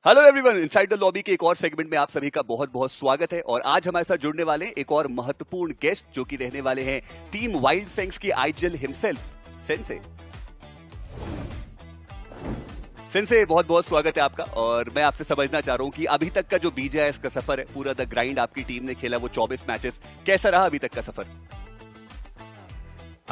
Hello everyone, inside the lobby के एक और सेगमेंट में आप सभी का बहुत बहुत स्वागत है। और आज हमारे साथ जुड़ने वाले एक और महत्वपूर्ण गेस्ट जो कि रहने वाले हैं टीम वाइल्ड फैंग्स की आइजल हिमसेल्फ, सेंसे। सेंसे, बहुत बहुत स्वागत है आपका। और मैं आपसे समझना चाह रहा हूं कि अभी तक का जो बीजीआईएस का सफर है, पूरा द ग्राइंड आपकी टीम ने खेला, वो 24 मैचेस, कैसा रहा अभी तक का सफर?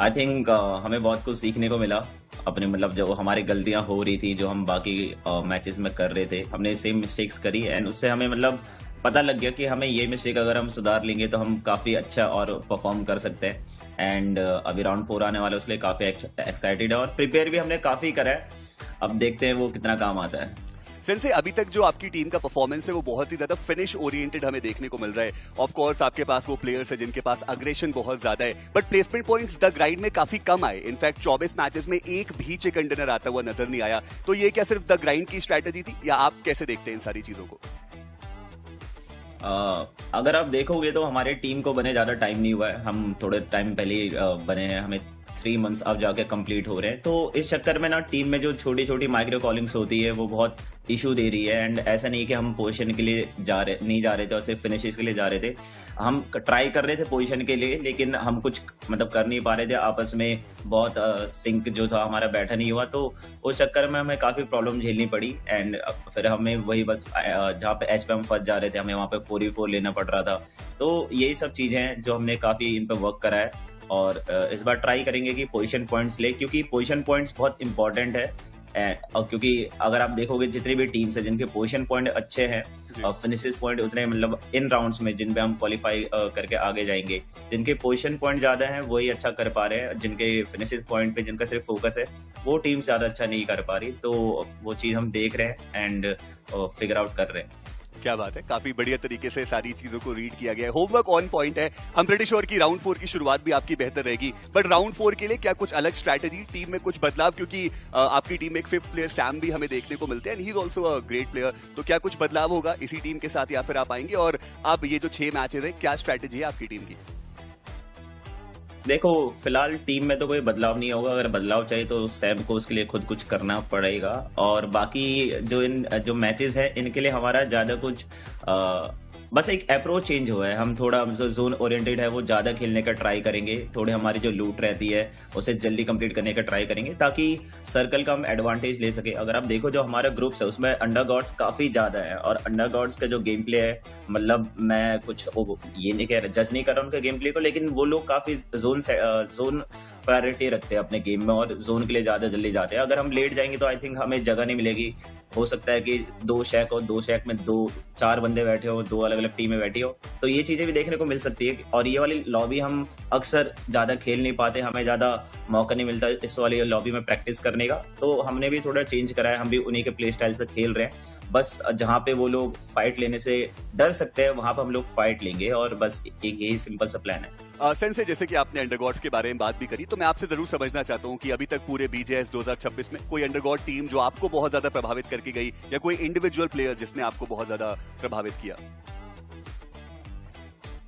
आई थिंक हमें बहुत कुछ सीखने को मिला अपने, मतलब जो हमारी गलतियां हो रही थी, जो हम बाकी मैचेस में कर रहे थे, हमने सेम मिस्टेक्स करी एंड उससे हमें मतलब पता लग गया कि हमें ये मिस्टेक अगर हम सुधार लेंगे तो हम काफ़ी अच्छा और परफॉर्म कर सकते हैं। एंड अभी राउंड 4 आने वाला है, उसके लिए काफ़ी एक्साइटेड है और प्रिपेयर भी हमने काफ़ी करा है। अब देखते हैं वो कितना काम आता है। सेंसे, अभी तक जो आपकी टीम का परफॉर्मेंस है वो बहुत ही ज्यादा फिनिश ओरिएंटेड हमें देखने को मिल रहा है। ऑफ कोर्स आपके पास वो प्लेयर्स है जिनके पास अग्रेशन बहुत ज्यादा है, but placement points the grind में काफी कम आए। इनफैक्ट 24 मैचेस में एक भी चिकन डिनर आता हुआ नजर नहीं आया। तो ये क्या सिर्फ द ग्राइंड की स्ट्रैटेजी थी, या आप कैसे देखते हैं इन सारी चीजों को? अगर आप देखोगे तो हमारे टीम को बने ज़्यादा टाइम नहीं हुआ है, हम थोड़े टाइम पहले ही बने हैं, हमें 3 मंथ्स अब जाके कंप्लीट हो रहे हैं। तो इस चक्कर में ना टीम में जो छोटी छोटी माइक्रो कॉलिंग्स होती है वो बहुत इशू दे रही है। एंड ऐसा नहीं कि हम पोजीशन के लिए नहीं जा रहे थे और सिर्फ फिनिशेस के लिए जा रहे थे, हम ट्राई कर रहे थे पोजीशन के लिए, लेकिन हम कुछ मतलब कर नहीं पा रहे थे। आपस में बहुत सिंक जो था हमारा बैठा नहीं हुआ, तो उस चक्कर में हमें काफ़ी प्रॉब्लम झेलनी पड़ी। एंड फिर हमें वही बस जहाँ पे एच पे हम फंस जा रहे थे, हमें वहाँ पे 4v4 लेना पड़ रहा था। तो यही सब चीज़ें हैं जो हमने काफ़ी इन पर वर्क करा है और इस बार ट्राई करेंगे कि पोजीशन पॉइंट्स ले, क्योंकि पोजीशन पॉइंट्स बहुत इंपॉर्टेंट है। और क्योंकि अगर आप देखोगे जितनी भी टीम्स है जिनके पोजीशन पॉइंट अच्छे हैं और फिनिशेस पॉइंट उतने, मतलब इन राउंड्स में जिन पे हम क्वालिफाई करके आगे जाएंगे, जिनके पोजीशन पॉइंट ज्यादा हैं वही अच्छा कर पा रहे हैं। जिनके फिनिशेस पॉइंट पे जिनका सिर्फ फोकस है वो टीम ज्यादा अच्छा नहीं कर पा रही। तो वो चीज हम देख रहे हैं एंड फिगर आउट कर रहे हैं। क्या बात है, काफी बढ़िया तरीके से सारी चीजों को रीड किया गया है। होमवर्क ऑन पॉइंट है। हम प्रेटी श्योर कि राउंड 4 की शुरुआत भी आपकी बेहतर रहेगी, बट राउंड 4 के लिए क्या कुछ अलग स्ट्रैटेजी, टीम में कुछ बदलाव? क्योंकि आपकी टीम में एक 5th प्लेयर सैम भी हमें देखने को मिलते हैं, he is also a great player. तो क्या कुछ बदलाव होगा इसी टीम के साथ, या फिर आप आएंगे? और अब ये जो 6 मैचेस है, क्या स्ट्रैटेजी है आपकी टीम की? देखो, फिलहाल टीम में तो कोई बदलाव नहीं होगा। अगर बदलाव चाहिए तो सैम को उसके लिए खुद कुछ करना पड़ेगा। और बाकी जो मैचेस हैं इनके लिए हमारा ज़्यादा कुछ बस एक अप्रोच चेंज हुआ है। हम थोड़ा जो जोन ओरिएंटेड है वो ज़्यादा खेलने का ट्राई करेंगे, थोड़े हमारी जो लूट रहती है उसे जल्दी कंप्लीट करने का ट्राई करेंगे ताकि सर्कल का हम एडवांटेज ले सके। अगर आप देखो जो हमारा ग्रुप्स है उसमें अंडरगॉड्स काफ़ी ज़्यादा है और अंडरगॉड्स का जो गेम प्ले है, मतलब मैं कुछ ये नहीं कह रहा, जज नहीं कर रहा उनके गेम प्ले को, लेकिन वो लोग काफ़ी जोन प्रायोरिटी रखते हैं अपने गेम में और जोन के लिए ज़्यादा जल्दी जाते हैं। अगर हम लेट जाएंगे तो आई थिंक हमें जगह नहीं मिलेगी। हो सकता है कि 2 शैक हो, 2 शैक में 4 बंदे बैठे हो, 2 अलग अलग टीमें बैठी हो, तो ये चीज़ें भी देखने को मिल सकती है। और ये वाली लॉबी हम अक्सर ज़्यादा खेल नहीं पाते, हमें ज़्यादा मौका नहीं मिलता इस वाली लॉबी में प्रैक्टिस करने का। तो हमने भी थोड़ा चेंज करा है, हम भी उन्हीं के प्ले स्टाइल से खेल रहे हैं। बस जहाँ पे वो लोग फाइट लेने से डर सकते हैं वहाँ पर हम लोग फाइट लेंगे, और बस एक यही सिंपल सा प्लान है। सेंसे, जैसे कि आपने अंडरगॉड्स के बारे में बात भी करी, तो मैं आपसे जरूर समझना चाहता हूँ कि अभी तक पूरे बीजीआईएस 2026 में कोई अंडरगॉड टीम जो आपको बहुत ज्यादा प्रभावित करके गई, या कोई इंडिविजुअल प्लेयर जिसने आपको बहुत ज्यादा प्रभावित किया?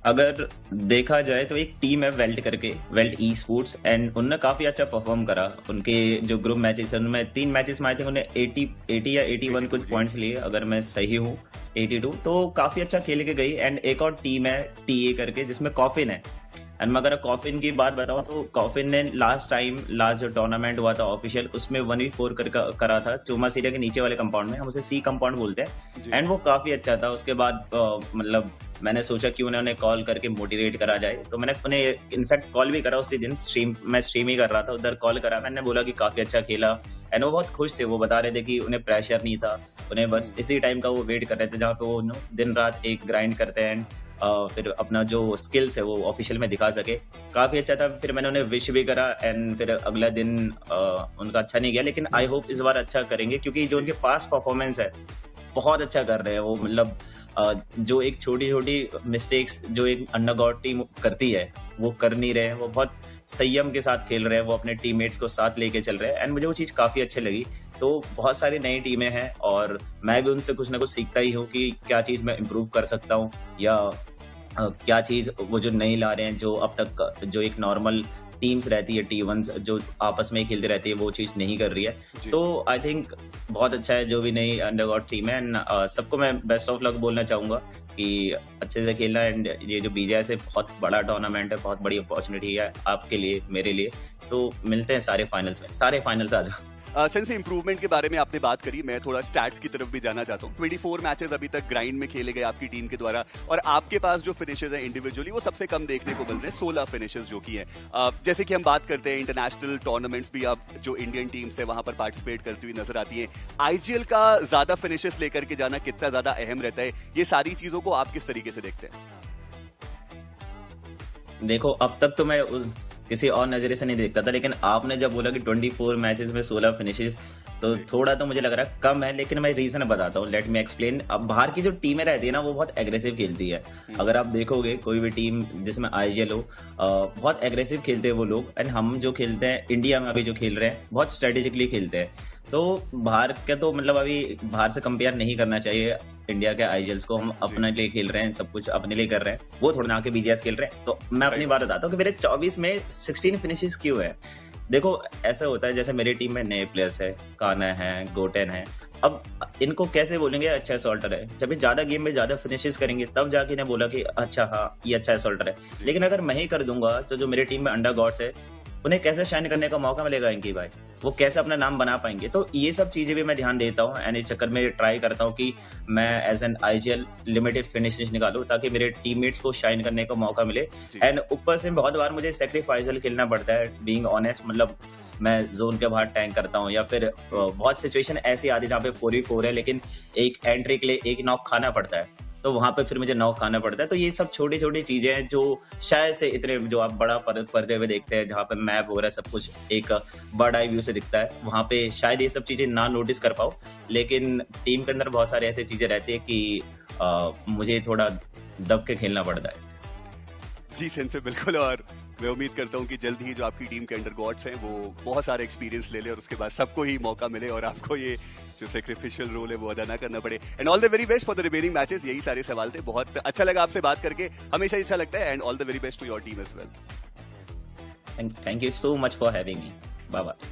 अगर देखा जाए तो एक टीम है वेल्ट करके, वेल्ट ई स्पोर्ट्स, एंड उनने काफी अच्छा परफॉर्म करा। उनके जो ग्रुप मैचेस है उनमें 3 मैचेस में आई थिंक उन्हें 80 या 81 कुछ पॉइंट्स लिए, अगर मैं सही हूँ 82। तो काफी अच्छा खेल के गई। एंड एक और टीम है टीए करके जिसमें कॉफिन है। एंड मैं अगर कॉफिन की बात बताऊं तो कॉफिन ने लास्ट जो टूर्नामेंट हुआ था ऑफिशियल, उसमें 1v4 करा था चूमा सीरिया के नीचे वाले कंपाउंड में, हम उसे सी कंपाउंड बोलते हैं। एंड वो काफी अच्छा था। उसके बाद मतलब मैंने सोचा कि उन्हें कॉल करके मोटिवेट करा जाए, तो मैंने उन्हें इनफैक्ट कॉल भी करा उसी दिन। मैं स्ट्रीम ही कर रहा था, उधर कॉल करा, मैंने बोला कि काफी अच्छा खेला। एंड वो बहुत खुश थे, वो बता रहे थे कि उन्हें प्रेशर नहीं था, उन्हें बस इसी टाइम का वो वेट कर रहे थे जहाँ पे वो दिन रात एक ग्राइंड करते हैं, फिर अपना जो स्किल्स है वो ऑफिशियल में दिखा सके। काफी अच्छा था। फिर मैंने उन्हें विश भी करा एंड फिर अगला दिन उनका अच्छा नहीं गया, लेकिन आई होप इस बार अच्छा करेंगे, क्योंकि जो उनके पास परफॉर्मेंस है बहुत अच्छा कर रहे हैं वो। मतलब जो एक छोटी छोटी मिस्टेक्स जो एक अंडरगॉड टीम करती है वो कर नहीं रहे हैं, वो बहुत संयम के साथ खेल रहे हैं, वो अपने टीममेट्स को साथ लेके चल रहे हैं। एंड मुझे वो चीज़ काफ़ी अच्छी लगी। तो बहुत सारी नई टीमें हैं और मैं भी उनसे कुछ ना कुछ सीखता ही हूँ कि क्या चीज़ मैं इम्प्रूव कर सकता हूँ, या क्या चीज़ वो जो नहीं ला रहे हैं, जो अब तक जो एक नॉर्मल टीम्स रहती है T1s जो आपस में खेलते रहती है, वो चीज़ नहीं कर रही है। तो आई थिंक बहुत अच्छा है जो भी नई अंडरगॉड टीम है, एंड सबको मैं बेस्ट ऑफ लक बोलना चाहूँगा कि अच्छे से खेलना। एंड ये जो BGIS है बहुत बड़ा टूर्नामेंट है, बहुत बड़ी अपॉर्चुनिटी है आपके लिए, मेरे लिए। तो मिलते हैं सारे फाइनल्स में, सारे फाइनल्स आ जाओ। सेंस इंप्रूवमेंट के बारे में आपने बात करी, मैं थोड़ा स्टैट्स की तरफ भी जाना चाहता हूँ। 24 मैचेस अभी तक ग्राइंड में खेले गए आपकी टीम के द्वारा, और आपके पास जो फिनिशेस हैं इंडिविजुअली वो सबसे कम देखने को मिल रहे हैं, 16 फिनिशेस जो की हैं। जैसे कि हम बात करते हैं इंटरनेशनल टूर्नामेंट्स भी, अब जो इंडियन टीम्स है वहां पर पार्टिसिपेट करती हुई नजर आती है। IGL का ज्यादा फिनिशेस लेकर के जाना कितना ज्यादा अहम रहता है, ये सारी चीजों को आप किस तरीके से देखते हैं? देखो, अब तक तो मैं किसी और नजरिए से नहीं देखता था, लेकिन आपने जब बोला कि 24 मैचेस में 16 फिनिशेस, तो थोड़ा तो मुझे लग रहा है कम है, लेकिन मैं रीजन बताता हूँ, लेट मी एक्सप्लेन। अब बाहर की जो टीमें रहती है ना, वो बहुत एग्रेसिव खेलती है। अगर आप देखोगे कोई भी टीम जिसमें IGL हो, बहुत एग्रेसिव खेलते हैं वो लोग, एंड हम जो खेलते हैं इंडिया में अभी जो खेल रहे हैं, बहुत स्ट्रेटेजिकली खेलते हैं। तो बाहर के तो मतलब अभी बाहर से कंपेयर नहीं करना चाहिए इंडिया के IGLs को। हम अपने लिए खेल रहे हैं, सब कुछ अपने लिए कर रहे हैं, वो थोड़ा ना आके BGIS खेल रहे हैं। तो मैं अपनी बात बताता हूँ कि मेरे 24 में 16 फिनिशेस क्यों है। देखो, ऐसा होता है जैसे मेरी टीम में नए प्लेयर्स है, काना है, गोटेन है। अब इनको कैसे बोलेंगे अच्छा असॉल्टर है, जब ये ज्यादा गेम में ज्यादा फिनिशेस करेंगे तब जाके इन्हें बोला कि अच्छा हाँ ये अच्छा असॉल्टर है। लेकिन अगर मैं ही कर दूंगा तो जो मेरी टीम में अंडर गॉड्स है, उन्हें कैसे शाइन करने का मौका मिलेगा इनकी भाई, वो कैसे अपना नाम बना पाएंगे। तो ये सब चीजें भी मैं ध्यान देता हूँ, एंड इस चक्कर में ट्राई करता हूँ कि मैं as an IGL limited finishes निकालूं, ताकि मेरे टीममेट्स को शाइन करने का मौका मिले। एंड ऊपर से बहुत बार मुझे सैक्रिफाइसल खेलना पड़ता है, बीइंग ऑनेस्ट। मतलब मैं जोन के बाहर टैंक करता हूँ, या फिर बहुत सिचुएशन ऐसी आती है जहाँ पे 4v4 है, लेकिन एक एंट्री के लिए एक नॉक खाना पड़ता है, तो वहां पे फिर मुझे नॉक खाना पड़ता है। तो ये सब छोटी छोटी चीजें हैं जो शायद से इतने जो आप बड़ा पर्दे में देखते हैं, जहाँ पे मैप वगैरह सब कुछ एक बर्ड आई व्यू से दिखता है, वहां पे शायद ये सब चीजें ना नोटिस कर पाओ। लेकिन टीम के अंदर बहुत सारी ऐसी चीजें रहती है कि मुझे थोड़ा दब के खेलना पड़ता है। जी सेंसे, बिल्कुल। और मैं उम्मीद करता हूं कि जल्द ही जो आपकी टीम के अंडर गॉड्स हैं वो बहुत सारे एक्सपीरियंस ले ले, और उसके बाद सबको ही मौका मिले और आपको ये जो सैक्रिफिशियल रोल है वो अदा ना करना पड़े। And all the very best for the remaining matches. यही सारे सवाल थे, बहुत अच्छा लगा आपसे बात करके, हमेशा अच्छा लगता है। And all the very best to your team as well. Thank you so much for having me. Bye bye.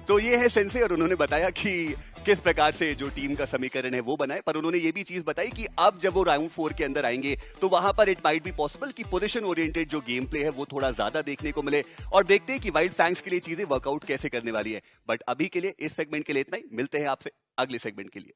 तो ये है सेंसे, और उन्होंने बताया कि किस प्रकार से जो टीम का समीकरण है वो बनाए, पर उन्होंने ये भी चीज बताई कि अब जब वो राउंड 4 के अंदर आएंगे तो वहां पर इट माइट बी पॉसिबल कि पोजीशन ओरिएंटेड जो गेम प्ले है वो थोड़ा ज्यादा देखने को मिले, और देखते हैं कि वाइल्ड फैंग्स के लिए चीजें वर्कआउट कैसे करने वाली है। बट अभी के लिए इस सेगमेंट के लिए इतना ही, मिलते हैं आपसे अगले सेगमेंट के लिए।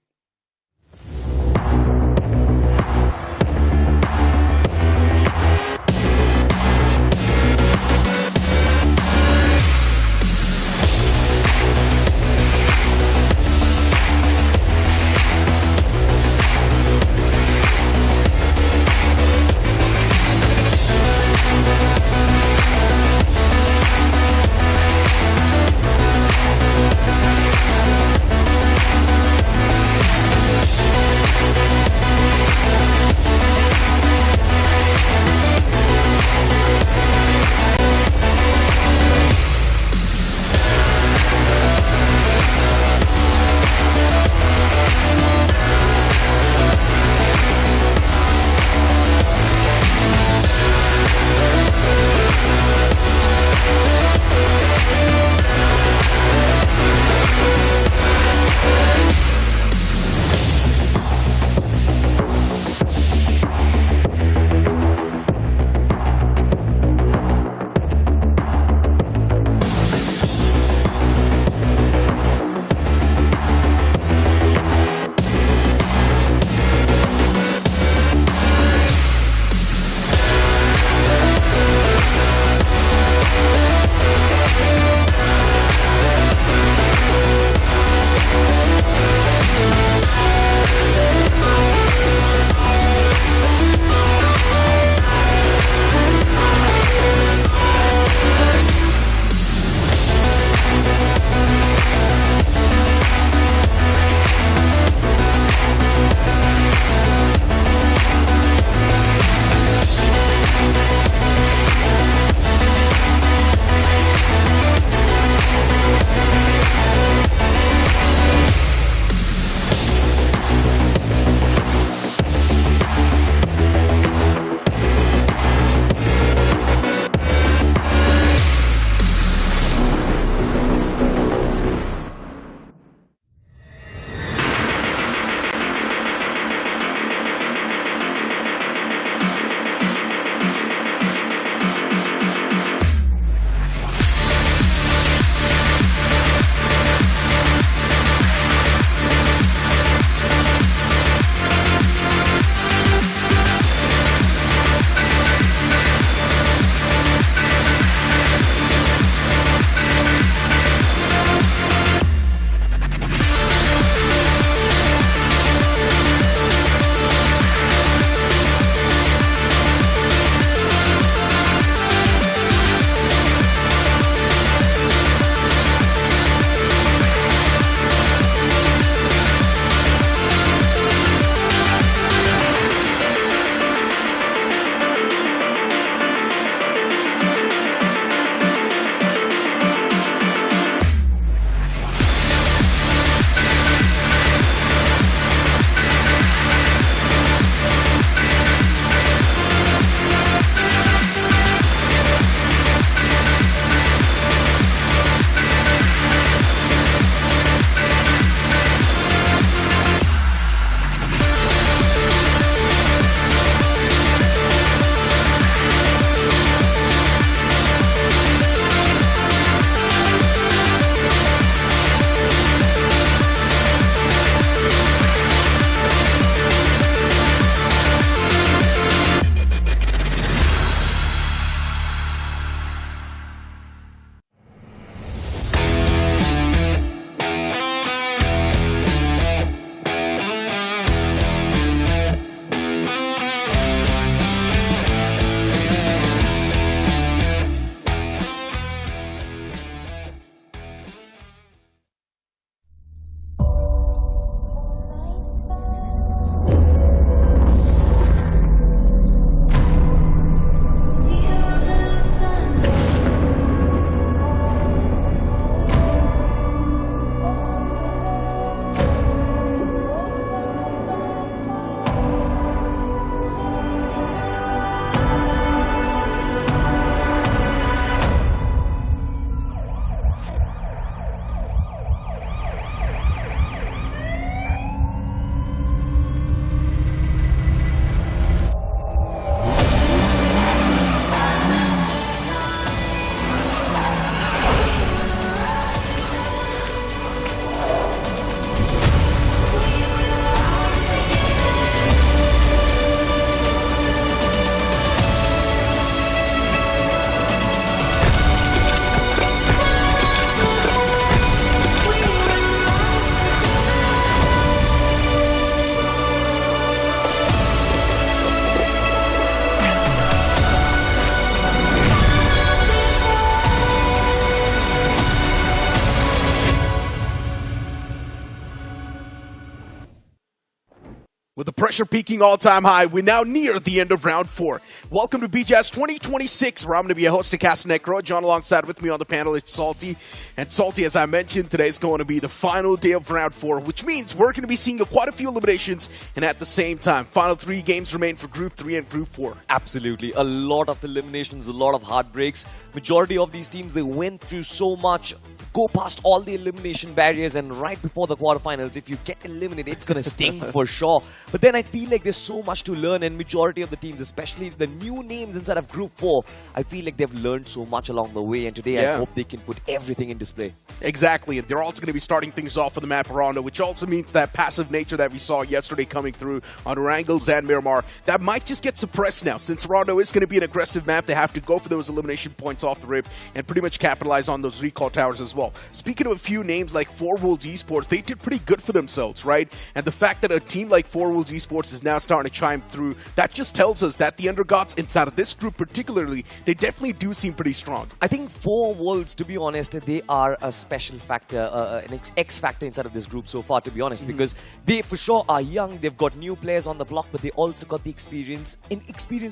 pressure peaking all-time high. We're now near the end of round 4. Welcome to BGIS 2026, where I'm going to be a host of Necro. John alongside with me on the panel is Salty. And Salty, as I mentioned, today is going to be the final day of round 4, which means we're going to be seeing quite a few eliminations, and at the same time, final 3 games remain for Group 3 and Group 4. Absolutely. A lot of eliminations, a lot of heartbreaks. Majority of these teams, they went through so much, go past all the elimination barriers, and right before the quarterfinals, if you get eliminated, it's going to sting for sure. But then I feel like there's so much to learn, and majority of the teams, especially the new names inside of Group 4, I feel like they've learned so much along the way, and today I hope they can put everything in display. Exactly, and they're also going to be starting things off on the map Rondo, which also means that passive nature that we saw yesterday coming through on Wrangles and Miramar, that might just get suppressed now. Since Rondo is going to be an aggressive map, they have to go for those elimination points off the rip and pretty much capitalize on those recall towers as well. Speaking of a few names like Four Wolves Esports, they did pretty good for themselves, right? And the fact that a team like Four Wolves Esports is now starting to chime through, that just tells us that the undergods inside of this group particularly, they definitely do seem pretty strong. I think Four Wolves, to be honest, they are a special factor, an X factor inside of this group so far, to be honest, because they for sure are young, they've got new players on the block, but they also got the experience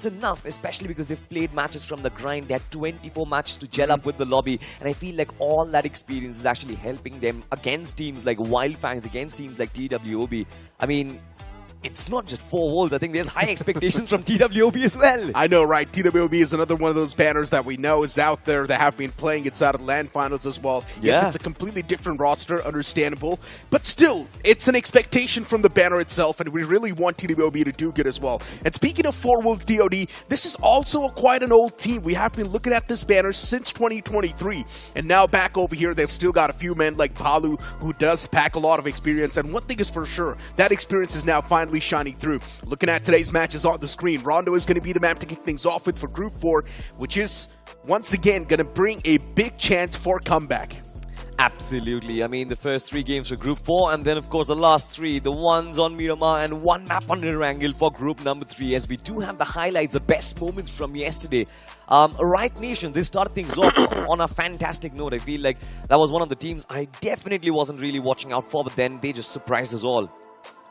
enough, especially because they've played matches from the grind. They had 24 matches to gel up with the lobby, and I feel like all that experience is actually helping them against teams like Wildfangs, against teams like TWOB. I mean, it's not just Four Wolves. I think there's high expectations from TWOB as well. I know, right? TWOB is another one of those banners that we know is out there that have been playing inside of LAN finals as well. Yes, it's a completely different roster, understandable. But still, it's an expectation from the banner itself, and we really want TWOB to do good as well. And speaking of Four Wolves DOD, this is also quite an old team. We have been looking at this banner since 2023. And now back over here, they've still got a few men like Palu, who does pack a lot of experience. And one thing is for sure, that experience is now finally shining through. Looking at today's matches on the screen, Rondo is going to be the map to kick things off with for Group 4, which is once again going to bring a big chance for comeback. Absolutely. I mean, the first 3 games for Group 4, and then of course the last 3, the ones on Miramar and 1 map on Wrangle for Group number 3, as we do have the highlights, the best moments from yesterday. Right Nation, they started things off on a fantastic note. I feel like that was one of the teams I definitely wasn't really watching out for, but then they just surprised us all.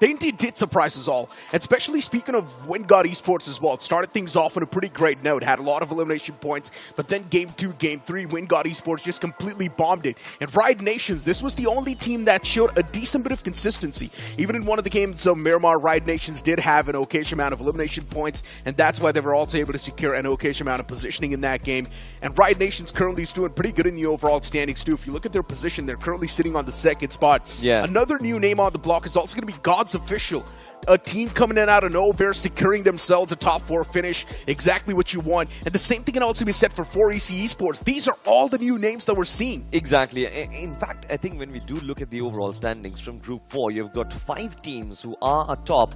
They indeed did surprise us all, and especially speaking of Wingod Esports as well. It started things off on a pretty great note, had a lot of elimination points, but then Game 2, Game 3, Wingod Esports just completely bombed it. And Riot Nations, this was the only team that showed a decent bit of consistency. Even in one of the games of Miramar, Riot Nations did have an okay amount of elimination points, and that's why they were also able to secure an okay amount of positioning in that game. And Riot Nations currently is doing pretty good in the overall standings too. If you look at their position, they're currently sitting on the 2nd spot. Another new name on the block is also going to be God's Official. A team coming in out of nowhere, securing themselves a top 4 finish, exactly what you want. And the same thing can also be said for 4EC Esports. These are all the new names that we're seeing. Exactly. In fact, I think when we do look at the overall standings from Group 4, you've got 5 teams who are atop,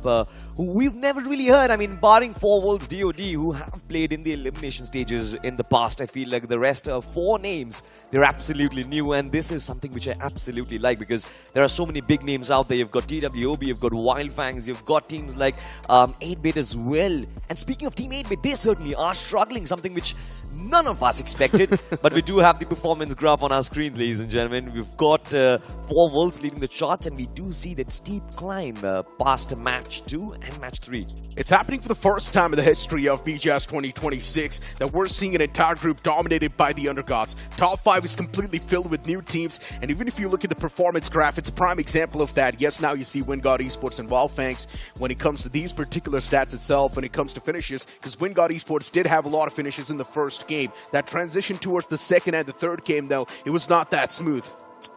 who we've never really heard. I mean, barring Four Wolves DOD, who have played in the elimination stages in the past. I feel like the rest are 4 names. They're absolutely new, and this is something which I absolutely like, because there are so many big names out there. You've got TWOB, you've got Wildfangs, you've got teams like 8-Bit as well. And speaking of Team 8-Bit, they certainly are struggling, something which none of us expected. But we do have the performance graph on our screens, ladies and gentlemen. We've got Four Wolves leading the charts, and we do see that steep climb past match 2 and match 3. It's happening for the first time in the history of BGIS 2026 that we're seeing an entire group dominated by the undergods. Top 5 is completely filled with new teams, and even if you look at the performance graph, it's a prime example of that. Yes, now you see Wingod Esports and Wildfangs when it comes to these particular stats itself, when it comes to finishes, because Wingod Esports did have a lot of finishes in the first game. That transition towards the 2nd and the 3rd game, though, it was not that smooth.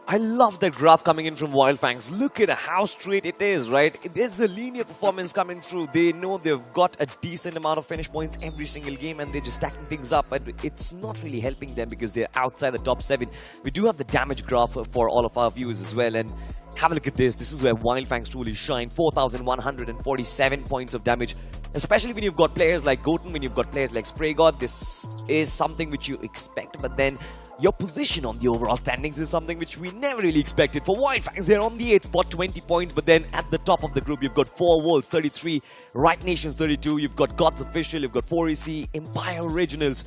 I love that graph coming in from Wildfangs. Look at how straight it is, right? There's a linear performance coming through. They know they've got a decent amount of finish points every single game, and they're just stacking things up. But it's not really helping them because they're outside the top 7. We do have the damage graph for all of our viewers as well, and have a look at this. This is where Wildfangs truly shine. 4,147 points of damage. Especially when you've got players like Goten, when you've got players like SprayGod. This is something which you expect, but then your position on the overall standings is something which we never really expected. For Wildfangs, they're on the 8th spot, 20 points, but then at the top of the group, you've got Four Wolves, 33, Right Nations, 32, you've got God's Official, you've got 4EC, Empire Originals.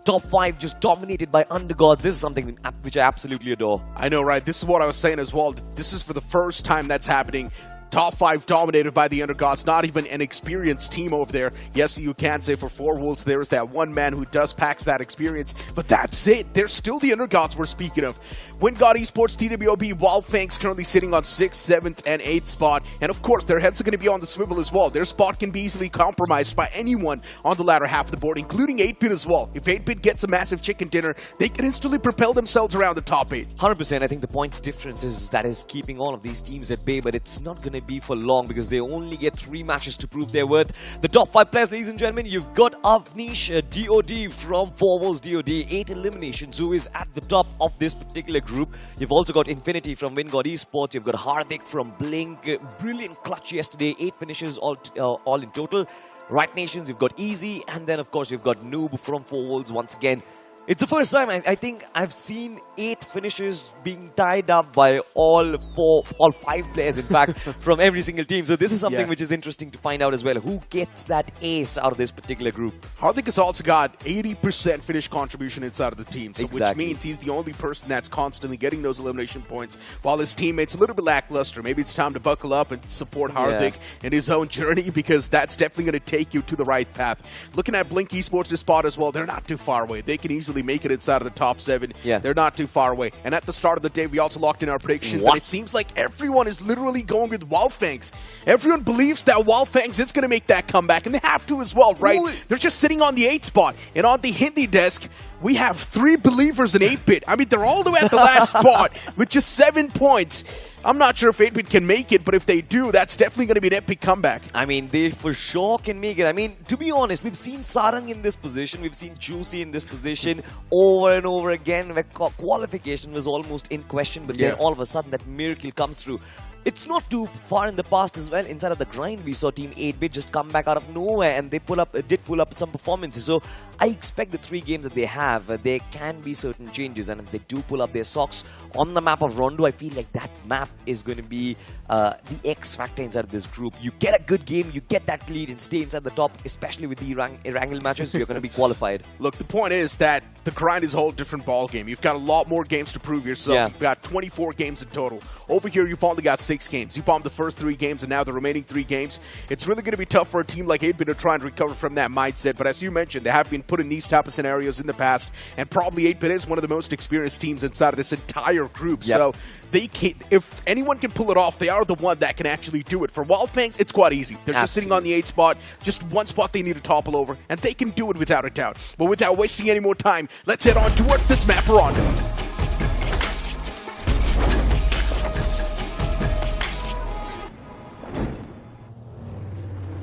Top 5 just dominated by undergods. This is something which I absolutely adore. I know, right? This is what I was saying as well. This is for the first time that's happening Top 5 dominated by the Undergods, not even an experienced team over there. Yes, you can say for 4 Wolves, there is that one man who does packs that experience, but that's it. They're still the Undergods we're speaking of. WinGod Esports, TWOB, Wildfangs currently sitting on 6th, 7th, and 8th spot, and of course, their heads are going to be on the swivel as well. Their spot can be easily compromised by anyone on the latter half of the board, including 8-Bit as well. If 8-Bit gets a massive chicken dinner, they can instantly propel themselves around the top 8. 100%. I think the points difference is that is keeping all of these teams at bay, but it's not going to be for long because they only get 3 matches to prove their worth. The top 5 players, ladies and gentlemen, you've got Avnish DOD from 4 Wolves DOD, 8 eliminations, who is at the top of this particular group. You've also got Infinity from WinGod Esports. You've got Hardik from Blink. Brilliant clutch yesterday, 8 finishes all in total. Right Nations, you've got Easy, and then of course you've got Noob from 4 Wolves once again. It's the first time I think I've seen 8 finishes being tied up by all 5 players, in fact, from every single team. So this is something which is interesting to find out as well. Who gets that ace out of this particular group? Hardik has also got 80% finish contribution inside of the team, so which means he's the only person that's constantly getting those elimination points, while his teammates a little bit lackluster. Maybe it's time to buckle up and support Hardik in his own journey, because that's definitely going to take you to the right path. Looking at Blink Esports' spot as well, they're not too far away. They can easily make it inside of the top 7. They're not too far away. And at the start of the day, we also locked in our predictions. And it seems like everyone is literally going with Wildfangs. Everyone believes that Wildfangs is going to make that comeback, and they have to as well, right? They're just sitting on the 8th spot. And on the Hindi desk, we have 3 believers in 8-Bit. I mean, they're all the way at the last spot with just 7 points. I'm not sure if 8-Bit can make it, but if they do, that's definitely going to be an epic comeback. I mean, they for sure can make it. I mean, to be honest, we've seen Sarang in this position. We've seen Juicy in this position over and over again, where qualification was almost in question, but then all of a sudden that miracle comes through. It's not too far in the past as well. Inside of the grind, we saw Team 8-Bit just come back out of nowhere, and they did pull up some performances. So I expect the 3 games that they have, there can be certain changes, and if they do pull up their socks on the map of Rondo, I feel like that map is going to be the X factor inside of this group. You get a good game, you get that lead, and stay inside the top, especially with the Erangel matches, you're going to be qualified. Look, the point is that the grind is a whole different ball game. You've got a lot more games to prove yourself. You've got 24 games in total. Over here, you've only got 6 games. You bombed the first 3 games, and now the remaining 3 games. It's really going to be tough for a team like 8-Bit to try and recover from that mindset. But as you mentioned, they have been put in these type of scenarios in the past, and probably 8-Bit is one of the most experienced teams inside of this entire group. So they can, if anyone can pull it off, they are the one that can actually do it. For Wildfangs, it's quite easy. They're just sitting on the 8th spot, just one spot they need to topple over, and they can do it without a doubt. But without wasting any more time, let's head on towards this map Rondo.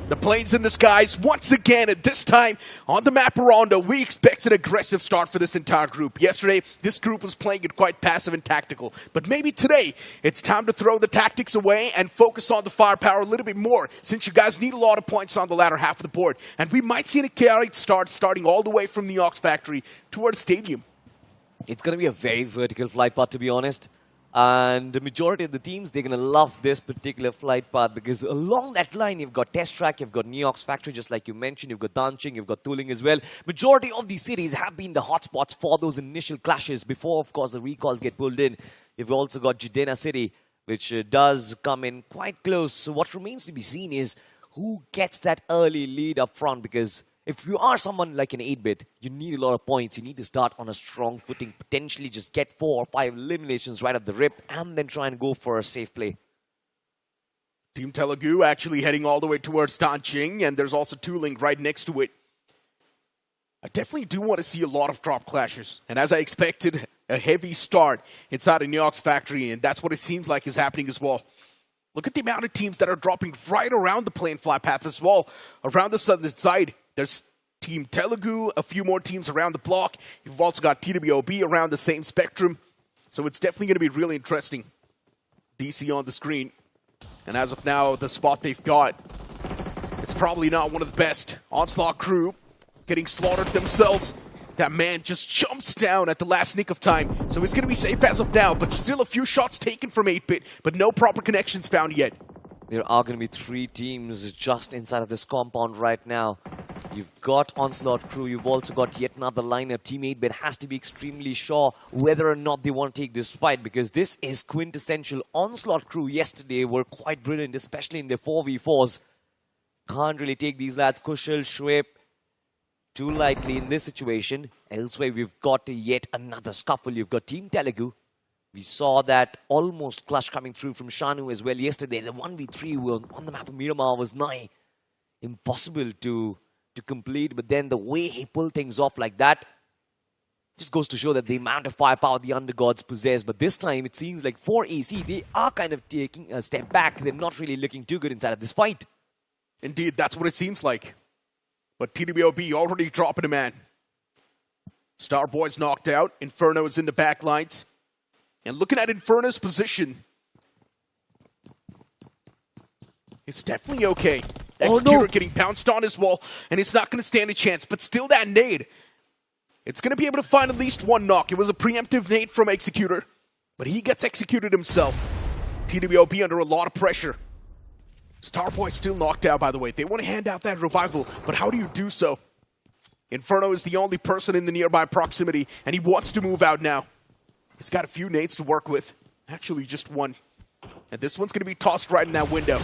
The planes in the skies once again, and this time on the map Rondo, we expect an aggressive start for this entire group. Yesterday, this group was playing it quite passive and tactical, but maybe today, it's time to throw the tactics away and focus on the firepower a little bit more, since you guys need a lot of points on the latter half of the board. And we might see a chaotic start starting all the way from the Ox Factory towards Stadium. It's going to be a very vertical flight path, to be honest. And the majority of the teams, they're going to love this particular flight path, because along that line, you've got Test Track, you've got Neox Factory, just like you mentioned, you've got Danching, you've got Tuling as well. Majority of these cities have been the hotspots for those initial clashes before, of course, the recalls get pulled in. You've also got Jidena City, which does come in quite close. So what remains to be seen is who gets that early lead up front, because if you are someone like an 8-Bit, you need a lot of points. You need to start on a strong footing, potentially just get 4 or 5 eliminations right at the rip, and then try and go for a safe play. Team Telugu actually heading all the way towards Danching, and there's also Tuling right next to it. I definitely do want to see a lot of drop clashes, and as I expected, a heavy start inside of Neox Factory, and that's what it seems like is happening as well. Look at the amount of teams that are dropping right around the plane fly path as well, around the southern side. There's Team Telugu, a few more teams around the block. You've also got TWOB around the same spectrum. So it's definitely going to be really interesting. DC on the screen. And as of now, the spot they've got, it's probably not one of the best. Onslaught crew getting slaughtered themselves. That man just jumps down at the last nick of time. So he's going to be safe as of now, but still a few shots taken from 8-Bit, but no proper connections found yet. There are going to be 3 teams just inside of this compound right now. You've got Onslaught Crew, you've also got yet another lineup. Team 8-bit has to be extremely sure whether or not they want to take this fight, because this is quintessential. Onslaught Crew yesterday were quite brilliant, especially in their 4v4s. Can't really take these lads, Kushal, Shweb, too lightly in this situation. Elsewhere, we've got yet another scuffle. You've got Team Telugu. We saw that almost clutch coming through from Shanu as well yesterday. The 1v3 on the map of Miramar was nigh impossible to complete, but then the way he pulled things off like that just goes to show that the amount of firepower the undergods possess. But this time it seems like for AC, they are kind of taking a step back. They're not really looking too good inside of this fight. Indeed, that's what it seems like. But TWOB already dropping a man. Starboy's knocked out. Inferno is in the back lines. And looking at Inferno's position, it's definitely okay. Executor getting bounced on as well, and it's not going to stand a chance, but still that nade. It's going to be able to find at least one knock. It was a preemptive nade from Executor, but he gets executed himself. TWOB under a lot of pressure. Starboy still knocked out, by the way. They want to hand out that revival, but how do you do so? Inferno is the only person in the nearby proximity, and he wants to move out now. He's got a few nades to work with. Actually, just one. And this one's going to be tossed right in that window.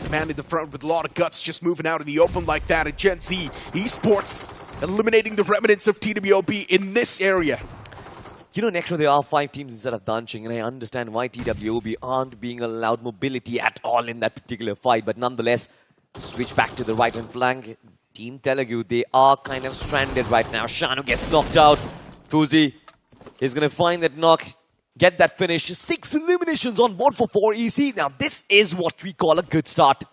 Man in the front with a lot of guts, just moving out in the open like that. And Gen Z Esports eliminating the remnants of TWOB in this area. You know, Necro, there are 5 teams instead of Danching, and I understand why TWOB aren't being allowed mobility at all in that particular fight. But nonetheless, switch back to the right-hand flank. Team Telugu, they are kind of stranded right now. Shanu gets knocked out. Fuzi is going to find that knock, get that finish. 6 eliminations on board for 4EC. Now, this is what we call a good start.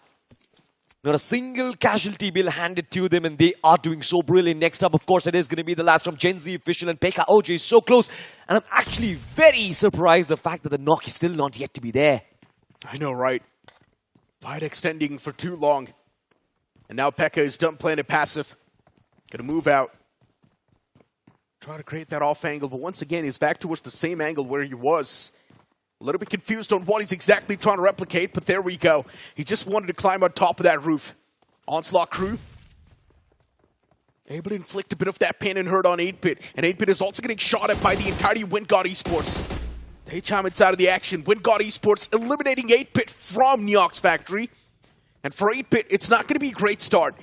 Not a single casualty bill handed to them, and they are doing so brilliant. Next up, of course, it is going to be the last from Gen Z Official, and Pekka OJ is so close. And I'm actually very surprised the fact that the knock is still not yet to be there. I know, right? Fight extending for too long. And now Pekka is done playing it passive. Gonna move out. Try to create that off angle, but once again, he's back towards the same angle where he was. A little bit confused on what he's exactly trying to replicate, but there we go. He just wanted to climb on top of that roof. Onslaught Crew able to inflict a bit of that pain and hurt on 8-bit. And 8-bit is also getting shot at by the entirety of WinGod Esports. They chime inside of the action. WinGod Esports eliminating 8-bit from Neox Factory. And for 8-bit, it's not going to be a great start.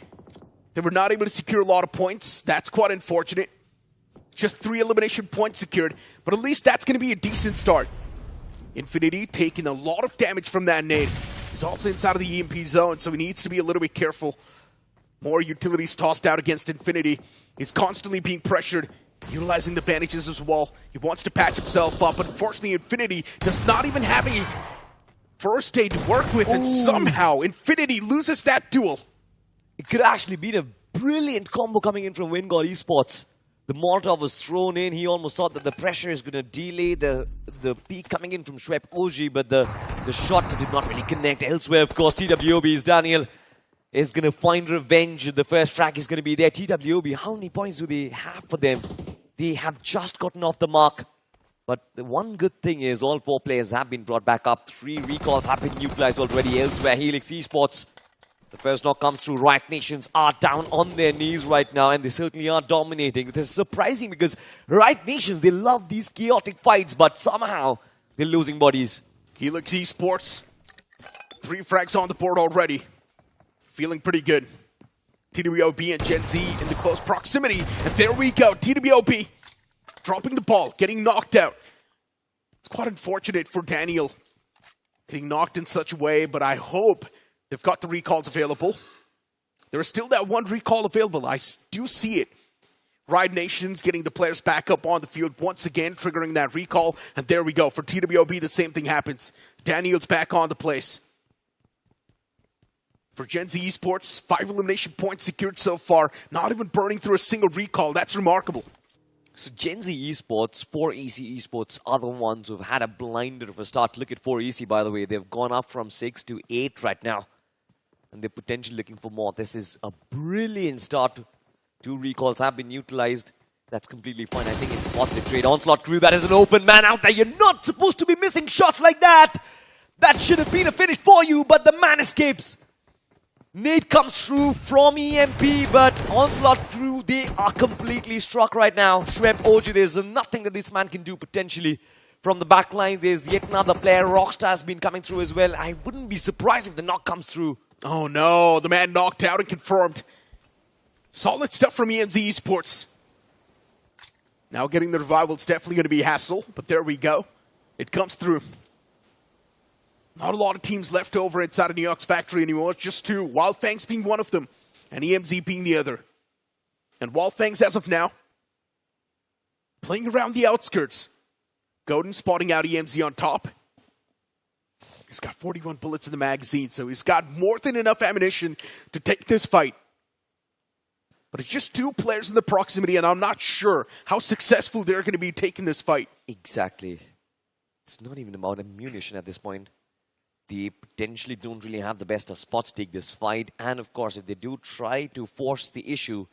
They were not able to secure a lot of points. That's quite unfortunate. Just 3 elimination points secured, but at least that's going to be a decent start. Infinity taking a lot of damage from that nade. He's also inside of the EMP zone, so he needs to be a little bit careful. More utilities tossed out against Infinity. He's constantly being pressured, utilizing the bandages as well. He wants to patch himself up, but unfortunately Infinity does not even have a first aid to work with, and somehow Infinity loses that duel. It could actually be a brilliant combo coming in from WinGod Esports. The Molotov was thrown in. He almost thought that the pressure is going to delay the peak coming in from Shwep Oji, but the shot did not really connect. Elsewhere, of course, TWOB's Daniel is going to find revenge. The first track is going to be there. TWOB, how many points do they have for them? They have just gotten off the mark. But the one good thing is all 4 players have been brought back up. 3 recalls have been utilized already. Elsewhere, Helix Esports. The first knock comes through. Riot Nations are down on their knees right now, and they certainly are dominating. This is surprising because Riot Nations, they love these chaotic fights, but somehow they're losing bodies. Helix Esports, 3 frags on the board already. Feeling pretty good. TWOB and Gen Z in the close proximity, and there we go. TWOB dropping the ball, getting knocked out. It's quite unfortunate for Daniel getting knocked in such a way, but I hope they've got the recalls available. There is still that 1 recall available. I do see it. Riot Nations getting the players back up on the field once again, triggering that recall. And there we go. For TWOB, the same thing happens. Daniel's back on the place. For Gen Z Esports, 5 elimination points secured so far. Not even burning through a single recall. That's remarkable. So Gen Z Esports, 4EC Esports are the ones who've had a blinder of a start. Look at 4EC, by the way. They've gone up from 6 to 8 right now. And they're potentially looking for more. This is a brilliant start. 2 recalls have been utilized. That's completely fine. I think it's a positive trade. Onslaught Crew, that is an open man out there. You're not supposed to be missing shots like that. That should have been a finish for you, but the man escapes. Nade comes through from EMP, but Onslaught crew, they are completely struck right now. Shweb Oji, there's nothing that this man can do potentially. From the back line, there's yet another player. Rockstar has been coming through as well. I wouldn't be surprised if the knock comes through. Oh no, the man knocked out and confirmed. Solid stuff from EMZ Esports. Now getting the revival is definitely going to be a hassle, but there we go. It comes through. Not a lot of teams left over inside of New York's factory anymore. It's just two. Wildfangs being one of them, and EMZ being the other. And Wildfangs, as of now, playing around the outskirts. Godin spotting out EMZ on top. He's got 41 bullets in the magazine, so he's got more than enough ammunition to take this fight. But it's just two players in the proximity, and I'm not sure how successful they're going to be taking this fight. Exactly. It's not even about ammunition at this point. They potentially don't really have the best of spots to take this fight. And of course, if they do try to force the issue,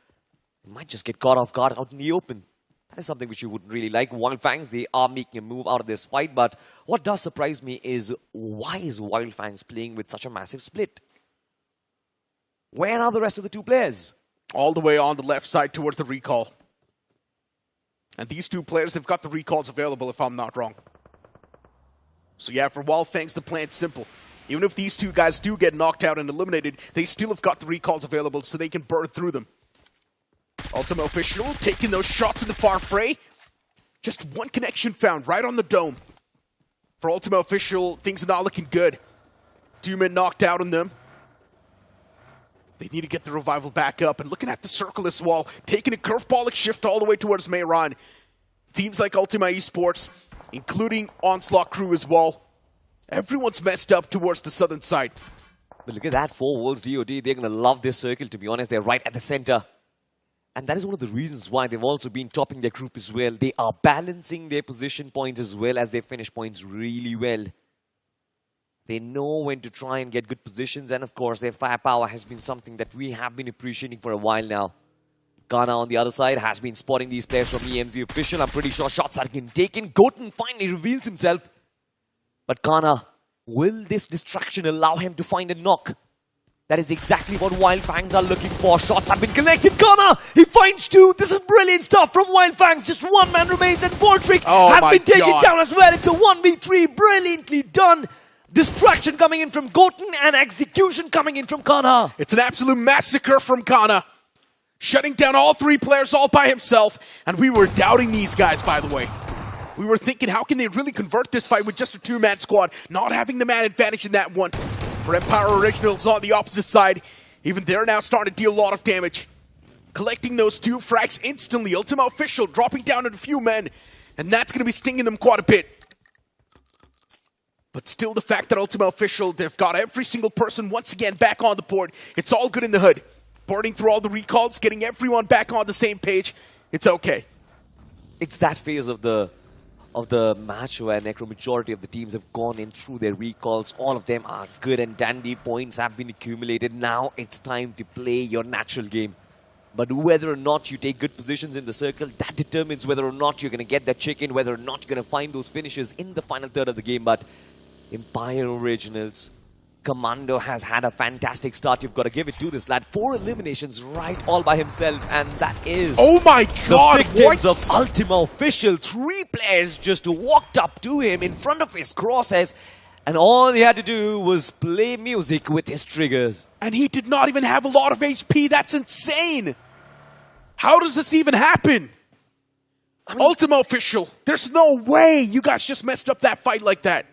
they might just get caught off guard out in the open. That is something which you wouldn't really like. Wildfangs, they are making a move out of this fight. But what does surprise me is, why is Wildfangs playing with such a massive split? Where are the rest of the two players? All the way on the left side towards the recall. And these two players, they've got the recalls available, if I'm not wrong. So yeah, for Wildfangs, the plan's simple. Even if these two guys do get knocked out and eliminated, they still have got the recalls available so they can burn through them. Ultima Official taking those shots in the far fray. Just one connection found right on the dome. For Ultima Official, things are not looking good. Two men knocked out on them. They need to get the revival back up. And looking at the circle as well, taking a curveballic shift all the way towards Mehran. Teams like Ultima Esports, including Onslaught crew as well. Everyone's messed up towards the southern side. But look at that, 4 Worlds DOD. They're going to love this circle, to be honest. They're right at the center. And that is one of the reasons why they've also been topping their group as well. They are balancing their position points as well as their finish points really well. They know when to try and get good positions. And of course, their firepower has been something that we have been appreciating for a while now. Ghana on the other side has been spotting these players from EMZ Official. I'm pretty sure shots are getting taken. Goten finally reveals himself. But Ghana, will this distraction allow him to find a knock? That is exactly what Wildfangs are looking for. Shots have been connected. Ghana, he finds two. This is brilliant stuff from Wildfangs. Just one man remains, and Vortrick has been taken down as well. It's a 1v3. Brilliantly done. Distraction coming in from Goten and execution coming in from Ghana. It's an absolute massacre from Ghana. Shutting down all three players all by himself. And we were doubting these guys, by the way. We were thinking, how can they really convert this fight with just a two-man squad? Not having the man advantage in that one. For Empire Originals on the opposite side, even they're now starting to deal a lot of damage. Collecting those two frags instantly. Ultima Official dropping down at a few men. And that's going to be stinging them quite a bit. But still, the fact that Ultima Official, they've got every single person once again back on the board. It's all good in the hood. Burning through all the recalls, getting everyone back on the same page. It's okay. It's that phase of the match where Necro majority of the teams have gone in through their recalls. All of them are good and dandy. Points have been accumulated. Now it's time to play your natural game. But whether or not you take good positions in the circle, that determines whether or not you're going to get that chicken, whether or not you're going to find those finishes in the final third of the game. But Empire Originals, Commando has had a fantastic start. You've got to give it to this lad. 4 eliminations right all by himself, and that is... Oh my god, the victims of Ultima Official. 3 players just walked up to him in front of his crosshairs, and all he had to do was play music with his triggers. And he did not even have a lot of HP. That's insane. How does this even happen? I mean, Ultima Official, there's no way you guys just messed up that fight like that.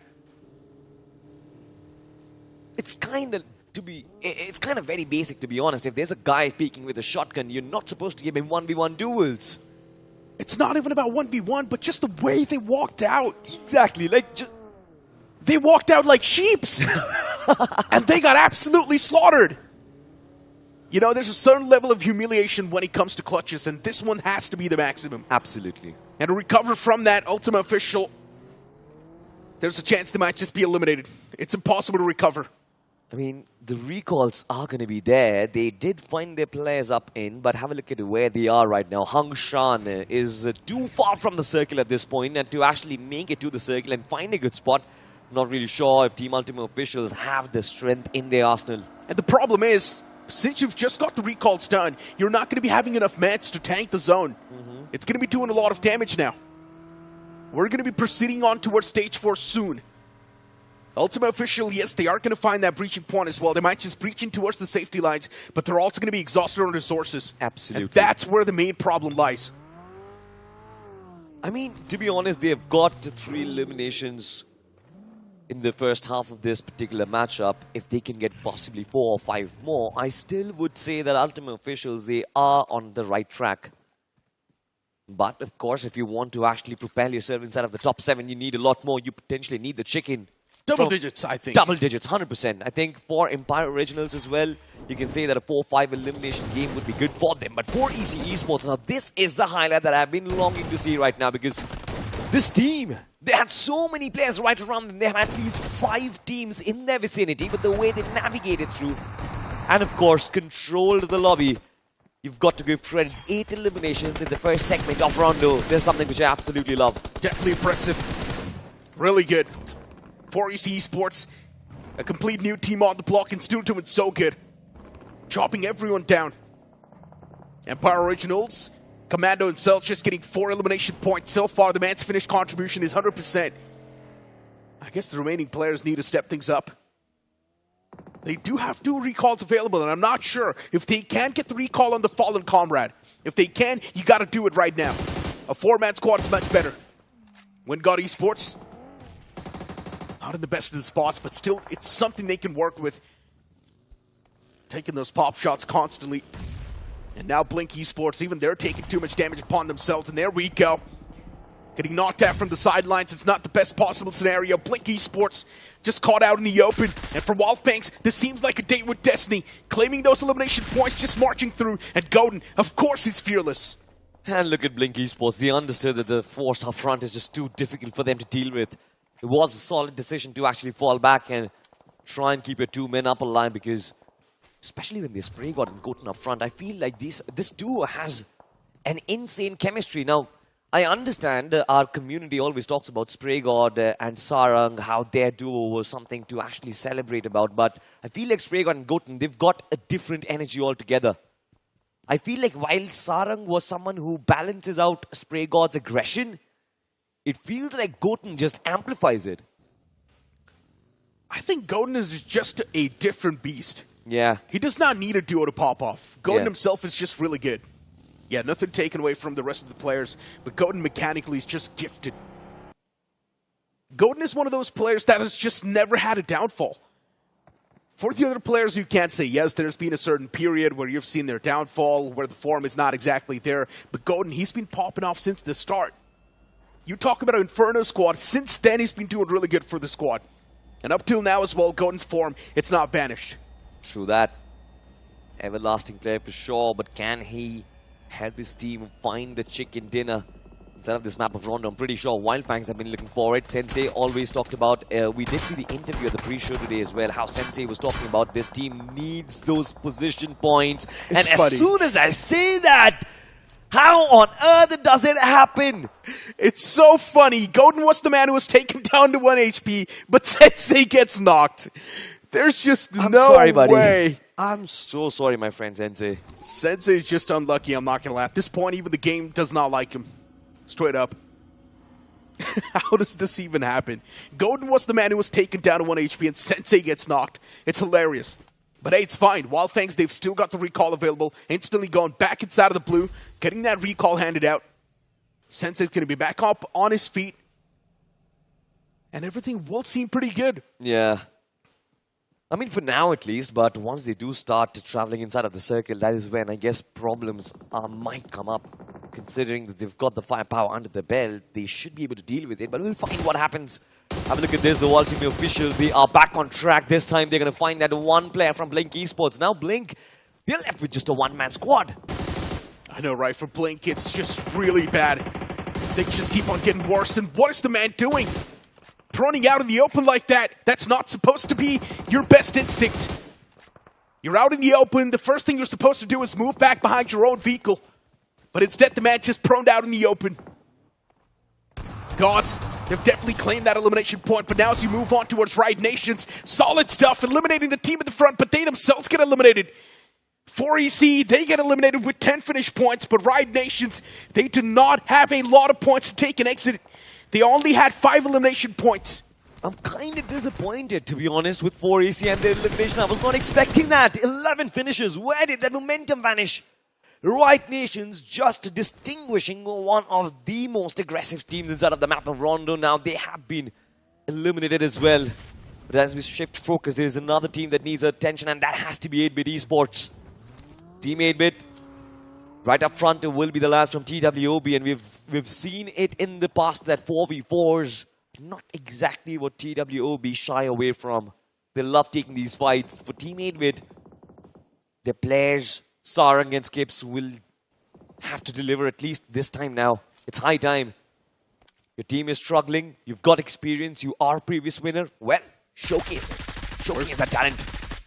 It's kind of very basic, to be honest. If there's a guy peeking with a shotgun, you're not supposed to give him 1v1 duels. It's not even about 1v1, but just the way they walked out. Exactly, they walked out like sheeps. And they got absolutely slaughtered. You know, there's a certain level of humiliation when it comes to clutches, and this one has to be the maximum. Absolutely. And to recover from that, Ultima Official, there's a chance they might just be eliminated. It's impossible to recover. I mean, the recalls are going to be there. They did find their players up in, but have a look at where they are right now. Hung Shan is too far from the circle at this point, and to actually make it to the circle and find a good spot, Not really sure if Team Ultimate officials have the strength in their arsenal. And the problem is, since you've just got the recalls done, you're not going to be having enough mats to tank the zone. It's going to be doing a lot of damage now. We're going to be proceeding on towards stage 4 soon. Ultimate official, yes, they are going to find that breaching point as well. They might just breach in towards the safety lines, but they're also going to be exhausted on resources. Absolutely. And that's where the main problem lies. I mean, to be honest, they've got 3 eliminations in the first half of this particular matchup. If they can get possibly 4 or 5 more, I still would say that Ultimate officials, they are on the right track. But, of course, if you want to actually propel yourself inside of the top 7, you need a lot more. You potentially need the chicken. Double digits, I think. Double digits, 100%. I think for Empire Originals as well, you can say that a 4-5 elimination game would be good for them. But for EC Esports, now this is the highlight that I've been longing to see right now, because this team, they had so many players right around them. They had at least 5 teams in their vicinity, but the way they navigated through and, of course, controlled the lobby, you've got to give credit. 8 eliminations in the first segment of Rondo. There's something which I absolutely love. Definitely impressive. Really good. For EC Esports, a complete new team on the block and still doing so good. Chopping everyone down. Empire Originals, Commando himself just getting 4 elimination points. So far, the man's finished contribution is 100%. I guess the remaining players need to step things up. They do have 2 recalls available, and I'm not sure if they can get the recall on the fallen comrade. If they can, you gotta do it right now. A 4-man squad is much better. WinGod Esports, not in the best of the spots, but still, it's something they can work with. Taking those pop shots constantly. And now Blink Esports, even they're taking too much damage upon themselves, and there we go. Getting knocked out from the sidelines, it's not the best possible scenario. Blink Esports just caught out in the open, and for Wildfangs, this seems like a date with destiny. Claiming those elimination points, just marching through, and Godin, of course, is fearless. And look at Blink Esports. They understood that the force up front is just too difficult for them to deal with. It was a solid decision to actually fall back and try and keep your 2 men up a line, because especially when they spray God and Goten up front, I feel like this duo has an insane chemistry. Now, I understand our community always talks about Spray God and Sarang, how their duo was something to actually celebrate about, but I feel like Spray God and Goten, they've got a different energy altogether. I feel like while Sarang was someone who balances out Spray God's aggression, it feels like Goten just amplifies it. I think Godin is just a different beast. Yeah. He does not need a duo to pop off. Godin himself is just really good. Yeah, nothing taken away from the rest of the players, but Godin mechanically is just gifted. Godin is one of those players that has just never had a downfall. For the other players, you can't say, yes, there's been a certain period where you've seen their downfall, where the form is not exactly there, but Godin, he's been popping off since the start. You talk about Inferno squad, since then he's been doing really good for the squad. And up till now as well, Godin's form, it's not vanished. True that. Everlasting player for sure, but can he help his team find the chicken dinner inside of this map of Rondo? I'm pretty sure Wildfangs have been looking for it. Sensei always talked about, we did see the interview at the pre-show today as well, how Sensei was talking about this team needs those position points. And as soon as I say that, how on earth does it happen? It's so funny. Godin was the man who was taken down to 1 HP, but Sensei gets knocked. There's just no way. I'm so sorry, my friend Sensei. Sensei is just unlucky, I'm not going to lie. At this point, even the game does not like him. Straight up. How does this even happen? Godin was the man who was taken down to 1 HP, and Sensei gets knocked. It's hilarious. But hey, it's fine. Wildfangs, they've still got the recall available. Instantly going back inside of the blue, getting that recall handed out. Sensei's going to be back up on his feet. And everything will seem pretty good. Yeah. I mean, for now at least, but once they do start traveling inside of the circle, that is when I guess problems might come up. Considering that they've got the firepower under the belt, they should be able to deal with it, but we'll find what happens. Have a look at this, the Ultimate officials, they are back on track. This time they're going to find that one player from Blink Esports. Now Blink, they're left with just a 1-man squad. I know, right? For Blink, it's just really bad. Things just keep on getting worse, and what is the man doing? Running out in the open like that, that's not supposed to be your best instinct. You're out in the open, the first thing you're supposed to do is move back behind your own vehicle. But instead, the man just proned out in the open. Gods, They've definitely claimed that elimination point, but now as you move on towards Riot Nations, solid stuff, eliminating the team at the front, but they themselves get eliminated. 4EC, they get eliminated with 10 finish points, but Riot Nations, they do not have a lot of points to take and exit. They only had 5 elimination points. I'm kind of disappointed, to be honest, with 4EC and their elimination. I was not expecting that. 11 finishes. Where did that momentum vanish? Riot Nations just distinguishing one of the most aggressive teams inside of the map of Rondo. Now they have been eliminated as well. But as we shift focus, there is another team that needs attention, and that has to be 8-Bit Esports. Team 8-Bit, right up front, will be the last from TWOB, and we've seen it in the past that 4v4s, not exactly what TWOB shy away from. They love taking these fights. For Team 8-Bit, their players, Sarang and Skips, will have to deliver at least this time now. It's high time. Your team is struggling. You've got experience. You are previous winner. Well, showcase it. Showcase that talent.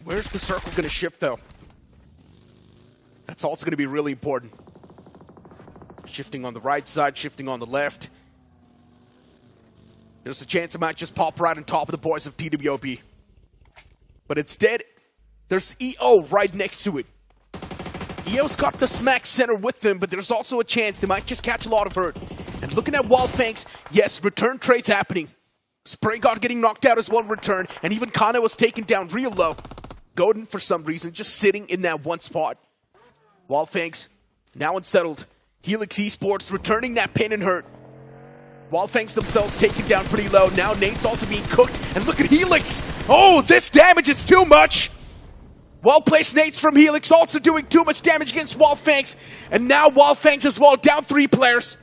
Where's the circle going to shift, though? That's also going to be really important. Shifting on the right side, shifting on the left. There's a chance it might just pop right on top of the boys of TWOB. But instead, there's EO right next to it. EO's got the smack center with them, but there's also a chance they might just catch a lot of hurt. And looking at Wildfangs, yes, return trades happening. Spray God getting knocked out as well in return, and even Kana was taken down real low. Godin, for some reason, just sitting in that one spot. Wildfangs, now unsettled. Helix Esports returning that pain and hurt. Wildfangs themselves taken down pretty low. Now Nate's also being cooked. And look at Helix! Oh, this damage is too much! Well-placed Nates from Helix also doing too much damage against Wildfangs. And now Wildfangs as well, down 3 players.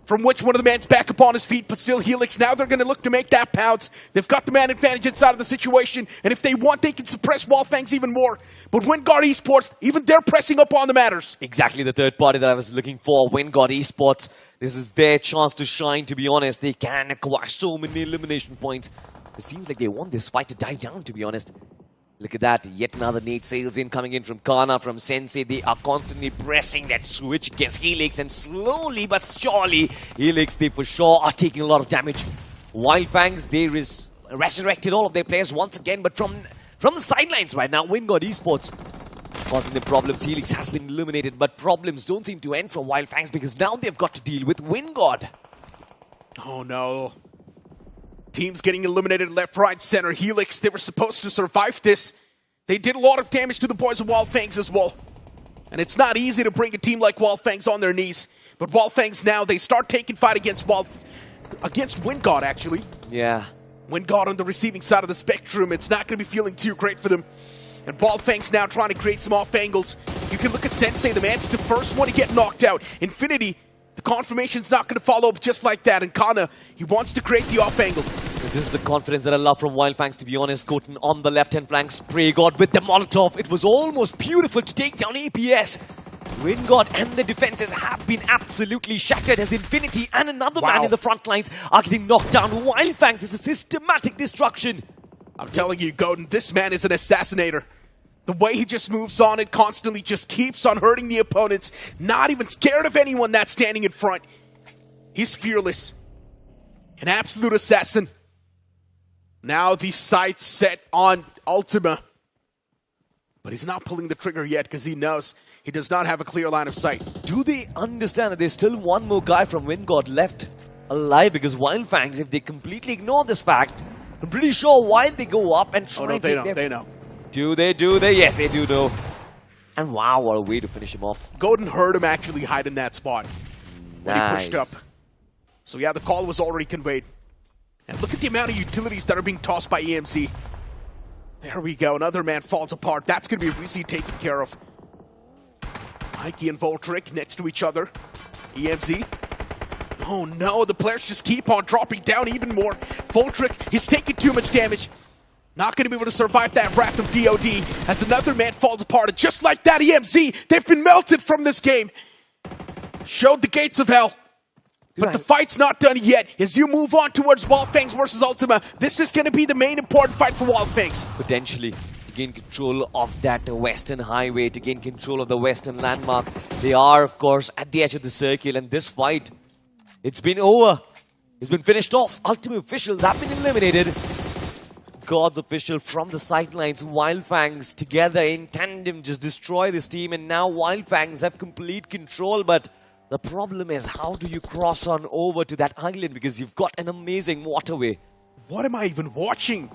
From which one of the man's back up on his feet, but still Helix. Now they're going to look to make that pounce. They've got the man advantage inside of the situation, and if they want, they can suppress Wildfangs even more. But Wingard Esports, even they're pressing up on the matters. Exactly the third party that I was looking for, Wingard Esports. This is their chance to shine, to be honest. They can acquire so many elimination points. It seems like they want this fight to die down, to be honest. Look at that, yet another nade sails in, coming in from Kana, from Sensei. They are constantly pressing that switch against Helix, and slowly but surely, Helix, they for sure are taking a lot of damage. Wildfangs, they resurrected all of their players once again, but from the sidelines right now, Wingard Esports causing the problems. Helix has been eliminated, but problems don't seem to end for Wildfangs because now they've got to deal with Wingard. Oh no. Teams getting eliminated left, right, center. Helix, they were supposed to survive this. They did a lot of damage to the boys of Wildfangs as well. And it's not easy to bring a team like Wildfangs on their knees. But Wildfangs now, they start taking fight against Wingard, actually. Yeah. Wingard on the receiving side of the spectrum. It's not going to be feeling too great for them. And Wildfangs now trying to create some off angles. You can look at Sensei, the man's the first one to get knocked out. Infinity, the confirmation's not going to follow up just like that. And Kana, he wants to create the off angle. This is the confidence that I love from Wildfangs, to be honest. Goten on the left-hand flank, Spray God with the Molotov. It was almost beautiful to take down APS. Wingard and the defenses have been absolutely shattered as Infinity and another man in the front lines are getting knocked down. Wildfangs is a systematic destruction. I'm telling you, Godin, this man is an assassinator. The way he just moves on and constantly just keeps on hurting the opponents, not even scared of anyone that's standing in front. He's fearless. An absolute assassin. Now the sights set on Ultima. But he's not pulling the trigger yet because he knows he does not have a clear line of sight. Do they understand that there's still one more guy from Wingard left alive? Because Wildfangs, if they completely ignore this fact, I'm pretty sure why they go up and try to take them. They know. Do they? Yes, they do know. And wow, what a way to finish him off. Godin heard him actually hide in that spot when he pushed up. So yeah, the call was already conveyed. And look at the amount of utilities that are being tossed by EMZ. There we go, another man falls apart. That's going to be Rizzi taken care of. Mikey and Voltric next to each other. EMZ. Oh no, the players just keep on dropping down even more. Voltric, he's taking too much damage. Not going to be able to survive that Wrath of DOD as another man falls apart. And just like that, EMZ, they've been melted from this game. Showed the gates of hell. But the fight's not done yet. As you move on towards Wildfangs versus Ultima, this is going to be the main important fight for Wildfangs. Potentially to gain control of that western highway, to gain control of the western landmark. They are, of course, at the edge of the circle, and this fight, it's been over. He's been finished off. Ultimate officials have been eliminated. God's official from the sidelines. Wildfangs together in tandem just destroy this team. And now Wildfangs have complete control. But the problem is, how do you cross on over to that island? Because you've got an amazing waterway. What am I even watching?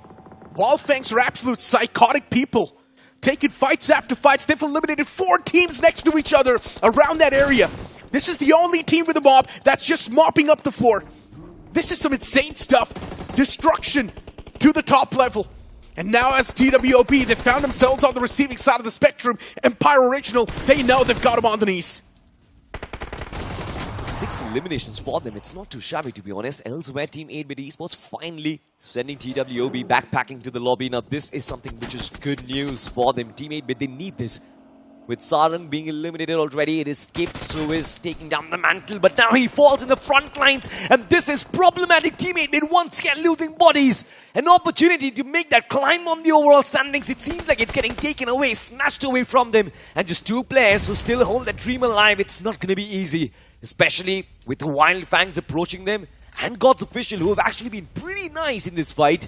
Wildfangs are absolute psychotic people. Taking fights after fights. They've eliminated 4 teams next to each other around that area. This is the only team with a mob that's just mopping up the floor. This is some insane stuff. Destruction to the top level. And now as TWOB, they found themselves on the receiving side of the spectrum. Empire Original, they know they've got them on the knees. 6 eliminations for them. It's not too shabby, to be honest. Elsewhere, Team 8-Bit Esports finally sending TWOB backpacking to the lobby. Now, this is something which is good news for them. Team 8-Bit, they need this. With Saran being eliminated already, it escaped Suez, taking down the mantle. But now he falls in the front lines. And this is problematic. Team 8-Bit once again losing bodies. An opportunity to make that climb on the overall standings. It seems like it's getting taken away, snatched away from them. And just 2 players who still hold that dream alive. It's not going to be easy. Especially with the Wildfangs approaching them and God's official, who have actually been pretty nice in this fight.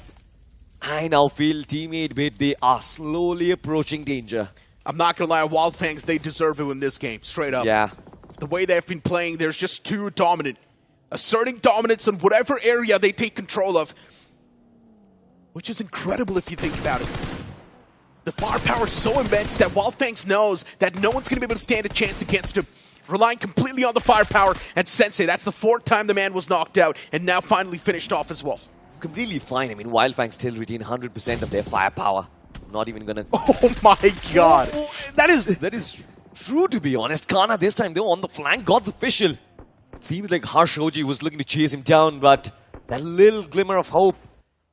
I now feel Team 8-Bit, they are slowly approaching danger. I'm not going to lie, Wildfangs, they deserve to win this game, straight up. Yeah. The way they've been playing, they're just too dominant. Asserting dominance in whatever area they take control of. Which is incredible if you think about it. The firepower is so immense that Wildfangs knows that no one's going to be able to stand a chance against him. Relying completely on the firepower, and Sensei, that's the 4th time the man was knocked out, and now finally finished off as well. It's completely fine. I mean, Wildfangs still retain 100% of their firepower. Not even gonna... Oh my god. That is true, to be honest. Kana this time, they were on the flank. God's official. It seems like Harsh Oji was looking to chase him down, but that little glimmer of hope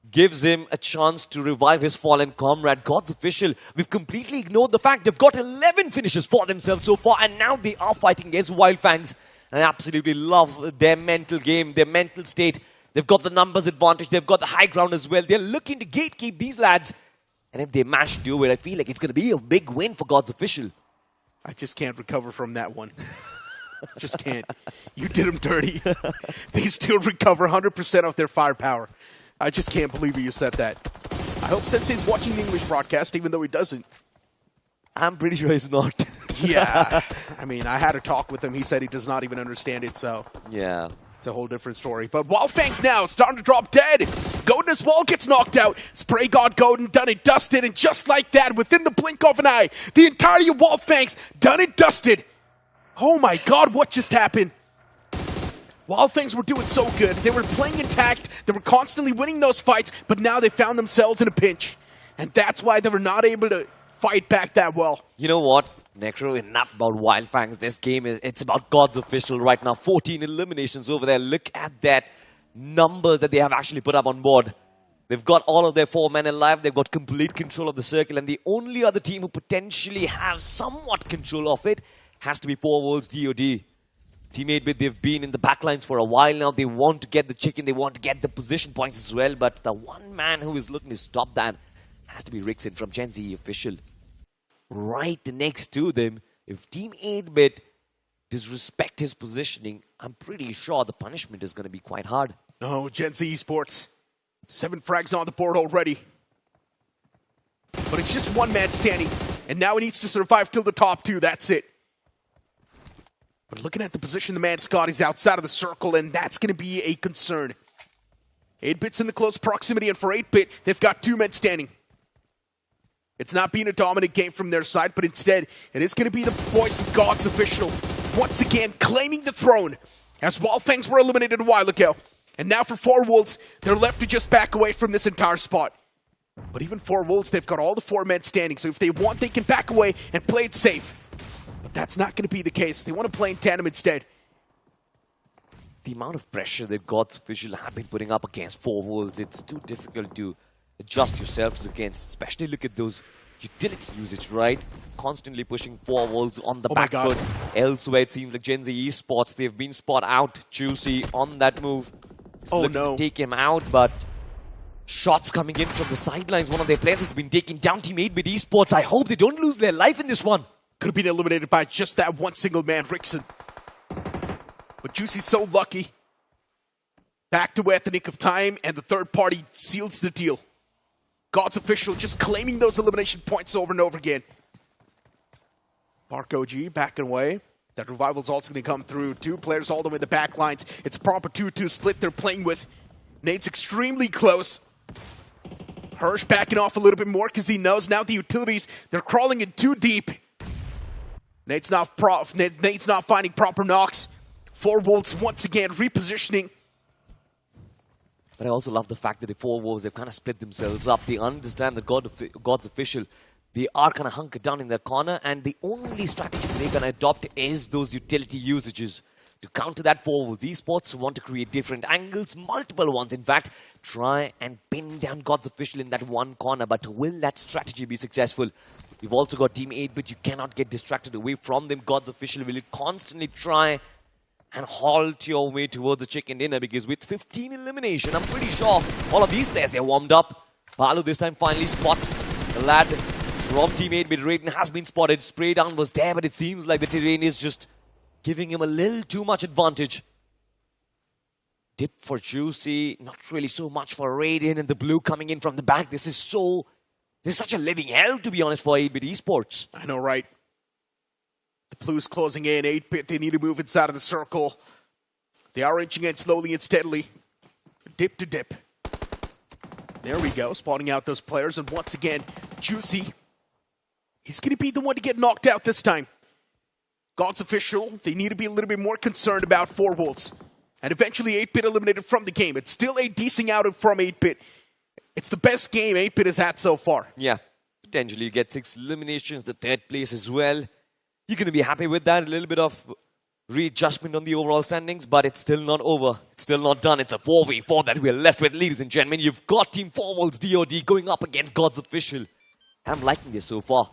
gives him a chance to revive his fallen comrade. God's official, we've completely ignored the fact they've got 11 finishes for themselves so far, and now they are fighting against Wildfangs. And I absolutely love their mental game, their mental state. They've got the numbers advantage, they've got the high ground as well. They're looking to gatekeep these lads. And if they manage to do it, I feel like it's going to be a big win for God's official. I just can't recover from that one. Just can't. You did them dirty. They still recover 100% of their firepower. I just can't believe you said that. I hope Sensei's watching the English broadcast, even though he doesn't. I'm pretty sure he's not. Yeah. I mean, I had a talk with him. He said he does not even understand it, so... Yeah. It's a whole different story. But Wildfangs now starting to drop dead. Godin as well gets knocked out. Spray God Godin done and dusted. And just like that, within the blink of an eye, the entirety of Wildfangs done and dusted. Oh my god, what just happened? Wildfangs were doing so good. They were playing intact. They were constantly winning those fights. But now they found themselves in a pinch. And that's why they were not able to fight back that well. You know what? Necro, enough about Wildfangs. This game it's about God's official right now. 14 eliminations over there. Look at that numbers that they have actually put up on board. They've got all of their 4 men alive. They've got complete control of the circle. And the only other team who potentially have somewhat control of it has to be 4 Worlds DOD. Team 8-Bit, they've been in the backlines for a while now. They want to get the chicken. They want to get the position points as well. But the one man who is looking to stop that has to be Rixon from Gen Z official. Right next to them, if Team 8-Bit disrespect his positioning, I'm pretty sure the punishment is going to be quite hard. Oh, Gen Z Esports. 7 frags on the board already. But it's just one man standing. And now he needs to survive till the top 2. That's it. But looking at the position the man's got, he's outside of the circle, and that's going to be a concern. 8-Bit's in the close proximity, and for 8-Bit, they've got 2 men standing. It's not being a dominant game from their side, but instead, it is going to be the voice of God's official once again claiming the throne, as Wildfangs were eliminated a while ago. And now for 4 Wolves, they're left to just back away from this entire spot. But even 4 Wolves, they've got all the 4 men standing, so if they want, they can back away and play it safe. But that's not going to be the case. They want to play in tandem instead. The amount of pressure that God's official have been putting up against 4 Wolves, it's too difficult to adjust yourselves against. Especially look at those utility usage, right? Constantly pushing 4 Wolves on the back foot. Elsewhere, it seems like Gen Z Esports, they've been spot out. Juicy on that move. Oh no. To take him out, but shots coming in from the sidelines. One of their players has been taken down. Team 8-Bit Esports, I hope they don't lose their life in this one. Could have been eliminated by just that one single man, Rixon. But Juicy's so lucky. Back to at the nick of time, and the third party seals the deal. God's official just claiming those elimination points over and over again. Park OG backing away. That revival's also going to come through. Two players all the way in the back lines. It's a proper 2-2 split they're playing with. Nate's extremely close. Hirsch backing off a little bit more because he knows now the utilities, they're crawling in too deep. Nate's not finding proper knocks. Four Wolves once again repositioning. But I also love the fact that the four Wolves, they've kind of split themselves up. They understand that God's official. They are kind of hunkered down in their corner, and the only strategy they're going to adopt is those utility usages. To counter that, four Wolves Esports want to create different angles, multiple ones in fact, try and pin down God's official in that one corner. But will that strategy be successful? You've also got Team 8, but you cannot get distracted away from them. God's official will constantly try and halt your way towards the chicken dinner, because with 15 elimination, I'm pretty sure all of these players, they're warmed up. Palu this time finally spots the lad from Team 8, but Raiden has been spotted. Spray down was there, but it seems like the terrain is just giving him a little too much advantage. Dip for Juicy, not really so much for Raiden, and the blue coming in from the back. This is such a living hell, to be honest, for 8-bit Esports. I know, right? The blues closing in. 8-bit, they need to move inside of the circle. They are inching in slowly and steadily. Dip to dip. There we go, spotting out those players. And once again, Juicy, he's going to be the one to get knocked out this time. God's official, they need to be a little bit more concerned about four Wolves. And eventually 8-bit eliminated from the game. It's still a decent outing from 8-bit. It's the best game 8-bit has had so far. Yeah, potentially you get 6 eliminations, the third place as well. You're going to be happy with that. A little bit of readjustment on the overall standings, but it's still not over. It's still not done. It's a 4v4 that we're left with, ladies and gentlemen. You've got Team 4 Wolves DOD going up against God's official. I'm liking this so far.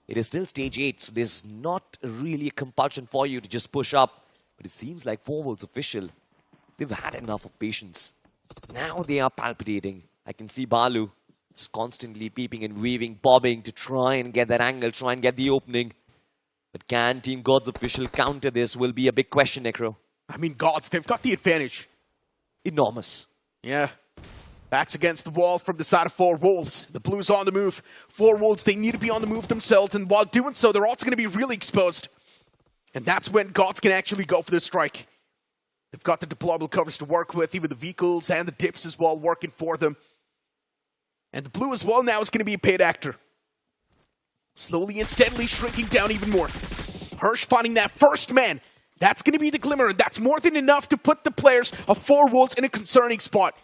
It is still stage 8, so there's not really a compulsion for you to just push up. But it seems like 4 Wolves official, they've had enough of patience. Now they are palpitating. I can see Balu just constantly peeping and weaving, bobbing to try and get that angle, try and get the opening. But can Team God's official counter this will be a big question, Necro. I mean, Gods, they've got the advantage. Enormous. Yeah. Backs against the wall from the side of 4 Wolves. The Blues on the move. 4 Wolves, they need to be on the move themselves, and while doing so, they're also going to be really exposed. And that's when Gods can actually go for the strike. They've got the deployable covers to work with, even the vehicles and the dips as well working for them. And the blue as well now is going to be a paid actor. Slowly and steadily shrinking down even more. Hirsch finding that first man. That's going to be the glimmer, and that's more than enough to put the players of 4 Wolves in a concerning spot.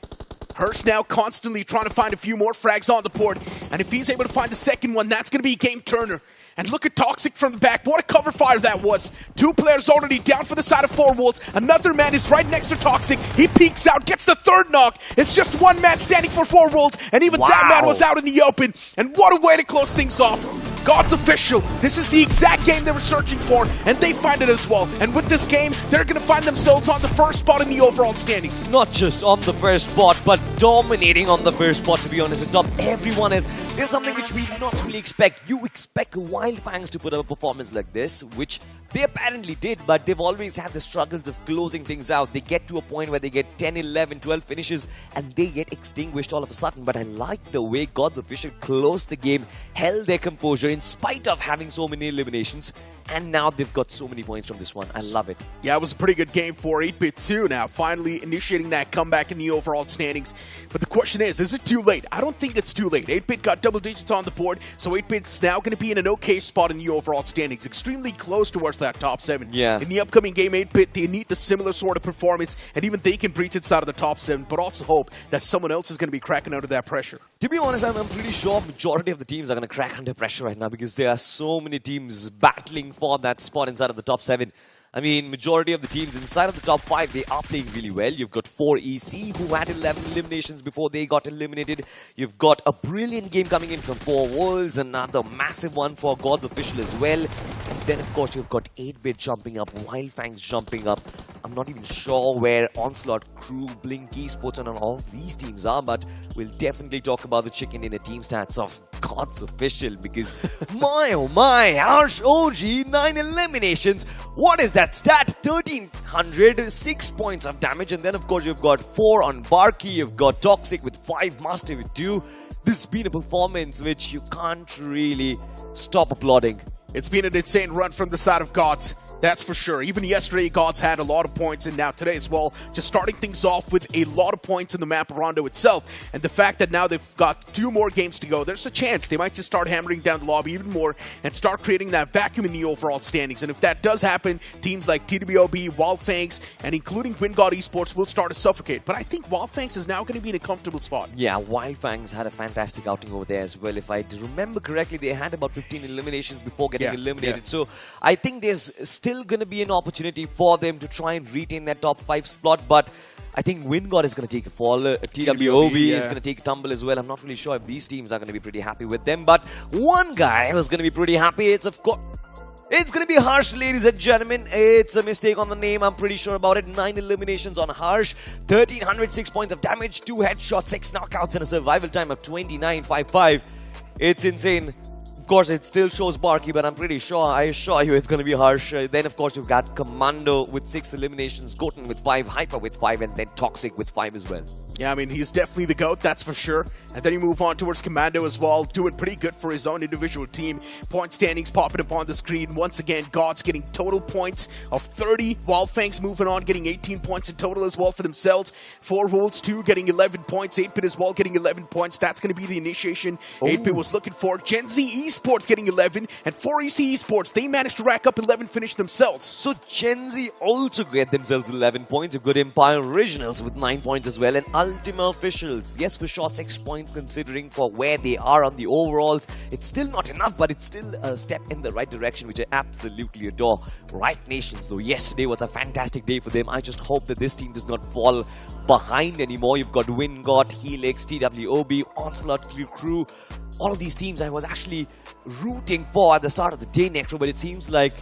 Hirsch now constantly trying to find a few more frags on the board. And if he's able to find the second one, that's going to be a game turner. And look at Toxic from the back. What a cover fire that was. 2 players already down for the side of 4 Wolves. Another man is right next to Toxic. He peeks out, gets the third knock. It's just 1 man standing for 4 Wolves. And even that man was out in the open. And what a way to close things off. God's official. This is the exact game they were searching for, and they find it as well. And with this game, they're going to find themselves on the first spot in the overall standings. Not just on the first spot, but dominating on the first spot, to be honest. Atop everyone is. There's something which we did not really expect. You expect Wild Fangs to put up a performance like this, which they apparently did, but they've always had the struggles of closing things out. They get to a point where they get 10, 11, 12 finishes, and they get extinguished all of a sudden. But I like the way God's official closed the game, held their composure in spite of having so many eliminations, and now they've got so many points from this one. I love it. Yeah, it was a pretty good game for 8-bit too now, finally initiating that comeback in the overall standings. But the question is it too late? I don't think it's too late. 8-bit got double digits on the board, so 8-bit's now going to be in an okay spot in the overall standings, extremely close towards that top 7. Yeah. In the upcoming game, 8-bit, they need the similar sort of performance, and even they can breach inside of the top 7, but also hope that someone else is going to be cracking under that pressure. To be honest, I'm pretty sure majority of the teams are going to crack under pressure right now, because there are so many teams battling for that spot inside of the top 7. I mean, majority of the teams inside of the top 5, they are playing really well. You've got 4EC, who had 11 eliminations before they got eliminated. You've got a brilliant game coming in from 4 Wolves, another massive one for God's official as well. And then, of course, you've got 8-bit jumping up, Wild Fangs jumping up. I'm not even sure where Onslaught, Crew, Blink, Esports, and all of these teams are, but we'll definitely talk about the chicken dinner team stats of God's official because my oh my, Harsh OG 9 eliminations. What is that stat? 1300, 6 points of damage, and then of course you've got 4 on Barky, you've got Toxic with 5, Master with 2. This has been a performance which you can't really stop applauding. It's been an insane run from the side of Gods. That's for sure. Even yesterday, Gods had a lot of points, and now today as well, just starting things off with a lot of points in the map Rondo itself. And the fact that now they've got 2 more games to go, there's a chance they might just start hammering down the lobby even more and start creating that vacuum in the overall standings. And if that does happen, teams like TWOB, Wildfangs, and including WinGod Esports will start to suffocate. But I think Wildfangs is now going to be in a comfortable spot. Yeah, Wildfangs had a fantastic outing over there as well. If I remember correctly, they had about 15 eliminations before getting eliminated. Yeah. So I think there's still going to be an opportunity for them to try and retain that top 5 spot, but I think WinGod is going to take a fall. TWOB is going to take a tumble as well. I'm not really sure if these teams are going to be pretty happy with them, but one guy who's going to be pretty happy, it's going to be Harsh, ladies and gentlemen. It's a mistake on the name, I'm pretty sure about it. 9 eliminations on Harsh, 1306 points of damage, 2 headshots, 6 knockouts, and a survival time of 29.55. It's insane. Of course, it still shows Barky, but I'm pretty sure, I assure you, it's going to be Harsh. Then, of course, you've got Commando with 6 eliminations, Goten with 5, Hyper with 5, and then Toxic with 5 as well. Yeah, I mean, he's definitely the GOAT, that's for sure. And then you move on towards Commando as well, doing pretty good for his own individual team. Point standings popping up on the screen. Once again, God's getting total points of 30. Wildfangs moving on, getting 18 points in total as well for themselves. 4 Wolves 2 getting 11 points. 8-Bit as well getting 11 points. That's going to be the initiation 8-Bit was looking for. Gen Z Esports getting 11. And 4EC Esports, they managed to rack up 11 finish themselves. So Gen Z also get themselves 11 points. You've got Empire Originals with 9 points as well. And Ultima Officials, yes, for sure, 6 points considering for where they are on the overalls. It's still not enough, but it's still a step in the right direction, which I absolutely adore. Right Nation, so yesterday was a fantastic day for them. I just hope that this team does not fall behind anymore. You've got WinGod, Helix, TWOB, Onslaught Crew. All of these teams I was actually rooting for at the start of the day, Necro, but it seems like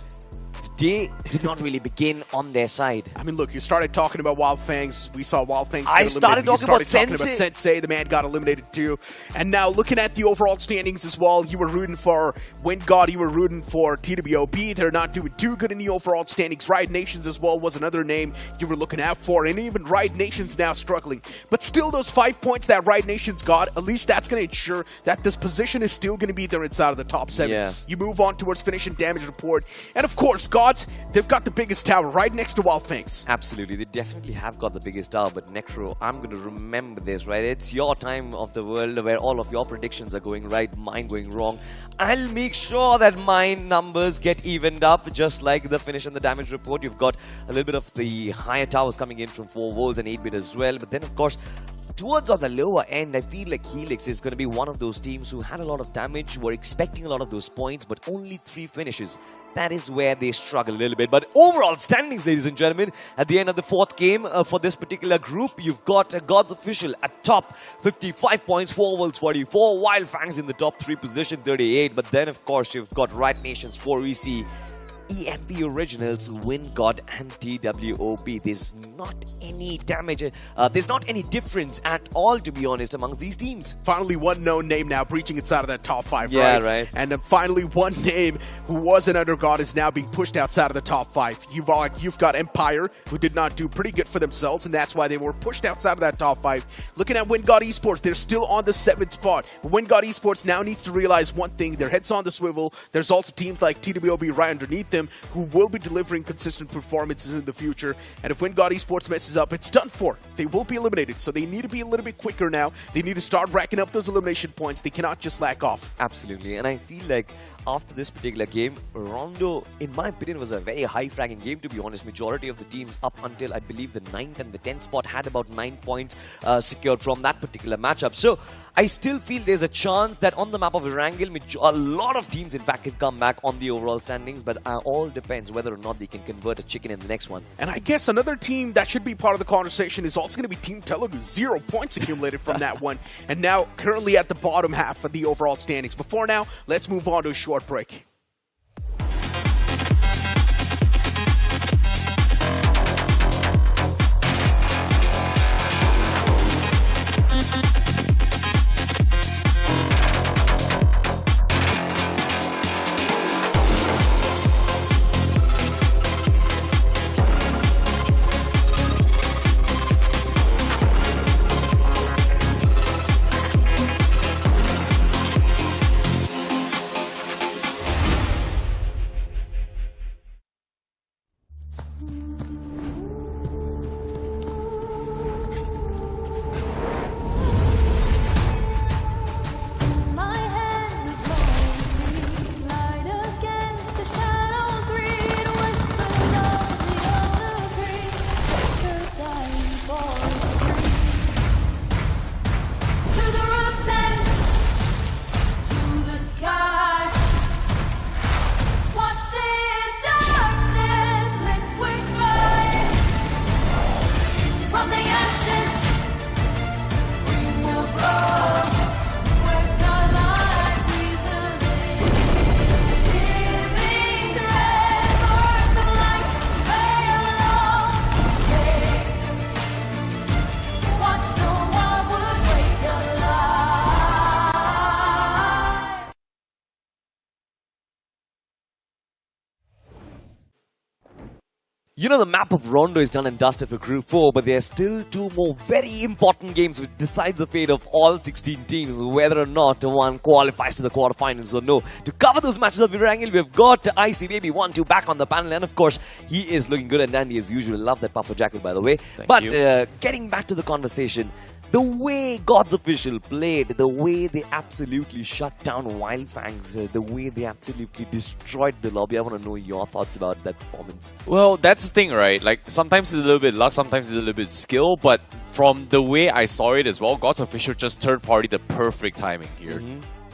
they did not really begin on their side. I mean, look, you started talking about Wildfangs. We saw Wildfangs I started talking about Sensei. The man got eliminated too. And now looking at the overall standings as well, you were rooting for WinGod, you were rooting for TWOB. They're not doing too good in the overall standings. Riot Nations as well was another name you were looking out for. And even Riot Nations now struggling. But still, those 5 points that Riot Nations got, at least that's going to ensure that this position is still going to be there inside of the top 7. Yeah. You move on towards finishing damage report. And of course, Gods, they've got the biggest tower right next to Wildfangs. Absolutely, they definitely have got the biggest tower, but Necro, I'm going to remember this, right? It's your time of the world where all of your predictions are going right, mine going wrong. I'll make sure that my numbers get evened up, just like the finish and the damage report. You've got a little bit of the higher towers coming in from 4 Wolves and 8-Bit as well, but then of course, towards on the lower end, I feel like Helix is going to be one of those teams who had a lot of damage, were expecting a lot of those points, but only 3 finishes. That is where they struggle a little bit. But overall standings, ladies and gentlemen, at the end of the 4th game for this particular group, you've got God's Official at top, 55 points, 4 Wolves 44, Wildfangs in the top 3 position, 38. But then, of course, you've got Riot Nations, 4EC, EMP Originals, WinGod, and TWOB. There's not any damage, there's not any difference at all, to be honest, amongst these teams. Finally, one known name now breaching inside of that top 5, yeah, right? right. And then finally, one name who was an undergod is now being pushed outside of the top 5. You've got Empire, who did not do pretty good for themselves, and that's why they were pushed outside of that top 5. Looking at WinGod Esports, they're still on the 7th spot. WinGod Esports now needs to realize one thing: their head's on the swivel. There's also teams like TWOB right underneath them who will be delivering consistent performances in the future. And if WinGod Esports messes up, it's done for. They will be eliminated, so they need to be a little bit quicker now. They need to start racking up those elimination points. They cannot just slack off. Absolutely, and I feel like after this particular game, Rondo, in my opinion, was a very high-fragging game, to be honest. Majority of the teams up until, I believe, the 9th and the 10th spot had about 9 points secured from that particular matchup. So I still feel there's a chance that on the map of Erangel, a lot of teams, in fact, can come back on the overall standings, but all depends whether or not they can convert a chicken in the next one. And I guess another team that should be part of the conversation is also going to be Team Telugu. 0 points accumulated from that one. And now currently at the bottom half of the overall standings. Before now, let's move on to a short break. You know, the map of Rondo is done and dusted for Group 4, but there are still 2 more very important games which decide the fate of all 16 teams, whether or not one qualifies to the quarterfinals or no. To cover those matches of Erangel, we've got Icy Baby 1-2 back on the panel, and of course, he is looking good and dandy as usual. Love that puffer jacket, by the way. Thank you. Getting back to the conversation, the way God's Official played, the way they absolutely shut down Wildfangs, the way they absolutely destroyed the lobby. I want to know your thoughts about that performance. Well, that's the thing, right? Like, sometimes it's a little bit luck, sometimes it's a little bit skill, but from the way I saw it as well, God's Official just third-party the perfect timing here.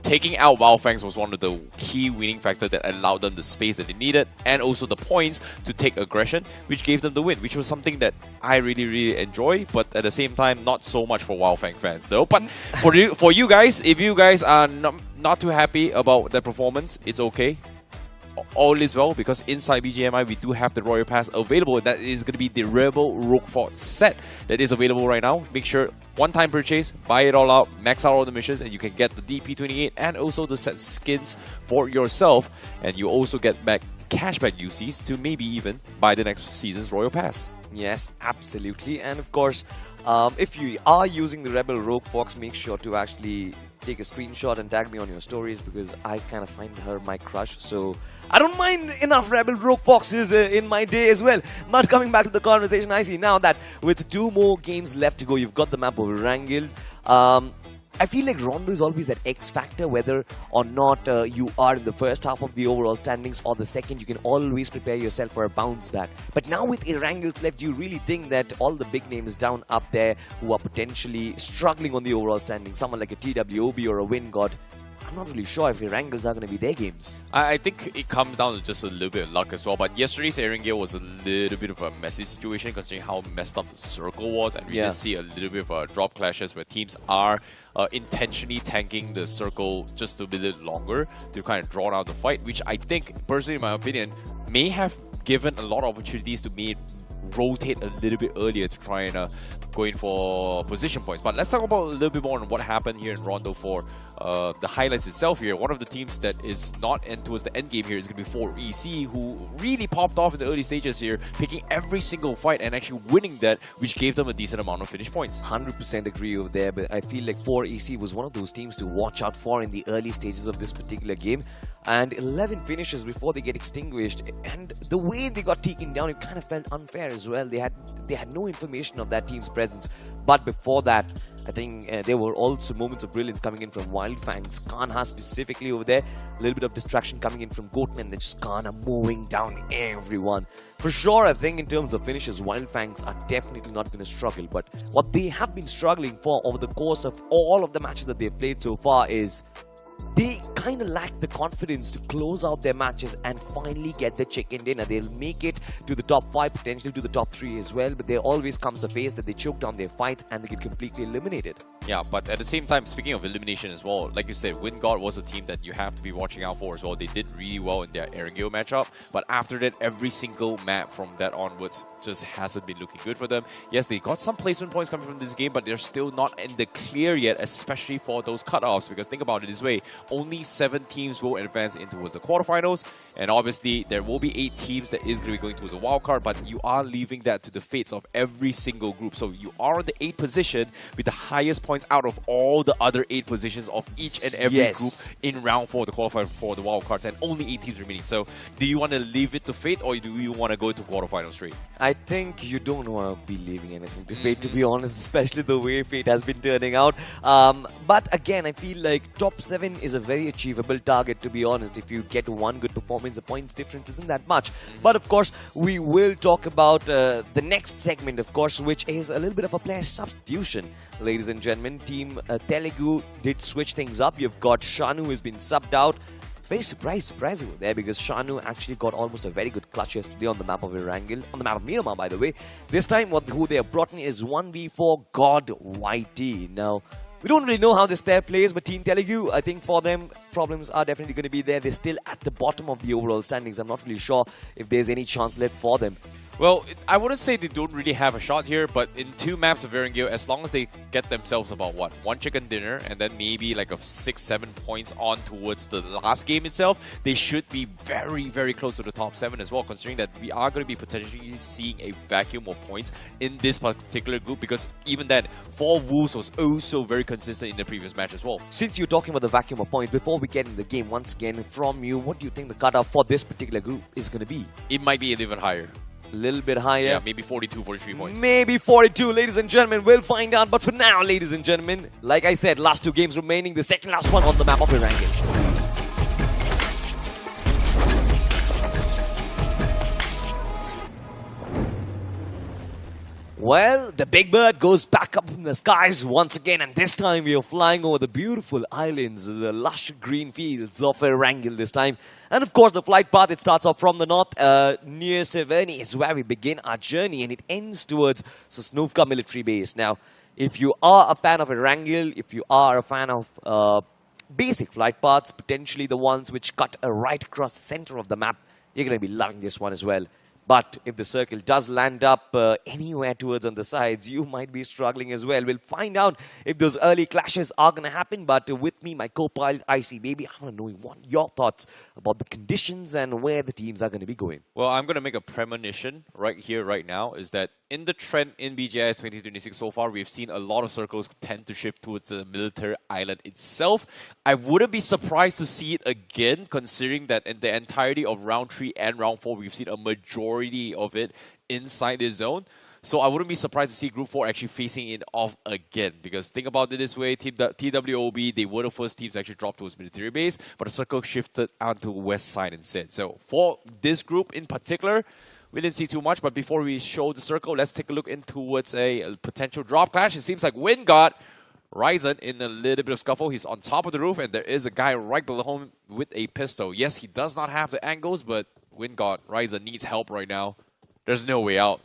Taking out Wildfangs was one of the key winning factors that allowed them the space that they needed and also the points to take aggression, which gave them the win, which was something that I really enjoy, but at the same time, not so much for Wildfang fans though. But for you guys, if you guys are not too happy about the performance, it's okay. All is well, because inside BGMI we do have the Royal Pass available. That is going to be the Rebel Roquefort set that is available right now. Make sure one-time purchase, buy it all out, max out all the missions, and you can get the DP28 and also the set skins for yourself. And you also get back cashback UCs to maybe even buy the next season's Royal Pass. Yes, absolutely. And of course, if you are using the Rebel Rogue Fox, make sure to actually take a screenshot and tag me on your stories, because I kind of find her my crush. So I don't mind enough Rebel Rogue Foxes in my day as well. But coming back to the conversation, I see now that with 2 more games left to go, you've got the map of Erangel. I feel like Rondo is always that X factor, whether or not you are in the first half of the overall standings or the second, you can always prepare yourself for a bounce back. But now with Erangels left, do you really think that all the big names down up there who are potentially struggling on the overall standings, someone like a TWOB or a WinGod, I'm not really sure if Erangels are going to be their games. I think it comes down to just a little bit of luck as well. But yesterday's Erangel was a little bit of a messy situation considering how messed up the circle was. And we did see a little bit of drop clashes where teams are intentionally tanking the circle just a bit longer to kind of draw out the fight, which I think, personally in my opinion, may have given a lot of opportunities to rotate a little bit earlier to try and go in for position points. But let's talk about a little bit more on what happened here in Rondo for the highlights itself here. One of the teams that is not in towards the end game here is going to be 4EC, who really popped off in the early stages here, picking every single fight and actually winning that, which gave them a decent amount of finish points. 100% agree over there, but I feel like 4EC was one of those teams to watch out for in the early stages of this particular game. And 11 finishes before they get extinguished, and the way they got taken down, it kind of felt unfair as well. They had no information of that team's presence. But before that, I think there were also moments of brilliance coming in from Wildfangs. Kanha specifically over there, a little bit of distraction coming in from Goatman. They're just Kanha mowing down everyone. For sure, I think in terms of finishes, Wildfangs are definitely not going to struggle. But what they have been struggling for over the course of all of the matches that they've played so far is they kind of lack the confidence to close out their matches and finally get the chicken dinner. They'll make it to the top 5, potentially to the top 3 as well, but there always comes a phase that they choke down their fights and they get completely eliminated. Yeah, but at the same time, speaking of elimination as well, like you said, WinGod was a team that you have to be watching out for as well. They did really well in their Erangel matchup, but after that, every single map from that onwards just hasn't been looking good for them. Yes, they got some placement points coming from this game, but they're still not in the clear yet, especially for those cutoffs, because think about it this way, only 7 teams will advance into the quarterfinals, and obviously there will be 8 teams that is going to be going towards the wild card, but you are leaving that to the fates of every single group. So you are in the 8th position with the highest points out of all the other 8 positions of each and every group in round 4 to qualify for the wild cards, and only 8 teams remaining. So do you want to leave it to fate, or do you want to go to quarterfinals straight? I think you don't want to be leaving anything to fate, to be honest, especially the way fate has been turning out. But again, I feel like top 7 is a very achievable target, to be honest. If you get one good performance, the points difference isn't that much. But of course, we will talk about the next segment, of course, which is a little bit of a player substitution. Ladies and gentlemen, Team Telugu did switch things up. You've got Shanu who has been subbed out. Very surprising there, because Shanu actually got almost a very good clutch yesterday on the map of Erangel, on the map of Myanmar, by the way. This time, who they have brought in is 1v4 God YT. Now, we don't really know how this player plays, but Team Telugu, I think for them, problems are definitely going to be there. They're still at the bottom of the overall standings. I'm not really sure if there's any chance left for them. Well, I wouldn't say they don't really have a shot here, but in 2 maps of Erangel, as long as they get themselves about, what, 1 chicken dinner, and then maybe like a 6-7 points on towards the last game itself, they should be very, very close to the top 7 as well, considering that we are going to be potentially seeing a vacuum of points in this particular group, because even then, 4 Wolves was also very consistent in the previous match as well. Since you're talking about the vacuum of points, before we get in the game, once again, from you, what do you think the cutoff for this particular group is going to be? It might be even higher. A little bit higher. Yeah, maybe 42, 43 points. Maybe 42, ladies and gentlemen. We'll find out. But for now, ladies and gentlemen, like I said, last 2 games remaining. The second last one on the map of Erangel. Well, the Big Bird goes back up in the skies once again, and this time we are flying over the beautiful islands, the lush green fields of Erangel this time. And of course, the flight path, it starts off from the north, near Severny is where we begin our journey, and it ends towards Sosnovka military base. Now, if you are a fan of Erangel, if you are a fan of basic flight paths, potentially the ones which cut right across the center of the map, you're going to be loving this one as well. But if the circle does land up anywhere towards on the sides, you might be struggling as well. We'll find out if those early clashes are going to happen. But with me, my co-pilot, IC Baby, I want to know what your thoughts about the conditions and where the teams are going to be going. Well, I'm going to make a premonition right here, right now, is that in the trend in BGIS 2026 so far, we've seen a lot of circles tend to shift towards the military island itself. I wouldn't be surprised to see it again, considering that in the entirety of round 3 and round 4, we've seen a majority of it inside this zone. So I wouldn't be surprised to see Group 4 actually facing it off again. Because think about it this way, TWOB, they were the first teams to actually drop towards military base, but the circle shifted onto west side instead. So for this group in particular, we didn't see too much, but before we show the circle, let's take a look in towards a potential drop clash. It seems like Win got Ryzen in a little bit of scuffle. He's on top of the roof, and there is a guy right below him with a pistol. Yes, he does not have the angles, but Wingard, Ryzen needs help right now. There's no way out.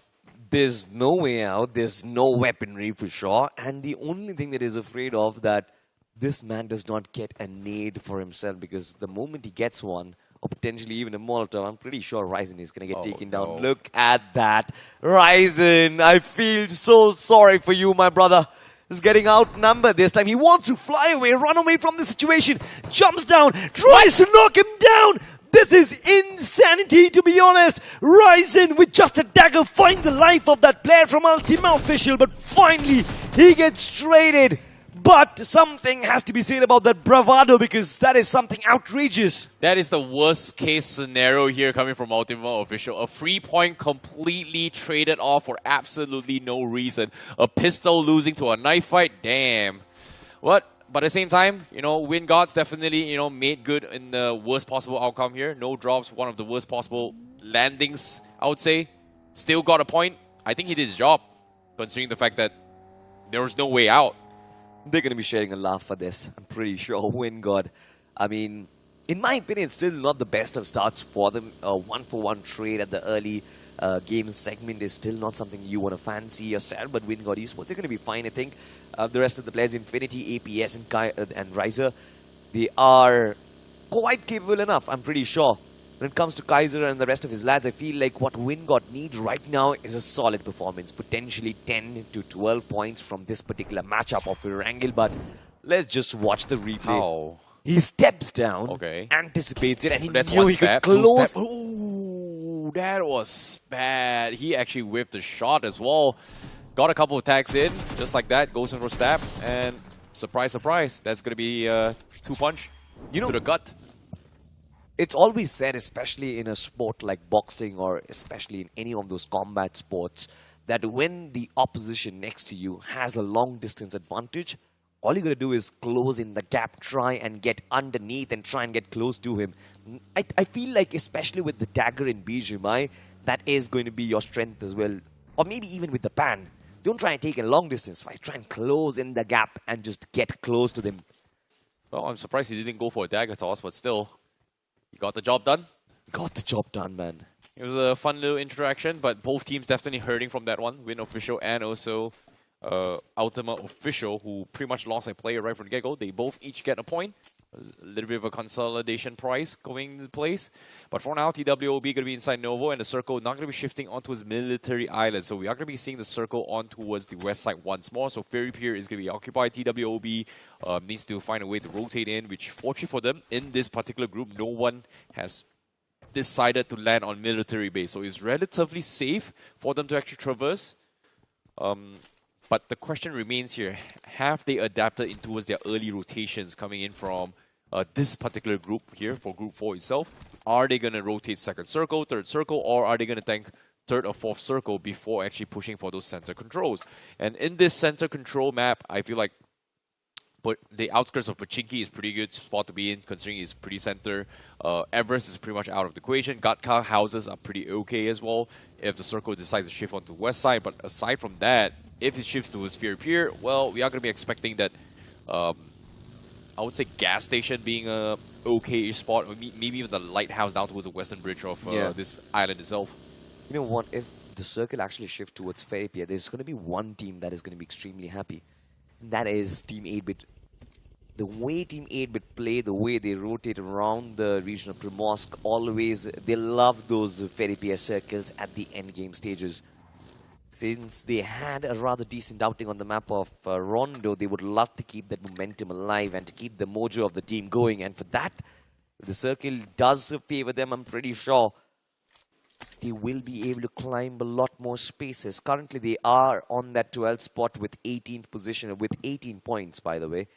There's no way out. There's no weaponry for sure. And the only thing that is afraid of that this man does not get a nade for himself, because the moment he gets one, or potentially even a Molotov, I'm pretty sure Ryzen is going to get taken down. Look at that. Ryzen, I feel so sorry for you, my brother. Is getting outnumbered this time. He wants to fly away, run away from the situation, jumps down, tries to knock him down. This is insanity, to be honest. Ryzen, with just a dagger, finds the life of that player from Ultima Official, but finally, he gets traded. But something has to be said about that bravado, because that is something outrageous. That is the worst case scenario here coming from Ultima Official. A free point completely traded off for absolutely no reason. A pistol losing to a knife fight, damn. What? But at the same time, you know, Win Gods definitely, you know, made good in the worst possible outcome here. No drops, one of the worst possible landings, I would say. Still got a point. I think he did his job, considering the fact that there was no way out. They're going to be sharing a laugh for this, I'm pretty sure. Wingard, I mean, in my opinion, it's still not the best of starts for them. One-for-one trade at the early game segment is still not something you want to fancy yourself, but Wingard Esports, they're going to be fine, I think. The rest of the players, Infinity, APS, and Riser, they are quite capable enough, I'm pretty sure. When it comes to Kaiser and the rest of his lads, I feel like what Wingard needs right now is a solid performance. Potentially 10 to 12 points from this particular matchup of Erangel, but let's just watch the replay. How? He steps down, anticipates it, and he knew he could close. Ooh, that was bad. He actually whipped the shot as well. Got a couple of tags in, just like that. Goes in for stab, and surprise, surprise. That's going to be 2-punch to the gut. It's always said, especially in a sport like boxing or especially in any of those combat sports, that when the opposition next to you has a long distance advantage, all you got to do is close in the gap, try and get underneath and try and get close to him. I feel like, especially with the dagger in BGMI, that is going to be your strength as well. Or maybe even with the pan. Don't try and take a long distance fight. Try and close in the gap and just get close to them. Well, I'm surprised he didn't go for a dagger toss, but still. He got the job done. Got the job done, man. It was a fun little interaction, but both teams definitely hurting from that one. Win Official and also Ultima Official, who pretty much lost a player right from the get-go. They both each get a point. a little bit of a consolidation price going into place. But for now, TWOB going to be inside Novo, and the circle not going to be shifting onto his military island. So we are going to be seeing the circle on towards the west side once more. So Fairy Pier is going to be occupied. TWOB needs to find a way to rotate in, which fortunately for them, in this particular group, no one has decided to land on military base. So it's relatively safe for them to actually traverse. But the question remains here, have they adapted in towards their early rotations coming in from this particular group here for Group 4 itself? Are they going to rotate second circle, third circle, or are they going to tank third or fourth circle before actually pushing for those center controls? And in this center control map, I feel like the outskirts of Pachinki is pretty good spot to be in, considering it's pretty center. Everest is pretty much out of the equation. Gatka houses are pretty okay as well if the circle decides to shift onto the west side. But aside from that, if it shifts to Sphere Pier, well, we are going to be expecting that, I would say gas station being a okay-ish spot, or maybe even the lighthouse down towards the western bridge of this island itself. You know what, if the circle actually shifts towards Fairy Pier, there's going to be one team that is going to be extremely happy. And that is Team 8-Bit. The way Team 8-Bit play, the way they rotate around the region of Primorsk, always, they love those Fairy Pier circles at the end game stages. Since they had a rather decent outing on the map of Rondo, they would love to keep that momentum alive and to keep the mojo of the team going. And for that, if the circle does favor them, I'm pretty sure they will be able to climb a lot more spaces. Currently, they are on that 12th spot with 18th position, with 18 points, by the way.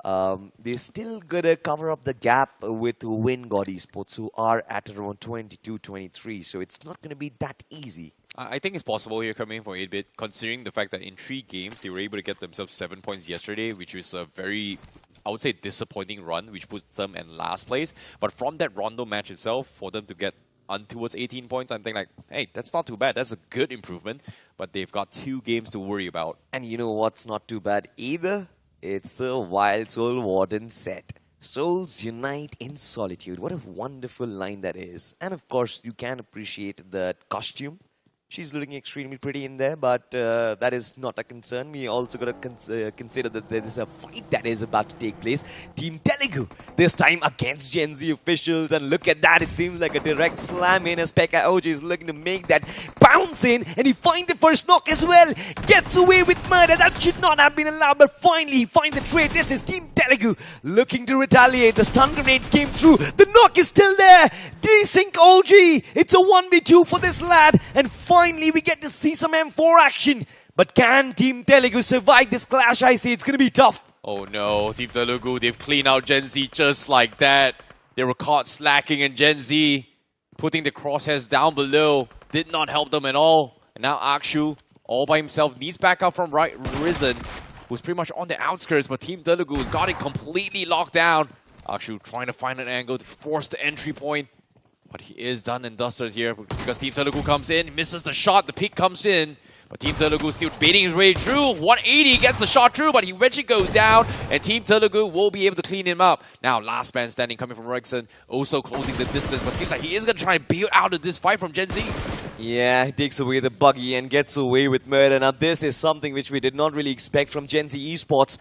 They're still gonna cover up the gap with WinGod Esports, who are at around 22-23, so it's not gonna be that easy. I think it's possible here coming from 8-Bit, considering the fact that in 3 games, they were able to get themselves 7 points yesterday, which is a very, I would say, disappointing run, which puts them in last place. But from that Rondo match itself, for them to get on towards 18 points, I'm thinking like, hey, that's not too bad. That's a good improvement, but they've got 2 games to worry about. And you know what's not too bad either? It's the Wild Soul Warden set. Souls unite in solitude. What a wonderful line that is. And of course, you can appreciate the costume. She's looking extremely pretty in there, but that is not a concern. We also got to consider that there is a fight that is about to take place. Team Telugu, this time against Gen Z officials. And look at that, it seems like a direct slam in as Pekka OG is looking to make that bounce in. And he finds the first knock as well. Gets away with murder. That should not have been allowed, but finally he finds the trade. This is Team Telugu looking to retaliate. The stun grenades came through. The knock is still there. Desync OG. It's a 1v2 for this lad. And finally, we get to see some M4 action. But can Team Telugu survive this clash? I say it's going to be tough. Oh no, Team Telugu, they've cleaned out Gen Z just like that. They were caught slacking, and Gen Z putting the crosshairs down below did not help them at all. And now Akshu, all by himself, needs backup from Risen, who's pretty much on the outskirts, but Team Telugu has got it completely locked down. Akshu trying to find an angle to force the entry point. But he is done and dusted here because Team Telugu comes in, misses the shot, the pick comes in. But Team Telugu still baiting his way through. 180 gets the shot through, but he eventually goes down. And Team Telugu will be able to clean him up. Now, last man standing coming from Rexon, also closing the distance. But seems like he is going to try and bail out of this fight from Gen Z. Yeah, he takes away the buggy and gets away with murder. Now, this is something which we did not really expect from Gen Z Esports.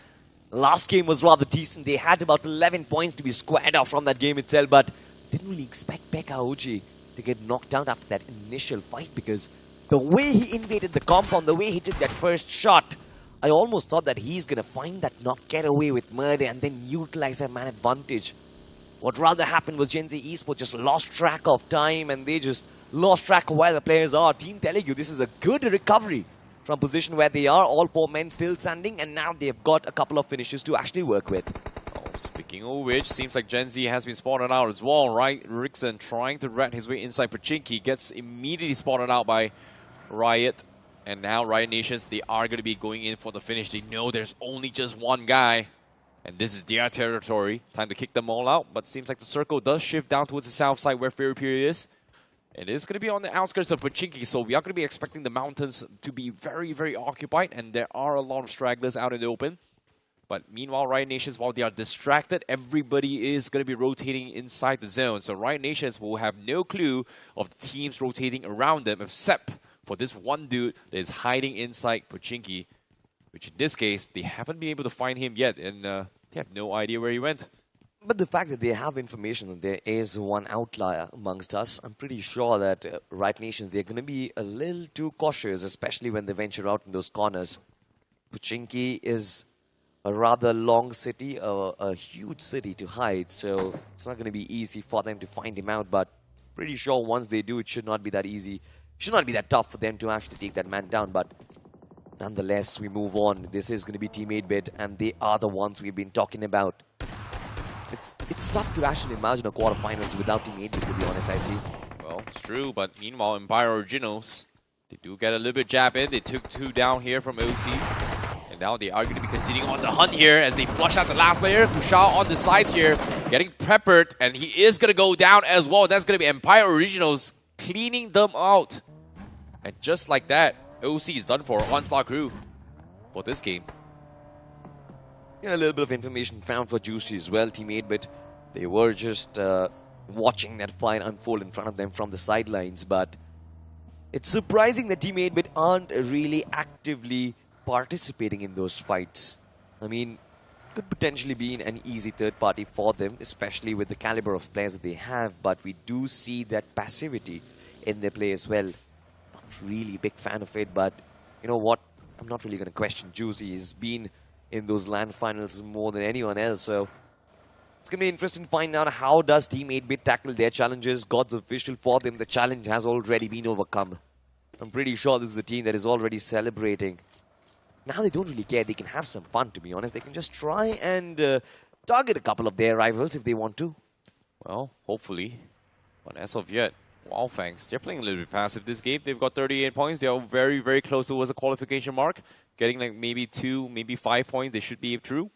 Last game was rather decent. They had about 11 points to be squared off from that game itself, but didn't really expect Pekka OG to get knocked out after that initial fight, because the way he invaded the compound, the way he took that first shot, I almost thought that he's going to find that knock, get away with murder, and then utilize that man advantage. What rather happened was Gen Z Esports just lost track of time, and they just lost track of where the players are. Team Telugu, this is a good recovery from position where they are, all 4 men still standing, and now they've got a couple of finishes to actually work with. Speaking of which, seems like Gen Z has been spotted out as well, right? Rixon trying to rat his way inside Pachinki, gets immediately spotted out by Riot. And now Riot Nations, they are going to be going in for the finish. They know there's only just one guy, and this is their territory. Time to kick them all out, but seems like the circle does shift down towards the south side where Fairy Pier is. It is going to be on the outskirts of Pachinki, so we are going to be expecting the mountains to be very, very occupied, and there are a lot of stragglers out in the open. But meanwhile, Riot Nations, while they are distracted, everybody is going to be rotating inside the zone. So Riot Nations will have no clue of the teams rotating around them, except for this one dude that is hiding inside Pachinki, which in this case, they haven't been able to find him yet, and they have no idea where he went. But the fact that they have information that there is one outlier amongst us, I'm pretty sure that Riot Nations, they're going to be a little too cautious, especially when they venture out in those corners. Pochinki is a rather long city, a huge city to hide, so it's not going to be easy for them to find him out, but pretty sure once they do, it should not be that easy. It should not be that tough for them to actually take that man down, but nonetheless, we move on. This is going to be Team 8-Bit, and they are the ones we've been talking about. It's tough to actually imagine a quarterfinals without Team 8-Bit, to be honest, I see. Well, it's true, but meanwhile, Empire Originals, they do get a little bit jab in. They took 2 down here from OC. And now they are going to be continuing on the hunt here as they flush out the last player. Kushal on the sides here, getting peppered, and he is going to go down as well. That's going to be Empire Originals cleaning them out. And just like that, OC is done for. Onslaught crew for this game. Yeah, a little bit of information found for Juicy as well, Team 8-Bit. They were just watching that fight unfold in front of them from the sidelines, but it's surprising that Team 8-Bit aren't really actively participating in those fights. I mean, could potentially be an easy third party for them, especially with the caliber of players that they have, but we do see that passivity in their play as well. Not really a big fan of it, but you know what? I'm not really going to question Juicy. He's been in those LAN finals more than anyone else, so it's going to be interesting to find out how does Team 8-Bit tackle their challenges. God's official for them, the challenge has already been overcome. I'm pretty sure this is a team that is already celebrating. Now they don't really care, they can have some fun, to be honest. They can just try and target a couple of their rivals if they want to. Well, hopefully. But as of yet, Wildfangs, they're playing a little bit passive this game. They've got 38 points. They are very, very close towards a qualification mark. Getting like maybe 2, maybe 5 points. They should be through.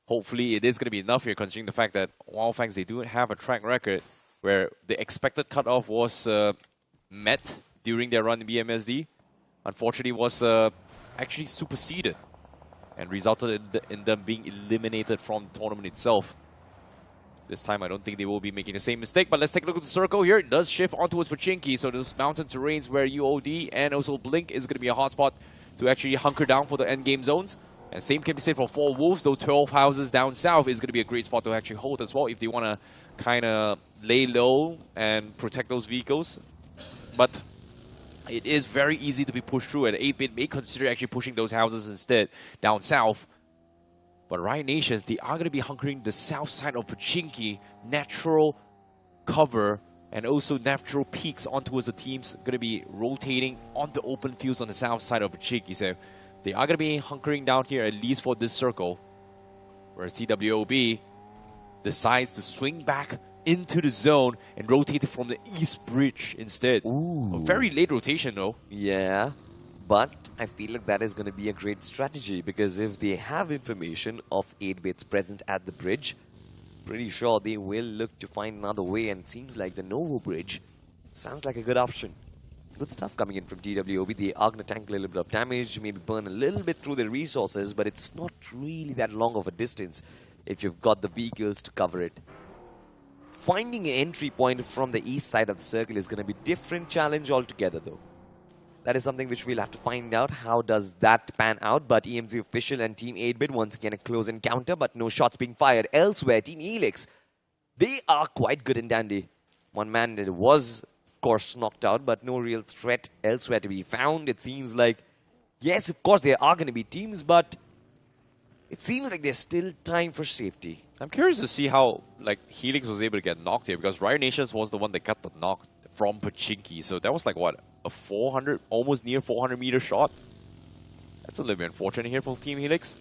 Hopefully, it is going to be enough here, considering the fact that Wildfangs, they do have a track record where the expected cutoff was met during their run in BMSD. Unfortunately, was actually superseded and resulted in them being eliminated from the tournament itself. This time, I don't think they will be making the same mistake, but let's take a look at the circle here. It does shift onto Pochinki, so those mountain terrains where UOD and also Blink is going to be a hotspot to actually hunker down for the endgame zones. And same can be said for 4 Wolves, though 12 houses down south is going to be a great spot to actually hold as well if they want to kind of lay low and protect those vehicles. But it is very easy to be pushed through, and 8-Bit may consider actually pushing those houses instead down south. But Riot Nations, they are going to be hunkering the south side of Pochinki, natural cover, and also natural peaks onto the teams going to be rotating on the open fields on the south side of Pochinki. So they are going to be hunkering down here, at least for this circle, where TWOB decides to swing back into the zone and rotate it from the east bridge instead. Ooh. A very late rotation though. Yeah, but I feel like that is going to be a great strategy, because if they have information of 8-Bit's present at the bridge, pretty sure they will look to find another way, and it seems like the Novo bridge sounds like a good option. Good stuff coming in from TWOB. They are going to tank a little bit of damage, maybe burn a little bit through their resources, but it's not really that long of a distance if you've got the vehicles to cover it. Finding an entry point from the east side of the circle is going to be a different challenge altogether, though. That is something which we'll have to find out. How does that pan out? But EMZ official and Team 8-Bit, once again a close encounter, but no shots being fired. Elsewhere, Team Helix, they are quite good and dandy. One man that was, of course, knocked out, but no real threat elsewhere to be found. It seems like, yes, of course, there are going to be teams, but it seems like there's still time for safety. I'm curious to see how Helix was able to get knocked here, because Riot Nations was the one that got the knock from Pochinki. So that was like, what, a 400, almost near 400 meter shot? That's a little bit unfortunate here for Team Helix.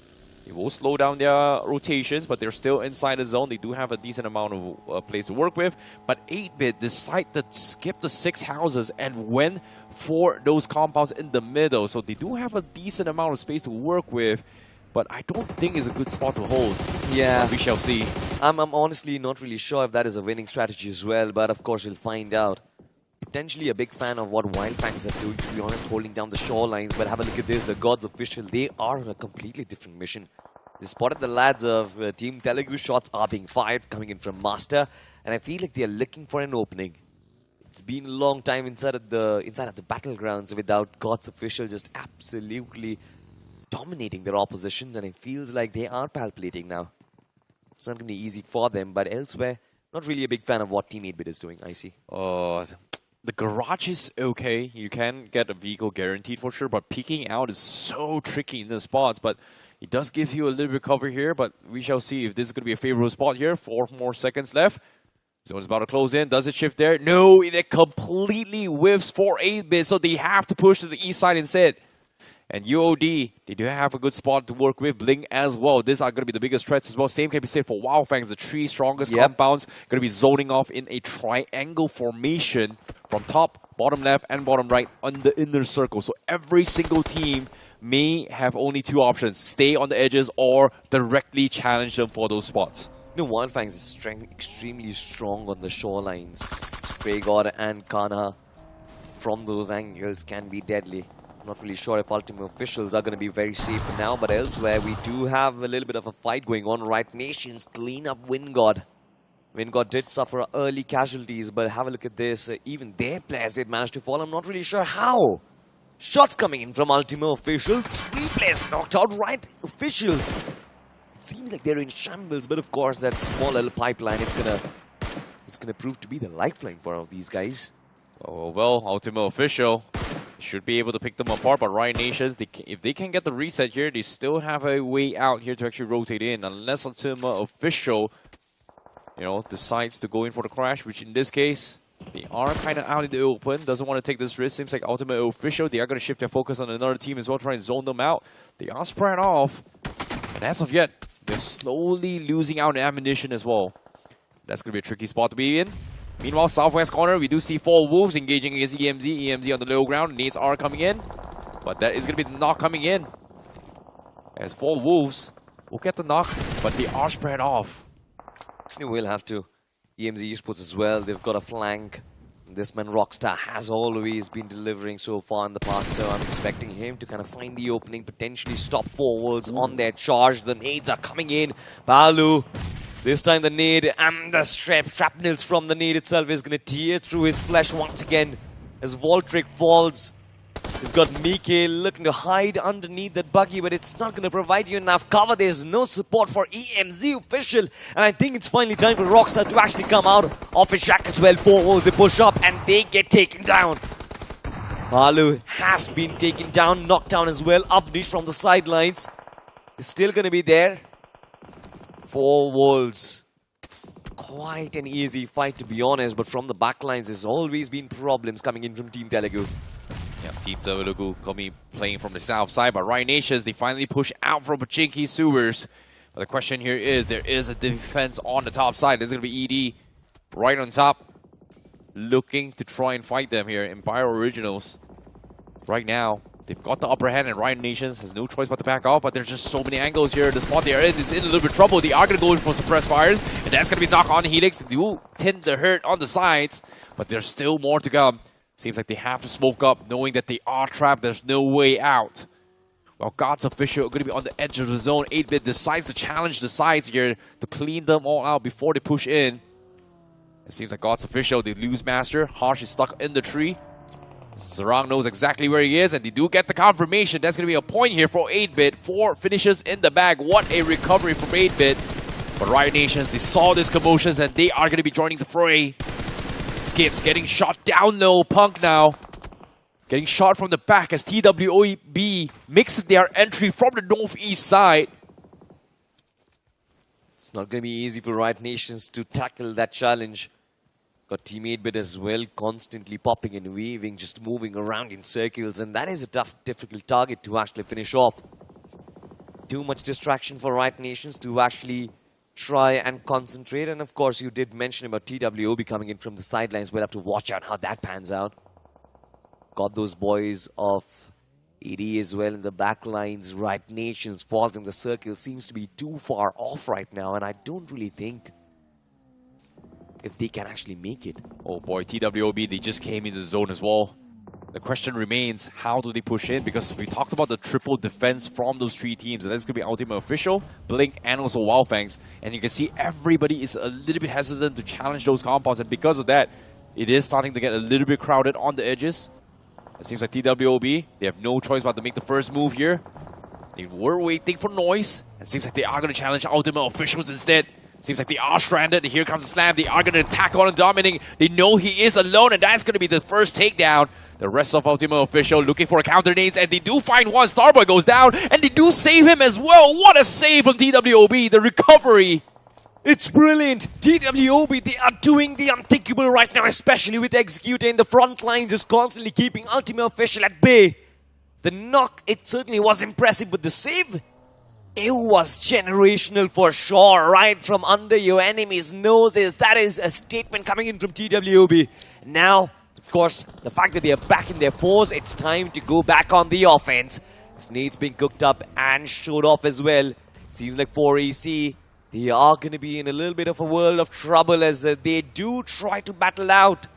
They will slow down their rotations, but they're still inside the zone. They do have a decent amount of place to work with. But 8-Bit decided to skip the 6 houses and went for those compounds in the middle. So they do have a decent amount of space to work with, but I don't think it's a good spot to hold. Yeah. We shall see. I'm honestly not really sure if that is a winning strategy as well, but of course we'll find out. Potentially a big fan of what Wildfangs are doing, to be honest, holding down the shorelines. But have a look at this, the Gods Official, they are on a completely different mission. They spotted the lads of Team Telugu. Shots are being fired, coming in from Master, and I feel like they are looking for an opening. It's been a long time inside of the battlegrounds without Gods Official just absolutely dominating their oppositions, and it feels like they are palpitating now. It's not going to be easy for them, but elsewhere, not really a big fan of what Team 8-Bit is doing, I see. The garage is okay. You can get a vehicle guaranteed for sure, but peeking out is so tricky in the spots. But it does give you a little bit cover here, but we shall see if this is going to be a favorable spot here. 4 more seconds left. Zone is about to close in. Does it shift there? No, it completely whiffs for 8-Bit, so they have to push to the east side instead. And UOD, they do have a good spot to work with. Blink as well. These are going to be the biggest threats as well. Same can be said for Wildfangs. The 3 strongest compounds going to be zoning off in a triangle formation from top, bottom left, and bottom right on the inner circle. So every single team may have only 2 options. Stay on the edges or directly challenge them for those spots. You know, Wildfangs is extremely strong on the shorelines. Spray God and Kana from those angles can be deadly. I'm not really sure if Ultimate Officials are going to be very safe for now, but elsewhere we do have a little bit of a fight going on. Right Nations clean up WinGod. WinGod did suffer early casualties, but have a look at this. Even their players did manage to fall. I'm not really sure how. Shots coming in from Ultimate Officials. 3 players knocked out. Right Officials. It seems like they're in shambles, but of course that small little pipeline, it's gonna prove to be the lifeline for all of these guys. Oh, well, Ultimate Official should be able to pick them apart, but Riot Nations, if they can get the reset here, they still have a way out here to actually rotate in, unless Ultimate Official, you know, decides to go in for the crash, which in this case, they are kind of out in the open, doesn't want to take this risk. Seems like Ultimate Official, they are going to shift their focus on another team as well, try and zone them out. They are spread off, and as of yet, they're slowly losing out in ammunition as well. That's going to be a tricky spot to be in. Meanwhile, southwest corner, we do see 4 Wolves engaging against EMZ. EMZ on the low ground. Nades are coming in. But that is going to be the knock coming in. As 4 Wolves will get the knock, but they are spread off. We'll have to. EMZ Esports as well. They've got a flank. This man Rockstar has always been delivering so far in the past, so I'm expecting him to kind of find the opening, potentially stop 4 Wolves on their charge. The nades are coming in. Balu. This time the nade and the shrapnels from the nade itself is going to tear through his flesh once again as Voltric falls. We've got Mike looking to hide underneath that buggy, but it's not going to provide you enough cover. There's no support for EMZ Official, and I think it's finally time for Rockstar to actually come out of his shack as well. 4 Wolves, they push up and they get taken down. Balu has been taken down, knocked down as well. Upnish from the sidelines is still going to be there. 4 Wolves. Quite an easy fight, to be honest, but from the backlines, there's always been problems coming in from Team Telugu. Yeah, Team Telugu coming playing from the south side, but Riot Nations, they finally push out from Pachinki sewers. But the question here is, there is a defense on the top side. There's going to be ED right on top, looking to try and fight them here. Empire Originals, right now, they've got the upper hand, and Riot Nations has no choice but to back off, but there's just so many angles here. The spot they are in is in a little bit of trouble. They are going to go in for suppressed fires, and that's going to be knock on Helix. They will tend to hurt on the sides, but there's still more to come. Seems like they have to smoke up, knowing that they are trapped. There's no way out. Well, God's Official are going to be on the edge of the zone. 8-Bit decides to challenge the sides here to clean them all out before they push in. It seems like God's Official, they lose Master. Harsh is stuck in the tree. Sarang knows exactly where he is, and they do get the confirmation. That's going to be a point here for 8-Bit. 4 finishes in the bag. What a recovery from 8-Bit. But Riot Nations, they saw this commotions, and they are going to be joining the fray. Skips getting shot down low. Punk now getting shot from the back as TWOB mixes their entry from the northeast side. It's not going to be easy for Riot Nations to tackle that challenge. Got Team 8-Bit as well, constantly popping and weaving, just moving around in circles, and that is a tough, difficult target to actually finish off. Too much distraction for Riot Nations to actually try and concentrate, and of course you did mention about TWOB coming in from the sidelines. We'll have to watch out how that pans out. Got those boys of AD as well in the back lines. Riot Nations falls in the circle, seems to be too far off right now, and I don't really think if they can actually make it. Oh boy, TWOB, they just came in the zone as well. The question remains, how do they push in? Because we talked about the triple defense from those 3 teams, and that's going to be Ultimate Official, Blink, and also Wildfangs. And you can see everybody is a little bit hesitant to challenge those compounds, and because of that, it is starting to get a little bit crowded on the edges. It seems like TWOB, they have no choice but to make the first move here. They were waiting for noise. It seems like they are going to challenge Ultimate Officials instead. Seems like they are stranded. Here comes the slam. They are going to attack on and dominating. They know he is alone, and that's going to be the first takedown. The rest of Ultimate Official looking for counter nades, and they do find one. Starboy goes down, and they do save him as well. What a save from TWOB. The recovery. It's brilliant. TWOB, they are doing the unthinkable right now, especially with Executor in the front line, just constantly keeping Ultimate Official at bay. The knock, it certainly was impressive, but the save, it was generational for sure, right from under your enemy's noses. That is a statement coming in from TWOB. Now, of course, the fact that they are back in their fours, it's time to go back on the offense. Snade's been cooked up and showed off as well. Seems like for EC, they are going to be in a little bit of a world of trouble as they do try to battle out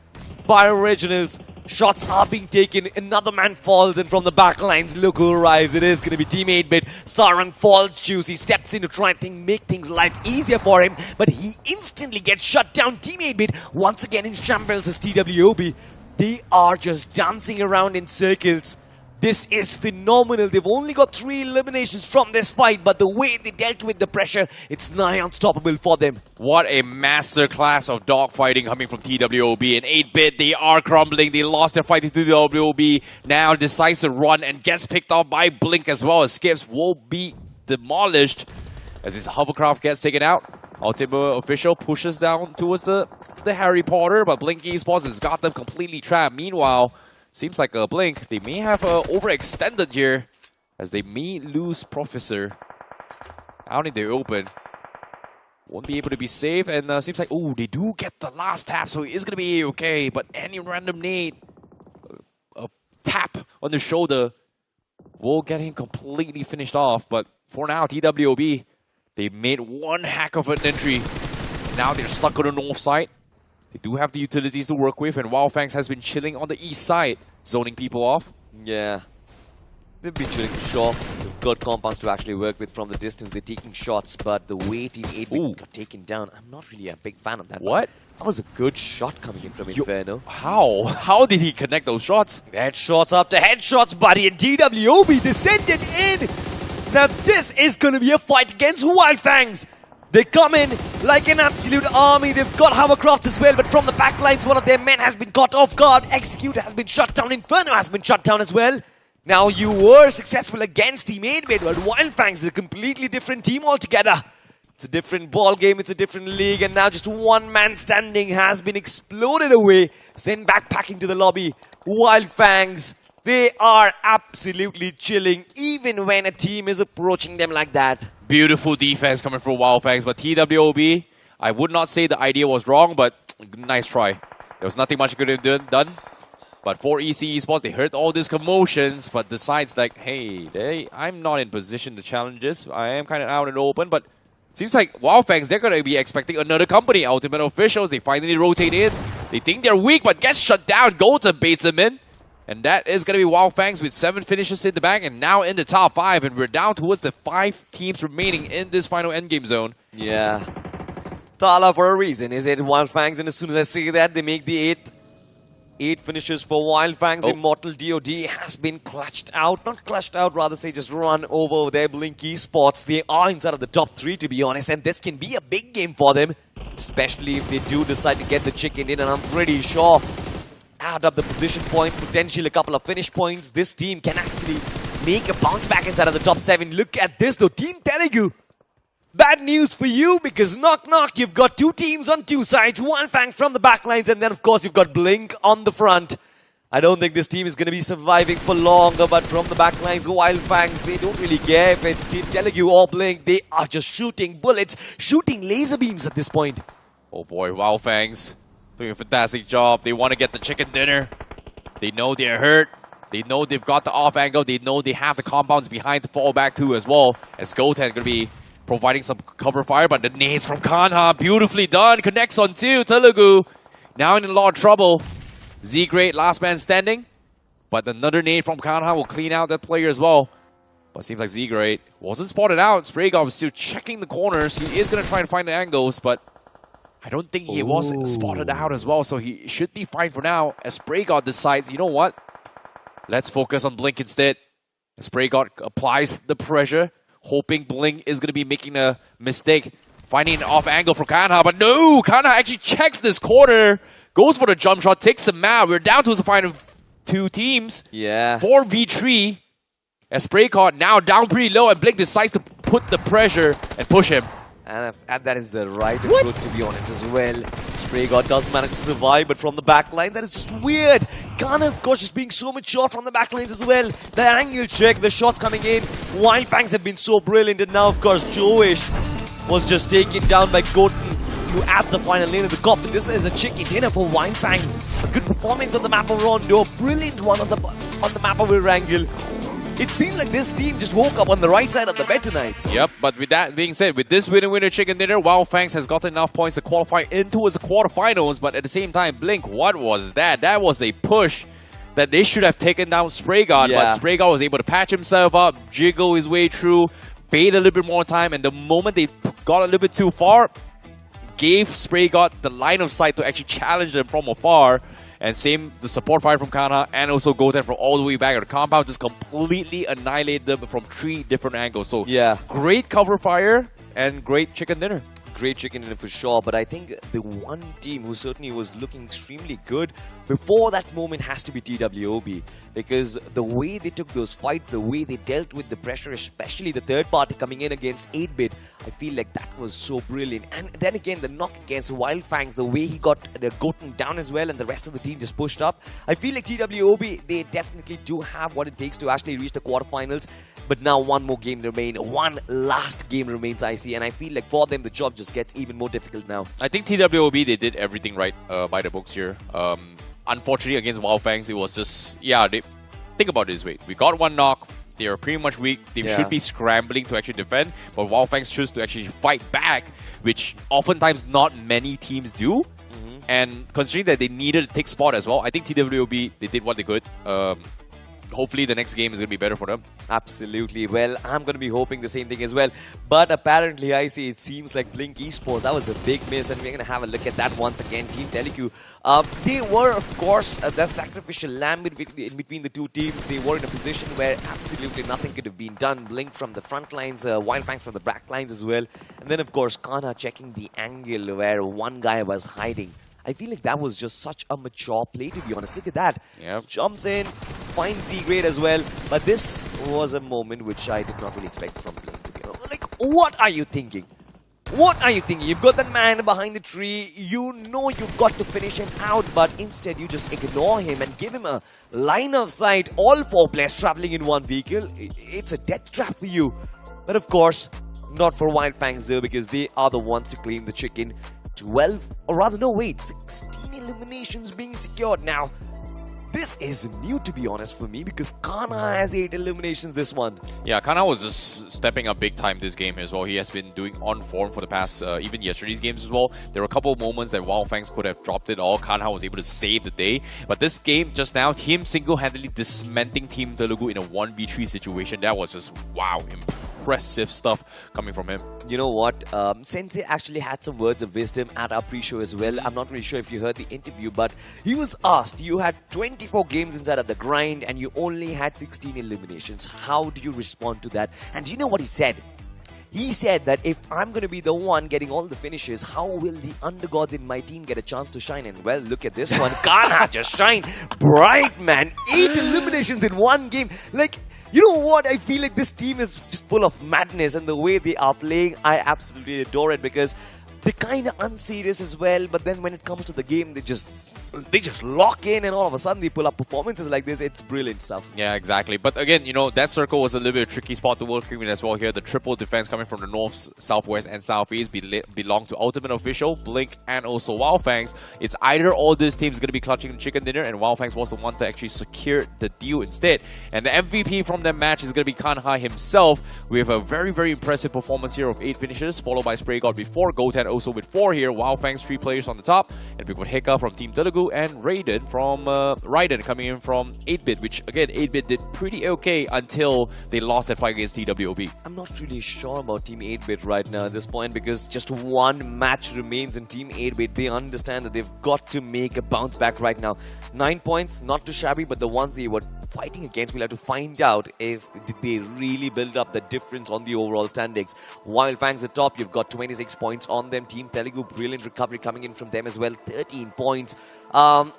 by Originals. Shots are being taken, another man falls, and from the back lines, look who arrives. It is going to be Team 8-Bit. Sarang falls, Juicy steps in to try and make things life easier for him, but he instantly gets shut down. Team 8-Bit once again in shambles as TWOB. They are just dancing around in circles. This is phenomenal. They've only got 3 eliminations from this fight, but the way they dealt with the pressure, it's nigh unstoppable for them. What a masterclass of dogfighting coming from TWOB. In 8-Bit, they are crumbling. They lost their fight to TWOB. Now decides to run and gets picked off by Blink as well. Skips will be demolished as his hovercraft gets taken out. Ultimate Official pushes down towards the Harry Potter, but Blink Esports has got them completely trapped. Meanwhile, seems like a Blink, they may have overextended here as they may lose Professor out in the open. Won't be able to be safe, and seems like, oh, they do get the last tap, so he is going to be okay. But any random nade, a tap on the shoulder will get him completely finished off. But for now, TWOB, they made one hack of an entry. Now they're stuck on the north side. They do have the utilities to work with, and Wildfangs has been chilling on the east side, zoning people off. Yeah. They've been chilling for sure. They've got compounds to actually work with from the distance. They're taking shots, but the way Team 8-Bit got taken down, I'm not really a big fan of that. What? That was a good shot coming in from Inferno. How? How did he connect those shots? Headshots after headshots, buddy, and TWOB, they sent it in! Now this is going to be a fight against Wildfangs! They come in like an absolute army. They've got hovercraft as well, but from the back lines, one of their men has been caught off guard. Executor has been shut down. Inferno has been shut down as well. Now, you were successful against Team 8-Bit, but Wildfangs is a completely different team altogether. It's a different ball game, it's a different league, and now just one man standing has been exploded away, sent back packing to the lobby. Wildfangs, they are absolutely chilling, even when a team is approaching them like that. Beautiful defense coming from Wildfangs, but TWOB, I would not say the idea was wrong, but nice try. There was nothing much you could have done. But for EC Esports, they heard all these commotions, but decides like, hey, I'm not in position to challenge this. I am kind of out and open, but seems like Wildfangs, they're going to be expecting another company. Ultimate Officials, they finally rotate in. They think they're weak, but gets shut down. Golden baits them in. And that is going to be Wildfangs with 7 finishes in the bag and now in the top 5. And we're down towards the 5 teams remaining in this final endgame zone. Yeah. Thala for a reason, is it? Wildfangs, and as soon as I say that, they make the 8 finishes for Wildfangs. Immortal DOD has been clutched out. Not clutched out, rather say just run over there. Blink Esports, they are inside of the top 3 to be honest. And this can be a big game for them. Especially if they do decide to get the chicken in. And I'm pretty sure, add up the position points, potentially a couple of finish points, this team can actually make a bounce back inside of the top 7. Look at this though, Team Telugu. Bad news for you, because knock knock, you've got 2 teams on 2 sides, Wildfangs from the backlines, and then of course you've got Blink on the front. I don't think this team is going to be surviving for longer, but from the backlines, Wildfangs, they don't really care if it's Team Telugu or Blink. They are just shooting bullets, shooting laser beams at this point. Oh boy, Wildfangs doing a fantastic job. They want to get the chicken dinner. They know they're hurt. They know they've got the off angle. They know they have the compounds behind to fall back to as well. As Goten going to be providing some cover fire, but the nades from Kanha, beautifully done. Connects on 2, Telugu. Now in a lot of trouble. Z-Great, last man standing. But another nade from Kanha will clean out that player as well. But seems like Z-Great wasn't spotted out. Spraygod was still checking the corners. He is going to try and find the angles, but I don't think he was spotted out as well, so he should be fine for now. As Spraygod decides, you know what? Let's focus on Blink instead. As Spraygod applies the pressure, hoping Blink is going to be making a mistake. Finding an off angle from Kanha, but no! Kanha actually checks this corner, goes for the jump shot, takes the map. We're down to the final 2 teams. Yeah. 4v3. As Spraycon now down pretty low, and Blink decides to put the pressure and push him. And that is the right approach, to be honest, as well. SprayGod does manage to survive, but from the backline, that is just weird. Kana, of course, just being so mature from the backlines as well. The angle check, the shots coming in. Wildfangs have been so brilliant, and now, of course, Joish was just taken down by Goten, who at the final lane of the coffin. This is a chicken dinner for Wildfangs. A good performance on the map of Rondo, a brilliant one on the map of Erangel. It seems like this team just woke up on the right side of the bed tonight. Yep, but with that being said, with this winner chicken dinner, Wildfangs has gotten enough points to qualify into the quarterfinals, but at the same time, Blink, what was that? That was a push that they should have taken down SprayGod, but SprayGod was able to patch himself up, jiggle his way through, bait a little bit more time, and the moment they got a little bit too far, gave SprayGod the line of sight to actually challenge them from afar. And same, the support fire from Kana and also Goten from all the way back at the compound just completely annihilated them from 3 different angles. So yeah, great cover fire and great chicken dinner. Great chicken dinner for sure, but I think the one team who certainly was looking extremely good before that moment has to be TWOB, because the way they took those fights, the way they dealt with the pressure, especially the third party coming in against 8-bit, I feel like that was so brilliant. And then again, the knock against Wildfangs, the way he got the Goten down as well and the rest of the team just pushed up. I feel like TWOB, they definitely do have what it takes to actually reach the quarterfinals, but now one more game remains, one last game remains, I see, and I feel like for them the job just gets even more difficult now. I think TWOB, they did everything right by the books here. Unfortunately, against Wildfangs, it was just, think about it this way. We got one knock, they are pretty much weak, they should be scrambling to actually defend, but Wildfangs choose to actually fight back, which oftentimes not many teams do. And considering that they needed to take spot as well, I think TWOB, they did what they could. Hopefully the next game is going to be better for them. Absolutely. Well, I'm going to be hoping the same thing as well. But apparently, I see it seems like Blink Esports, that was a big miss, and we're going to have a look at that once again. Team Telugu, they were, of course, the sacrificial lamb in between the two teams. They were in a position where absolutely nothing could have been done. Blink from the front lines, Wildfangs from the back lines as well. And then, of course, Kana checking the angle where one guy was hiding. I feel like that was just such a mature play, to be honest. Look at that. Yep. Jumps in, finds Z-grade as well. But this was a moment which I did not really expect from Blink, to be honest. Like, what are you thinking? What are you thinking? You've got that man behind the tree. You know you've got to finish him out, but instead you just ignore him and give him a line of sight. All 4 players traveling in one vehicle. It's a death trap for you. But of course, not for Wildfangs though, because they are the ones to claim the chicken. 12, or rather no wait, 16 eliminations being secured now. This is new, to be honest, for me, because Kana has 8 eliminations this one. Yeah, Kana was just stepping up big time this game as well. He has been doing on form for the past, even yesterday's games as well. There were a couple of moments that Wildfangs could have dropped it all. Kana was able to save the day. But this game just now, him single-handedly dismantling Team Telugu in a 1v3 situation, that was just, wow, impressive stuff coming from him. You know what? Sensei actually had some words of wisdom at our pre-show as well. I'm not really sure if you heard the interview, but he was asked, you had 24 games inside of the grind and you only had 16 eliminations. How do you respond to that? And do you know what he said? He said that if I'm going to be the one getting all the finishes, how will the undergods in my team get a chance to shine? And well, look at this one. Kana just shine bright, man. 8 eliminations in one game. Like, you know what? I feel like this team is just full of madness, and the way they are playing, I absolutely adore it, because they're kind of unserious as well, but then when it comes to the game, they just lock in, and all of a sudden they pull up performances like this. It's brilliant stuff. Yeah, exactly. But again, you know, that circle was a little bit of a tricky spot to work in as well here. The triple defense coming from the north, southwest, and southeast belong to Ultimate Official, Blink, and also Wildfangs. It's either all these teams going to be clutching the chicken dinner, and Wildfangs was the one to actually secure the deal instead. And the MVP from that match is going to be Kanha himself, with a very, very impressive performance here of 8 finishes, followed by SprayGod with 4, Goten also with 4 here, Wildfangs 3 players on the top, and we've got Heka from Team Telugu, and Raiden from Raiden coming in from 8-bit, which again 8-bit did pretty okay until they lost that fight against TWOB. I'm not really sure about Team 8-bit right now at this point, because just one match remains in Team 8-bit. They understand that they've got to make a bounce back right now. 9 points, not too shabby, but the ones they were fighting against, we'll have to find out if did they really build up the difference on the overall standings. Wild Fangs at top, you've got 26 points on them. Team Telugu, brilliant recovery coming in from them as well, 13 points.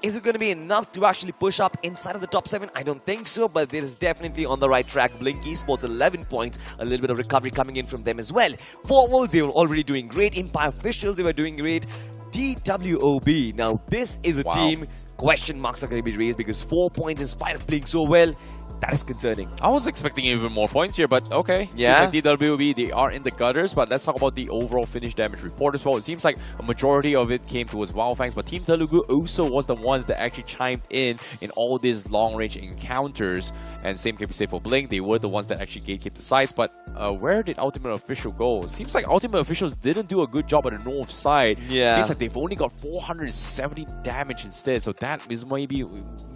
Is it going to be enough to actually push up inside of the top 7? I don't think so, but this is definitely on the right track. Blink Esports, 11 points, a little bit of recovery coming in from them as well. Four Wolves, they were already doing great. Empire Officials, they were doing great. TWOB, now this is a team, question marks are going to be raised because 4 points in spite of playing so well. That is concerning. I was expecting even more points here, but okay. Yeah. Seems like DWB, they are in the gutters, but let's talk about the overall finish damage report as well. It seems like a majority of it came towards Wild Fangs, but Team Telugu also was the ones that actually chimed in all these long-range encounters. And same can be said for Blink. They were the ones that actually gatekept the sites, but where did Ultimate Official go? Seems like Ultimate Officials didn't do a good job at the north side. Yeah. Seems like they've only got 470 damage instead, so that is maybe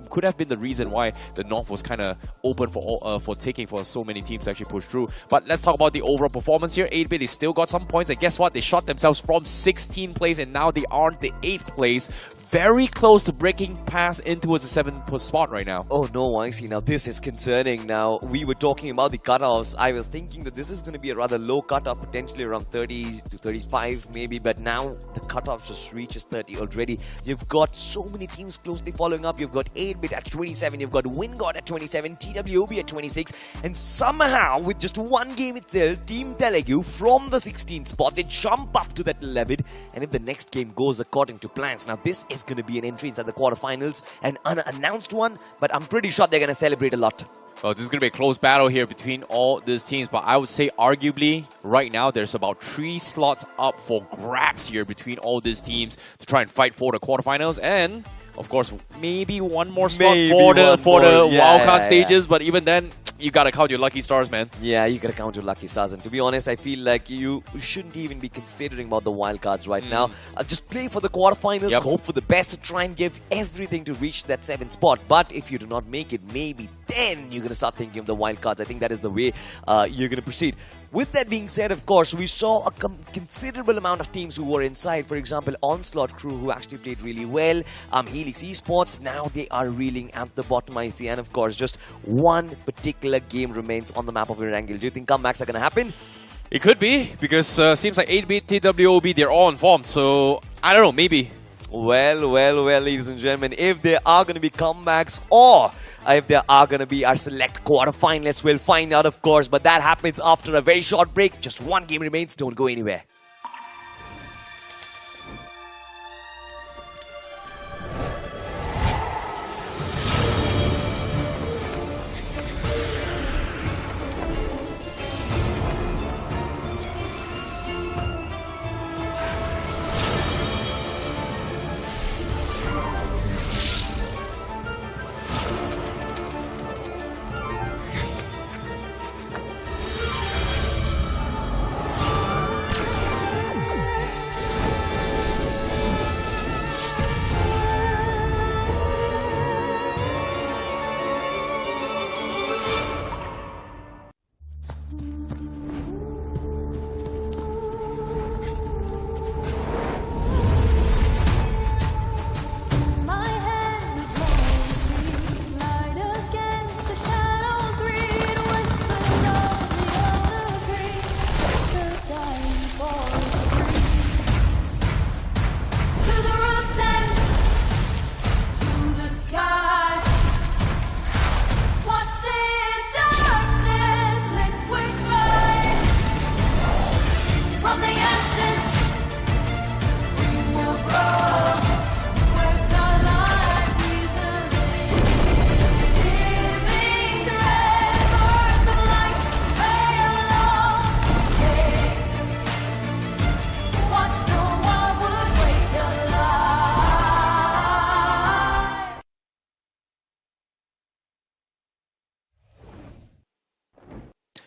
could have been the reason why the north was kind of open for taking for so many teams to actually push through. But let's talk about the overall performance here. 8-Bit, they still got some points, and guess what? They shot themselves from 16th place, and now they are the 8th place. Very close to breaking past in towards the 7th spot right now. Oh no, I see. Now this is concerning. Now we were talking about the cutoffs. I was thinking that this is going to be a rather low cutoff, potentially around 30 to 35 maybe, but now the cutoff just reaches 30 already. You've got so many teams closely following up. You've got 8-Bit at 27, you've got Wingod at 27, TWOB at 26, and somehow with just one game itself, Team Telugu from the 16th spot, they jump up to that 11th, and if the next game goes according to plans, now this is going to be an entry inside the quarterfinals, an unannounced one, but I'm pretty sure they're going to celebrate a lot. Well, this is going to be a close battle here between all these teams, but I would say arguably right now there's about 3 slots up for grabs here between all these teams to try and fight for the quarterfinals, and of course maybe one more slot for the wildcard stages, but even then you gotta count your lucky stars, man. Yeah, you gotta count your lucky stars, and to be honest, I feel like you shouldn't even be considering about the wildcards right now. Just play for the quarterfinals, hope for the best to try and give everything to reach that 7th spot. But if you do not make it, maybe then you're gonna start thinking of the wildcards. I think that is the way you're gonna proceed. With that being said, of course, we saw a considerable amount of teams who were inside. For example, Onslaught Crew, who actually played really well. Helix Esports, now they are reeling at the bottom, I see. And of course, just one particular game remains on the map of Erangel. Do you think comebacks are going to happen? It could be, because seems like 8-Bit, TWOB, they're all informed. So, I don't know, maybe. Well, ladies and gentlemen, if there are going to be comebacks or if there are going to be our select quarterfinalists, we'll find out, of course. But that happens after a very short break. Just one game remains. Don't go anywhere.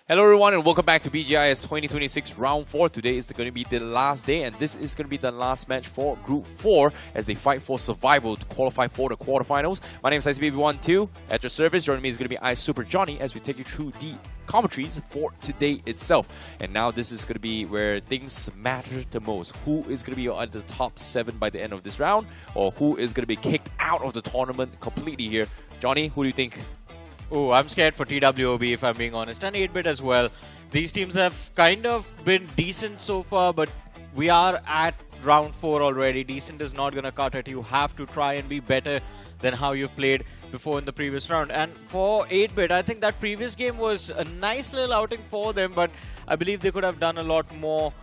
Hello everyone and welcome back to BGIS 2026 Round 4. Today is going to be the last day and this is going to be the last match for Group 4 as they fight for survival to qualify for the quarterfinals. My name is ICBB12. At your service, joining me is going to be Super Johnny as we take you through the commentaries for today itself. And now this is going to be where things matter the most. Who is going to be at the top 7 by the end of this round, or who is going to be kicked out of the tournament completely here? Johnny, who do you think? Oh, I'm scared for TWOB if I'm being honest, and 8-bit as well. These teams have kind of been decent so far, but we are at round 4 already. Decent is not going to cut it. You have to try and be better than how you've played before in the previous round. And for 8-bit, I think that previous game was a nice little outing for them, but I believe they could have done a lot more.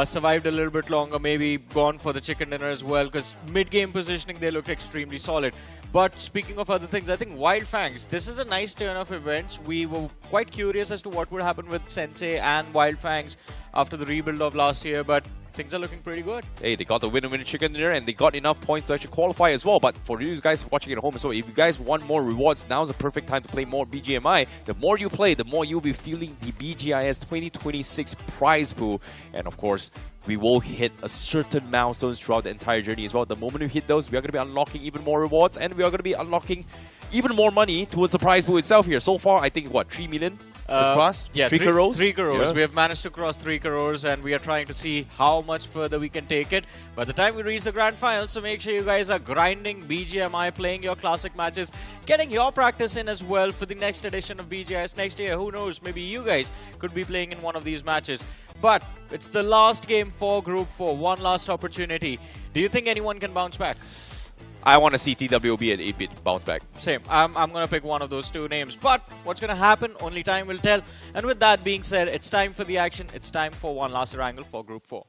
Survived a little bit longer, maybe gone for the chicken dinner as well, because mid-game positioning they looked extremely solid. But speaking of other things, I think Wild Fangs, this is a nice turn of events. We were quite curious as to what would happen with Sensei and Wild Fangs after the rebuild of last year, but things are looking pretty good. Hey, they got the winner chicken dinner and they got enough points to actually qualify as well. But for you guys watching at home as well, if you guys want more rewards, now's the perfect time to play more BGMI. The more you play, the more you'll be feeling the BGIS 2026 prize pool. And of course, we will hit a certain milestones throughout the entire journey as well. The moment we hit those, we are going to be unlocking even more rewards and we are going to be unlocking even more money towards the prize pool itself here. So far, I think, what, 3 million has crossed? Yeah, 3 crores? 3 crores. Yeah. We have managed to cross 3 crores and we are trying to see how much further we can take it. By the time we reach the grand final, so make sure you guys are grinding BGMI, playing your classic matches, getting your practice in as well for the next edition of BGIS next year. Who knows, maybe you guys could be playing in one of these matches. But it's the last game for Group 4, one last opportunity. Do you think anyone can bounce back? I want to see TWB and 8-bit bounce back. Same. I'm going to pick one of those two names. But what's going to happen, only time will tell. And with that being said, it's time for the action. It's time for one last wrangle for Group 4.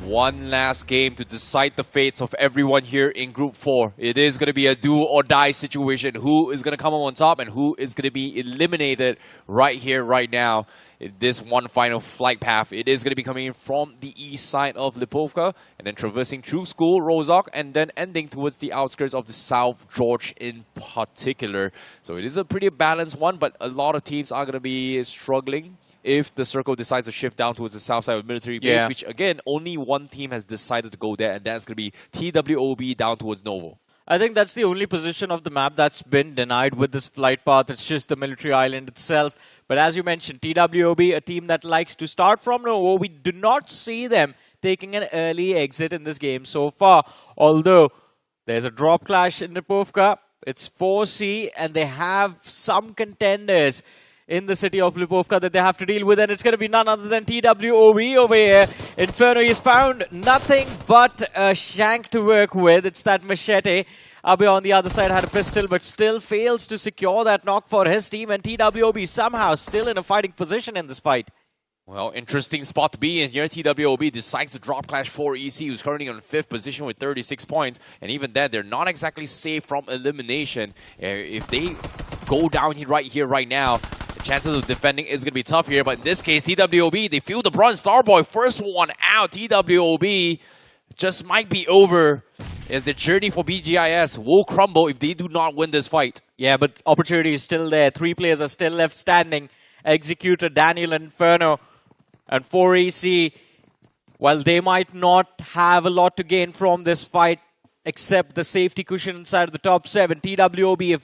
One last game to decide the fates of everyone here in Group 4. It is going to be a do or die situation. Who is going to come up on top and who is going to be eliminated right here, right now in this one final flight path. It is going to be coming in from the east side of Lipovka and then traversing through School, Rozhok, and then ending towards the outskirts of the South George in particular. So it is a pretty balanced one, but a lot of teams are going to be struggling if the circle decides to shift down towards the south side of the military base, which again, only one team has decided to go there, and that's going to be TWOB down towards Novo. I think that's the only position of the map that's been denied with this flight path. It's just the military island itself. But as you mentioned, TWOB, a team that likes to start from Novo, we do not see them taking an early exit in this game so far. Although there's a drop clash in Lipovka, it's 4C, and they have some contenders in the city of Lipovka that they have to deal with, and it's going to be none other than TWOB over here. Inferno, he's found nothing but a shank to work with. It's that machete. Abe on the other side had a pistol, but still fails to secure that knock for his team, and TWOB somehow still in a fighting position in this fight. Well, interesting spot to be in here. TWOB decides to drop clash for EC, who's currently on 5th position with 36 points. And even then, they're not exactly safe from elimination. If they go down here right now, the chances of defending is going to be tough here. But in this case, TWOB, they feel the brunt. Starboy, first one out. TWOB just might be over as the journey for BGIS will crumble if they do not win this fight. Yeah, but opportunity is still there. 3 players are still left standing. Executor, Daniel, Inferno, and 4EC, while they might not have a lot to gain from this fight except the safety cushion inside of the top 7, TWOB,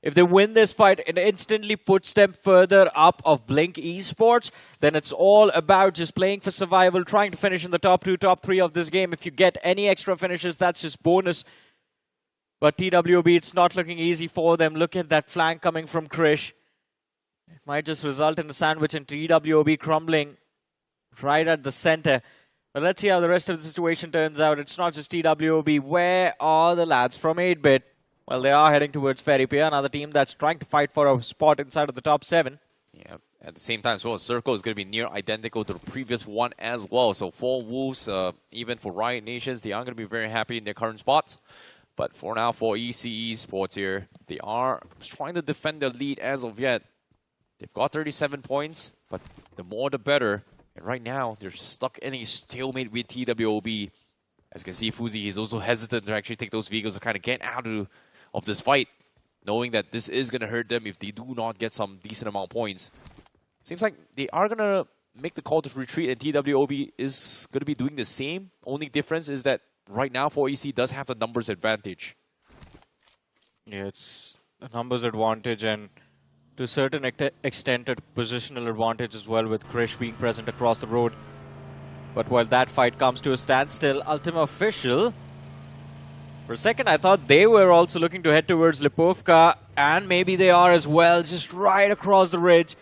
if they win this fight, it instantly puts them further up of Blink Esports. Then it's all about just playing for survival, trying to finish in the top 2, top 3 of this game. If you get any extra finishes, that's just bonus. But TWOB, it's not looking easy for them. Look at that flank coming from Krish. It might just result in a sandwich and TWOB crumbling right at the center. But let's see how the rest of the situation turns out. It's not just TWOB. Where are the lads from 8-bit? Well, they are heading towards Ferrypia, another team that's trying to fight for a spot inside of the top 7. Yeah, at the same time as well, Circle is going to be near identical to the previous one as well. So for Wolves, even for Riot Nations, they aren't going to be very happy in their current spots. But for now, for EC Esports here, they are trying to defend their lead as of yet. They've got 37 points, but the more the better. And right now, they're stuck in a stalemate with TWOB. As you can see, Fuzi is also hesitant to actually take those vehicles to kind of get out of this fight, knowing that this is going to hurt them if they do not get some decent amount of points. Seems like they are going to make the call to retreat, and TWOB is going to be doing the same. Only difference is that right now, 4EC does have the numbers advantage. Yeah, it's a numbers advantage, and to a certain extent, a positional advantage as well, with Krish being present across the road. But while that fight comes to a standstill, Ultima Official, for a second I thought they were also looking to head towards Lipovka, and maybe they are as well, just right across the ridge.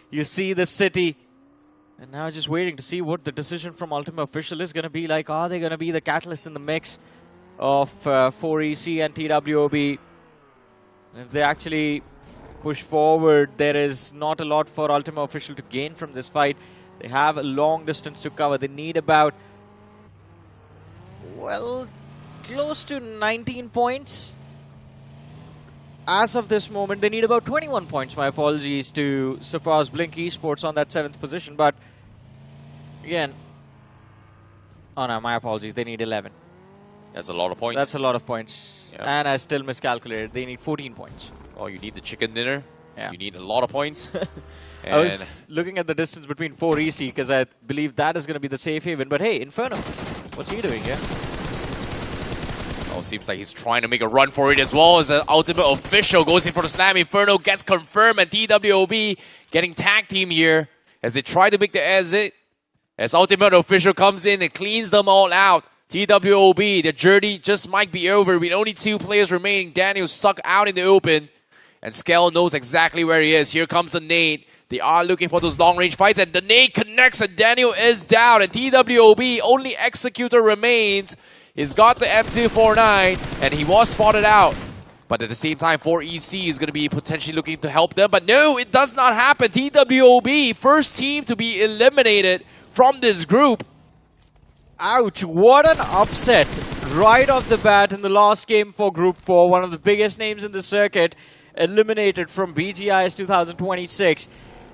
You see the city, and now just waiting to see what the decision from Ultima Official is going to be like. Are they going to be the catalyst in the mix of 4EC and TWOB? If they actually push forward, there is not a lot for Ultima Official to gain from this fight. They have a long distance to cover. They need about, well, close to 19 points. As of this moment, they need about 21 points, my apologies, to surpass Blink Esports on that 7th position. But, again, oh no, my apologies, they need 11. That's a lot of points. That's a lot of points. Yep. And I still miscalculated. They need 14 points. Oh, you need the chicken dinner. Yeah. You need a lot of points. I was looking at the distance between 4EC because I believe that is going to be the safe haven. But hey, Inferno, what's he doing here? Oh, seems like he's trying to make a run for it as well as the Ultimate Official goes in for the slam. Inferno gets confirmed, and TWOB getting tag team here as they try to make the exit. As Ultimate Official comes in and cleans them all out. TWOB, the journey just might be over with only 2 players remaining. Daniel stuck out in the open. And Skell knows exactly where he is. Here comes the nade. They are looking for those long-range fights. And the nade connects and Daniel is down. And TWOB, only Executor remains. He's got the M249 and he was spotted out. But at the same time, 4EC is going to be potentially looking to help them. But no, it does not happen. TWOB, first team to be eliminated from this group. Ouch, what an upset right off the bat in the last game for Group 4. One of the biggest names in the circuit eliminated from BGIS 2026.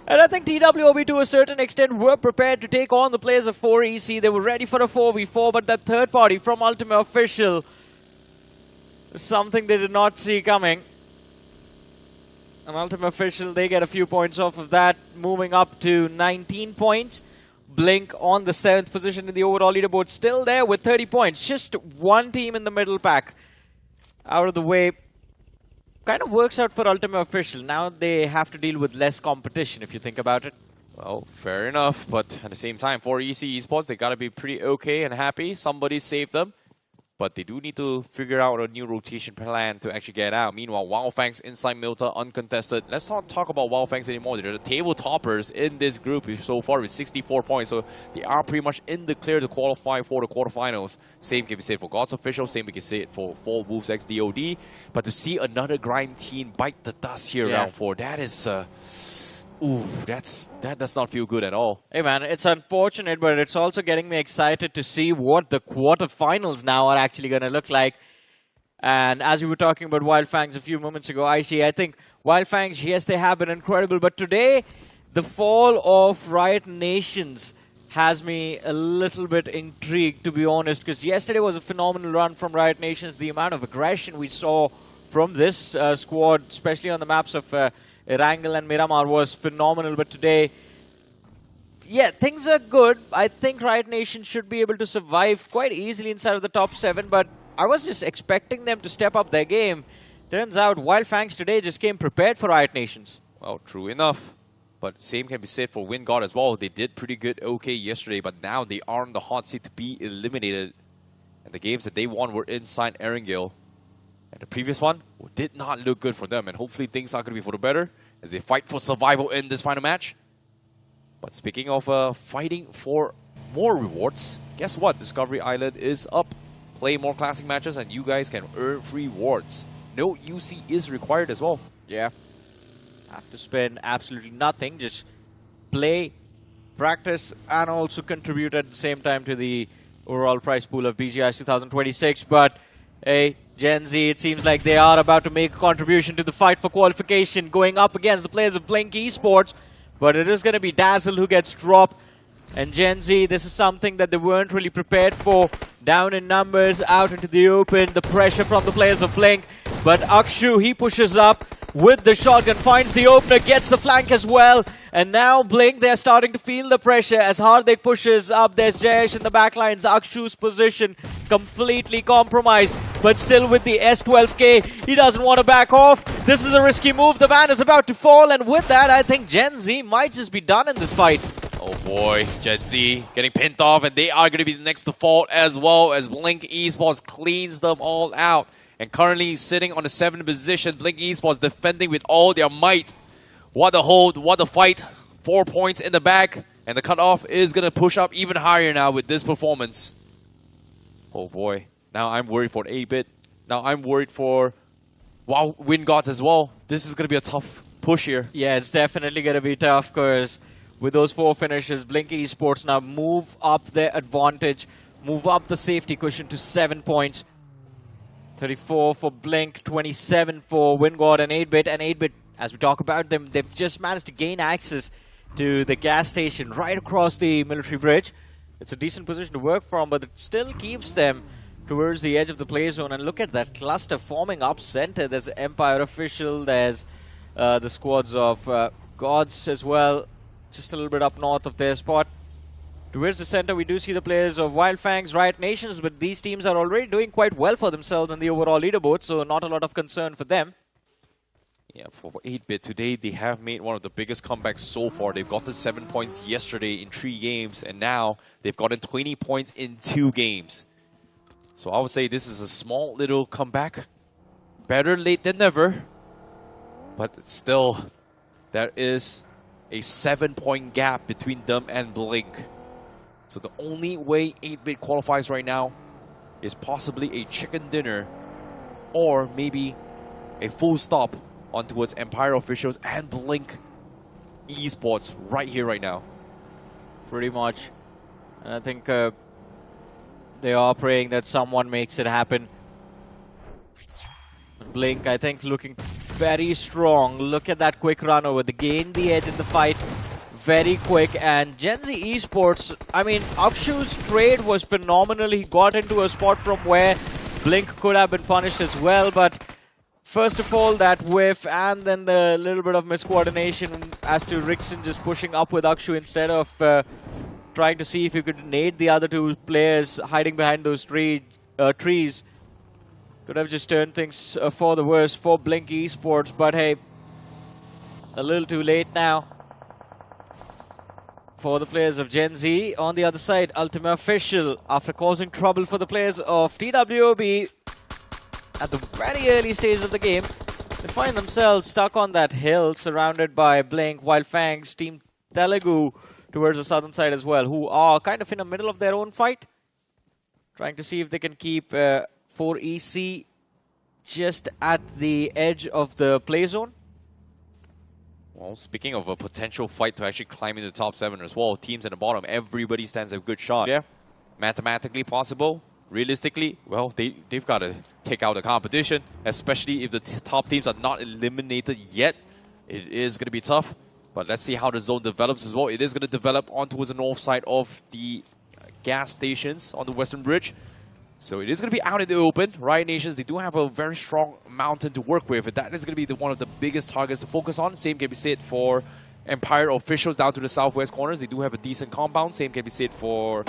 And I think TWOB to a certain extent were prepared to take on the players of 4EC. They were ready for a 4v4, but that third party from Ultima Official, something they did not see coming. And Ultima Official, they get a few points off of that, moving up to 19 points. Blink on the 7th position in the overall leaderboard, still there with 30 points. Just one team in the middle pack out of the way. Kind of works out for Ultima Official. Now they have to deal with less competition, if you think about it. Well, fair enough. But at the same time, for EC Esports, they got to be pretty okay and happy. Somebody saved them. But they do need to figure out a new rotation plan to actually get out. Meanwhile, Wildfangs inside Milta, uncontested. Let's not talk about Wildfangs anymore. They're the table toppers in this group so far with 64 points. So they are pretty much in the clear to qualify for the quarterfinals. Same can be said for God's Official. Same we can say it for Wolves X DOD. But to see another grind team bite the dust here round 4, that is... ooh, that does not feel good at all. Hey man, it's unfortunate, but it's also getting me excited to see what the quarterfinals now are actually going to look like. And as we were talking about Wildfangs a few moments ago, I think Wildfangs, yes, they have been incredible, but today, the fall of Riot Nations has me a little bit intrigued, to be honest, because yesterday was a phenomenal run from Riot Nations. The amount of aggression we saw from this squad, especially on the maps of Erangel and Miramar, was phenomenal. But today, yeah, things are good. I think Riot Nation should be able to survive quite easily inside of the top 7, but I was just expecting them to step up their game. Turns out Wildfangs today just came prepared for Riot Nations. Well, true enough. But same can be said for WinGod as well. They did pretty good okay yesterday, but now they are on the hot seat to be eliminated. And the games that they won were inside Erangel. And the previous one did not look good for them. And hopefully things are going to be for the better as they fight for survival in this final match. But speaking of fighting for more rewards, guess what? Discovery Island is up. Play more classic matches and you guys can earn free rewards. No UC is required as well. Yeah. Have to spend absolutely nothing. Just play, practice, and also contribute at the same time to the overall prize pool of BGIS 2026. But hey, Gen Z, it seems like they are about to make a contribution to the fight for qualification, going up against the players of Blink Esports. But it is going to be Dazzle who gets dropped. And Gen Z, this is something that they weren't really prepared for. Down in numbers, out into the open, the pressure from the players of Blink. But Akshu, he pushes up with the shotgun, finds the opener, gets the flank as well. And now Blink, they're starting to feel the pressure as Hardik pushes up. There's Jayesh in the backlines. Akshu's position completely compromised, but still with the S12K, he doesn't want to back off. This is a risky move. The man is about to fall, and with that, I think Gen Z might just be done in this fight. Oh boy, Gen Z getting pinned off, and they are going to be the next to fall as well as Blink Esports cleans them all out. And currently sitting on the 7th position, Blink Esports defending with all their might. What a hold, what a fight. 4 points in the back, and the cutoff is going to push up even higher now with this performance. Oh boy, now I'm worried for 8-bit. Now I'm worried for Wind Gods as well. This is going to be a tough push here. Yeah, it's definitely going to be tough because with those 4 finishes, Blink Esports now move up their advantage, move up the safety cushion to 7 points. 34 for Blink, 27 for Wingard and 8-bit. And 8-bit, as we talk about them, they've just managed to gain access to the gas station right across the military bridge. It's a decent position to work from, but it still keeps them towards the edge of the play zone. And look at that cluster forming up center. There's Empire Official, there's the squads of Gods as well, just a little bit up north of their spot. Towards the center, we do see the players of Wild Fangs, Riot Nations, but these teams are already doing quite well for themselves in the overall leaderboard, so not a lot of concern for them. Yeah, for 8-bit today, they have made one of the biggest comebacks so far. They've gotten 7 points yesterday in 3 games, and now they've gotten 20 points in 2 games. So I would say this is a small little comeback. Better late than never. But still, there is a 7-point gap between them and Blink. So the only way 8-bit qualifies right now is possibly a chicken dinner or maybe a full stop on towards Empire Officials and Blink Esports right here, right now. Pretty much. And I think they are praying that someone makes it happen. Blink, I think, looking very strong. Look at that quick run over. They gained the edge in the fight very quick. And Gen Z Esports, I mean, Akshu's trade was phenomenal. He got into a spot from where Blink could have been punished as well. But first of all, that whiff, and then the little bit of miscoordination as to Rickson just pushing up with Akshu instead of trying to see if he could nade the other 2 players hiding behind those trees. Could have just turned things for the worse for Blink Esports, but hey, a little too late now for the players of Gen Z. On the other side, Ultima Official, after causing trouble for the players of TWOB at the very early stage of the game, they find themselves stuck on that hill surrounded by Blink, while Fangs, Team Telugu towards the southern side as well, who are kind of in the middle of their own fight, trying to see if they can keep 4EC just at the edge of the play zone. Well, speaking of a potential fight to actually climb into the top 7 as well, teams at the bottom, everybody stands a good shot. Yeah. Mathematically possible. Realistically, well, they've got to take out the competition, especially if the top teams are not eliminated yet. It is going to be tough, but let's see how the zone develops as well. It is going to develop on towards the north side of the gas stations on the western bridge. So it is going to be out in the open. Riot Nations, they do have a very strong mountain to work with, and that is going to be one of the biggest targets to focus on. Same can be said for Empire Officials down to the southwest corners. They do have a decent compound. Same can be said for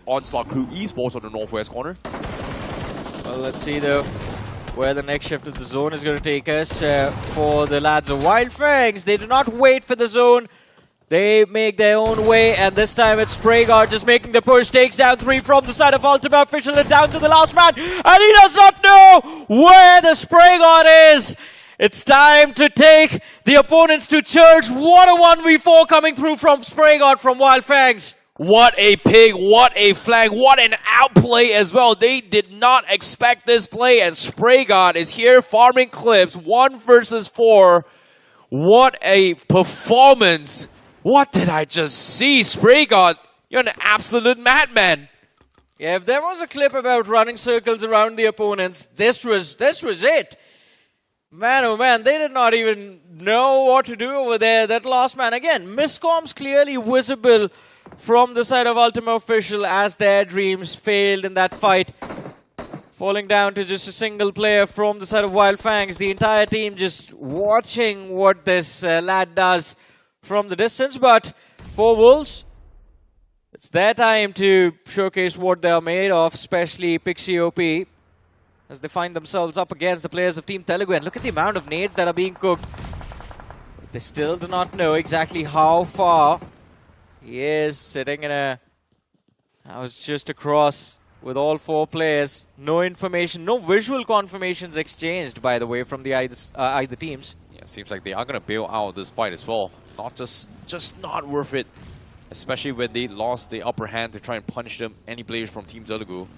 Onslaught Crew Esports on the northwest corner. Well, let's see though where the next shift of the zone is going to take us for the lads of Wild Fangs. They do not wait for the zone. They make their own way, and this time it's Spraygard just making the push, takes down 3 from the side of Ultima Official and down to the last man, and he does not know where the Spraygard is. It's time to take the opponents to church. What a 1v4 coming through from Spraygard from Wild Fangs. What a pig, what a flag, what an outplay as well. They did not expect this play, and Spraygard is here farming clips, 1 versus 4. What a performance. What did I just see? Spraygard, you're an absolute madman. Yeah, if there was a clip about running circles around the opponents, this was it. Man, oh man, they did not even know what to do over there. That last man, again, miscoms clearly visible from the side of Ultima Official as their dreams failed in that fight. Falling down to just a single player from the side of Wild Fangs. The entire team just watching what this lad does from the distance. But for Wolves, it's their time to showcase what they are made of, especially Pixie OP, as they find themselves up against the players of Team Telugu. And look at the amount of nades that are being cooked. They still do not know exactly how far He is sitting in a house just across with all 4 players. No information, no visual confirmations exchanged, by the way, from the either teams. Yeah, seems like they are going to bail out of this fight as well. Not just not worth it. Especially when they lost the upper hand to try and punish them, any players from Team Telugu.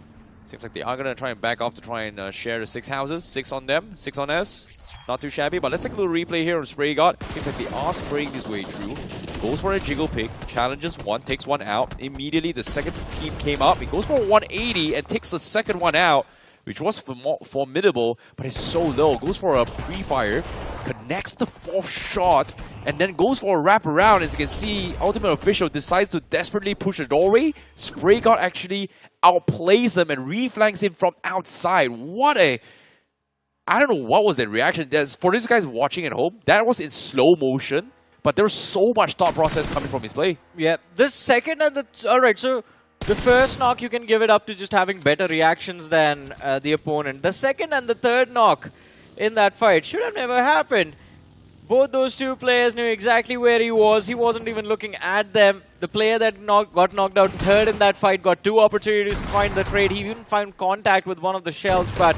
Seems like they are going to try and back off to try and share the 6 houses. 6 on them, 6 on us. Not too shabby, but let's take a little replay here on Spray God. Seems like they are spraying his way through. Goes for a jiggle pick, challenges one, takes one out. Immediately the second team came up. He goes for a 180 and takes the second one out, which was formidable, but it's so low. Goes for a pre-fire, connects the 4th shot, and then goes for a wraparound. As you can see, Ultimate Official decides to desperately push the doorway. Spray God actually outplays him and reflanks him from outside. What a... I don't know what was that reaction. For these guys watching at home, that was in slow motion, but there was so much thought process coming from his play. Yeah, the second and the... Alright, so the first knock you can give it up to just having better reactions than the opponent. The second and the third knock in that fight should have never happened. Both those 2 players knew exactly where he was. He wasn't even looking at them. The player that got knocked out third in that fight got 2 opportunities to find the trade. He even found contact with one of the shells, but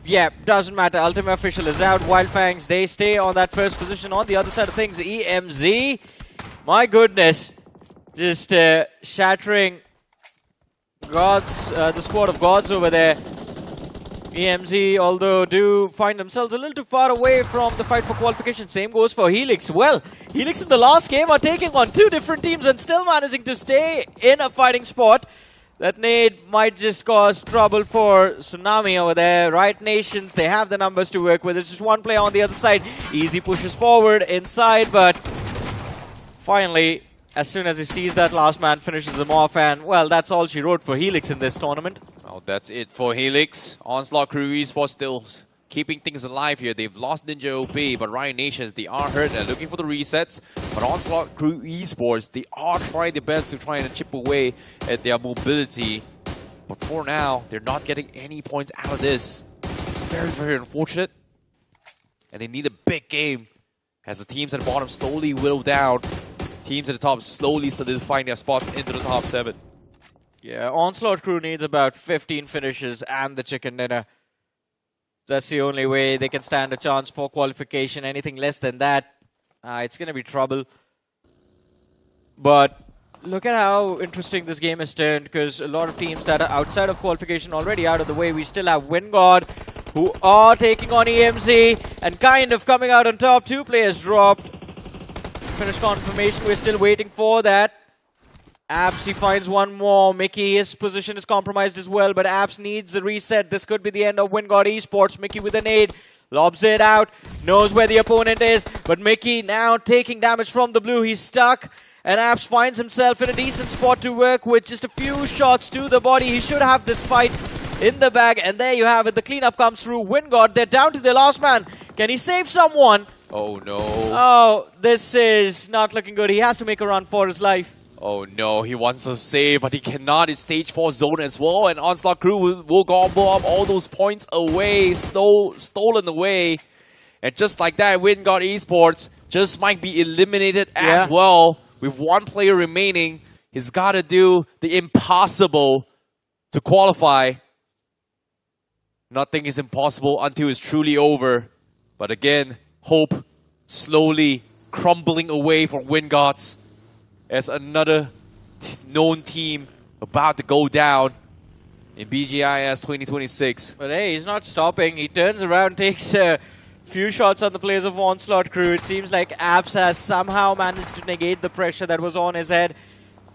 yeah, doesn't matter. Ultimate Official is out. Wildfangs, they stay on that first position. On the other side of things, EMZ, my goodness, just shattering the squad of gods over there. EMZ, although, do find themselves a little too far away from the fight for qualification. Same goes for Helix. Well, Helix in the last game are taking on 2 different teams and still managing to stay in a fighting spot. That nade might just cause trouble for Tsunami over there. Right Nations, they have the numbers to work with. There's just 1 player on the other side. Easy pushes forward inside, but finally, as soon as he sees that last man, finishes him off, and well, that's all she wrote for Helix in this tournament. Oh, that's it for Helix. Onslaught Crew Esports still keeping things alive here. They've lost Ninja OP, but Riot Nations, they are hurt. They're looking for the resets. But Onslaught Crew Esports, they are trying their best to try and chip away at their mobility. But for now, they're not getting any points out of this. Very, very unfortunate. And they need a big game as the teams at the bottom slowly whittle down. Teams at the top slowly solidifying their spots into the top 7. Yeah, Onslaught Crew needs about 15 finishes and the chicken dinner. That's the only way they can stand a chance for qualification. Anything less than that, it's going to be trouble. But look at how interesting this game has turned, because a lot of teams that are outside of qualification already out of the way. We still have Wingard, who are taking on EMZ and kind of coming out on top. 2 players dropped. Finish confirmation, we're still waiting for that. Abs, he finds 1 more. Mickey, his position is compromised as well, but Abs needs a reset. This could be the end of Wingard Esports. Mickey with a nade, lobs it out, knows where the opponent is, but Mickey now taking damage from the blue. He's stuck, and Abs finds himself in a decent spot to work with. Just a few shots to the body. He should have this fight in the bag, and there you have it. The cleanup comes through. Wingard, they're down to their last man. Can he save someone? Oh no. Oh, this is not looking good. He has to make a run for his life. Oh no, he wants to save, but he cannot. It's stage 4 zone as well, and Onslaught Crew will gobble up all those points away, stolen away. And just like that, Wingard Esports just might be eliminated as well. With 1 player remaining, he's got to do the impossible to qualify. Nothing is impossible until it's truly over. But again, hope slowly crumbling away from Wingards as another known team about to go down in BGIS 2026. But hey, he's not stopping. He turns around, takes a few shots on the players of Onslaught Crew. It seems like Abs has somehow managed to negate the pressure that was on his head.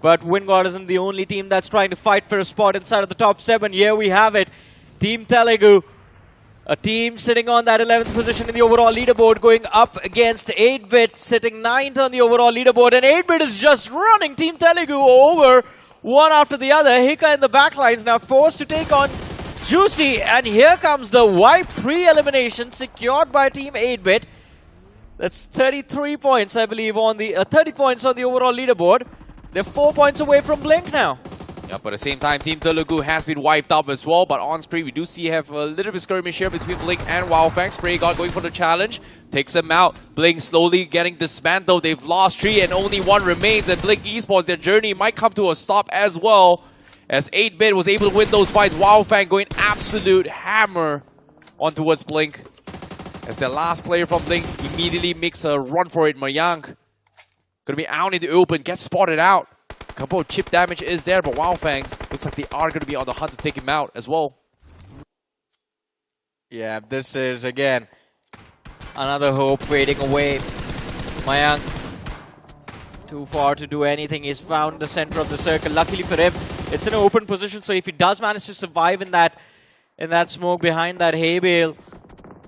But Wingard isn't the only team that's trying to fight for a spot inside of the top 7. Here we have it. Team Telugu, a team sitting on that 11th position in the overall leaderboard, going up against 8-Bit, sitting 9th on the overall leaderboard. And 8-Bit is just running Team Telugu over one after the other. Hika in the backlines now forced to take on Juicy. And here comes the wipe pre-elimination secured by Team 8-Bit. That's 33 points, I believe, on the 30 points on the overall leaderboard. They're 4 points away from Blink now. Yeah, but at the same time, Team Telugu has been wiped up as well. But on screen, we do see have a little bit skirmish here between Blink and Wildfang. Spray God going for the challenge. Takes him out. Blink slowly getting dismantled. They've lost 3 and only 1 remains. And Blink Esports, their journey might come to a stop as well. As 8-Bit was able to win those fights. Wildfang going absolute hammer on towards Blink. As the last player from Blink immediately makes a run for it. Mayank gonna be out in the open. Gets spotted out. A couple of chip damage is there, but Wildfangs looks like they are going to be on the hunt to take him out as well. Yeah, this is, again, another hope fading away. Mayank, too far to do anything. He's found the center of the circle. Luckily for him, it's an open position, so if he does manage to survive in that smoke behind that hay bale,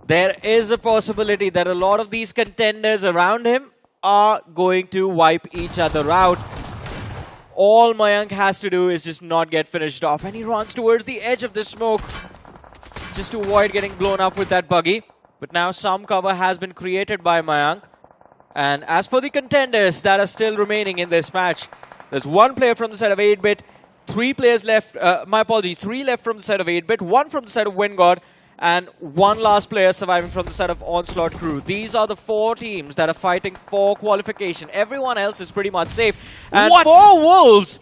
there is a possibility that a lot of these contenders around him are going to wipe each other out. All Mayank has to do is just not get finished off. And he runs towards the edge of the smoke just to avoid getting blown up with that buggy. But now some cover has been created by Mayank. And as for the contenders that are still remaining in this match, there's 1 player from the side of 8-Bit, 3 players left, 3 left from the side of 8-Bit, 1 from the side of Wingod, and 1 last player surviving from the side of Onslaught Crew. These are the 4 teams that are fighting for qualification. Everyone else is pretty much safe. And What? for Wolves,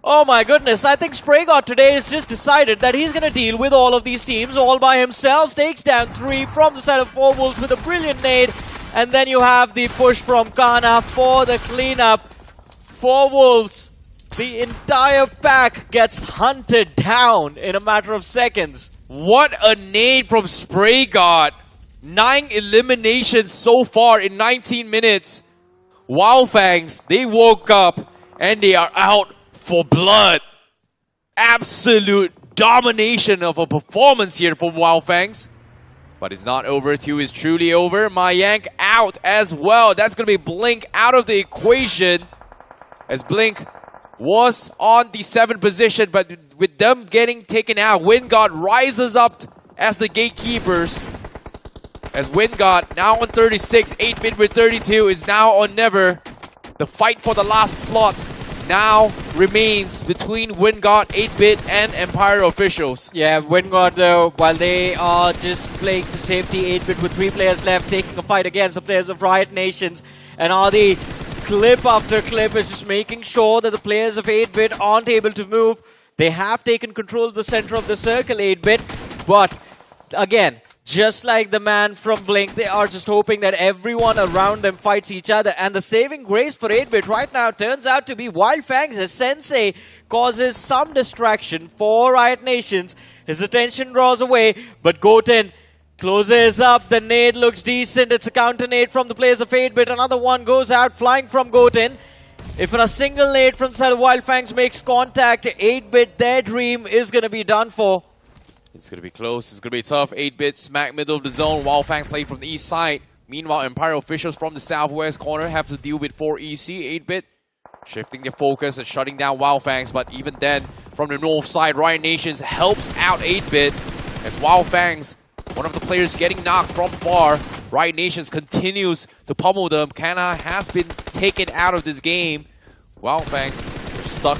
oh my goodness, I think SprayGod today has just decided that he's going to deal with all of these teams all by himself. Takes down 3 from the side of 4 Wolves with a brilliant nade. And then you have the push from Kana for the cleanup. 4 Wolves, the entire pack gets hunted down in a matter of seconds. What a nade from Spray God. 9 eliminations so far in 19 minutes. Wildfangs, they woke up and they are out for blood. Absolute domination of a performance here from Wildfangs. But it's not over till it's truly over. Mayank out as well. That's going to be Blink out of the equation. As Blink was on the 7th position, but with them getting taken out, Wingod rises up as the gatekeepers. As Wingod now on 36, 8-Bit with 32 is now on never. The fight for the last slot now remains between Wingod, 8-Bit, and Empire officials. Yeah, Wingod though, while they are just playing for safety, 8-Bit with 3 players left, taking a fight against the players of Riot Nations, and Adi, clip after clip is just making sure that the players of 8-Bit aren't able to move. They have taken control of the center of the circle, 8-Bit, but again, just like the man from Blink, they are just hoping that everyone around them fights each other. And the saving grace for 8-Bit right now turns out to be Wildfangs, as Sensei causes some distraction for Riot Nations. His attention draws away, but Goten closes up. The nade looks decent. It's a counter nade from the players of 8-Bit. Another one goes out flying from Goten. If a single nade from the side of Wildfangs makes contact, 8-Bit, their dream is going to be done for. It's going to be close. It's going to be tough. 8-Bit smack middle of the zone. Wildfangs play from the east side. Meanwhile, Empire officials from the southwest corner have to deal with 4EC. 8-Bit shifting their focus and shutting down Wildfangs. But even then, from the north side, Riot Nations helps out 8-Bit. As Wildfangs, one of the players getting knocked from far, Riot Nations continues to pummel them. Kana has been taken out of this game. Wildfangs are stuck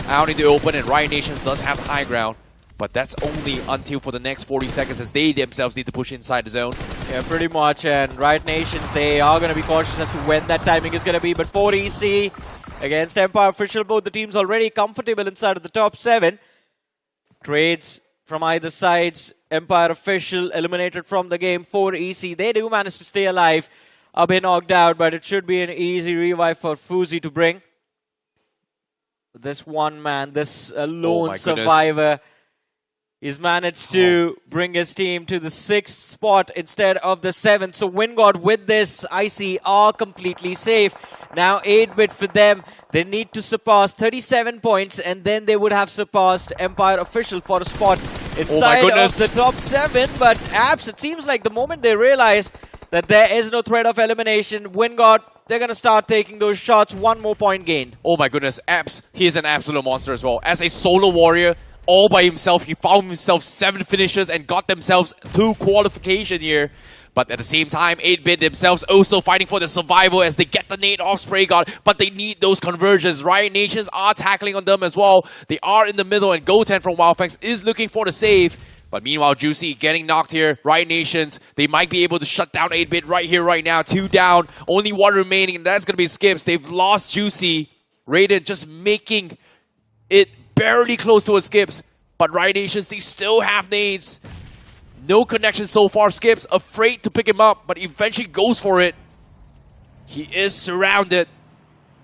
out in the open, and Riot Nations does have high ground. But that's only until for the next 40 seconds, as they themselves need to push inside the zone. Yeah, pretty much. And Riot Nations, they are going to be cautious as to when that timing is going to be. But 4EC against Empire Official, both the teams already comfortable inside of the top 7. Trades from either sides. Empire Official eliminated from the game. 4EC, they do manage to stay alive. A bit knocked out, but it should be an easy revive for Fuzi to bring. This one man, this lone survivor, he's managed to bring his team to the 6th spot instead of the 7th. So Wingod with this IC are completely safe. Now 8-Bit for them, they need to surpass 37 points, and then they would have surpassed Empire Official for a spot inside of the top 7. But Abs, it seems like the moment they realize that there is no threat of elimination, Wingod, they're going to start taking those shots. 1 more point gained. Oh my goodness, Abs, he is an absolute monster as well. As a solo warrior, all by himself, he found himself 7 finishes and got themselves to qualification here. But at the same time, 8-Bit themselves also fighting for the survival as they get the nade off Spray God, but they need those conversions. Riot Nations are tackling on them as well. They are in the middle, and Goten from Wildfangs is looking for the save. But meanwhile, Juicy getting knocked here. Riot Nations, they might be able to shut down 8-Bit right here, right now. 2 down, only 1 remaining, and that's going to be Skips. They've lost Juicy. Raiden just making it barely close to a Skips. But Riot Nations, they still have nades. No connection so far. Skips afraid to pick him up, but eventually goes for it. He is surrounded.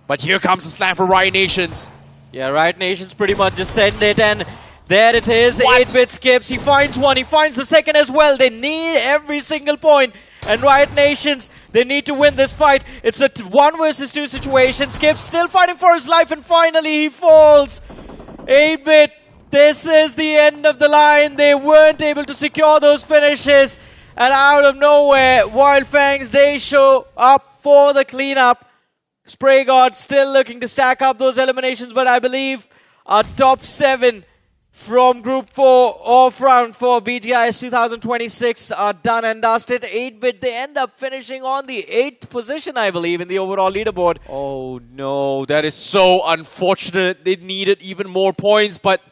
But here comes the slam for Riot Nations. Yeah, Riot Nations pretty much just send it, and there it is. 8-Bit Skips. He finds one. He finds the second as well. They need every single point. And Riot Nations, they need to win this fight. It's a 1 versus 2 situation. Skips still fighting for his life, and finally he falls. 8-Bit, this is the end of the line. They weren't able to secure those finishes. And out of nowhere, Wildfangs, they show up for the cleanup. Spray God still looking to stack up those eliminations, but I believe our top 7 from Group 4 of Round 4 BGIS 2026 are done and dusted. 8-Bit, they end up finishing on the 8th position, I believe, in the overall leaderboard. Oh no, that is so unfortunate. They needed even more points, but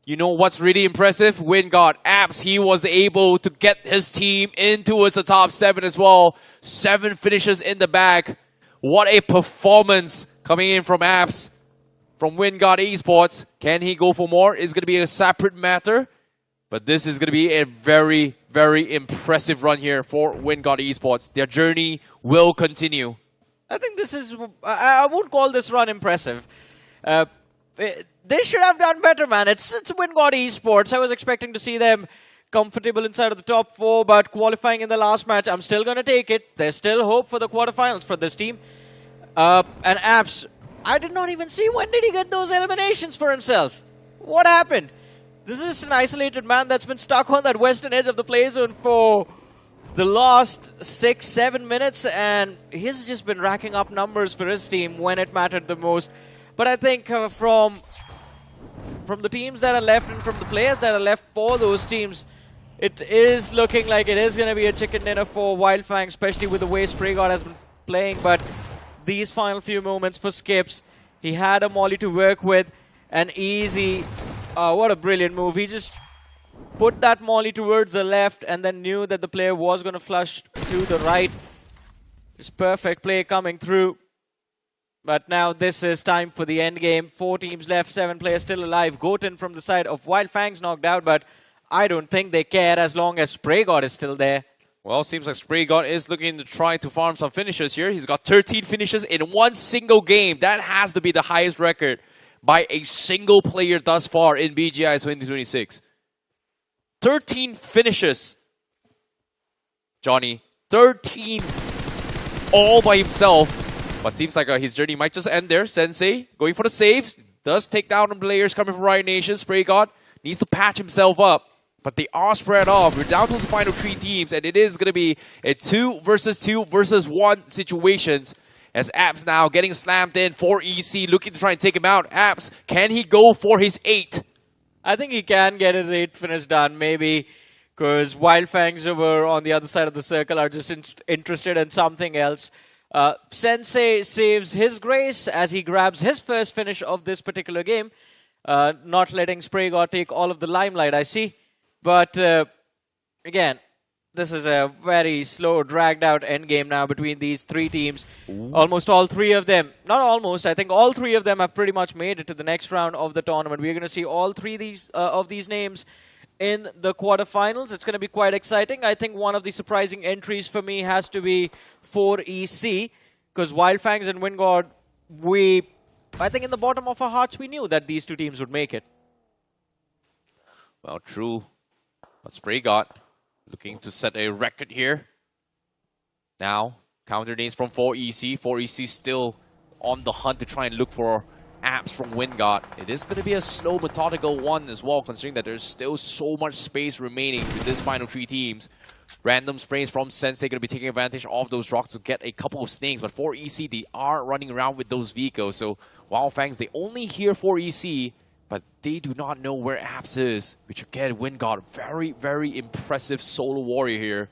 you know what's really impressive? Wingard, Abs, he was able to get his team into the top 7 as well. 7 finishes in the bag. What a performance coming in from Abs. From Wingard Esports. Can he go for more? It's going to be a separate matter. But this is going to be a very, very impressive run here for Wingard Esports. Their journey will continue. I think this is... I won't call this run impressive. They should have done better, man. It's Wingard Esports. I was expecting to see them comfortable inside of the top 4, but qualifying in the last match, I'm still going to take it. There's still hope for the quarterfinals for this team. And Apps, I did not even see when did he get those eliminations for himself. What happened? This is an isolated man that's been stuck on that western edge of the play zone for the last 6-7 minutes, and he's just been racking up numbers for his team when it mattered the most. But I think from the teams that are left and from the players that are left for those teams, it is looking like it is going to be a chicken dinner for Wildfang, especially with the way Spray God has been playing. But these final few moments for Skips, he had a molly to work with, an easy, what a brilliant move. He just put that molly towards the left and then knew that the player was going to flush to the right. Just perfect play coming through. But now this is time for the end game. 4 teams left, 7 players still alive. Goten from the side of Wildfangs knocked out, but I don't think they care as long as Spray God is still there. Well, seems like Spray God is looking to try to farm some finishes here. He's got 13 finishes in one single game. That has to be the highest record by a single player thus far in BGIS 2026. 13 finishes. Johnny, 13 all by himself. But seems like his journey might just end there. Sensei going for the saves. Does take down the players coming from Riot Nation. Spray God needs to patch himself up. But they are spread off. We're down to the final 3 teams. And it is going to be a 2 versus 1 situations. As Apps now getting slammed in for EC. Looking to try and take him out. Apps, can he go for his 8? I think he can get his 8th finish done. Maybe. Because Wildfangs over on the other side of the circle are just interested in something else. Sensei saves his grace as he grabs his first finish of this particular game. Not letting Spray God take all of the limelight, I see. But again, this is a very slow, dragged out endgame now between these 3 teams. Ooh. Almost all 3 of them, not almost, I think all 3 of them have pretty much made it to the next round of the tournament. We're going to see all 3 of these names in the quarterfinals. It's going to be quite exciting. I think one of the surprising entries for me has to be for EC, because Wildfangs and Wingard, I think in the bottom of our hearts, we knew that these 2 teams would make it. Well, true. But Spray God looking to set a record here. Now, counter nades from 4EC. 4EC still on the hunt to try and look for Apps from Wingard. It is going to be a slow, methodical one as well, considering that there's still so much space remaining with this final 3 teams. Random sprays from Sensei going to be taking advantage of those rocks to get a couple of snakes. But for EC, they are running around with those vehicles. So Wildfangs, they only hear for EC, but they do not know where Apps is. Which again, Wingard, very, very impressive solo warrior here.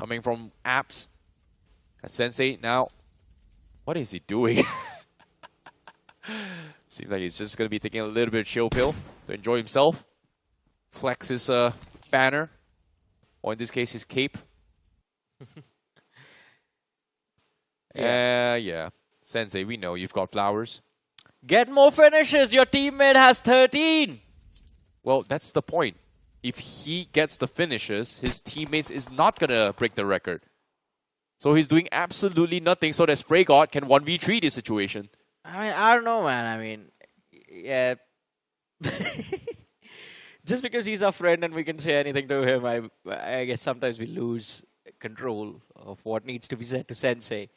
coming from Apps. Sensei now, what is he doing? Seems like he's just going to be taking a little bit of chill pill to enjoy himself. Flex his banner, or in this case his cape. Yeah. Sensei, we know you've got flowers. Get more finishes. Your teammate has 13. Well, that's the point. If he gets the finishes, his teammates is not going to break the record. So he's doing absolutely nothing so that Spray God can 1v3 this situation. I mean, I don't know, man. I mean, yeah. Just because he's our friend and we can say anything to him, I guess sometimes we lose control of what needs to be said to Sensei.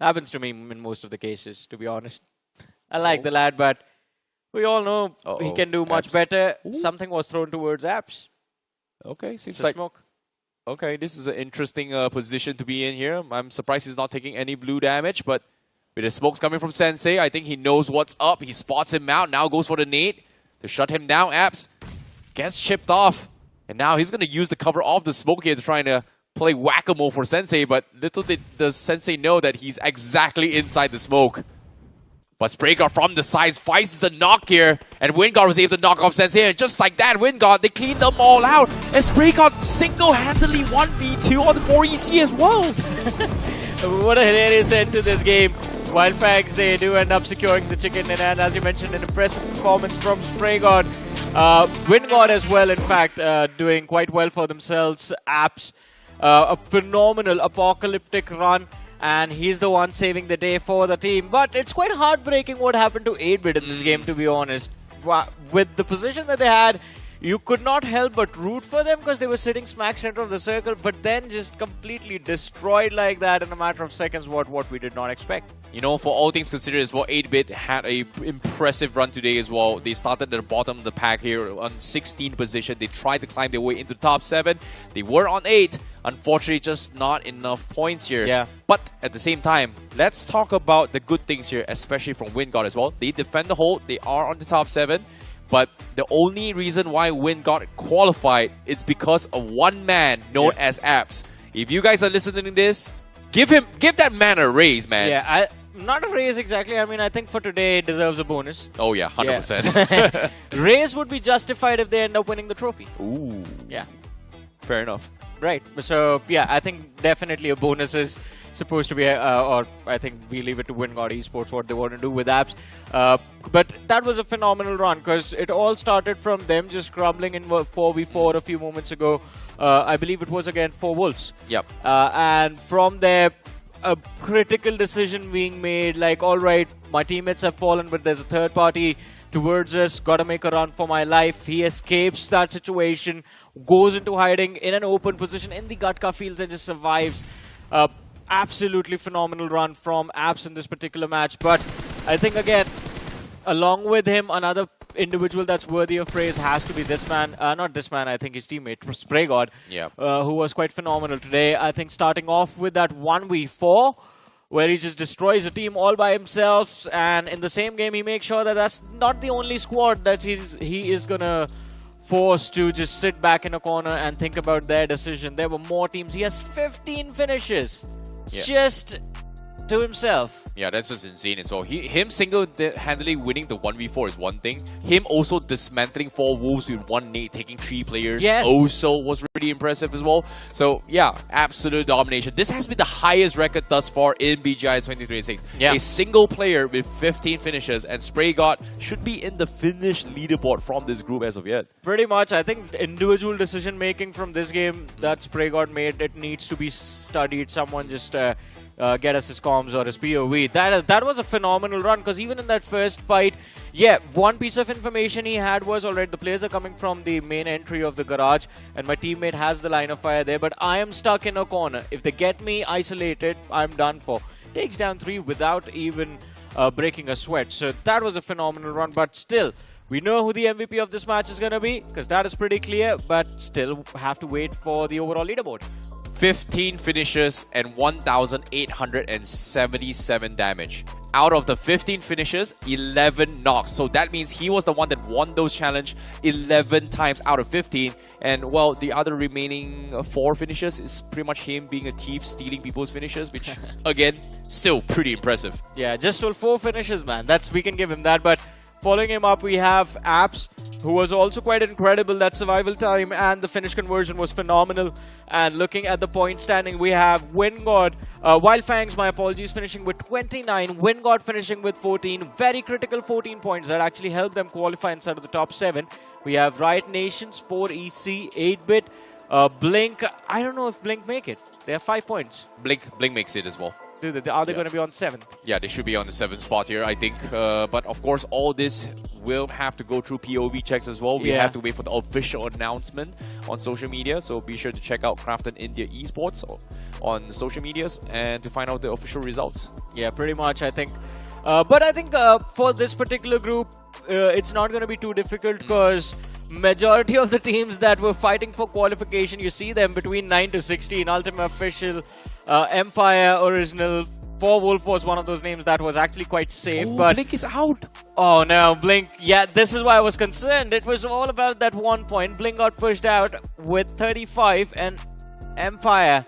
Happens to me in most of the cases, to be honest. I like the lad, but we all know he can do much better. Something was thrown towards Apps. Okay, seems It's like... smoke. Okay, this is an interesting position to be in here. I'm surprised he's not taking any blue damage, but with the smokes coming from Sensei, I think he knows what's up. He spots him out, now goes for the nade to shut him down. Apps gets chipped off, and now he's going to use the cover of the smoke here to try to play whack-a-mole for Sensei, but little did the Sensei know that he's exactly inside the smoke. But Sprayguard from the sides fights the knock here, and Wingard was able to knock off Sensei, and just like that, Wingard, they cleaned them all out, and Sprayguard single-handedly 1v2 on the 4EC as well. What a hilarious end to this game. Wildfangs, they do end up securing the chicken, and as you mentioned, an impressive performance from Sprayguard. Wingard as well, in fact, doing quite well for themselves. Apps, a phenomenal apocalyptic run. And he's the one saving the day for the team. But it's quite heartbreaking what happened to 8-Bit in this game, to be honest. With the position that they had, you could not help but root for them because they were sitting smack center of the circle, but then just completely destroyed like that in a matter of seconds, what we did not expect. You know, for all things considered as well, 8-Bit had a impressive run today as well. They started at the bottom of the pack here on 16th position. They tried to climb their way into the top 7. They were on 8. Unfortunately, just not enough points here. Yeah. But at the same time, let's talk about the good things here, especially from Wingard as well. They defend the hold. They are on the top 7. But the only reason why Wingard qualified is because of one man known as Apps. If you guys are listening to this, give that man a raise, man. Yeah, not a raise exactly. I mean, I think for today, it deserves a bonus. Oh yeah, 100%. Yeah. Raise would be justified if they end up winning the trophy. Ooh. Yeah. Fair enough. Right. So, yeah, I think definitely a bonus is supposed to be, or I think we leave it to Wingard Esports what they want to do with Apps. But that was a phenomenal run because it all started from them just crumbling in 4v4 a few moments ago. I believe it was again 4 Wolves. Yep. And from there, a critical decision being made, like, all right, my teammates have fallen, but there's a third party towards us, gotta make a run for my life. He escapes that situation, goes into hiding in an open position in the Gatka fields and just survives. Absolutely phenomenal run from Apps in this particular match. But I think, again, along with him, another individual that's worthy of praise has to be this man. Not this man, I think his teammate, Spraygod, who was quite phenomenal today. I think starting off with that 1v4, where he just destroys a team all by himself, and in the same game he makes sure that that's not the only squad that he is gonna force to just sit back in a corner and think about their decision. There were more teams. He has 15 finishes just to himself. Yeah, that's just insane as well. Him single-handedly winning the 1v4 is one thing. Him also dismantling 4 Wolves with 1 nade, taking 3 players, also was really impressive as well. So, yeah, absolute domination. This has been the highest record thus far in BGIS 2026. Yeah. A single player with 15 finishes, and Spraygod should be in the finish leaderboard from this group as of yet. Pretty much. I think individual decision-making from this game that Spraygod made, it needs to be studied. Someone just... get us his comms or his POV. That was a phenomenal run because even in that first fight, one piece of information he had was, alright, the players are coming from the main entry of the garage and my teammate has the line of fire there, but I am stuck in a corner. If they get me isolated, I'm done for. Takes down 3 without even breaking a sweat. So that was a phenomenal run, but still, we know who the MVP of this match is going to be because that is pretty clear, but still have to wait for the overall leaderboard. 15 finishes and 1,877 damage. Out of the 15 finishes, 11 knocks. So that means he was the one that won those challenge 11 times out of 15. And well, the other remaining 4 finishes is pretty much him being a thief, stealing people's finishes, which again, still pretty impressive. Yeah, just stole 4 finishes, man. We can give him that. But following him up, we have Apps, who was also quite incredible. That survival time and the finish conversion was phenomenal. And looking at the point standing, we have Wingod, Wildfangs, my apologies, finishing with 29. Wingod finishing with 14. Very critical 14 points that actually helped them qualify inside of the top 7. We have Riot Nations, 4EC, 8-bit, Blink. I don't know if Blink make it. They have 5 points. Blink makes it as well. Are they going to be on 7th? Yeah, they should be on the 7th spot here, I think. But of course, all this will have to go through POV checks as well. We have to wait for the official announcement on social media. So be sure to check out Krafton India Esports on social medias and to find out the official results. Yeah, pretty much, I think. But I think for this particular group, it's not going to be too difficult because majority of the teams that were fighting for qualification, you see them between 9 to 16. Ultimate Official, Empire, Original, 4Wolf was one of those names that was actually quite safe. But Blink is out. Oh no, Blink. Yeah, this is why I was concerned. It was all about that 1 point. Blink got pushed out with 35 and Empire,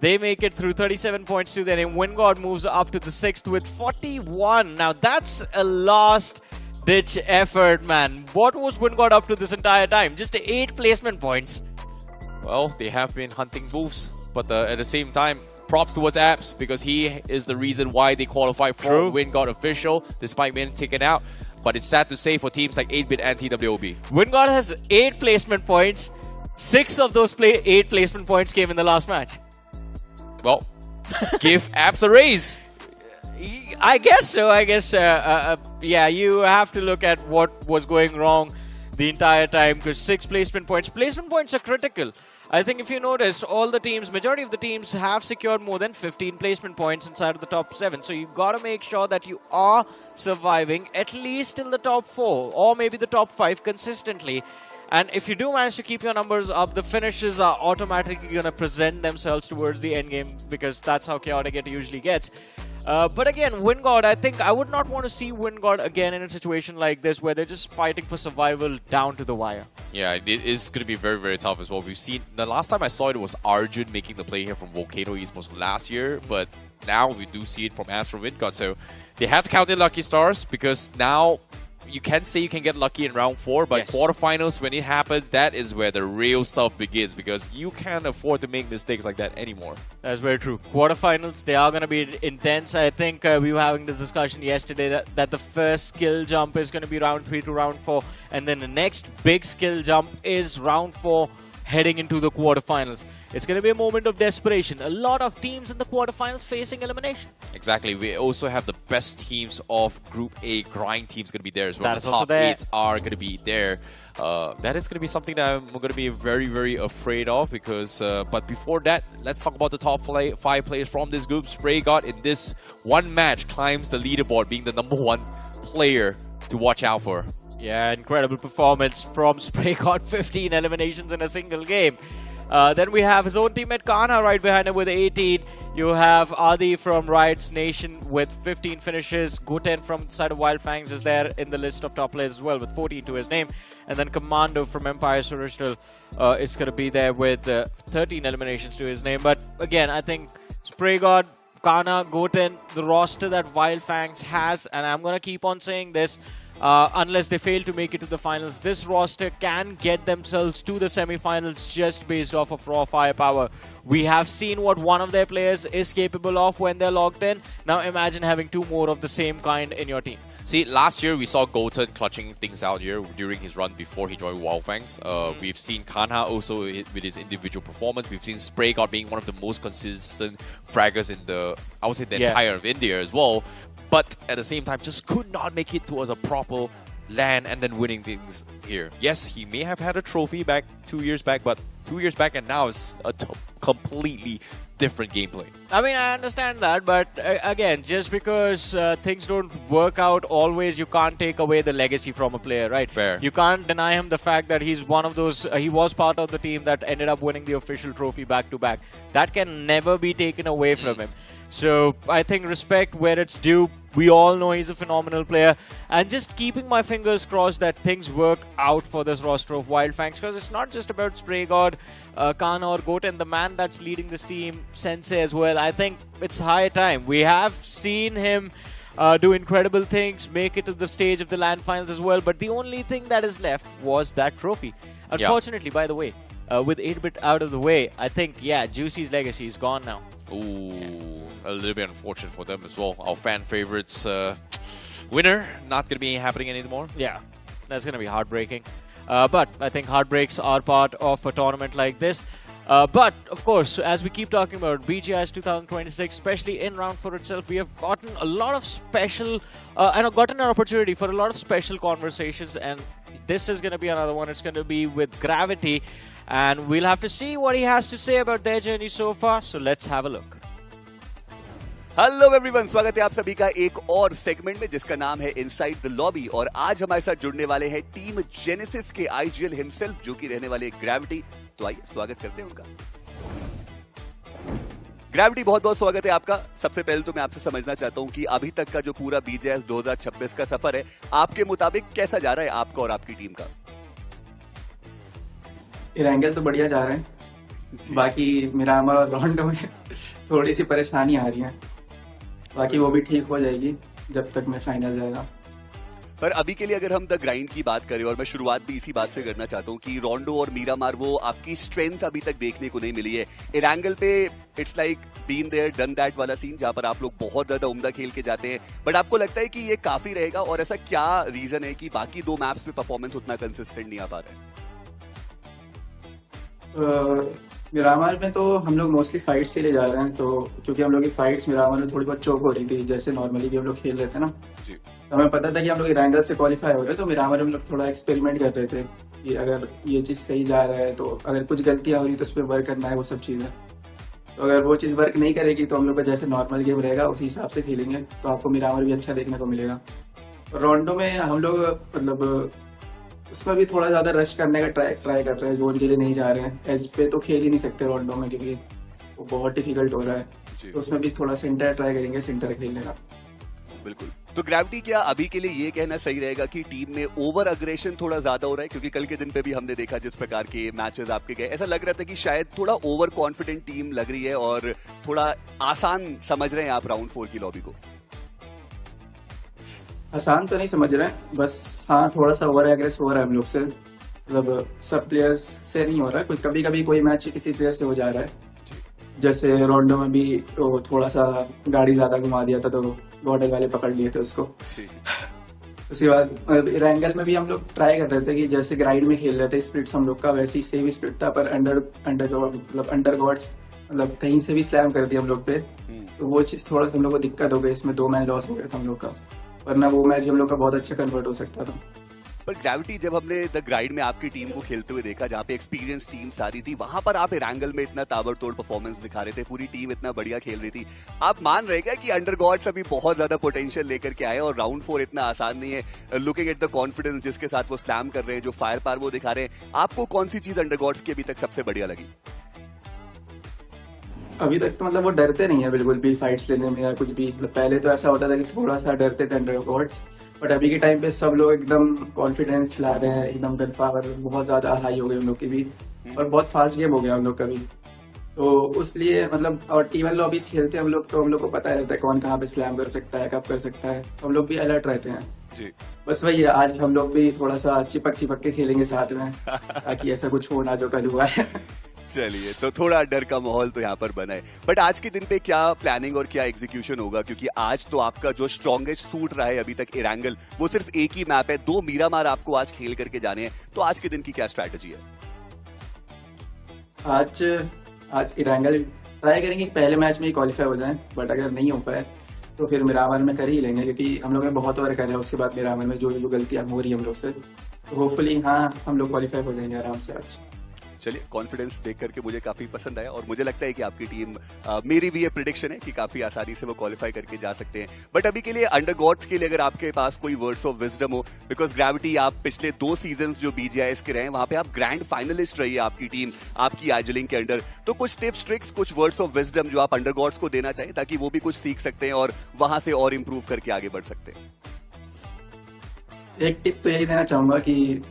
they make it through 37 points to their name. Wingod moves up to the 6th with 41. Now that's a last-ditch effort, man. What was Wingod up to this entire time? Just 8 placement points. Well, they have been hunting moves, but at the same time, props towards Apps because he is the reason why they qualified for Wingod Official despite being taken out. But it's sad to say for teams like 8-bit and TWOB. Wingod has 8 placement points. 6 of those 8 placement points came in the last match. Well, give Apps a raise. I guess so. Yeah, you have to look at what was going wrong the entire time because 6 placement points. Placement points are critical. I think if you notice, all the teams, majority of the teams have secured more than 15 placement points inside of the top 7. So you've got to make sure that you are surviving at least in the top 4 or maybe the top 5 consistently. And if you do manage to keep your numbers up, the finishes are automatically going to present themselves towards the end game because that's how chaotic it usually gets. But again, Wingod, I think I would not want to see Wingod again in a situation like this where they're just fighting for survival down to the wire. Yeah, it is going to be very, very tough as well. We've seen, the last time I saw it was Arjun making the play here from Volcano Esports last year, but now we do see it from Astro Wingod. So they have to count their lucky stars because now you can say you can get lucky in round 4, but quarterfinals, when it happens, that is where the real stuff begins because you can't afford to make mistakes like that anymore. That's very true. Quarterfinals, they are going to be intense. I think we were having this discussion yesterday that the first skill jump is going to be round 3 to round 4, and then the next big skill jump is round 4 heading into the quarterfinals. It's going to be a moment of desperation. A lot of teams in the quarterfinals facing elimination. Exactly. We also have the best teams of Group A. Grind teams going to be there as well. That is the also top there. 8 are going to be there. That is going to be something that I'm going to be very, very afraid of because, but before that, let's talk about the top 5 players from this group. SprayGod in this one match climbs the leaderboard, being the #1 player to watch out for. Yeah, incredible performance from SprayGod. 15 eliminations in a single game. Then we have his own teammate Kana right behind him with 18. You have Adi from Riot's Nation with 15 finishes. Guten from the side of Wildfangs is there in the list of top players as well with 14 to his name. And then Commando from Empire's Original is going to be there with 13 eliminations to his name. But again, I think SprayGod, Kana, Goten, the roster that Wildfangs has, and I'm going to keep on saying this, unless they fail to make it to the finals, this roster can get themselves to the semi-finals just based off of raw firepower. We have seen what one of their players is capable of when they're logged in. Now imagine having 2 more of the same kind in your team. See, last year we saw Goten clutching things out here during his run before he joined Wildfangs. We've seen Kanha also with his individual performance. We've seen SprayGod being one of the most consistent fraggers in the, I would say, the entire of India as well. But at the same time, just could not make it towards a proper LAN and then winning things here. Yes, he may have had a trophy back 2 years back, but 2 years back and now it's a completely different gameplay. I mean, I understand that, but again, just because things don't work out always, you can't take away the legacy from a player, right? Fair. You can't deny him the fact that he's one of those, he was part of the team that ended up winning the official trophy back to back. That can never be taken away from him. So I think respect where it's due. We all know he's a phenomenal player, and just keeping my fingers crossed that things work out for this roster of Wildfangs, because it's not just about Spray God, Kana or Goten, the man that's leading this team, Sensei as well. I think it's high time. We have seen him do incredible things, make it to the stage of the LAN finals as well, but the only thing that is left was that trophy. Unfortunately, by the way, with 8-bit out of the way, I think, yeah, Juicy's legacy is gone now. Ooh, a little bit unfortunate for them as well. Our fan favorites winner not going to be happening anymore. Yeah, that's going to be heartbreaking. But I think heartbreaks are part of a tournament like this. But, of course, as we keep talking about BGIS 2026, especially in round 4 itself, we have gotten a lot of special, and gotten an opportunity for a lot of special conversations, and this is going to be another one. It's going to be with Gravity, and we'll have to see what he has to say about their journey so far, so let's have a look. Hello everyone, स्वागत है आप सभी का एक और segment में जिसका नाम है इनसाइड द लॉबी। और आज हमारे साथ जुड़ने वाले हैं टीम जेनेसिस के आईजीएल हिमसेल्फ, जो कि रहने वाले ग्रेविटी। तो आइए स्वागत करते हैं उनका। ग्रेविटी, बहुत बहुत स्वागत है आपका। सबसे पहले तो मैं आपसे समझना चाहता हूं कि अभी तक का जो पूरा बीजीआईएस 2026 का सफर है, आपके मुताबिक कैसा जा रहा है आपका और आपकी टीम का? एंगल तो बढ़िया जा रहे हैं, बाकी मेरा हमारा राउंड में थोड़ी सी परेशानी आ रही है, बाकी वो भी ठीक हो जाएगी जब तक मैं फाइनल जाएगा। पर अभी के लिए अगर हम द ग्राइंड की बात करें, और मैं शुरुआत भी इसी बात से करना चाहता हूं कि रोंडो और मीरामार वो आपकी स्ट्रेंथ अभी तक देखने को नहीं मिली है। एंगल पे it's like been there done that वाला सीन, जहां पर आप लोग बहुत ज्यादा उम्दा खेल के जाते हैं, बट आपको लगता है कि ये काफी रहेगा? और ऐसा क्या रीजन है कि बाकी दो मैप्स पे परफॉर्मेंस उतना कंसिस्टेंट नहीं आ पा रहा है? मिरामार में तो हम लोग मोस्टली फाइट्स के लिए जा रहे हैं, तो क्योंकि हम लोग की फाइट्स मिरामार में थोड़ी बहुत चोक हो रही थी, जैसे नॉर्मली भी हम लोग खेल रहे थे ना जी। तो हमें पता था कि हम लोग एंगल से क्वालिफाई हो रहे हैं, तो मिरामार में हम लोग थोड़ा एक्सपेरिमेंट कर रहे थे कि अगर ये चीज़ सही जा रहा है, तो अगर कुछ गलतियाँ हो रही तो उस पर वर्क करना है, वो सब चीज़ें। तो अगर वो चीज़ वर्क नहीं करेगी तो हम लोग का जैसे नॉर्मल गेम रहेगा उसी हिसाब से खेलेंगे, तो आपको मिरामार भी अच्छा देखने को मिलेगा। रोंडो में हम लोग मतलब उसमें भी थोड़ा ज्यादा रश करने का ट्राई कर रहे हैं, जोन के लिए नहीं जा रहे हैं। एज पे तो खेल ही नहीं सकते रोंडो में, क्योंकि वो बहुत डिफिकल्ट हो रहा है, तो उसमें भी थोड़ा सेंटर ट्राई करेंगे, सेंटर खेलने का। बिल्कुल। तो ग्रेविटी, क्या अभी के लिए ये कहना सही रहेगा कि टीम में ओवर अग्रेशन थोड़ा ज्यादा हो रहा है? क्योंकि कल के दिन पे भी हमने देखा जिस प्रकार के मैचेस आपके गए, ऐसा लग रहा था कि शायद थोड़ा ओवर कॉन्फिडेंट टीम लग रही है और थोड़ा आसान समझ रहे हैं आप राउंड 4 की लॉबी को। आसान तो नहीं समझ रहे हैं, बस हाँ थोड़ा सा ओवर एग्रेस हो रहा है हम लोग से, मतलब सब प्लेयर्स से नहीं हो रहा है, कोई कभी कभी कोई मैच किसी प्लेयर से हो जा रहा है। जैसे रोंडो में भी तो थोड़ा सा गाड़ी ज्यादा घुमा दिया था, तो बॉर्डर वाले पकड़ लिए थे उसको। उसके बाद एंगल में भी हम लोग ट्राई कर रहे थे कि जैसे ग्राइड में खेल रहे थे, स्प्लिट्स हम लोग का वैसे ही सेम स्प्लिट था, पर अंडर गॉड्स मतलब कहीं से भी स्लैम कर दिया हम लोग पे, तो वो चीज थोड़ा सा हम लोग को दिक्कत हो गई। इसमें 2 मैच लॉस हो गया था हम लोग का, वरना वो मैच हम लोग का बहुत अच्छा कन्वर्ट हो सकता था। पर ग्रेविटी, जब हमने द ग्राइड में आपकी टीम को खेलते हुए देखा, जहाँ पे एक्सपीरियंस टीम सारी थी, वहां पर आप एंगल में इतना ताबड़तोड़ परफॉर्मेंस दिखा रहे थे, पूरी टीम इतना बढ़िया खेल रही थी। आप मान रहे क्या कि अंडर गॉड्स अभी बहुत ज्यादा पोटेंशियल लेकर के आए और राउंड 4 इतना आसान नहीं है? लुकिंग एट द कॉन्फिडेंस जिसके साथ वो स्लैम कर रहे हैं, जो फायर पावर वो दिखा रहे हैं, आपको कौन सी चीज अंडर गॉड्स की अभी तक सबसे बढ़िया लगी? अभी तक तो मतलब वो डरते नहीं है बिल्कुल भी फाइट्स लेने में या कुछ भी। मतलब पहले तो ऐसा होता था कि थोड़ा सा डरते थे अंडर गॉड्स, बट अभी के टाइम पे सब लोग एकदम कॉन्फिडेंस ला रहे हैं, एकदम गन पावर बहुत ज्यादा हाई हो गई हम लोग की भी, और बहुत फास्ट गेम हो गया हम लोग का भी। तो इसलिए मतलब और टीम लॉबीज खेलते हैं हम लोग, तो हम लोग को पता रहता है कौन कहाँ पे स्लैम कर सकता है, कब कर सकता है, हम लोग भी अलर्ट रहते हैं जी। बस वही है, आज हम लोग भी थोड़ा सा चिपक के खेलेंगे साथ में, ताकि ऐसा कुछ हो ना जो कल हुआ है। चलिए, तो थोड़ा डर का माहौल तो यहाँ पर बना है। बट आज के दिन पे क्या प्लानिंग और क्या एग्जीक्यूशन होगा? क्योंकि आज तो आपका जो स्ट्रॉन्गेस्ट सूट रहा है अभी तक एंगल, वो सिर्फ एक ही मैप है, 2 मीरामार आपको आज खेल करके जाने हैं, तो आज के दिन की क्या स्ट्रैटेजी है? आज एंगल ट्राई करेंगे कि पहले मैच में ही क्वालिफाई हो जाए, बट अगर नहीं हो पाए तो फिर मिरामर में कर ही लेंगे, क्योंकि हम लोग ने बहुत ओवर करा है उसके बाद मिरामर में जो गलतियाँ हो रही है हम लोग से, तो होपफुली हाँ हम लोग क्वालिफाई हो जाएंगे आराम से आज। चलिए, कॉन्फिडेंस देख करके मुझे काफी पसंद आया और मुझे लगता है कि आपकी टीम, मेरी भी ये प्रिडिक्शन है कि काफी आसानी से वो क्वालिफाई करके जा सकते हैं। बट अभी के लिए अंडर गॉड्स के लिए अगर आपके पास कोई वर्ड्स ऑफ विजडम हो, बिकॉज ग्रेविटी आप पिछले 2 सीजन्स जो BGIS के रहे हैं वहां पे आप ग्रैंड फाइनलिस्ट रही है आपकी टीम, आपकी आइजलिंग के अंडर, तो कुछ टिप्स ट्रिक्स, कुछ वर्ड्स ऑफ विजडम जो आप अंडर गॉड्स को देना चाहें ताकि वो भी कुछ सीख सकते हैं और वहां से और इंप्रूव करके आगे बढ़ सकते हैं। एक टिप तो यही देना चाहूंगा कि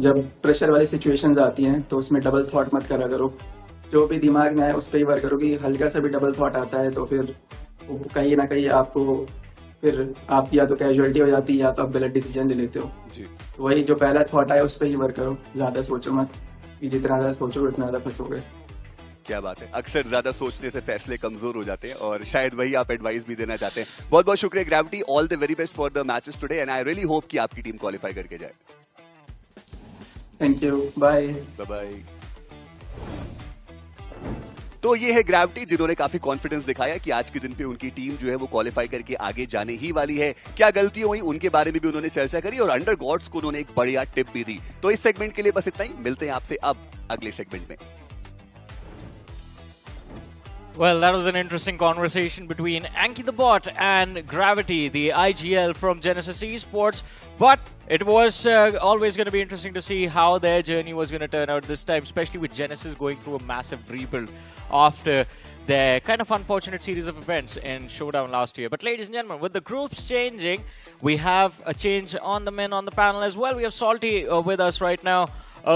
जब प्रेशर वाली सिचुएशंस आती हैं तो उसमें डबल थॉट मत करा करो, जो भी दिमाग में आए उस पर ही वर्क करो, कि हल्का सा भी डबल थॉट आता है तो फिर कहीं ना कहीं आपको फिर आपकी या तो कैजुअलिटी हो जाती है या तो आप गलत डिसीजन ले लेते हो जी। तो वही जो पहला थॉट आया उस पर ही वर्क करो, ज्यादा सोचो मत, कि जितना ज्यादा सोचोगे उतना ज्यादा फंसोगे। क्या बात है, अक्सर ज्यादा सोचने से फैसले कमजोर हो जाते हैं और शायद वही आप एडवाइस भी देना चाहते हैं। बहुत बहुत शुक्रिया gravity, all the very best for the matches today and I really hope कि आपकी टीम क्वालिफाई करके जाए। Thank you, bye bye. तो ये है ग्रेविटी, जिन्होंने काफी कॉन्फिडेंस दिखाया कि आज के दिन पे उनकी टीम जो है वो क्वालिफाई करके आगे जाने ही वाली है। क्या गलती हुई उनके बारे में भी उन्होंने चर्चा करी और अंडर गॉड्स को उन्होंने एक बढ़िया टिप भी दी। तो इस सेगमेंट के लिए बस इतना ही, मिलते हैं आपसे अब अगले सेगमेंट में। Well, that was an interesting conversation between Anki the Bot and Gravity, the IGL from Genesis Esports. But it was always going to be interesting to see how their journey was going to turn out this time, especially with Genesis going through a massive rebuild after their kind of unfortunate series of events in Showdown last year. But ladies and gentlemen, with the groups changing, we have a change on the men on the panel as well. We have Salty with us right now.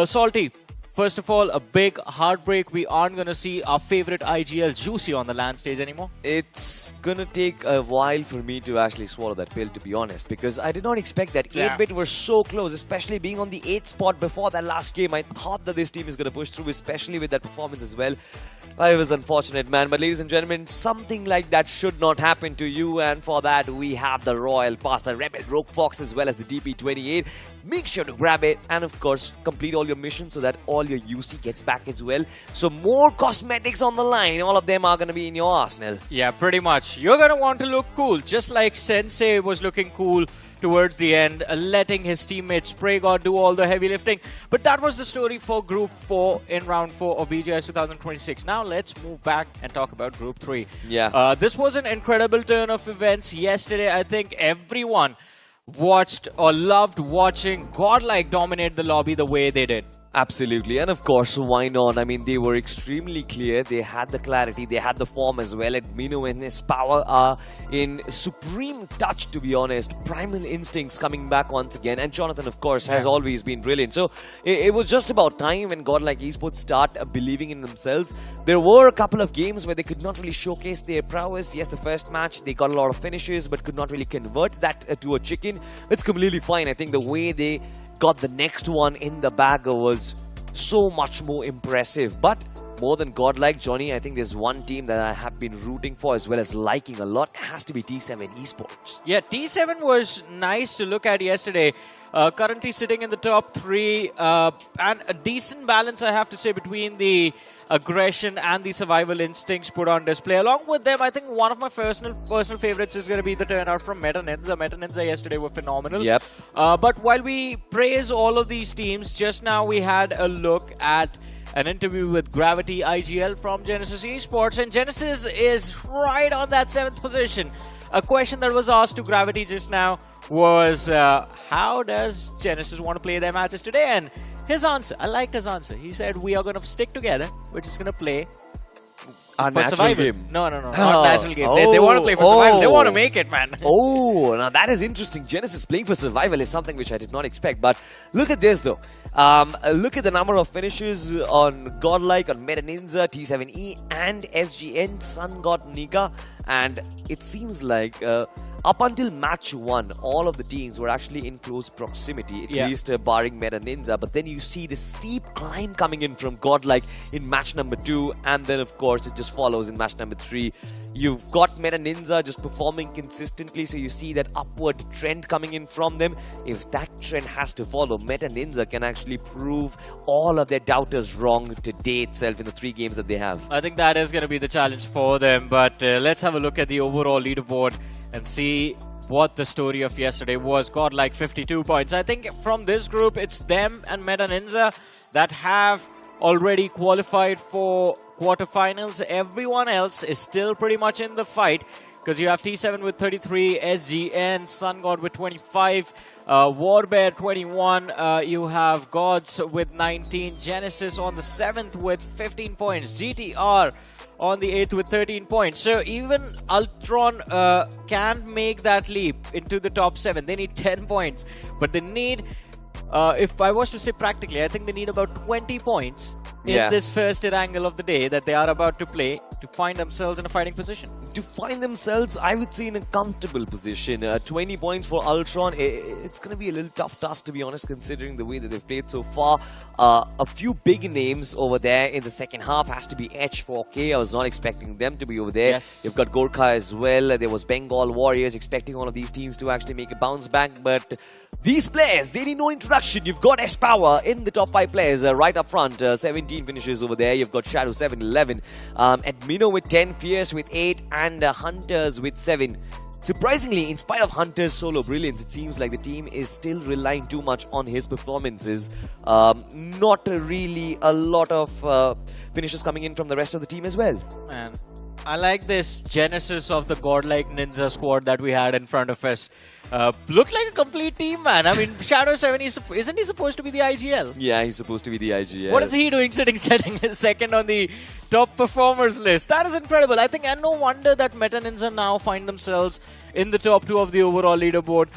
Salty, first of all, a big heartbreak. We aren't going to see our favorite IGL Juicy on the LAN stage anymore. It's gonna take a while for me to actually swallow that pill, to be honest, because I did not expect that 8-bit were so close, especially being on the 8th spot before that last game. I thought that this team is gonna push through, especially with that performance as well. It was unfortunate, man. But ladies and gentlemen, something like that should not happen to you, and for that we have the Royal Pass, the Rebel Rogue Fox, as well as the DP28. Make sure to grab it and of course complete all your missions so that all your UC gets back as well. So more cosmetics on the line. All of them are going to be in your arsenal. Yeah, pretty much. You're going to want to look cool, just like Sensei was looking cool towards the end, letting his teammate Spray God do all the heavy lifting. But that was the story for Group 4 in Round 4 of BGIS 2026. Now let's move back and talk about Group 3. Yeah. This was an incredible turn of events yesterday. I think everyone watched or loved watching Godlike dominate the lobby the way they did. Absolutely, and of course, why not? I mean, they were extremely clear. They had the clarity, they had the form as well. And Mino and his power are in supreme touch, to be honest. Primal instincts coming back once again. And Jonathan, of course, has always been brilliant. So it was just about time when Godlike Esports start believing in themselves. There were a couple of games where they could not really showcase their prowess. Yes, the first match, they got a lot of finishes, but could not really convert that to a chicken. It's completely fine. I think the way they got the next one in the bag was so much more impressive. But more than Godlike, Johnny, I think there's one team that I have been rooting for as well as liking a lot. It has to be T7 Esports. Yeah, T7 was nice to look at yesterday. Currently sitting in the top 3 and a decent balance, I have to say, between the aggression and the survival instincts put on display. Along with them, I think one of my personal favorites is going to be the turnout from Meta Ninja. Meta Ninja yesterday were phenomenal. Yep. But while we praise all of these teams, just now we had a look at an interview with Gravity IGL from Genesis Esports, and Genesis is right on that 7th position. A question that was asked to Gravity just now was, how does Genesis want to play their matches today? And his answer, I liked his answer. He said, we are going to stick together. We're just going to play A for natural survival. game. No, not natural game. They want to play for survival. They want to make it, man. Oh, now that is interesting. Genesis playing for survival is something which I did not expect. But look at this, though. Look at the number of finishes on Godlike, on Meta Ninja, T7E, and SGN, Sun God Nika. And it seems like up until match 1, all of the teams were actually in close proximity, at least barring Meta Ninja. But then you see the steep climb coming in from Godlike in match number 2, and then of course it just follows in match number 3. You've got Meta Ninja just performing consistently, so you see that upward trend coming in from them. If that trend has to follow, Meta Ninja can actually prove all of their doubters wrong today itself in the 3 games that they have. I think that is going to be the challenge for them, but let's have a look at the overall leaderboard and see what the story of yesterday was. Got like 52 points. I think from this group, it's them and Meta Ninja that have already qualified for quarterfinals. Everyone else is still pretty much in the fight, because you have T7 with 33, SGN, Sun God with 25, Warbear 21, you have Gods with 19, Genesis on the 7th with 15 points, GTR on the 8th with 13 points. So even Ultron can't make that leap into the top 7. They need 10 points. But they need, if I was to say practically, I think they need about 20 points in this first angle of the day that they are about to play to find themselves in a fighting position. To find themselves, I would say, in a comfortable position. 20 points for Ultron. It's going to be a little tough task, to be honest, considering the way that they've played so far. A few big names over there in the second half has to be H4K. I was not expecting them to be over there. Yes. You've got Gorkha as well. There was Bengal Warriors, expecting all of these teams to actually make a bounce back. But these players, they need no introduction. You've got S-Power in the top 5 players right up front. 17 finishes over there. You've got Shadow 7, 11. Admino with 10, Fierce with 8, and Hunters with 7. Surprisingly, in spite of Hunter's solo brilliance, it seems like the team is still relying too much on his performances. Not really a lot of finishes coming in from the rest of the team as well. Man, I like this genesis of the godlike ninja squad that we had in front of us. Looked like a complete team, man. I mean, Shadow 7, isn't he supposed to be the IGL? Yeah, he's supposed to be the IGL. What is he doing sitting second on the top performers list? That is incredible. I think, and no wonder that Meta Ninja now find themselves in the top 2 of the overall leaderboard.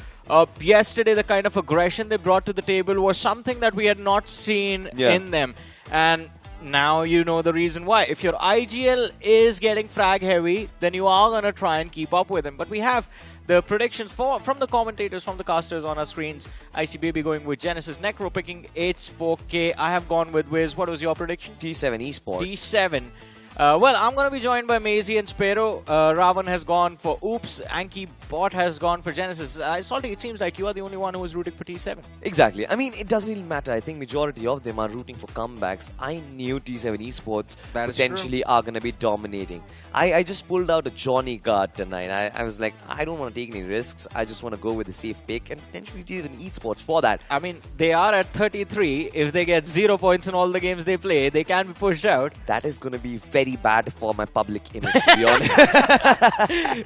Yesterday, the kind of aggression they brought to the table was something that we had not seen in them. And now you know the reason why. If your IGL is getting frag heavy, then you are going to try and keep up with him. But we have the predictions from the commentators, from the casters on our screens. IC Baby going with Genesis, Necro picking H4K. I have gone with Wiz. What was your prediction? T7 Esports. T7. Well, I'm going to be joined by Maisie and Sparrow. Ravan has gone for Oops. Anki Bot has gone for Genesis. Salty, it seems like you are the only one who is rooting for T7. Exactly. I mean, it doesn't really matter. I think majority of them are rooting for comebacks. I knew T7 Esports potentially are going to be dominating. I just pulled out a Johnny card tonight. I was like, I don't want to take any risks. I just want to go with a safe pick and potentially T7 Esports for that. I mean, they are at 33. If they get 0 points in all the games they play, they can be pushed out. That is going to be very bad for my public image, to be honest.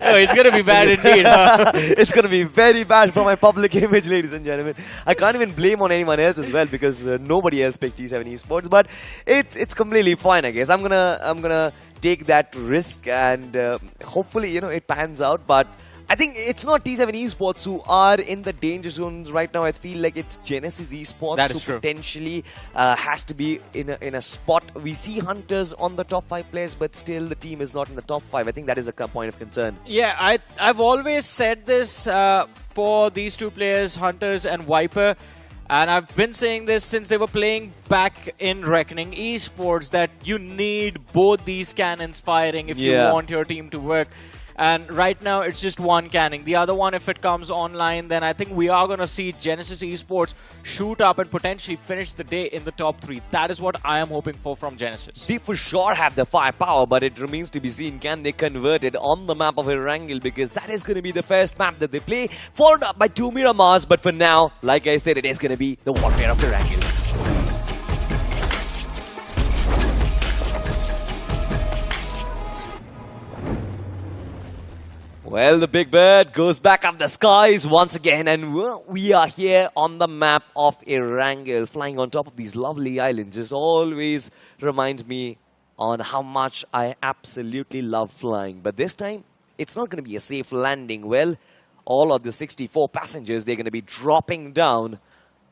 Oh, it's going to be bad indeed. Huh? It's going to be very bad for my public image, ladies and gentlemen. I can't even blame on anyone else as well, because nobody else picked T7 Esports. But it's completely fine, I guess. I'm gonna take that risk, and hopefully, you know, it pans out. But I think it's not T7 Esports who are in the danger zones right now. I feel like it's Genesis Esports who potentially has to be in a spot. We see Hunters on the top 5 players, but still the team is not in the top 5. I think that is a point of concern. Yeah, I've always said this for these 2 players, Hunters and Viper. And I've been saying this since they were playing back in Reckoning Esports, that you need both these cannons firing if you want your team to work. And right now, it's just one cannon. The other one, if it comes online, then I think we are going to see Genesis Esports shoot up and potentially finish the day in the top 3. That is what I am hoping for from Genesis. They for sure have the firepower, but it remains to be seen. Can they convert it on the map of Erangel? Because that is going to be the first map that they play, followed up by 2 Miramars. But for now, like I said, it is going to be the Warfare of Erangel. Well, the Big Bird goes back up the skies once again, and we are here on the map of Erangel, flying on top of these lovely islands. Just always reminds me on how much I absolutely love flying. But this time, it's not going to be a safe landing. Well, all of the 64 passengers, they're going to be dropping down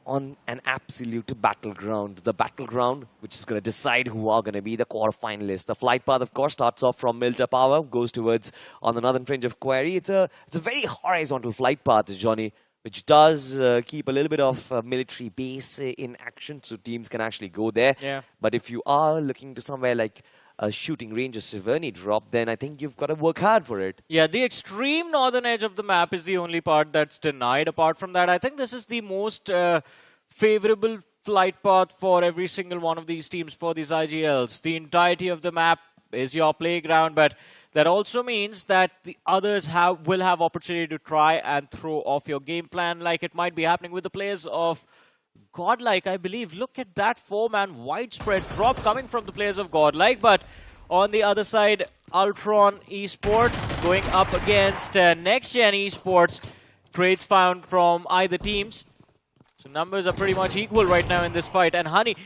on an absolute battleground. The battleground which is going to decide who are going to be the quarterfinalists. The flight path, of course, starts off from Milta Power, goes towards on the northern fringe of Quarry. It's a very horizontal flight path, Johnny, which does keep a little bit of military base in action, so teams can actually go there. Yeah. But if you are looking to somewhere like a shooting range of Severny drop, then I think you've got to work hard for it. Yeah, the extreme northern edge of the map is the only part that's denied. Apart from that, I think this is the most favorable flight path for every single one of these teams for these IGLs. The entirety of the map is your playground, but that also means that the others will have opportunity to try and throw off your game plan, like it might be happening with the players of Godlike, I believe. Look at that 4-man widespread drop coming from the players of Godlike. But on the other side, Ultron Esports going up against Next Gen Esports. Trades found from either teams. So numbers are pretty much equal right now in this fight. And Honey,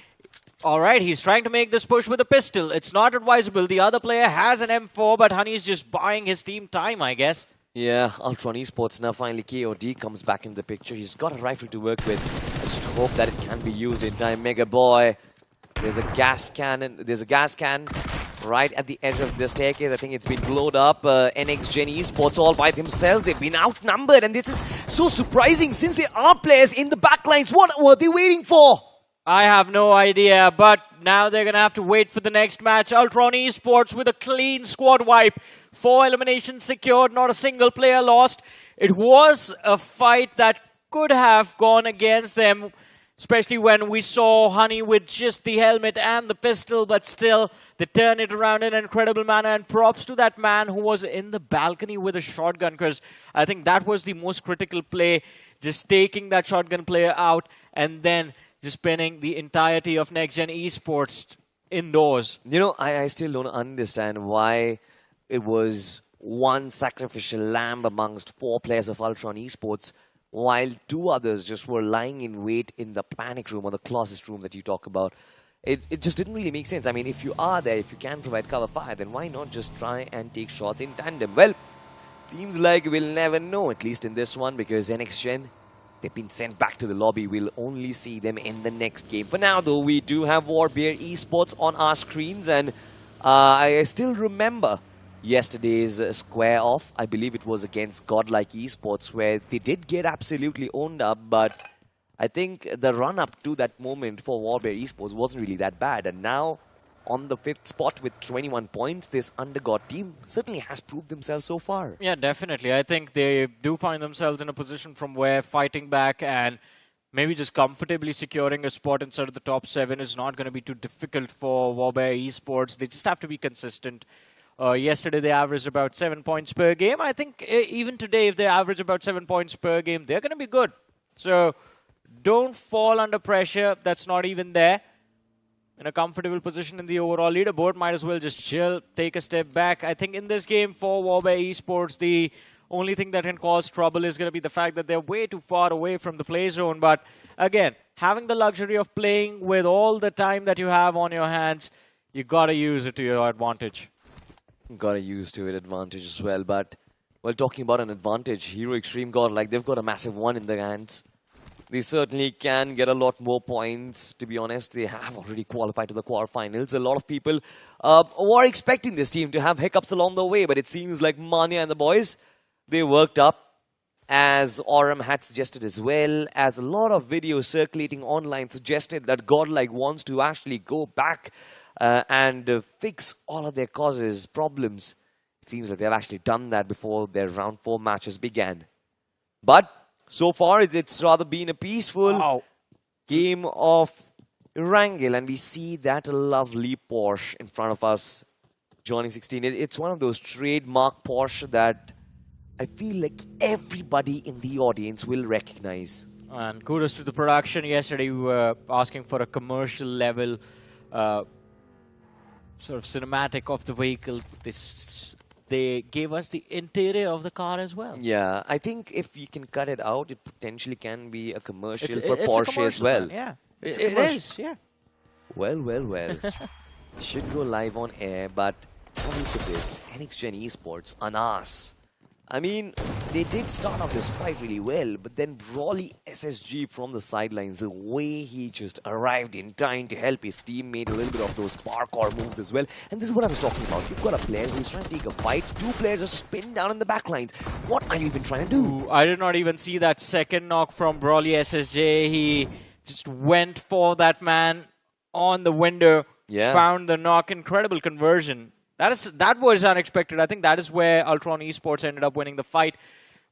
alright, he's trying to make this push with a pistol. It's not advisable. The other player has an M4, but Honey's just buying his team time, I guess. Yeah, Ultron Esports now finally KOD comes back in the picture. He's got a rifle to work with. I just hope that it can be used in time. Mega Boy, there's a gas cannon. There's a gas can right at the edge of the staircase. I think it's been blown up. NX Gen Esports all by themselves. They've been outnumbered, and this is so surprising since there are players in the backlines. What were they waiting for? I have no idea, but now they're going to have to wait for the next match. Ultron Esports with a clean squad wipe. 4 eliminations secured, not a single player lost. It was a fight that could have gone against them, especially when we saw Honey with just the helmet and the pistol, but still, they turned it around in an incredible manner. And props to that man who was in the balcony with a shotgun, because I think that was the most critical play, just taking that shotgun player out and then just pinning the entirety of Next Gen Esports indoors. You know, I still don't understand why it was one sacrificial lamb amongst 4 players of Ultron Esports, while 2 others just were lying in wait in the panic room or the closest room that you talk about. It just didn't really make sense. I mean, if you are there, if you can provide cover fire, then why not just try and take shots in tandem? Well, seems like we'll never know, at least in this one, because NX Gen, they've been sent back to the lobby. We'll only see them in the next game. For now, though, we do have Warbear Esports on our screens, and I still remember yesterday's square off. I believe it was against Godlike Esports, where they did get absolutely owned up, but I think the run-up to that moment for Warbear Esports wasn't really that bad. And now, on the 5th spot with 21 points, this Undergod team certainly has proved themselves so far. Yeah, definitely. I think they do find themselves in a position from where fighting back and maybe just comfortably securing a spot inside of the top 7 is not going to be too difficult for Warbear Esports. They just have to be consistent. Yesterday, they averaged about 7 points per game. I think even today, if they average about 7 points per game, they're going to be good. So don't fall under pressure. That's not even there. In a comfortable position in the overall leaderboard, might as well just chill, take a step back. I think in this game for Warbear Esports, the only thing that can cause trouble is going to be the fact that they're way too far away from the play zone. But again, having the luxury of playing with all the time that you have on your hands, you got to use it to your advantage. Got to use to it advantage as well. But while talking about an advantage, Hero Extreme Godlike, they've got a massive one in their hands. They certainly can get a lot more points, to be honest. They have already qualified to the quarterfinals. A lot of people were expecting this team to have hiccups along the way, but it seems like Mania and the boys, they worked up, as Aurum had suggested as well, as a lot of videos circulating online suggested that Godlike wants to actually go back and fix all of their causes, problems. It seems like they've actually done that before their round 4 matches began. But so far, it's rather been a peaceful game of wrangle, and we see that lovely Porsche in front of us, Johnny 16. It's one of those trademark Porsche that I feel like everybody in the audience will recognize. And kudos to the production. Yesterday, we were asking for a commercial level sort of cinematic of the vehicle. They gave us the interior of the car as well. Yeah, I think if you can cut it out, it potentially can be a commercial for it's Porsche as well. Yeah, It's it is, yeah. Well. Should go live on air, but look at this. NX Gen Esports, Anas. I mean, they did start off this fight really well, but then Brawly SSG from the sidelines, the way he just arrived in time to help his teammate, a little bit of those parkour moves as well. And this is what I was talking about. You've got a player who's trying to take a fight, two players are just pinned down in the backlines. What are you even trying to do? Ooh, I did not even see that second knock from Brawly SSJ. He just went for that man on the window, found the knock, incredible conversion. That was unexpected. I think that is where Ultron Esports ended up winning the fight.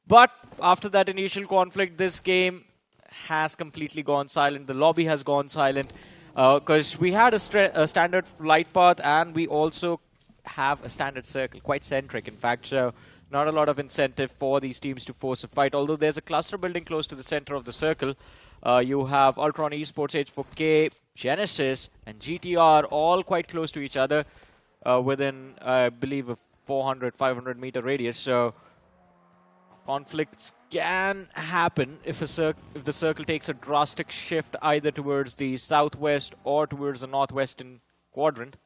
But after that initial conflict, this game has completely gone silent. The lobby has gone silent because we had a standard flight path and we also have a standard circle, quite centric in fact. So not a lot of incentive for these teams to force a fight. Although there's a cluster building close to the center of the circle. You have Ultron Esports, H4K, Genesis and GTR all quite close to each other. Within, I believe, a 400, 500 meter radius. So conflicts can happen if the circle takes a drastic shift either towards the southwest or towards the northwestern quadrant.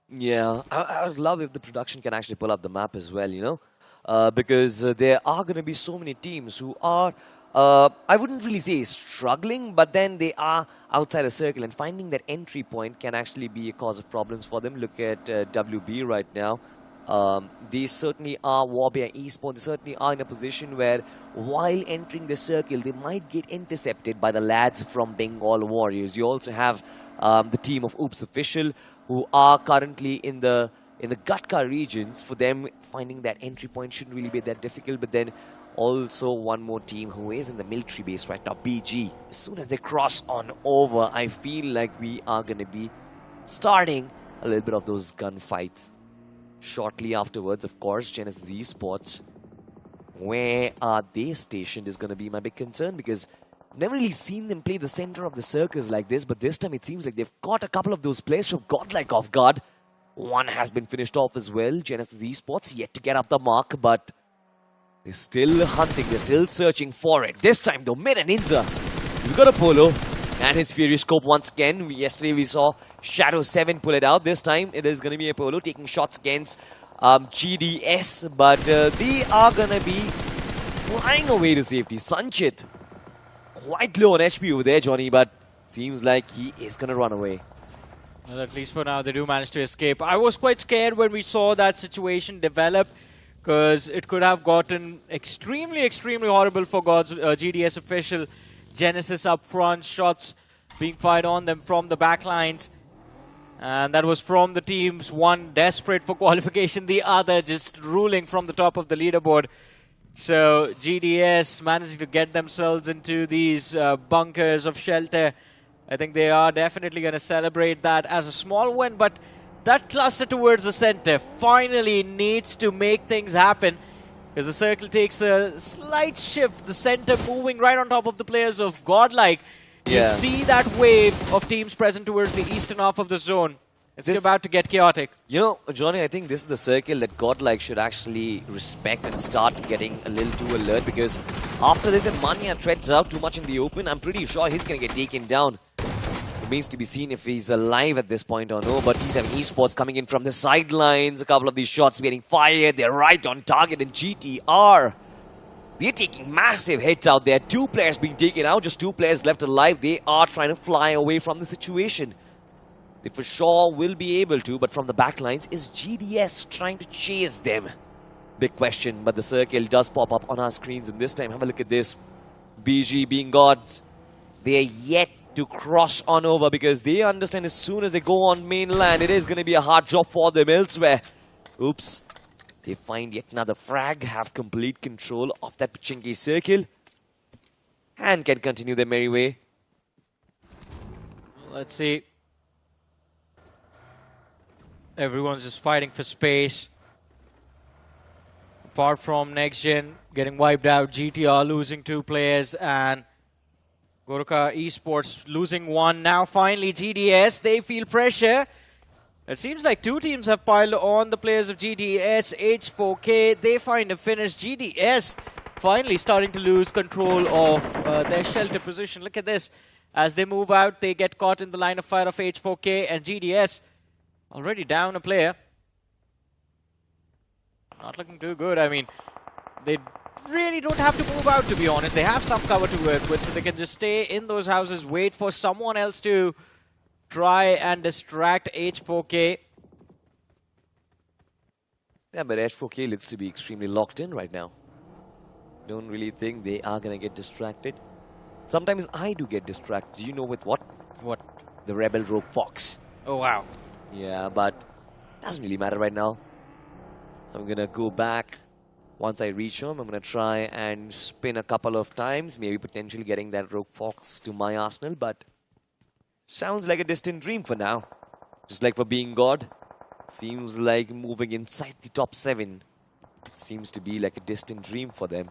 Yeah, I would love if the production can actually pull up the map as well, you know, because there are going to be so many teams who are, I wouldn't really say struggling, but then they are outside a circle, and finding that entry point can actually be a cause of problems for them. Look at WB right now. They certainly are, Warbear Esports, they certainly are in a position where while entering the circle, they might get intercepted by the lads from Bengal Warriors. You also have the team of Oops Official, who are currently in the Gatka regions. For them, finding that entry point shouldn't really be that difficult, but then also one more team who is in the military base right now, BG. As soon as they cross on over, I feel like we are going to be starting a little bit of those gunfights. Shortly afterwards, of course, Genesis Esports. Where are they stationed is going to be my big concern, because I've never really seen them play the center of the circles like this, but this time it seems like they've got a couple of those players from Godlike off guard. One has been finished off as well. Genesis Esports yet to get up the mark, but they're still hunting, they're still searching for it. This time though, Mid and Ninja, we've got Apollo and his Fury Scope once again. Yesterday we saw Shadow 7 pull it out. This time it is going to be Apollo taking shots against GDS, but they are going to be flying away to safety. Sanchit, quite low on HP over there, Johnny, but seems like he is going to run away. Well, at least for now, they do manage to escape. I was quite scared when we saw that situation develop, because it could have gotten extremely, extremely horrible for GDS official. Genesis up front, shots being fired on them from the backlines. And that was from the teams, one desperate for qualification, the other just ruling from the top of the leaderboard. So GDS managing to get themselves into these bunkers of shelter. I think they are definitely going to celebrate that as a small win, but that cluster towards the center finally needs to make things happen, because the circle takes a slight shift, the center moving right on top of the players of Godlike. You see that wave of teams present towards the eastern half of the zone. It's about to get chaotic. You know, Johnny, I think this is the circle that Godlike should actually respect and start getting a little too alert, because after this, if Mania treads out too much in the open, I'm pretty sure he's going to get taken down. Remains to be seen if he's alive at this point or no, but these have Esports coming in from the sidelines. A couple of these shots getting fired. They're right on target, and GTR, they're taking massive hits out there. Two players being taken out, just two players left alive. They are trying to fly away from the situation. They for sure will be able to, but from the backlines, is GDS trying to chase them? Big question, but the circle does pop up on our screens, and this time, have a look at this. BG being gods, they are yet to cross on over, because they understand as soon as they go on mainland, it is going to be a hard job for them elsewhere. Oops. They find yet another frag, have complete control of that Pachinki circle, and can continue their merry way. Let's see. Everyone's just fighting for space. Apart from Next Gen getting wiped out, GTR losing 2 players, and Goroka Esports losing 1. Now finally GDS, they feel pressure. It seems like 2 teams have piled on the players of GDS. H4K, they find a finish. GDS finally starting to lose control of their shelter position. Look at this. As they move out, they get caught in the line of fire of H4K, and GDS already down a player. Not looking too good. I mean, They really don't have to move out, to be honest. They have some cover to work with, so they can just stay in those houses, wait for someone else to try and distract H4K. Yeah, but H4K looks to be extremely locked in right now. Don't really think they are going to get distracted. Sometimes I do get distracted. Do you know with what? What? The Rebel Rogue Fox. Oh, wow. Yeah, but doesn't really matter right now. I'm going to go back. Once I reach home, I'm going to try and spin a couple of times, maybe potentially getting that Rogue Fox to my arsenal, but sounds like a distant dream for now. Just like for being God, seems like moving inside the top 7 seems to be like a distant dream for them.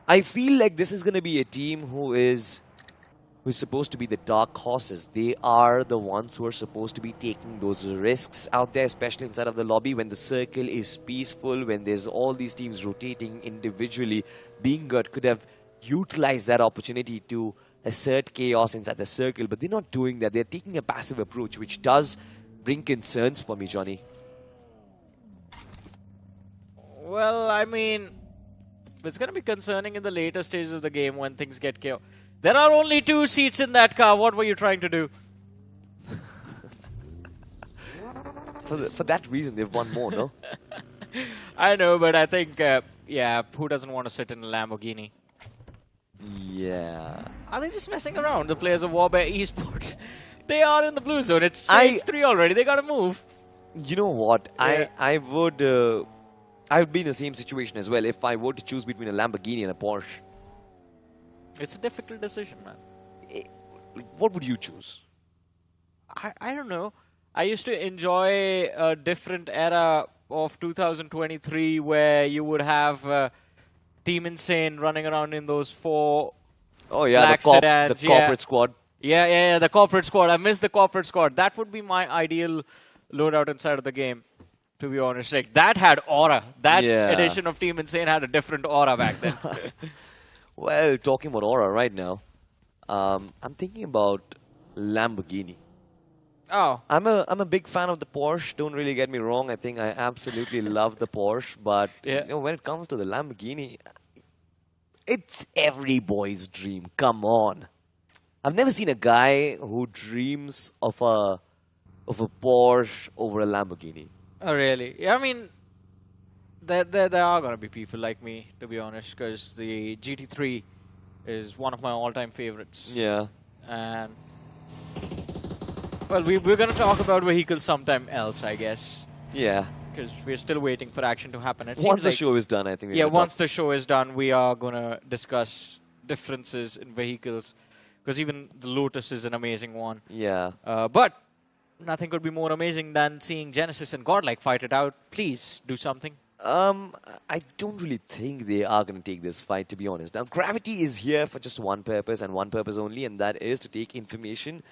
I feel like this is going to be a team who's supposed to be the dark horses. They are the ones who are supposed to be taking those risks out there, especially inside of the lobby when the circle is peaceful, when there's all these teams rotating individually. Being God could have utilized that opportunity to assert chaos inside the circle, but they're not doing that. They're taking a passive approach, which does bring concerns for me, Johnny. Well, I mean, it's going to be concerning in the later stages of the game when things get chaos. There are only 2 seats in that car. What were you trying to do? For that reason, they've won more, no? I know, but I think, yeah, who doesn't want to sit in a Lamborghini? Yeah. Are they just messing around, the players of Warbear Esports? They are in the blue zone. It's stage 3 already. They got to move. You know what? Yeah. I would be in the same situation as well if I were to choose between a Lamborghini and a Porsche. It's a difficult decision, man. What would you choose? I don't know. I used to enjoy a different era of 2023 where you would have Team Insane running around in those 4 black sedans. The corporate squad. Yeah, the corporate squad. I miss the corporate squad. That would be my ideal loadout inside of the game, to be honest. Like, that had aura. That edition of Team Insane had a different aura back then. Well, talking about aura right now, I'm thinking about Lamborghini. Oh. I'm a big fan of the Porsche. Don't really get me wrong. I think I absolutely love the Porsche. But you know, when it comes to the Lamborghini, it's every boy's dream. Come on. I've never seen a guy who dreams of a Porsche over a Lamborghini. Oh, really? Yeah, I mean, there are going to be people like me, to be honest, because the GT3 is one of my all-time favorites. Yeah. And, well, we're going to talk about vehicles sometime else, I guess. Yeah. Because we're still waiting for action to happen. Once the show is done, I think. Yeah, once the show is done, we are going to discuss differences in vehicles. Because even the Lotus is an amazing one. Yeah. But nothing could be more amazing than seeing Genesis and Godlike fight it out. Please do something. I don't really think they are going to take this fight, to be honest. Now, Gravity is here for just one purpose and one purpose only, and that is to take information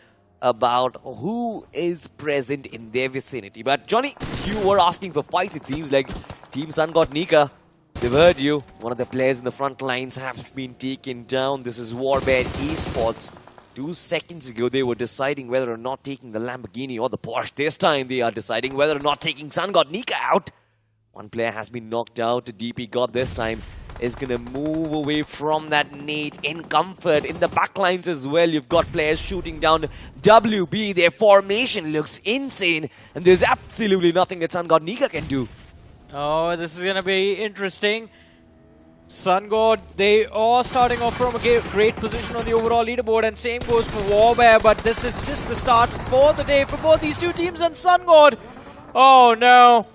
about who is present in their vicinity. But, Johnny, you were asking for fights. It seems like Team Sun got Nika. They've heard you. One of the players in the front lines have been taken down. This is Warbear Esports. 2 seconds ago, they were deciding whether or not taking the Lamborghini or the Porsche. This time, they are deciding whether or not taking Sun God Nika out. One player has been knocked out. DP God this time is going to move away from that nade in comfort. In the backlines as well, you've got players shooting down WB. Their formation looks insane. And there's absolutely nothing that Sun God Nika can do. Oh, this is going to be interesting. Sun God, they are starting off from a great position on the overall leaderboard, and same goes for Warbear, but this is just the start for the day for both these 2 teams, and Sun God, oh no,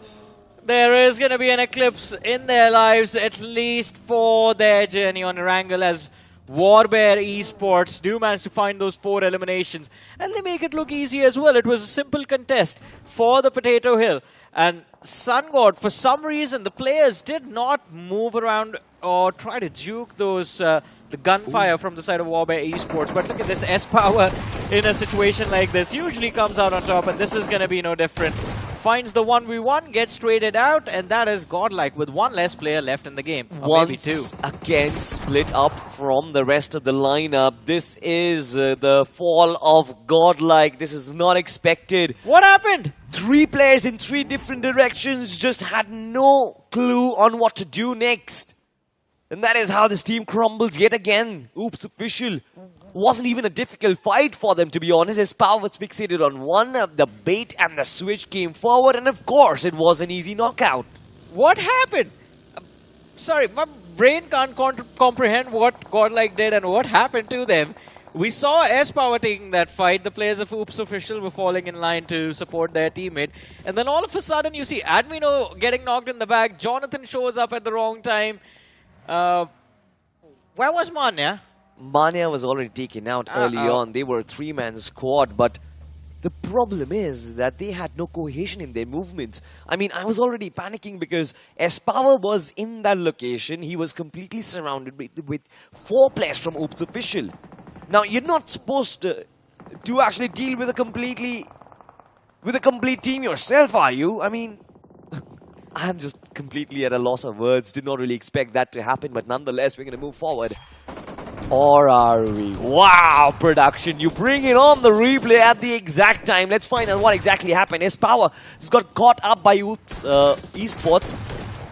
there is going to be an eclipse in their lives, at least for their journey on Erangel, as Warbear Esports do manage to find those 4 eliminations, and they make it look easy as well. It was a simple contest for the Potato Hill. And Sun God, for some reason, the players did not move around or try to juke those the gunfire from the side of Warbear Esports. But look at this, S-Power in a situation like this usually comes out on top, and this is going to be no different. Finds the 1v1, gets traded out, and that is Godlike with 1 less player left in the game. Or maybe 2. Again, split up from the rest of the lineup. This is the fall of Godlike. This is not expected. What happened? 3 players in 3 different directions just had no clue on what to do next. And that is how this team crumbles yet again. Oops, official. Wasn't even a difficult fight for them, to be honest. His power was fixated on one. The bait and the switch came forward. And of course, it was an easy knockout. What happened? Sorry, my brain can't comprehend what Godlike did and what happened to them. We saw S-Power taking that fight. The players of Oops Official were falling in line to support their teammate. And then all of a sudden, you see Admino getting knocked in the back. Jonathan shows up at the wrong time. Where was Manya? Manya was already taken out early on. They were a 3-man squad, but the problem is that they had no cohesion in their movements. I mean, I was already panicking because S-Power was in that location. He was completely surrounded with 4 players from Oops Official. Now, you're not supposed to actually deal with a complete team yourself, are you? I mean, I'm just completely at a loss of words. Did not really expect that to happen, but nonetheless, we're going to move forward. Or are we? Wow, production. You bring it on the replay at the exact time. Let's find out what exactly happened. S-Power has got caught up by Oops Esports.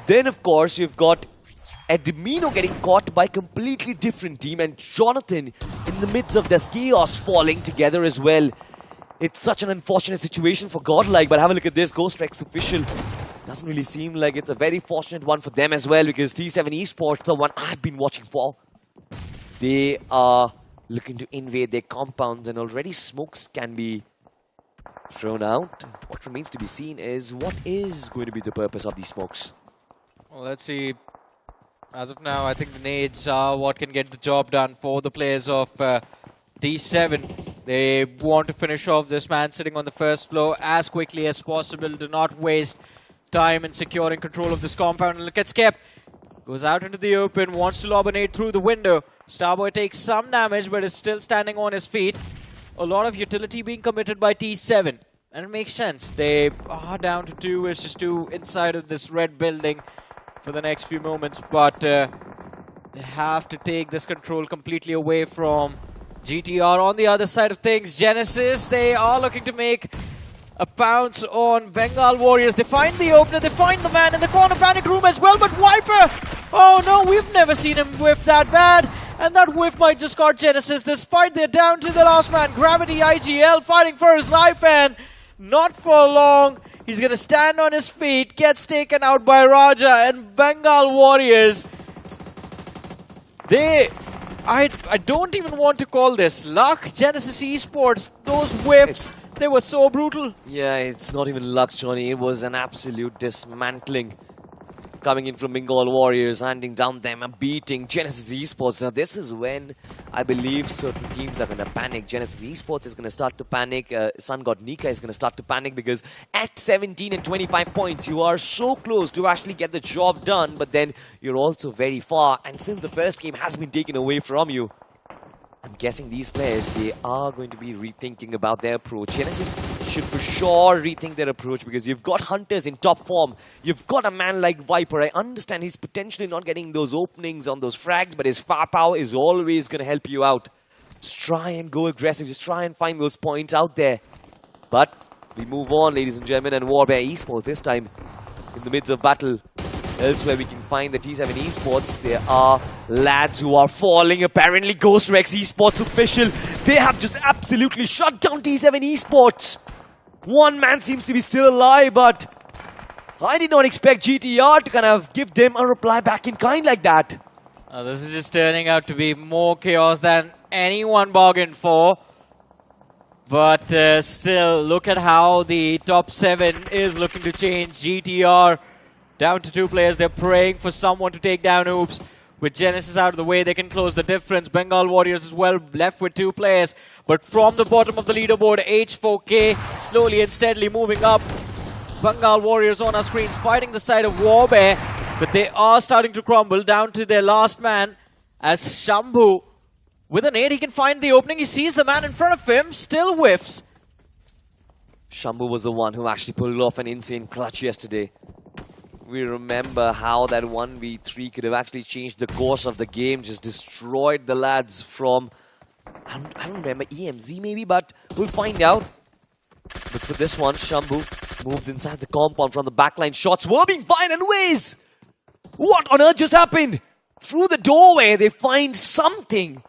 Then, of course, you've got Admino getting caught by a completely different team, and Jonathan in the midst of this chaos falling together as well. It's such an unfortunate situation for Godlike, but have a look at this. Ghost Rex Official doesn't really seem like it's a very fortunate one for them as well, because T7 Esports, the one I've been watching for, they are looking to invade their compounds, and already smokes can be thrown out. What remains to be seen is what is going to be the purpose of these smokes. Well, let's see. As of now, I think the nades are what can get the job done for the players of D7. They want to finish off this man sitting on the first floor as quickly as possible. Do not waste time in securing control of this compound. And look at Skep. Goes out into the open, wants to lob a nade through the window. Starboy takes some damage, but is still standing on his feet. A lot of utility being committed by T7. And it makes sense. They are down to 2 versus 2 inside of this red building for the next few moments, but they have to take this control completely away from GTR. On the other side of things, Genesis, they are looking to make a pounce on Bengal Warriors. They find the opener, they find the man in the corner panic room as well, but Viper, oh no, we've never seen him whiff that bad, and that whiff might just caught Genesis, despite they're down to the last man. Gravity IGL fighting for his life, and not for long. He's going to stand on his feet, gets taken out by Raja, and Bengal Warriors, I don't even want to call this luck. Genesis Esports, those whiffs, they were so brutal. Yeah, it's not even luck, Johnny. It was an absolute dismantling coming in from Bengal Warriors, handing down them and beating Genesis Esports. Now, this is when I believe certain teams are going to panic. Genesis Esports is going to start to panic. Sun God Nika is going to start to panic, because at 17 and 25 points, you are so close to actually get the job done, but then you're also very far. And since the first game has been taken away from you, I'm guessing these players, they are going to be rethinking about their approach. Genesis should for sure rethink their approach, because you've got Hunters in top form. You've got a man like Viper. I understand he's potentially not getting those openings on those frags, but his firepower is always going to help you out. Just try and go aggressive. Just try and find those points out there. But we move on, ladies and gentlemen, and Warbear Esports this time in the midst of battle. Elsewhere, we can find the T7 Esports. There are lads who are falling. Apparently, Ghost Rex Esports Official, they have just absolutely shut down T7 Esports. One man seems to be still alive, but I did not expect GTR to kind of give them a reply back in kind like that. This is just turning out to be more chaos than anyone bargained for. But still, look at how the top 7 is looking to change. GTR down to 2 players. They're praying for someone to take down Oops. With Genesis out of the way, they can close the difference. Bengal Warriors as well, left with 2 players. But from the bottom of the leaderboard, H4K slowly and steadily moving up. Bengal Warriors on our screens fighting the side of Warbear. But they are starting to crumble down to their last man. As Shambhu, with an 8, he can find the opening. He sees the man in front of him, still whiffs. Shambhu was the one who actually pulled off an insane clutch yesterday. We remember how that 1v3 could have actually changed the course of the game, just destroyed the lads from, I don't remember, EMZ maybe, but we'll find out. But for this one, Shambhu moves inside the compound from the backline. Shots were being fired and Wiz! What on earth just happened? through the doorway, they find something.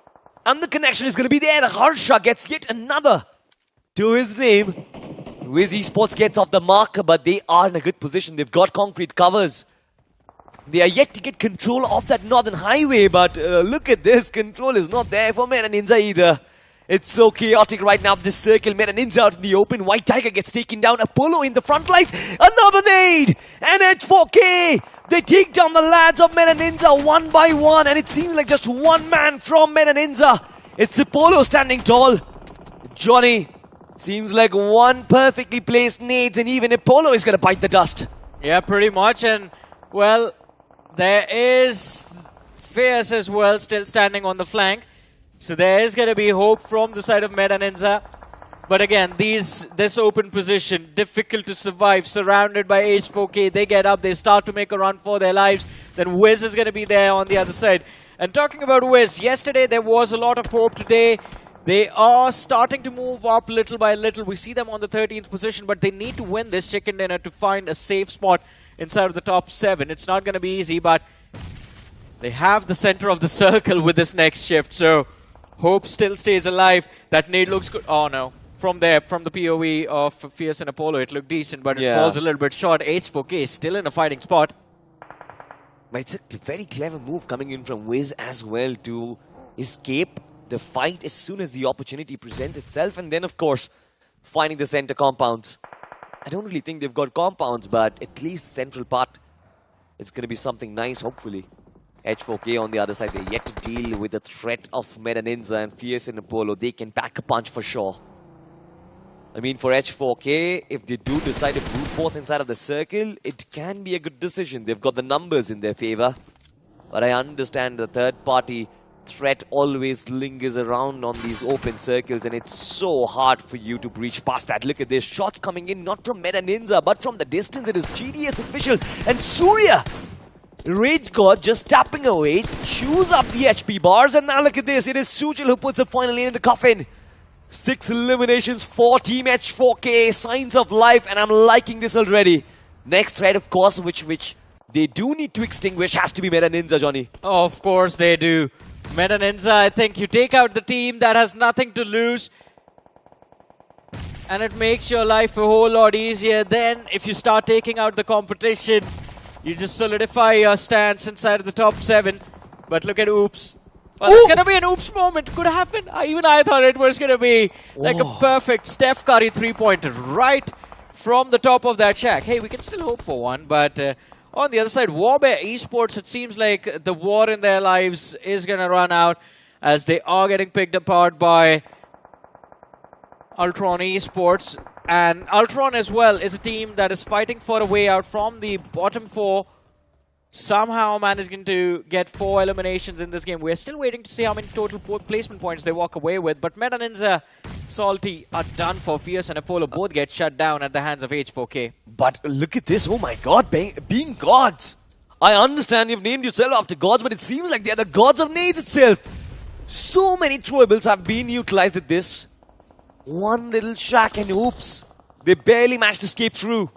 And the connection is going to be there. Harsha gets yet another to his name. Wiz Esports gets off the marker, but they are in a good position. They've got concrete covers. They are yet to get control of that northern highway, but look at this. Control is not there for Meta Ninja either. It's so chaotic right now. This circle, Meta Ninja out in the open. White Tiger gets taken down. Apollo in the front lines. Another nade! And H4K! They take down the lads of Meta Ninja one by one. And it seems like just one man from Meta Ninja. It's Apollo standing tall. Johnny, seems like one perfectly placed nades. And even Apollo is going to bite the dust. Yeah, pretty much. And, well, there is Fierce as well still standing on the flank. So there is going to be hope from the side of Meta Ninja. But again, this open position, difficult to survive, surrounded by H4K. They get up, they start to make a run for their lives. Then Wiz is going to be there on the other side. And talking about Wiz, yesterday there was a lot of hope. Today, they are starting to move up little by little. We see them on the 13th position, but they need to win this chicken dinner to find a safe spot inside of the top 7. It's not going to be easy, but they have the center of the circle with this next shift. So hope still stays alive. That nade looks good. Oh no. From there, from the POV of Fierce and Apollo, it looked decent, but it falls a little bit short. H4K is still in a fighting spot. It's a very clever move coming in from Wiz as well to escape the fight as soon as the opportunity presents itself. And then, of course, finding the center compounds. I don't really think they've got compounds, but at least central part, it's going to be something nice, hopefully. H4K on the other side, they're yet to deal with the threat of Meta Ninja and Fierce and Apollo. They can pack a punch for sure. I mean, for H4K, if they do decide to brute force inside of the circle, it can be a good decision. They've got the numbers in their favor. But I understand the third-party threat always lingers around on these open circles, and it's so hard for you to breach past that. Look at this. Shots coming in, not from Meta Ninja, but from the distance. It is GDS official. And Surya, Rage God, just tapping away, chews up the HP bars. And now look at this. It is Sujal who puts it finally in the coffin. 6 eliminations for Team H4K, signs of life, and I'm liking this already. Next threat, of course, which they do need to extinguish, has to be Meta Ninja, Johnny. Of course they do. Meta Ninja, I think you take out the team that has nothing to lose, and it makes your life a whole lot easier. Then, if you start taking out the competition, you just solidify your stance inside of the top 7. But look at Oops. Well, it's going to be an Oops moment. Could happen. Even I thought it was going to be like a perfect Steph Curry three-pointer right from the top of that shack. Hey, we can still hope for one. But on the other side, Warbear Esports, it seems like the war in their lives is going to run out as they are getting picked apart by Ultron Esports. And Ultron as well is a team that is fighting for a way out from the bottom 4. Somehow managing to get 4 eliminations in this game. We're still waiting to see how many total placement points they walk away with. But Meta Ninja, Salty are done for. Fierce and Apollo both get shut down at the hands of H4K. But look at this. Oh my god, being gods. I understand you've named yourself after gods, but it seems like they're the gods of nades itself. So many throwables have been utilized at this. One little shack and oops. They barely managed to escape through.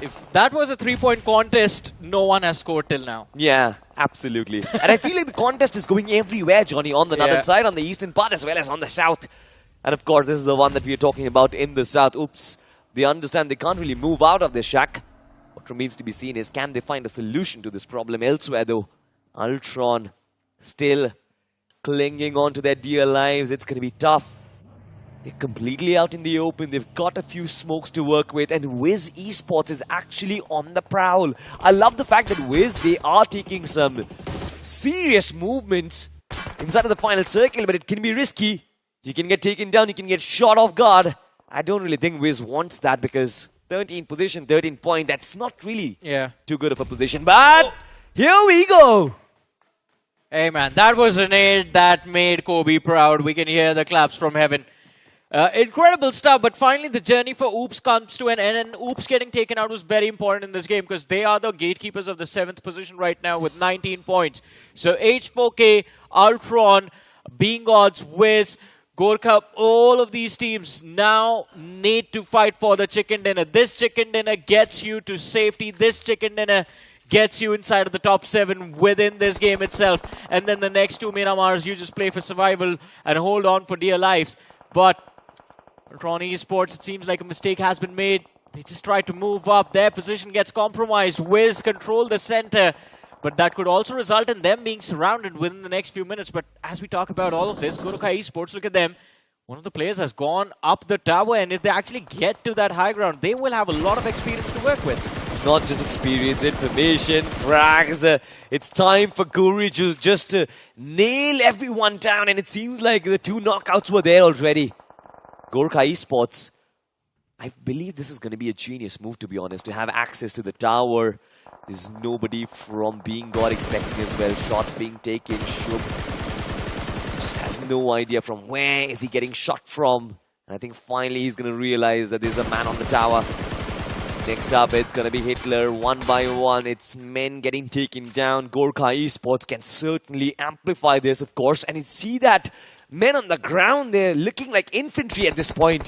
If that was a 3-point contest, no one has scored till now. Yeah, absolutely. And I feel like the contest is going everywhere, Johnny, on the northern side, on the eastern part, as well as on the south. And of course, this is the one that we are talking about in the south. Oops. They understand they can't really move out of this shack. What remains to be seen is, can they find a solution to this problem elsewhere, though? Ultron still clinging on to their dear lives. It's going to be tough. They're completely out in the open. They've got a few smokes to work with. And Wiz Esports is actually on the prowl. I love the fact that Wiz, they are taking some serious movements inside of the final circle. But it can be risky. You can get taken down. You can get shot off guard. I don't really think Wiz wants that because 13th position, 13 point. That's not really too good of a position. But here we go. Hey, man. That was a nade that made Kobe proud. We can hear the claps from heaven. Incredible stuff, but finally the journey for Oops comes to an end, and Oops getting taken out was very important in this game because they are the gatekeepers of the 7th position right now with 19 points. So H4K, Ultron, Being Gods, Wiz, Gorka, all of these teams now need to fight for the chicken dinner. This chicken dinner gets you to safety. This chicken dinner gets you inside of the top 7 within this game itself. And then the next 2 Miramars, you just play for survival and hold on for dear lives. But Ron Esports, it seems like a mistake has been made. They just try to move up. Their position gets compromised. Wiz control the center. But that could also result in them being surrounded within the next few minutes. But as we talk about all of this, Gurkha Esports, look at them. One of the players has gone up the tower, and if they actually get to that high ground, they will have a lot of experience to work with. Not just experience, information, frags. It's time for Guri to just nail everyone down, and it seems like the 2 knockouts were there already. Gurkha Esports, I believe this is going to be a genius move, to be honest, to have access to the tower. There's nobody from being God expecting as well. Shots being taken. Shub just has no idea from where is he getting shot from. And I think finally he's going to realize that there's a man on the tower. Next up, it's going to be Hitler, 1 by 1. It's men getting taken down. Gurkha Esports can certainly amplify this, of course. And you see that men on the ground, they're looking like infantry at this point.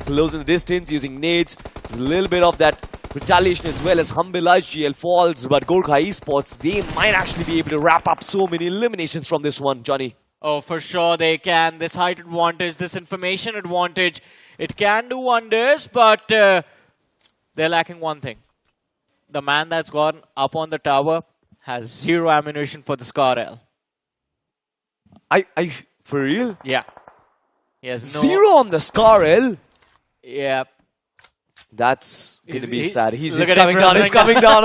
Close in the distance, using nades. There's a little bit of that retaliation as well as Humble IGL falls. But Gurkha Esports, they might actually be able to wrap up so many eliminations from this one, Johnny. Oh, for sure they can. This height advantage, this information advantage, it can do wonders, but they're lacking one thing. The man that's gone up on the tower has 0 ammunition for the Scar-L. For real? Yeah. He has no... 0 on the Scar-L? Yeah. That's going to be sad. He's look at coming him down. He's coming down.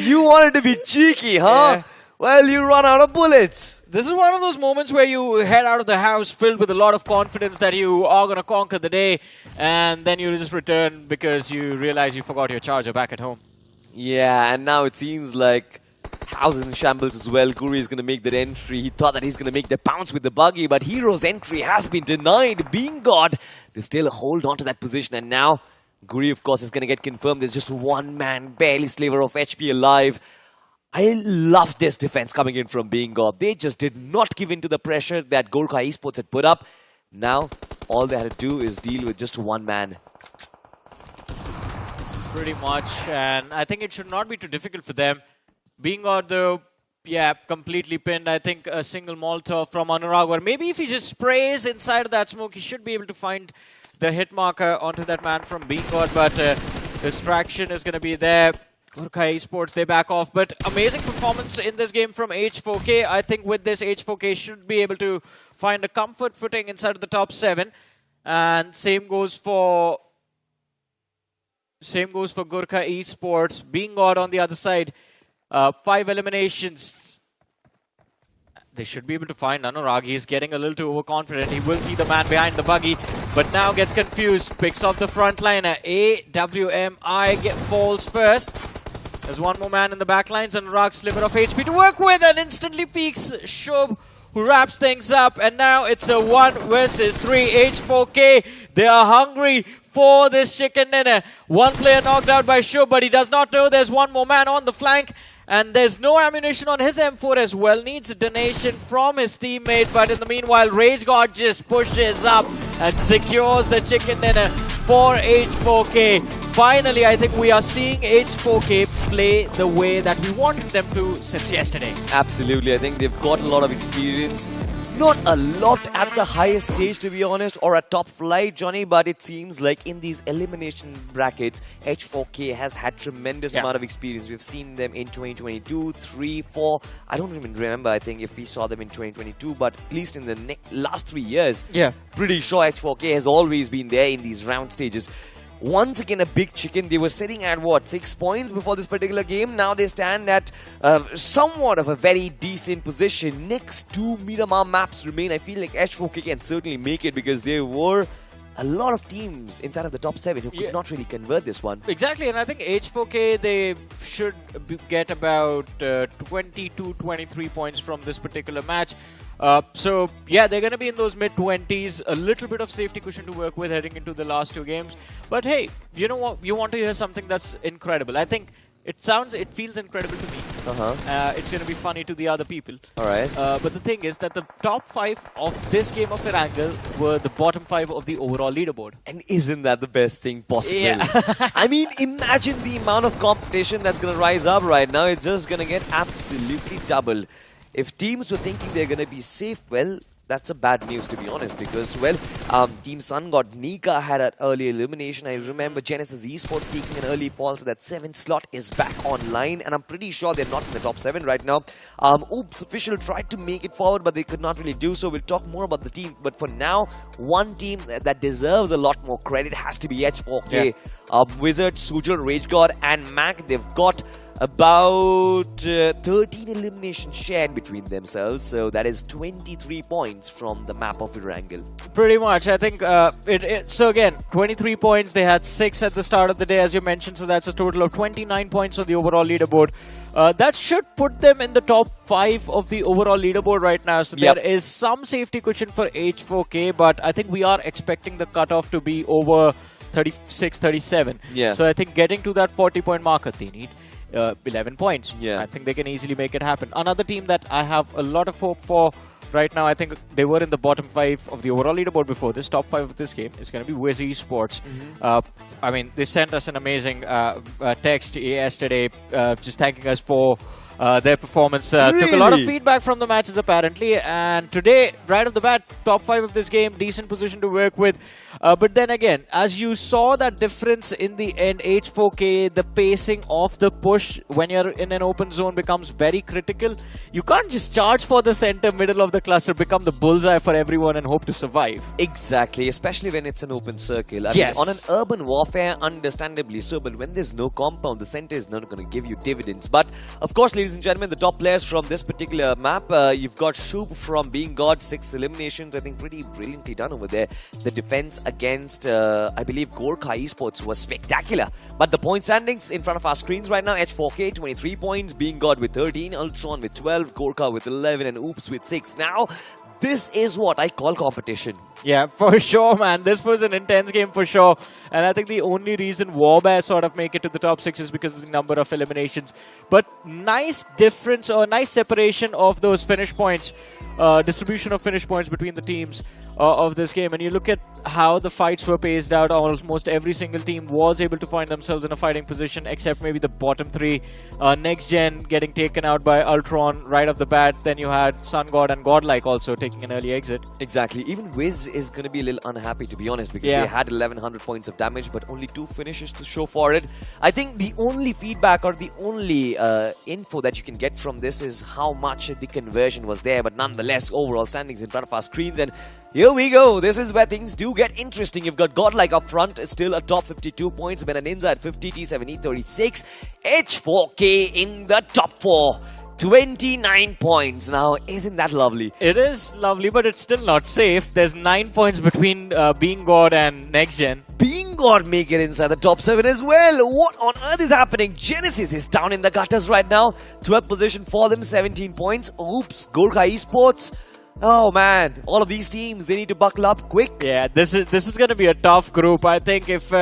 You wanted to be cheeky, huh? Yeah. Well, you run out of bullets. This is one of those moments where you head out of the house filled with a lot of confidence that you are going to conquer the day, and then you just return because you realize you forgot your charger back at home. Yeah, and now it seems like house is in shambles as well. Guri is going to make that entry. He thought that he's going to make the bounce with the buggy, but Hero's entry has been denied. Being God, they still hold on to that position, and now Guri, of course, is going to get confirmed. There's just one man, barely sliver of HP alive. I love this defense coming in from Being God. They just did not give in to the pressure that Gurkha Esports had put up. Now, all they had to do is deal with just one man. Pretty much, and I think it should not be too difficult for them. Being God, though, yeah, completely pinned. I think a single Molotov from Anurag, or maybe if he just sprays inside of that smoke, he should be able to find the hit marker onto that man from Being God, but distraction is going to be there. Gurkha Esports, they back off, but amazing performance in this game from H4K. I think with this, H4K should be able to find a comfort footing inside of the top 7. And same goes for Gurkha Esports. Being God on the other side, 5 eliminations. They should be able to find Anurag. He's getting a little too overconfident. He will see the man behind the buggy, but now gets confused. Picks off the frontliner. AWMI falls first. There's one more man in the back lines, and Anurag's sliver of HP to work with, and instantly peeks Shub, who wraps things up. And now it's a 1 versus 3. H4K, they are hungry for this chicken dinner. One player knocked out by Shub, but he does not know there's one more man on the flank. And there's no ammunition on his M4 as well. Needs a donation from his teammate. But in the meanwhile, Rage God just pushes up and secures the chicken dinner for H4K. Finally, I think we are seeing H4K play the way that we wanted them to since yesterday. Absolutely. I think they've got a lot of experience. Not a lot at the highest stage, to be honest, or at top flight, Johnny, but it seems like in these elimination brackets, H4K has had tremendous amount of experience. We've seen them in 2022, 3, 4. I don't even remember, I think, if we saw them in 2022, but at least in the last 3 years, pretty sure H4K has always been there in these round stages. Once again, a big chicken. They were sitting at, what, 6 points before this particular game. Now they stand at somewhat of a very decent position. Next 2 Miramar maps remain. I feel like H4K can certainly make it because there were a lot of teams inside of the top 7 who could not really convert this one. Exactly, and I think H4K, they should get about 22-23 points from this particular match. So, yeah, they're going to be in those mid-20s, a little bit of safety cushion to work with heading into the last 2 games. But hey, you know what? You want to hear something that's incredible. I think it feels incredible to me. It's going to be funny to the other people. All right. But the thing is that the top 5 of this game of Erangel were the bottom 5 of the overall leaderboard. And isn't that the best thing possible? Yeah. I mean, imagine the amount of competition that's going to rise up right now. It's just going to get absolutely double. If teams were thinking they're going to be safe, well, that's a bad news, to be honest, because, well, Team Sun God Nika had an early elimination. I remember Genesis Esports taking an early fall, so that 7th slot is back online, and I'm pretty sure they're not in the top 7 right now. Oops, Official tried to make it forward, but they could not really do so. We'll talk more about the team, but for now, one team that deserves a lot more credit has to be H4K. Wizard, Sujal, Rage God, and Mac. They've got about 13 eliminations shared between themselves, so that is 23 points from the map of Erangel. Pretty much, I think. So again, 23 points. They had 6 at the start of the day, as you mentioned, so that's a total of 29 points on the overall leaderboard. That should put them in the top 5 of the overall leaderboard right now, so there is some safety cushion for H4K, but I think we are expecting the cutoff to be over 36, 37. Yeah. So I think getting to that 40-point marker, they need 11 points. Yeah. I think they can easily make it happen. Another team that I have a lot of hope for right now, I think they were in the bottom 5 of the overall leaderboard before this. Top 5 of this game is going to be Wiz Esports. I mean, they sent us an amazing text yesterday just thanking us for their performance. Took a lot of feedback from the matches apparently, and today, right off the bat, top 5 of this game, decent position to work with. But then again, as you saw that difference in the end, H4K, the pacing of the push when you're in an open zone becomes very critical. You can't just charge for the center, middle of the cluster, become the bullseye for everyone and hope to survive. Exactly, especially when it's an open circle. I mean, on an urban warfare, understandably so, but when there's no compound, the center is not going to give you dividends. But, of course, ladies and gentlemen, the top players from this particular map, you've got Shub from Being God, 6 eliminations. I think pretty brilliantly done over there. The defense against, I believe, Gorkha Esports was spectacular. But the point standings in front of our screens right now, H4K, 23 points, Being God with 13, Ultron with 12, Gorkha with 11, and Oops with 6. Now, this is what I call competition. Yeah, for sure, man. This was an intense game for sure. And I think the only reason Warbear sort of make it to the top 6 is because of the number of eliminations. But nice difference or nice separation of those finish points, distribution of finish points between the teams of this game. And you look at how the fights were paced out. Almost every single team was able to find themselves in a fighting position, except maybe the bottom 3. Next Gen getting taken out by Ultron right off the bat. Then you had Sun God and Godlike also taking an early exit. Exactly. Even Wiz is going to be a little unhappy, to be honest, because they had 1100 points of damage, but only 2 finishes to show for it. I think the only feedback or the only info that you can get from this is how much the conversion was there, but nonetheless, overall standings in front of our screens, and here we go. This is where things do get interesting. You've got Godlike up front, still a top 52 points, Menaninja at 50, T7E 36, H4K in the top 4. 29 points. Now, isn't that lovely? It is lovely, but it's still not safe. There's 9 points between Being God and Next Gen. Being God make it inside the top 7 as well. What on earth is happening? Genesis is down in the gutters right now. 12th position for them, 17 points. Oops, Gorkha Esports. Oh man, all of these teams, they need to buckle up quick. Yeah, this is going to be a tough group. I think if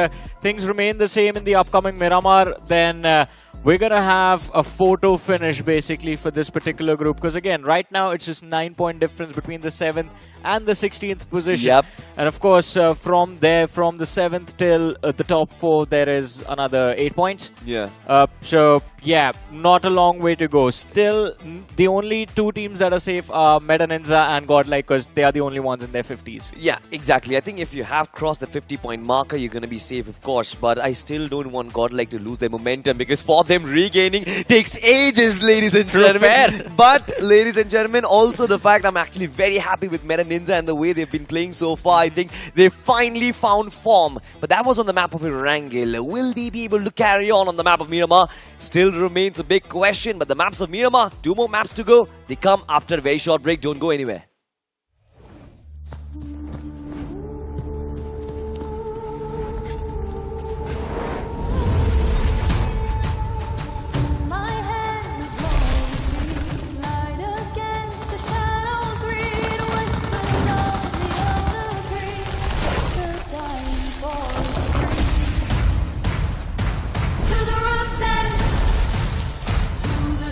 things remain the same in the upcoming Miramar, then we're going to have a photo finish basically for this particular group. Because again, right now it's just 9-point difference between the 7th and the 16th position. Yep. And of course, from there, from the 7th till the top 4, there is another 8 points. Yeah. So, yeah, not a long way to go. Still, the only 2 teams that are safe are Meta Ninja and Godlike, because they are the only ones in their 50s. Yeah, exactly. I think if you have crossed the 50-point marker, you're going to be safe, of course. But I still don't want Godlike to lose their momentum, because for them regaining takes ages, ladies and gentlemen. But, ladies and gentlemen, also the fact I'm actually very happy with Meta Ninja and the way they've been playing so far. I think they finally found form. But that was on the map of Erangel. Will they be able to carry on the map of Miramar? Still remains a big question. But the maps of Miramar, 2 more maps to go. They come after a very short break. Don't go anywhere. To the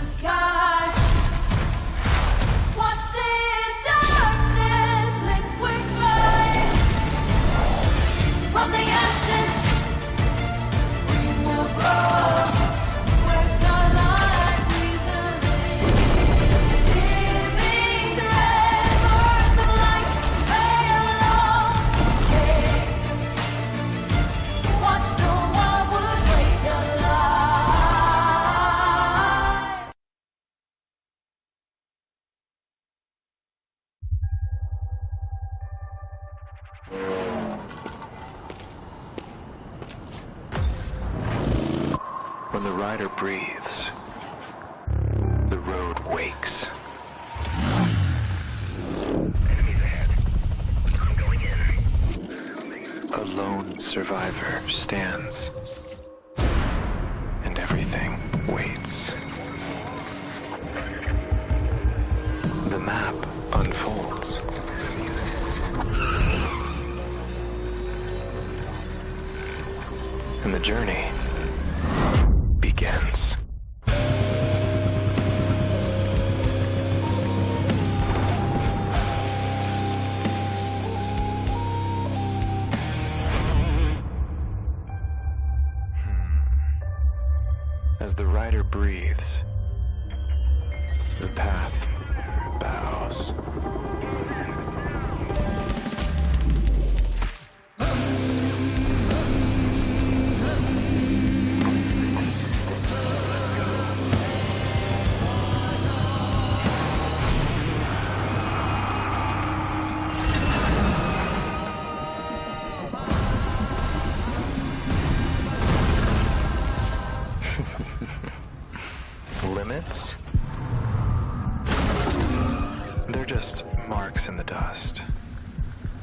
When the rider breathes, the road wakes. Enemies ahead. I'm going in. A lone survivor stands, and everything waits. The map unfolds. And the journey begins. As the rider breathes, the path bows. Limits? They're just marks in the dust.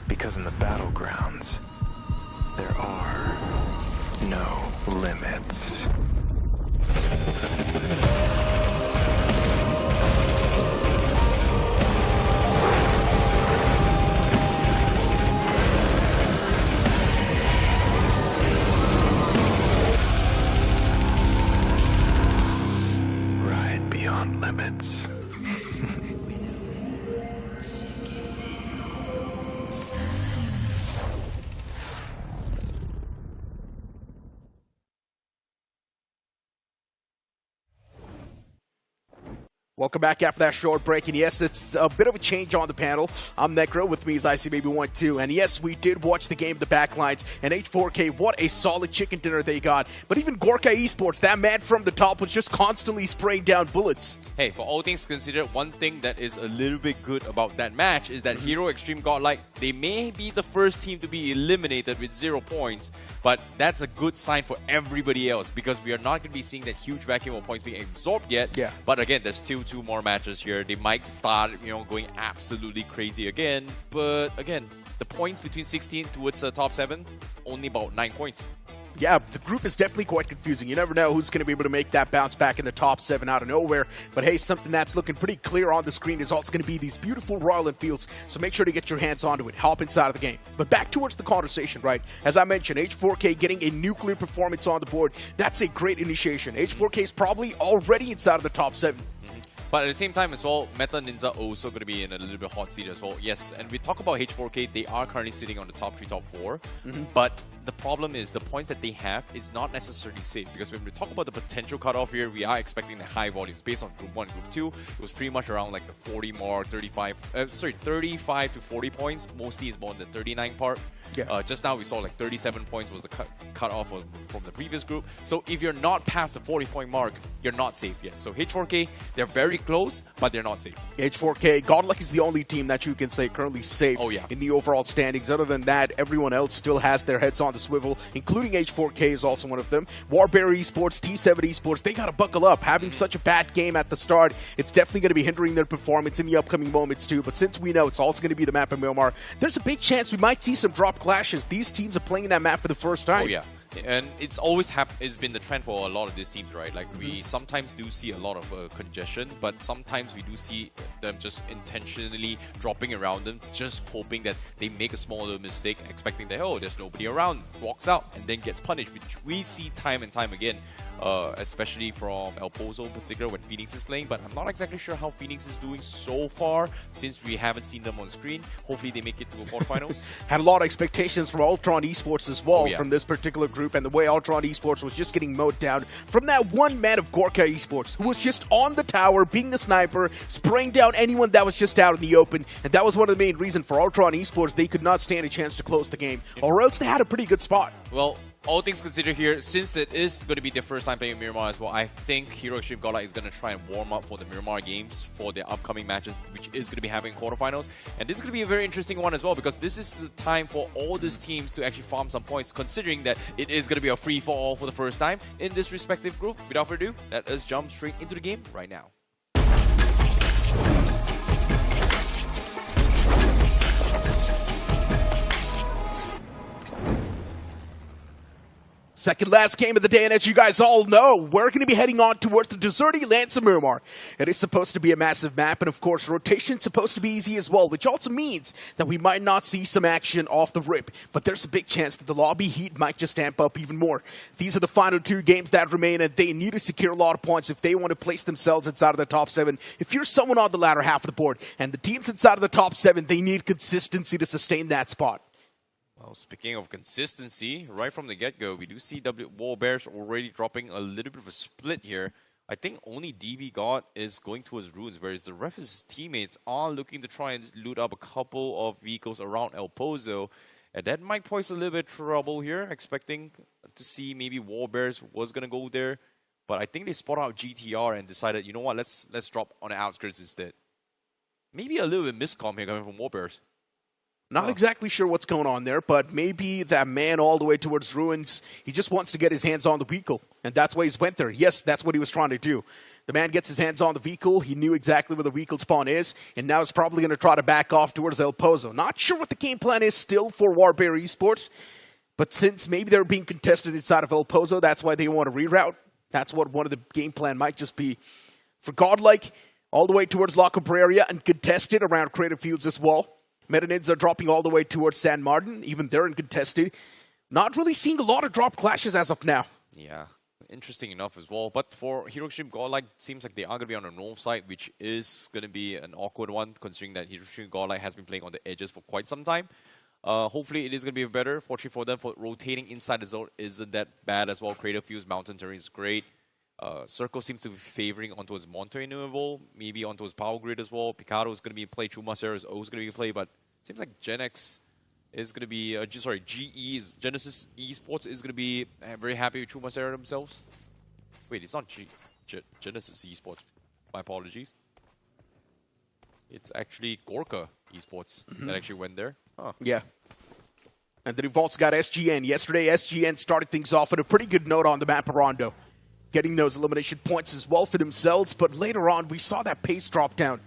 Because in the battlegrounds, there are no limits. Ride beyond limits. Welcome back after that short break, and yes, it's a bit of a change on the panel. I'm Necro, with me is ICBaby12, and yes, we did watch the game, the backlines, and H4K, what a solid chicken dinner they got. But even Gorka Esports, that man from the top was just constantly spraying down bullets. Hey, for all things considered, one thing that is a little bit good about that match is that Hero Extreme Godlike, they may be the first team to be eliminated with 0 points, but that's a good sign for everybody else, because we are not going to be seeing that huge vacuum of points being absorbed yet. Yeah. But again, there's still 2 more matches here. They might start, going absolutely crazy again. But again, the points between 16 towards the top 7, only about 9 points. Yeah, the group is definitely quite confusing. You never know who's going to be able to make that bounce back in the top 7 out of nowhere. But hey, something that's looking pretty clear on the screen is also going to be these beautiful Royal Enfields. So make sure to get your hands onto it. Hop inside of the game. But back towards the conversation, right? As I mentioned, H4K getting a nuclear performance on the board. That's a great initiation. H4K is probably already inside of the top 7. But at the same time as well, Meta Ninja also going to be in a little bit hot seat as well. Yes, and we talk about H4K, they are currently sitting on the top 3, top 4. But the problem is the points that they have is not necessarily safe. Because when we talk about the potential cutoff here, we are expecting the high volumes. Based on Group 1, Group 2, it was pretty much around like the 40 mark, 35 to 40 points. Mostly is more in the 39 part. Yeah. Just now we saw like 37 points was the cutoff from the previous group. So if you're not past the 40-point mark, you're not safe yet. So H4K, they're very close, but they're not safe. H4K, Godlike is the only team that you can say currently safe in the overall standings. Other than that, everyone else still has their heads on the swivel, including H4K is also one of them. Warbear Esports, T7 Esports, they got to buckle up. Having such a bad game at the start, it's definitely going to be hindering their performance in the upcoming moments too. But since we know it's also going to be the map of Myanmar, there's a big chance we might see some drop clashes. These teams are playing that map for the first time. Oh yeah. And it's always it's been the trend for a lot of these teams, right? Like we sometimes do see a lot of congestion, but sometimes we do see them just intentionally dropping around them, just hoping that they make a small little mistake, expecting that, oh, there's nobody around, walks out, and then gets punished, which we see time and time again, especially from El Pozo in particular when Phoenix is playing. But I'm not exactly sure how Phoenix is doing so far since we haven't seen them on screen. Hopefully they make it to the quarterfinals. Had a lot of expectations from Ultron Esports as well from this particular group, and the way Ultron Esports was just getting mowed down from that one man of Gorka Esports, who was just on the tower, being the sniper, spraying down anyone that was just out in the open, and that was one of the main reasons for Ultron Esports. They could not stand a chance to close the game, or else they had a pretty good spot. Well, all things considered here, since it is going to be their first time playing Miramar as well, I think Hero Extreme Godlike is going to try and warm up for the Miramar games for their upcoming matches, which is going to be happening in quarterfinals. And this is going to be a very interesting one as well, because this is the time for all these teams to actually farm some points, considering that it is going to be a free-for-all for the first time in this respective group. Without further ado, let us jump straight into the game right now. Second last game of the day, and as you guys all know, we're going to be heading on towards the deserty lands of Miramar. It is supposed to be a massive map, and of course, rotation's supposed to be easy as well, which also means that we might not see some action off the rip. But there's a big chance that the lobby heat might just amp up even more. These are the final 2 games that remain, and they need to secure a lot of points if they want to place themselves inside of the top 7. If you're someone on the latter half of the board, and the teams inside of the top 7, they need consistency to sustain that spot. Well, speaking of consistency, right from the get-go, we do see Wall Bears already dropping a little bit of a split here. I think only DB God is going towards Runes, whereas the rest of his teammates are looking to try and loot up a couple of vehicles around El Pozo. And that might pose a little bit of trouble here, expecting to see maybe Wall Bears was going to go there. But I think they spot out GTR and decided, you know what, let's drop on the outskirts instead. Maybe a little bit miscom here coming from Wall Bears. Not exactly sure what's going on there, but maybe that man all the way towards Ruins, he just wants to get his hands on the vehicle, and that's why he's went there. Yes, that's what he was trying to do. The man gets his hands on the vehicle, he knew exactly where the vehicle spawn is, and now is probably going to try to back off towards El Pozo. Not sure what the game plan is still for Warbear Esports, but since maybe they're being contested inside of El Pozo, that's why they want to reroute. That's what one of the game plan might just be. For Godlike, all the way towards La Cabrera and contested around Creative Fields as well. Metanids are dropping all the way towards San Martin. Even they're uncontested. Not really seeing a lot of drop clashes as of now. Yeah, interesting enough as well. But for Hero Extreme Godlike, seems like they are going to be on the north side, which is going to be an awkward one, considering that Hero Extreme Godlike has been playing on the edges for quite some time. Hopefully it is going to be better. Fortunately for them, for rotating inside the zone isn't that bad as well. Creative Fuse Mountain Terrain is great. Circle seems to be favoring onto his Monterey Nuevo, maybe onto his Power Grid as well. Picado is going to be in play. Chumacero is always going to be in play, but it seems like Gen X is going to be, Genesis Esports is going to be very happy with Chumacero themselves. Wait, it's not Genesis Esports. My apologies. It's actually Gorka Esports that actually went there. Huh. Yeah. And then we've also got SGN. Yesterday, SGN started things off on a pretty good note on the map of Rondo, getting those elimination points as well for themselves, but later on, we saw that pace drop down.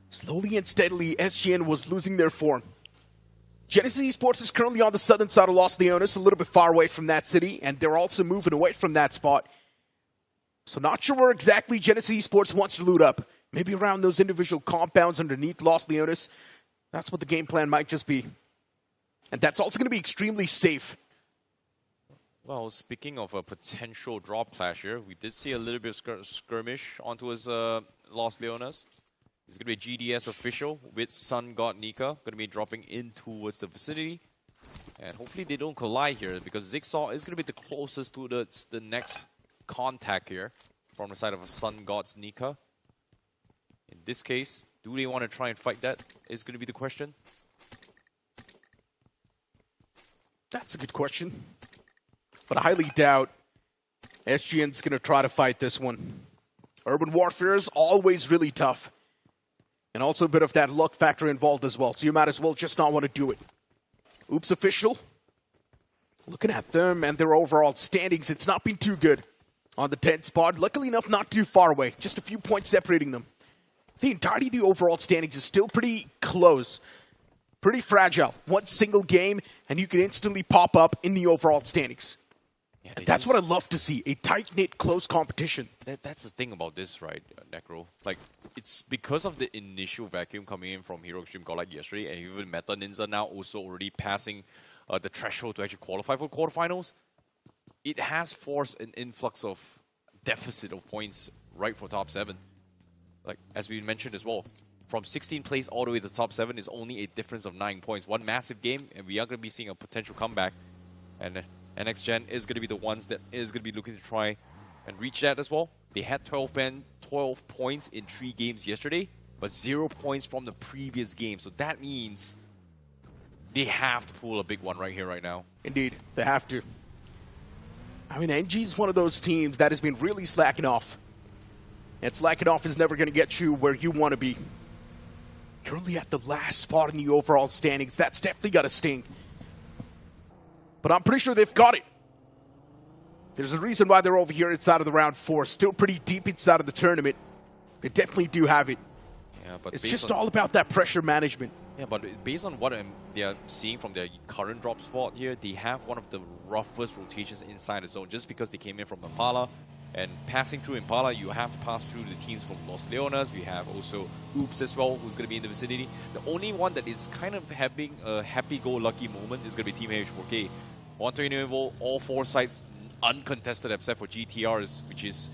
Slowly and steadily, SGN was losing their form. Genesis Esports is currently on the southern side of Los Leones, a little bit far away from that city, and they're also moving away from that spot. So not sure where exactly Genesis Esports wants to loot up. Maybe around those individual compounds underneath Los Leones. That's what the game plan might just be. And that's also going to be extremely safe. Well, speaking of a potential drop clash here, we did see a little bit of skirmish onto his Los Leones. It's going to be a GDS official with Sun God Nika. Going to be dropping in towards the vicinity. And hopefully they don't collide here, because Zigsaw is going to be the closest to the next contact here from the side of a Sun God's Nika. In this case, do they want to try and fight that is going to be the question. That's a good question. But I highly doubt SGN's going to try to fight this one. Urban warfare is always really tough. And also a bit of that luck factor involved as well. So you might as well just not want to do it. Oops official. Looking at them and their overall standings, it's not been too good. On the 10th spot, luckily enough, not too far away. Just a few points separating them. The entirety of the overall standings is still pretty close. Pretty fragile. One single game, and you can instantly pop up in the overall standings. Yeah, and that's what I love to see, a tight-knit, close competition. That's the thing about this, right, Necro? Like, it's because of the initial vacuum coming in from Hero Extreme Godlike yesterday, and even Meta Ninja now also already passing the threshold to actually qualify for quarterfinals. It has forced an influx of deficit of points right for top 7. Like, as we mentioned as well, from 16th place all the way to top 7 is only a difference of 9 points. One massive game, and we are going to be seeing a potential comeback. And NX Gen is going to be the ones that is going to be looking to try and reach that as well. They had 12 points in 3 games yesterday, but 0 points from the previous game. So that means they have to pull a big one right here, right now. Indeed, they have to. I mean, NG's one of those teams that has been really slacking off. And slacking off is never going to get you where you want to be. You're only at the last spot in the overall standings. That's definitely got to sting. But I'm pretty sure they've got it. There's a reason why they're over here inside of the round 4. Still pretty deep inside of the tournament. They definitely do have it. Yeah, but it's just all about that pressure management. Yeah, but based on what they are seeing from their current drop spot here, they have one of the roughest rotations inside the zone just because they came in from Impala. And passing through Impala, you have to pass through the teams from Los Leonas. We have also Oops as well, who's going to be in the vicinity. The only one that is kind of having a happy-go-lucky moment is going to be Team H4K. 120 all 4 sides uncontested except for GTRs, which is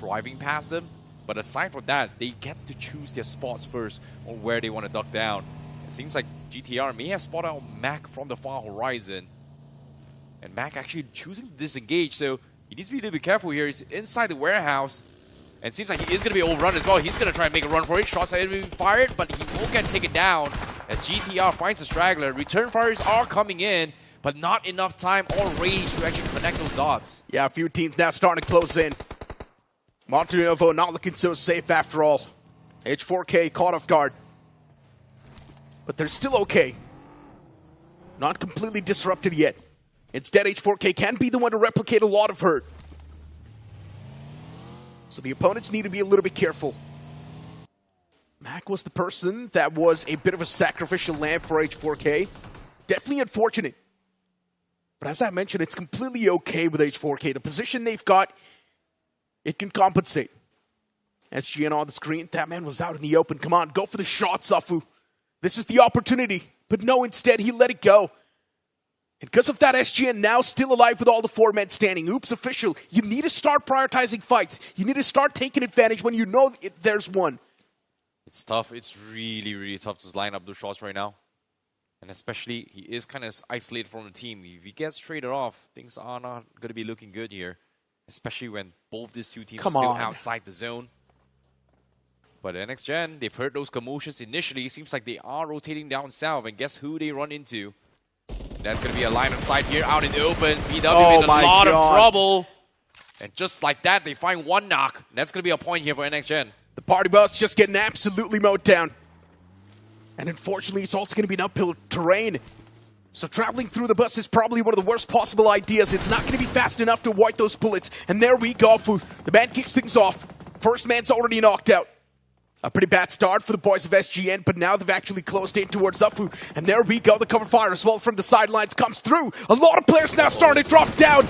driving past them. But aside from that, they get to choose their spots first on where they want to duck down. It seems like GTR may have spotted out Mac from the far horizon. And Mac actually choosing to disengage, so he needs to be a little bit careful here. He's inside the warehouse. And it seems like he is going to be overrun as well. He's going to try and make a run for it. Shots are being fired, but he won't get taken down as GTR finds a straggler. Return fires are coming in, but not enough time or range to actually connect those dots. Yeah, a few teams now starting to close in. Montenegro not looking so safe after all. H4K caught off guard. But they're still okay. Not completely disrupted yet. Instead, H4K can be the one to replicate a lot of hurt. So the opponents need to be a little bit careful. Mac was the person that was a bit of a sacrificial lamb for H4K. Definitely unfortunate. But as I mentioned, it's completely okay with H4K. The position they've got, it can compensate. SGN on the screen. That man was out in the open. Come on, go for the shot, Safu. This is the opportunity. But no, instead, he let it go. And because of that, SGN now still alive with all the 4 men standing. Oops, official. You need to start prioritizing fights. You need to start taking advantage when you know there's one. It's tough. It's really, really tough to line up those shots right now. And especially, he is kind of isolated from the team. If he gets traded off, things are not going to be looking good here. Especially when both these two teams are still outside the zone. But NX Gen, they've heard those commotions initially. Seems like they are rotating down south. And guess who they run into? That's going to be a line of sight here out in the open. BW in a lot of trouble. And just like that, they find 1 knock. That's going to be a point here for NX Gen. The party bus just getting absolutely mowed down. And unfortunately, it's also going to be an uphill terrain. So traveling through the bus is probably one of the worst possible ideas. It's not going to be fast enough to avoid those bullets. And there we go. The man kicks things off. First man's already knocked out. A pretty bad start for the boys of SGN, but now they've actually closed in towards Zafu. And there we go. The cover fire as well from the sidelines comes through. A lot of players now starting to drop down.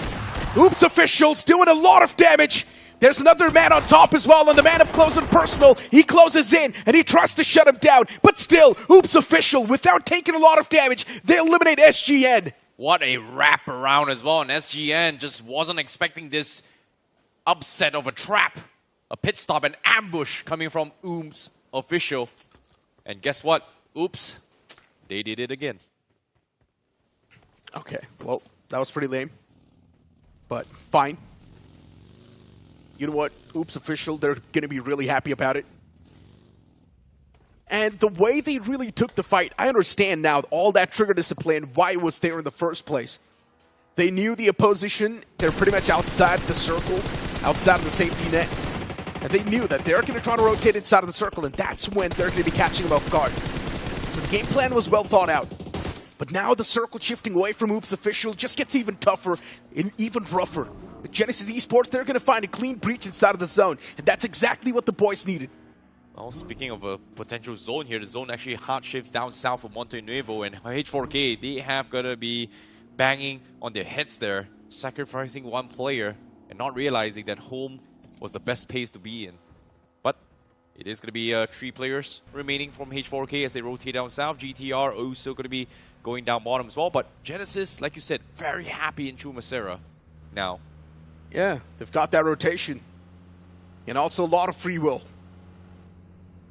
Oops, officials doing a lot of damage. There's another man on top as well, and the man up close and personal. He closes in, and he tries to shut him down. But still, Oops, official, without taking a lot of damage, they eliminate SGN. What a wrap around as well, and SGN just wasn't expecting this upset of a trap. A pit stop, an ambush coming from Oops, official. And guess what? Oops, they did it again. Okay, well, that was pretty lame. But fine. You know what? Oops, official, they're going to be really happy about it. And the way they really took the fight, I understand now all that trigger discipline, why it was there in the first place. They knew the opposition, they're pretty much outside the circle, outside of the safety net. And they knew that they're going to try to rotate inside of the circle, and that's when they're going to be catching them off guard. So the game plan was well thought out. But now the circle shifting away from Oops official just gets even tougher and even rougher. With Genesis Esports, they're going to find a clean breach inside of the zone, and that's exactly what the boys needed. Well, speaking of a potential zone here, the zone actually hard shifts down south of Monte Nuevo, and H4K, they have got to be banging on their heads there, sacrificing 1 player and not realizing that home was the best pace to be in. But it is going to be 3 players remaining from H4K as they rotate down south. GTR also going to be going down bottom as well. But Genesis, like you said, very happy in Chumacera now. Yeah, they've got that rotation. And also a lot of free will.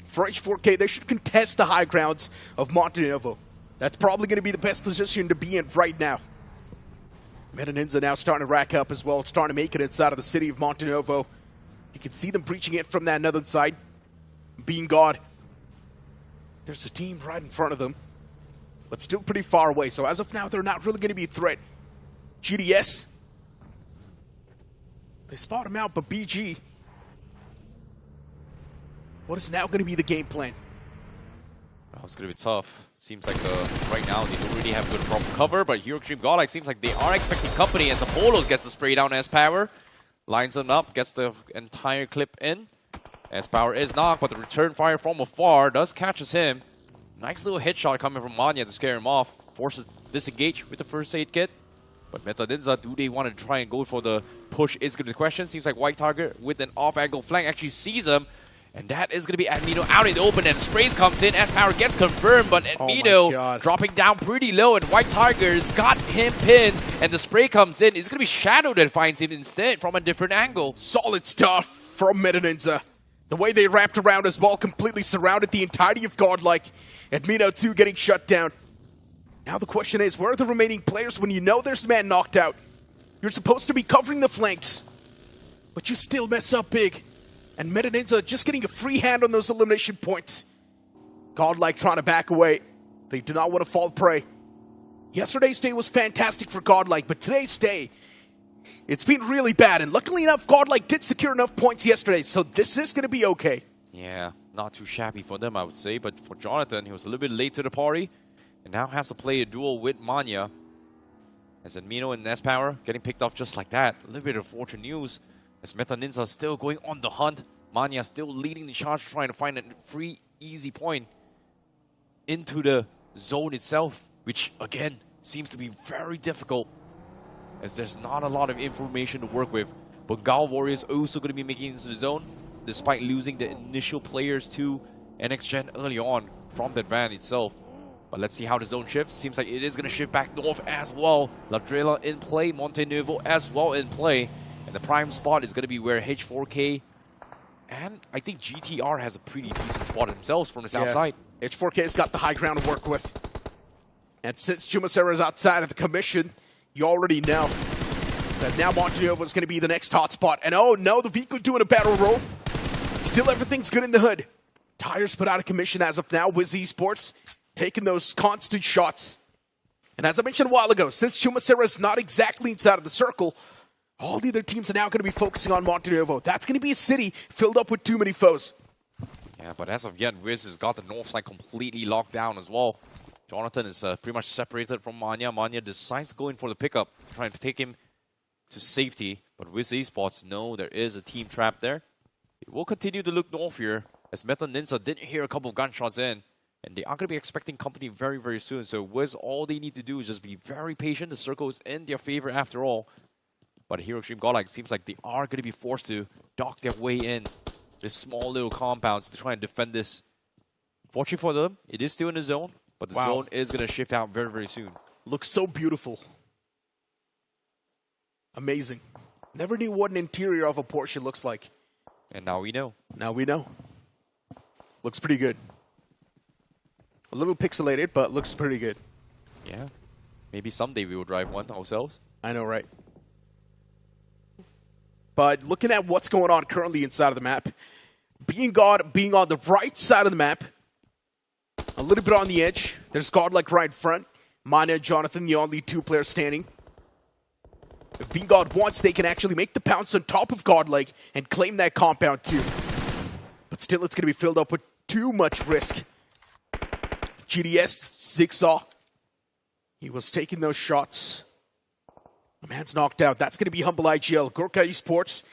For H4K, they should contest the high grounds of Montenegro. That's probably going to be the best position to be in right now. Metaninja now starting to rack up as well, starting to make it inside of the city of Montenegro. You can see them breaching it from that northern side. Being God. There's a team right in front of them, but still pretty far away. So as of now, they're not really going to be a threat. GDS They spot him out, but BG. What is now going to be the game plan? Oh, it's going to be tough. Seems like right now they don't really have good proper cover, but Hero Extreme Godlike seems like they are expecting company as Apollos gets the spray down as Power. Lines them up, gets the entire clip in. As Power is knocked, but the return fire from afar does catches him. Nice little headshot coming from Manya to scare him off. Forces disengage with the first aid kit. But Meta Ninja, do they want to try and go for the push is going to be the question. Seems like White Target with an off-angle flank actually sees him. And that is going to be Admino out in the open, and Sprays comes in as Power gets confirmed, but Admino dropping down pretty low, and White Tiger's got him pinned, and the spray comes in. It's going to be Shadow that finds him instead from a different angle. Solid stuff from Meta Ninja. The way they wrapped around as well, completely surrounded the entirety of Godlike. Admino too getting shut down. Now the question is, where are the remaining players when you know there's a man knocked out? You're supposed to be covering the flanks, but you still mess up big. And Meta Ninja just getting a free hand on those elimination points. Godlike trying to back away. They do not want to fall prey. Yesterday's day was fantastic for Godlike, but today's day, it's been really bad. And luckily enough, Godlike did secure enough points yesterday, so this is going to be okay. Yeah, not too shabby for them, I would say. But for Jonathan, he was a little bit late to the party. And now has to play a duel with Manya. As Admino and S-Power getting picked off just like that. A little bit of fortune news. As Meta Ninja still going on the hunt. Manya still leading the charge, trying to find a free, easy point into the zone itself, which, again, seems to be very difficult, as there's not a lot of information to work with. But Gal Warriors also going to be making it into the zone, despite losing the initial players to NX Gen early on from that van itself. But let's see how the zone shifts. Seems like it is going to shift back north as well. Ladrela in play, Montenuevo as well in play. And the prime spot is going to be where H4K and I think GTR has a pretty decent spot themselves from the south side. H4K's got the high ground to work with. And since Jumasera is outside of the commission, you already know that now Montenuevo is going to be the next hotspot. And oh no, the Vico doing a battle roll. Still everything's good in the hood. Tires put out of commission as of now with Esports, taking those constant shots. And as I mentioned a while ago, since Jumasera is not exactly inside of the circle, all the other teams are now going to be focusing on Montenuevo. That's going to be a city filled up with too many foes. Yeah, but as of yet, Wiz has got the north side completely locked down as well. Jonathan is pretty much separated from Manya. Manya decides to go in for the pickup, trying to take him to safety. But Wiz Esports, no, there is a team trap there. It will continue to look north here, as Meta Ninja did hear a couple of gunshots in. And they are going to be expecting company very, very soon. So Wiz, all they need to do is just be very patient. The circle is in their favor after all. But Hero Extreme Godlike seems like they are going to be forced to dock their way in this small little compounds to try and defend this. Fortunately for them, it is still in the zone, but the zone is going to shift out very, very soon. Looks so beautiful. Amazing. Never knew what an interior of a Porsche looks like. And now we know. Now we know. Looks pretty good. A little pixelated, but looks pretty good. Yeah. Maybe someday we will drive one ourselves. I know, right? But looking at what's going on currently inside of the map, being on the right side of the map, a little bit on the edge. There's Godlike right in front. Manya and Jonathan, the only two players standing. If Being God wants, they can actually make the pounce on top of Godlike and claim that compound too. But still, it's going to be filled up with too much risk. GDS, Zigsaw. He was taking those shots. The man's knocked out. That's going to be Humble IGL. Gorka Esports,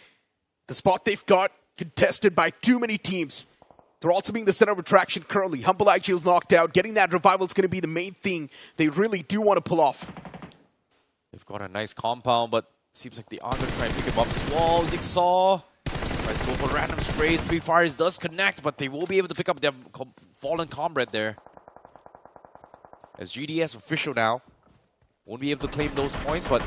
the spot they've got contested by too many teams. They're also being the center of attraction currently. Humble IGL's knocked out. Getting that revival is going to be the main thing they really do want to pull off. They've got a nice compound, but seems like they are going to try and pick him up as well. Zigsaw tries to go for random sprays. 3 fires does connect, but they will be able to pick up their fallen comrade there. As GDS official now, won't be able to claim those points, but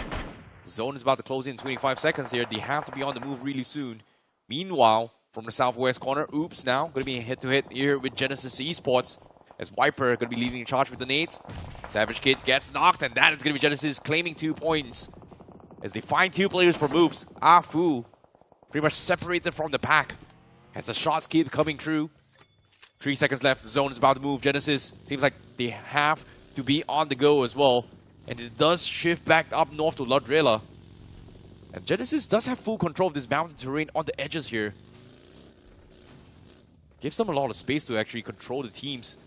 zone is about to close in 25 seconds here. They have to be on the move really soon. Meanwhile, from the southwest corner, Oops now going to be head-to-head here with Genesis Esports. As Viper going to be leading in charge with the nades. Savage Kid gets knocked, and that is going to be Genesis claiming 2 points. As they find 2 players from Oops. Afu pretty much separated from the pack. As the shots keep coming through. 3 seconds left. The zone is about to move. Genesis seems like they have to be on the go as well. And it does shift back up north to Ladrela. And Genesis does have full control of this mountain terrain on the edges here. Gives them a lot of space to actually control the teams.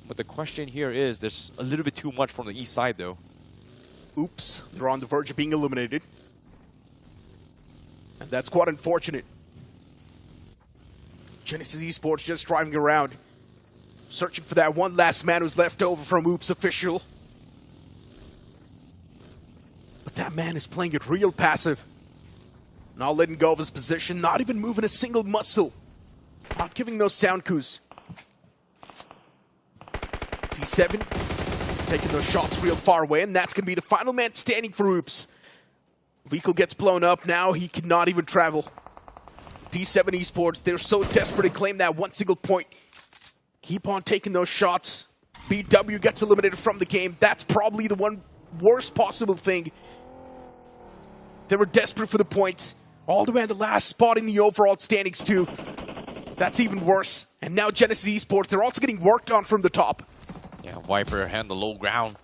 But the question here is, there's a little bit too much from the east side though. Oops, they're on the verge of being eliminated. And that's quite unfortunate. Genesis Esports just driving around, searching for that one last man who's left over from Oops official. But that man is playing it real passive. Not letting go of his position, not even moving a single muscle. Not giving those sound coups. D7 taking those shots real far away, and that's going to be the final man standing for Oops. Weekle gets blown up now, he cannot even travel. D7 Esports, they're so desperate to claim that one single point. Keep on taking those shots. BW gets eliminated from the game. That's probably the one worst possible thing. They were desperate for the points. All the way at the last spot in the overall standings too. That's even worse. And now Genesis Esports, they're also getting worked on from the top. Yeah, Viper hand the low ground.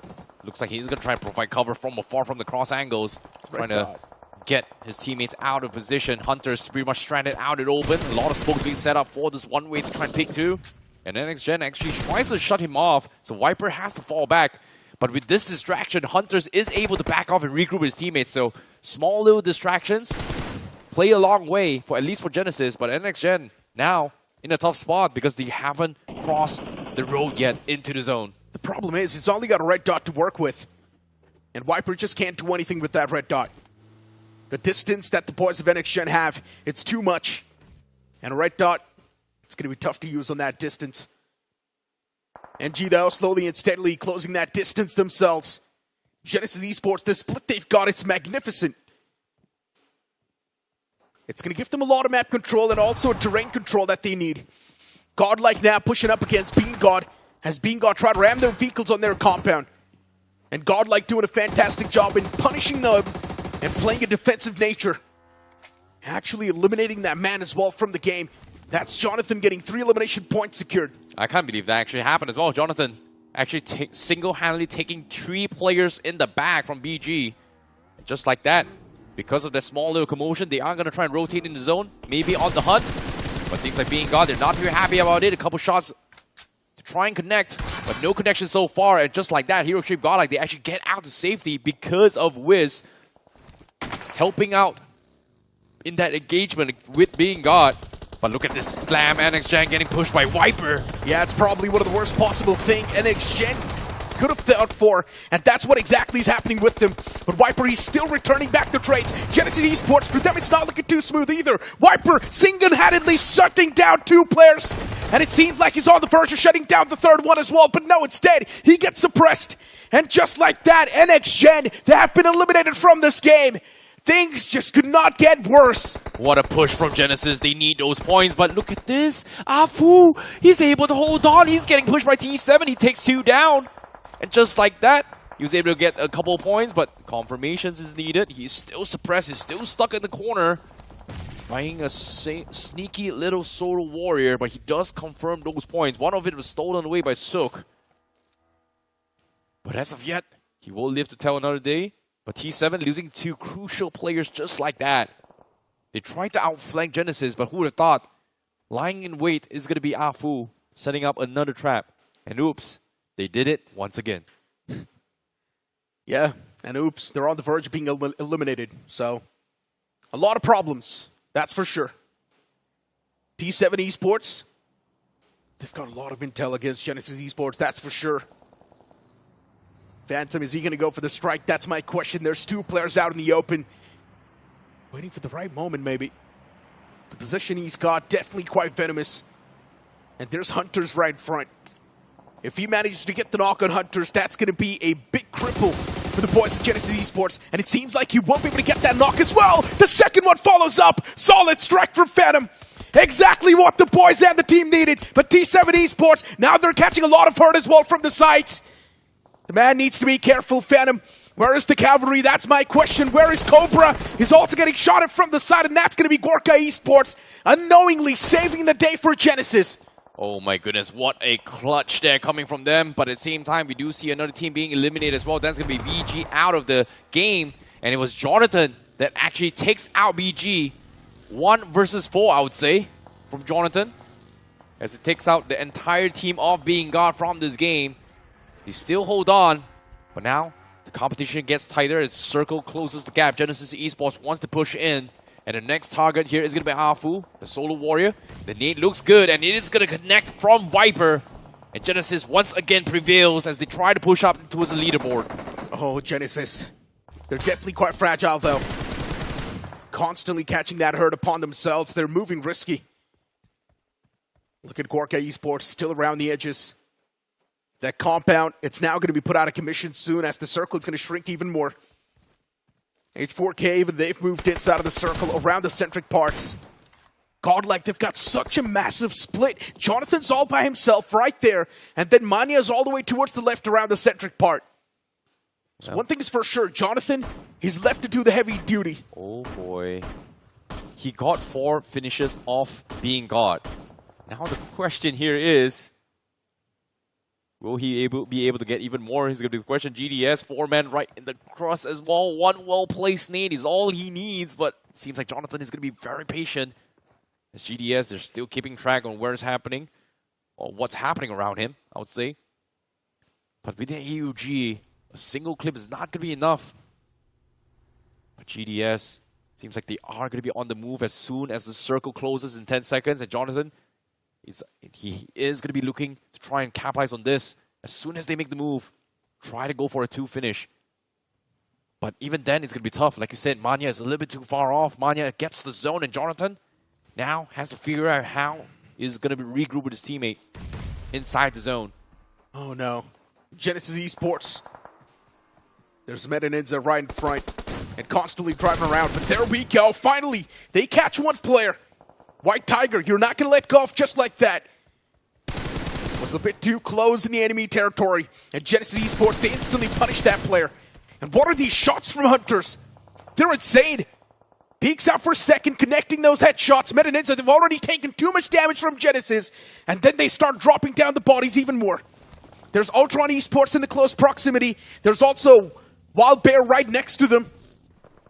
Looks like he's going to try and provide cover from afar from the cross angles. Trying to get his teammates out of position. Hunter's pretty much stranded out in open. A lot of smokes being set up for this one way to try and pick through. And NXGen actually tries to shut him off. So Viper has to fall back. But with this distraction, Hunters is able to back off and regroup his teammates. So small little distractions play a long way, for at least for Genesis. But NXGen now in a tough spot because they haven't crossed the road yet into the zone. The problem is, it's only got a red dot to work with. And Viper just can't do anything with that red dot. The distance that the boys of NXGen have, it's too much. And a red dot, it's going to be tough to use on that distance. NG though, slowly and steadily closing that distance themselves. Genesis Esports, the split they've got, it's magnificent. It's going to give them a lot of map control and also terrain control that they need. Godlike now pushing up against Being God. As Being God try to ram their vehicles on their compound. And Godlike doing a fantastic job in punishing them and playing a defensive nature. Actually eliminating that man as well from the game. That's Jonathan getting 3 elimination points secured. I can't believe that actually happened as well. Jonathan actually single-handedly taking 3 players in the bag from BG. And just like that, because of that small little commotion, they are going to try and rotate in the zone. Maybe on the hunt. But seems like Being God, they're not too happy about it. A couple shots to try and connect, but no connection so far. And just like that, Hero Shape Godlike, they actually get out to safety because of Wiz helping out in that engagement with Being God. But look at this slam, NXGen getting pushed by Viper. Yeah, it's probably one of the worst possible things NXGen could have thought for, and that's what exactly is happening with them. But Viper, he's still returning back to trades. Genesis Esports, for them, it's not looking too smooth either. Viper single-handedly shutting down 2 players, and it seems like he's on the verge of shutting down the 3rd one as well, but no, instead, he gets suppressed. And just like that, NXGen, they have been eliminated from this game. Things just could not get worse. What a push from Genesis. They need those points, but look at this. Afu, he's able to hold on. He's getting pushed by T7. He takes 2 down. And just like that, he was able to get a couple of points, but confirmations is needed. He's still suppressed. He's still stuck in the corner. He's fighting a sneaky little solo warrior, but he does confirm those points. One of it was stolen away by Sook. But as of yet, he will live to tell another day. But T7 losing 2 crucial players just like that. They tried to outflank Genesis, but who would have thought? Lying in wait is going to be Afu, setting up another trap. And oops, they did it once again. Yeah, and oops, they're on the verge of being eliminated. So, a lot of problems, that's for sure. T7 Esports, they've got a lot of intel against Genesis Esports, that's for sure. Phantom, is he going to go for the strike? That's my question. There's 2 players out in the open. Waiting for the right moment, maybe. The position he's got, definitely quite venomous. And there's Hunters right in front. If he manages to get the knock on Hunters, that's going to be a big cripple for the boys of Genesis Esports. And it seems like he won't be able to get that knock as well. The second one follows up. Solid strike from Phantom. Exactly what the boys and the team needed. But T7 Esports, now they're catching a lot of hurt as well from the sides. The man needs to be careful, Phantom. Where is the cavalry? That's my question. Where is Cobra? He's also getting shot at from the side, and that's going to be Gorka Esports unknowingly saving the day for Genesis. Oh my goodness, what a clutch there coming from them. But at the same time, we do see another team being eliminated as well. That's going to be VG out of the game. And it was Jonathan that actually takes out BG. 1 versus 4, I would say, from Jonathan. As it takes out the entire team of Being God from this game. They still hold on, but now the competition gets tighter as Circle closes the gap. Genesis Esports wants to push in. And the next target here is going to be Hafu, the solo warrior. The nade looks good, and it is going to connect from Viper. And Genesis once again prevails as they try to push up towards the leaderboard. Oh, Genesis. They're definitely quite fragile, though. Constantly catching that hurt upon themselves. They're moving risky. Look at Gorka Esports still around the edges. That compound, it's now going to be put out of commission soon as the circle is going to shrink even more. H4K, even they've moved inside of the circle around the centric parts. Godlike, they've got such a massive split. Jonathan's all by himself right there. And then Manya's all the way towards the left around the centric part. So one thing is for sure, Jonathan, he's left to do the heavy duty. Oh boy. He got 4 finishes off Being God. Now the question here is, will he be able to get even more? He's going to be the question. GDS, 4-man right in the cross as well. 1 well-placed nade is all he needs, but seems like Jonathan is going to be very patient. As GDS, they're still keeping track on where's happening, or what's happening around him, I would say. But with the AUG, a single clip is not going to be enough. But GDS, seems like they are going to be on the move as soon as the circle closes in 10 seconds. And Jonathan, he is going to be looking to try and capitalize on this. As soon as they make the move, try to go for a 2 finish. But even then, it's going to be tough. Like you said, Manya is a little bit too far off. Manya gets the zone, and Jonathan now has to figure out how he's going to be regroup with his teammate inside the zone. Oh no. Genesis Esports. There's Meta Ninja right in front and constantly driving around. But there we go. Finally, they catch one player. White Tiger, you're not going to let go off just like that. Was a bit too close in the enemy territory. And Genesis Esports, they instantly punish that player. And what are these shots from Hunters? They're insane. Peeks out for a second, connecting those headshots. Meta Ninja, they've already taken too much damage from Genesis. And then they start dropping down the bodies even more. There's Ultron Esports in the close proximity. There's also Wild Bear right next to them.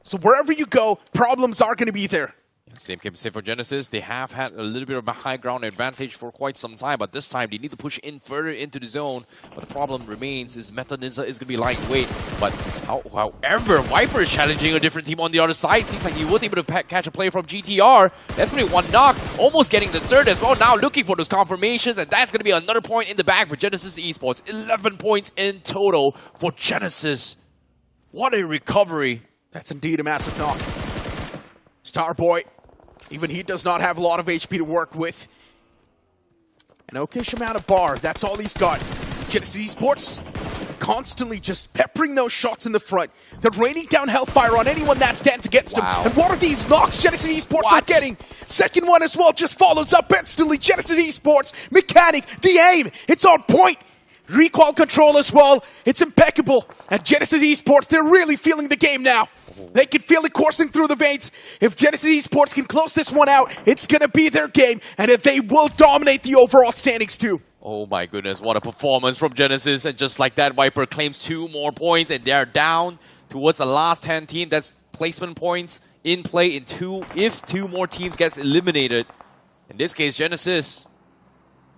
So wherever you go, problems are going to be there. Same can be said for Genesis. They have had a little bit of a high ground advantage for quite some time, but this time they need to push in further into the zone. But the problem remains is Meta Ninja is going to be lightweight. But however, Viper is challenging a different team on the other side. Seems like he was able to catch a player from GTR. That's going to be 1 knock, almost getting the 3rd as well. Now looking for those confirmations, and that's going to be another point in the bag for Genesis Esports. 11 points in total for Genesis. What a recovery. That's indeed a massive knock. Starboy, even he does not have a lot of HP to work with. An okayish amount of bar, that's all he's got. Genesis Esports constantly just peppering those shots in the front. They're raining down hellfire on anyone that stands against him. And what are these knocks Genesis Esports are getting? Second one as well just follows up instantly. Genesis Esports, mechanic, the aim, it's on point. Recoil control as well, it's impeccable. And Genesis Esports, they're really feeling the game now. They can feel it coursing through the veins. If Genesis Esports can close this one out, it's going to be their game. And if they will dominate the overall standings too. Oh my goodness, what a performance from Genesis. And just like that, Viper claims 2 more points. And they're down towards the last 10 team. That's placement points in play in 2 if 2 more teams gets eliminated. In this case, Genesis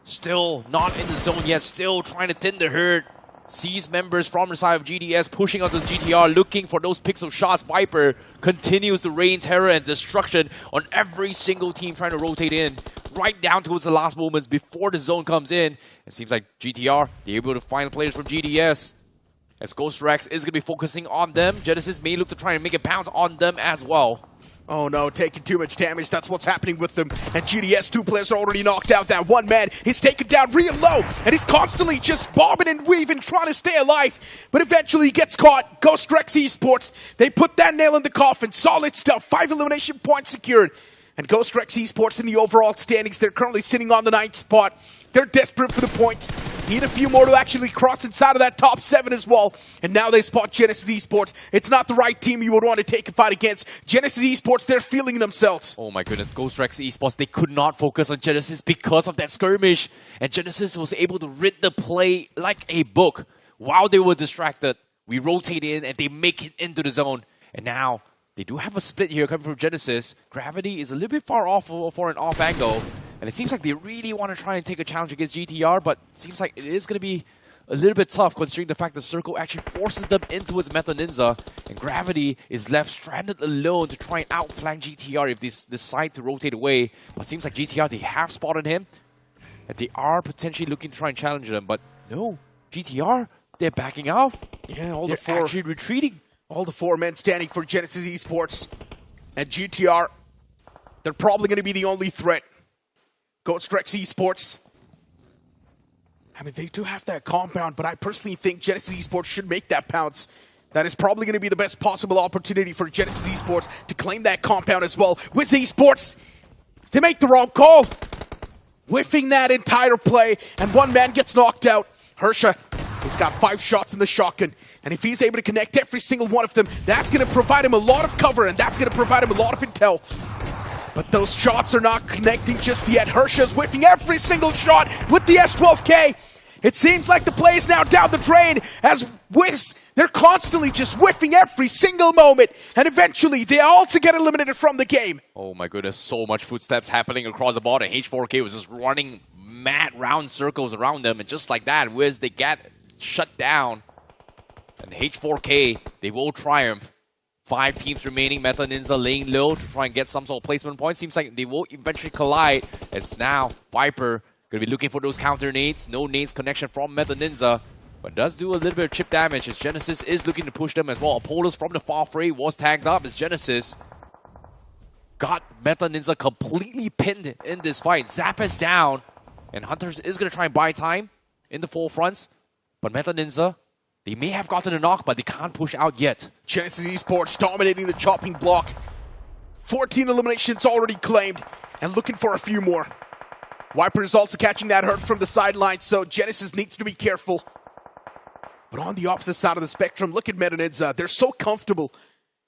still not in the zone yet. Still trying to thin the herd. Sees members from the side of GDS pushing out this GTR, looking for those pixel shots. Viper continues to rain terror and destruction on every single team trying to rotate in, right down towards the last moments before the zone comes in. It seems like GTR, they're able to find players from GDS. As Ghost Rex is going to be focusing on them, Genesis may look to try and make a pounce on them as well. Oh no, taking too much damage, that's what's happening with them. And GDS, 2 players are already knocked out. That one man is taken down real low, and he's constantly just bobbing and weaving, trying to stay alive. But eventually he gets caught. Ghost Rex Esports, they put that nail in the coffin. Solid stuff, 5 elimination points secured. And Ghost Rex Esports in the overall standings, they're currently sitting on the 9th spot. They're desperate for the points. Need a few more to actually cross inside of that top 7 as well. And now they spot Genesis Esports. It's not the right team you would want to take a fight against. Genesis Esports, they're feeling themselves. Oh my goodness, Ghost Rex Esports, they could not focus on Genesis because of that skirmish. And Genesis was able to read the play like a book. While they were distracted, we rotate in and they make it into the zone. And now They do have a split here coming from Genesis. Gravity is a little bit far off for an off angle. And it seems like they really want to try and take a challenge against GTR, but it seems like it is going to be a little bit tough considering the fact that Circle actually forces them into its Meta Ninja, and Gravity is left stranded alone to try and outflank GTR if they decide to rotate away. But it seems like GTR, they have spotted him, and they are potentially looking to try and challenge them, but no, GTR, they're backing off. Yeah, all They're the four actually retreating. All the 4 men standing for Genesis Esports and GTR. They're probably going to be the only threat. Ghost Rex Esports. I mean, they do have that compound, but I personally think Genesis Esports should make that pounce. That is probably going to be the best possible opportunity for Genesis Esports to claim that compound as well. Wiz Esports, they make the wrong call. Whiffing that entire play, and 1 man gets knocked out. Hersha, he's got 5 shots in the shotgun, and if he's able to connect every single one of them, that's going to provide him a lot of cover, and that's going to provide him a lot of intel. But those shots are not connecting just yet. Hersha's whipping every single shot with the S12K. It seems like the play is now down the drain as Wiz, they're constantly just whiffing every single moment. And eventually, they also get eliminated from the game. Oh my goodness, so much footsteps happening across the board, and H4K was just running mad round circles around them, and just like that, Wiz, they get shut down. And H4K, they will triumph. 5 teams remaining, Meta Ninja laying low to try and get some sort of placement points. Seems like they will eventually collide, as now Viper going to be looking for those counter nades. No nades connection from Meta Ninja, but does do a little bit of chip damage as Genesis is looking to push them as well. Apollos from the far fray was tagged up as Genesis got Meta Ninja completely pinned in this fight. Zap is down, and Hunters is going to try and buy time in the forefronts, but Meta Ninja, they may have gotten a knock, but they can't push out yet. Genesis Esports dominating the chopping block. 14 eliminations already claimed, and looking for a few more. Viper is also catching that hurt from the sideline, so Genesis needs to be careful. But on the opposite side of the spectrum, look at Meta Ninja. They're so comfortable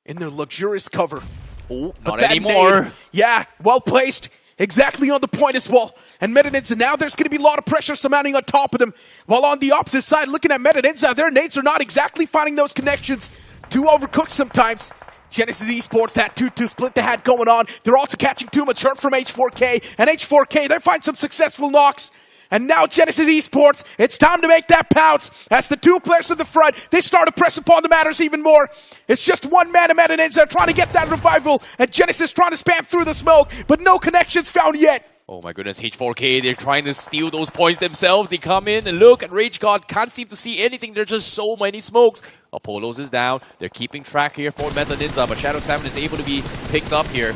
in their luxurious cover. Oh, But not that anymore. nade, yeah, well placed. Exactly on the point as well. And Meta Ninja, now there's going to be a lot of pressure surmounting on top of them. While on the opposite side, looking at Meta Ninja, their nades are not exactly finding those connections. Too overcooked sometimes. Genesis Esports, that 2-2 split they had going on. They're also catching too much hurt from H4K. And H4K, they find some successful knocks. And now Genesis Esports, it's time to make that pounce. As the 2 players in the front, they start to press upon the matters even more. It's just 1 man and Meta Ninja trying to get that revival. And Genesis trying to spam through the smoke, but no connections found yet. Oh my goodness, H4K, they're trying to steal those points themselves. They come in and look, and Rage God can't seem to see anything. There's just so many smokes. Apollos is down. They're keeping track here for Meta Ninja, but Shadow 7 is able to be picked up here.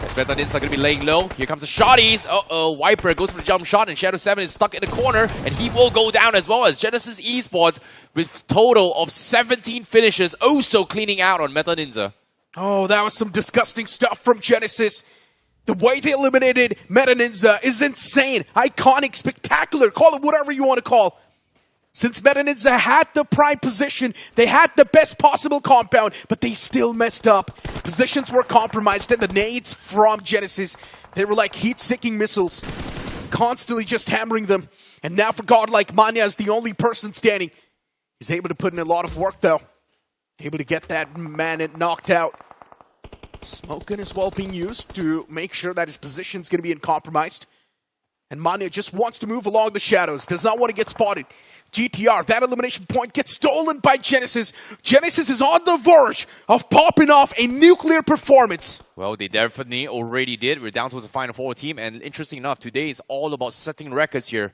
As Meta Ninja going to be laying low. Here comes the shotties. Uh-oh, Viper goes for the jump shot, and Shadow 7 is stuck in the corner, and he will go down as well as Genesis Esports with total of 17 finishes, also cleaning out on Meta Ninja. Oh, that was some disgusting stuff from Genesis. The way they eliminated Meta Ninja is insane. Iconic, spectacular, call it whatever you want to call. Since Meta Ninja had the prime position, they had the best possible compound, but they still messed up. Positions were compromised, and the nades from Genesis, they were like heat-seeking missiles, constantly just hammering them. And now for God like Manya is the only person standing. He's able to put in a lot of work, though. Able to get that man knocked out. Smoking is well being used to make sure that his position's going to be uncompromised. And Manya just wants to move along the shadows, does not want to get spotted. GTR, that elimination point gets stolen by Genesis. Genesis is on the verge of popping off a nuclear performance. Well, they definitely already did. We're down towards the Final 4 team, and interesting enough, today is all about setting records here.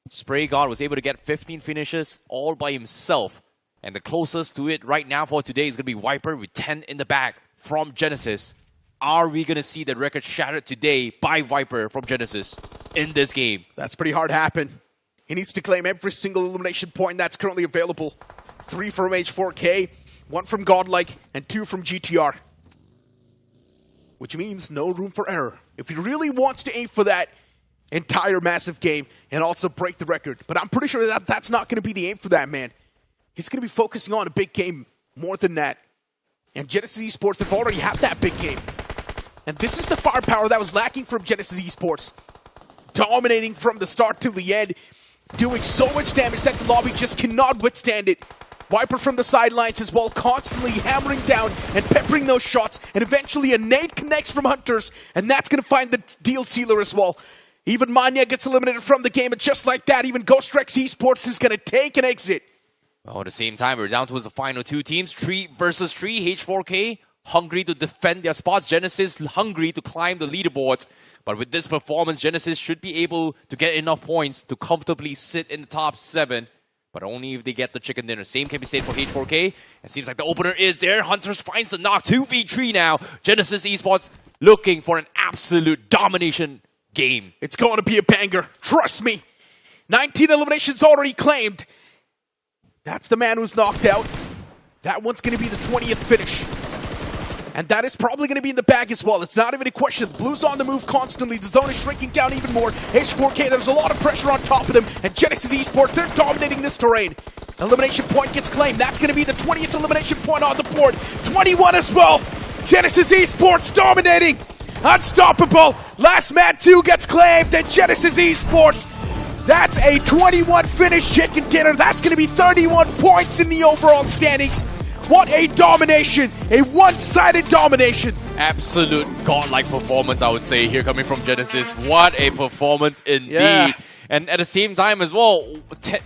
Spray God was able to get 15 finishes all by himself. And the closest to it right now for today is going to be Viper with 10 in the back from Genesis. Are we going to see the record shattered today by Viper from Genesis in this game? That's pretty hard to happen. He needs to claim every single elimination point that's currently available. 3 from H4K, 1 from Godlike, and 2 from GTR. Which means no room for error. If he really wants to aim for that entire massive game and also break the record. But I'm pretty sure that that's not going to be the aim for that man. He's going to be focusing on a big game more than that. And Genesis Esports, they've already had that big game. And this is the firepower that was lacking from Genesis Esports. Dominating from the start to the end. Doing so much damage that the lobby just cannot withstand it. Viper from the sidelines as well, constantly hammering down and peppering those shots, and eventually a nade connects from Hunters, and that's going to find the deal sealer as well. Even Manya gets eliminated from the game, and just like that, even Ghost Rex Esports is going to take an exit. Well, at the same time, we're down towards the final two teams, 3 versus 3. H4K hungry to defend their spots. Genesis hungry to climb the leaderboards. But with this performance, Genesis should be able to get enough points to comfortably sit in the top 7. But only if they get the chicken dinner. Same can be said for H4K. It seems like the opener is there. Hunters finds the knock. 2v3 now. Genesis Esports looking for an absolute domination game. It's going to be a banger. Trust me. 19 eliminations already claimed. That's the man who's knocked out. That one's going to be the 20th finish. And that is probably going to be in the bag as well. It's not even a question. Blue's on the move constantly. The zone is shrinking down even more. H4K, there's a lot of pressure on top of them. And Genesis Esports, they're dominating this terrain. Elimination point gets claimed. That's going to be the 20th elimination point on the board. 21 as well. Genesis Esports dominating. Unstoppable. Last man 2 gets claimed. And Genesis Esports, that's a 21 finish chicken dinner. That's going to be 31 points in the overall standings. What a domination! A one-sided domination! Absolute godlike performance, I would say, here coming from Genesis. What a performance indeed. Yeah. And at the same time as well,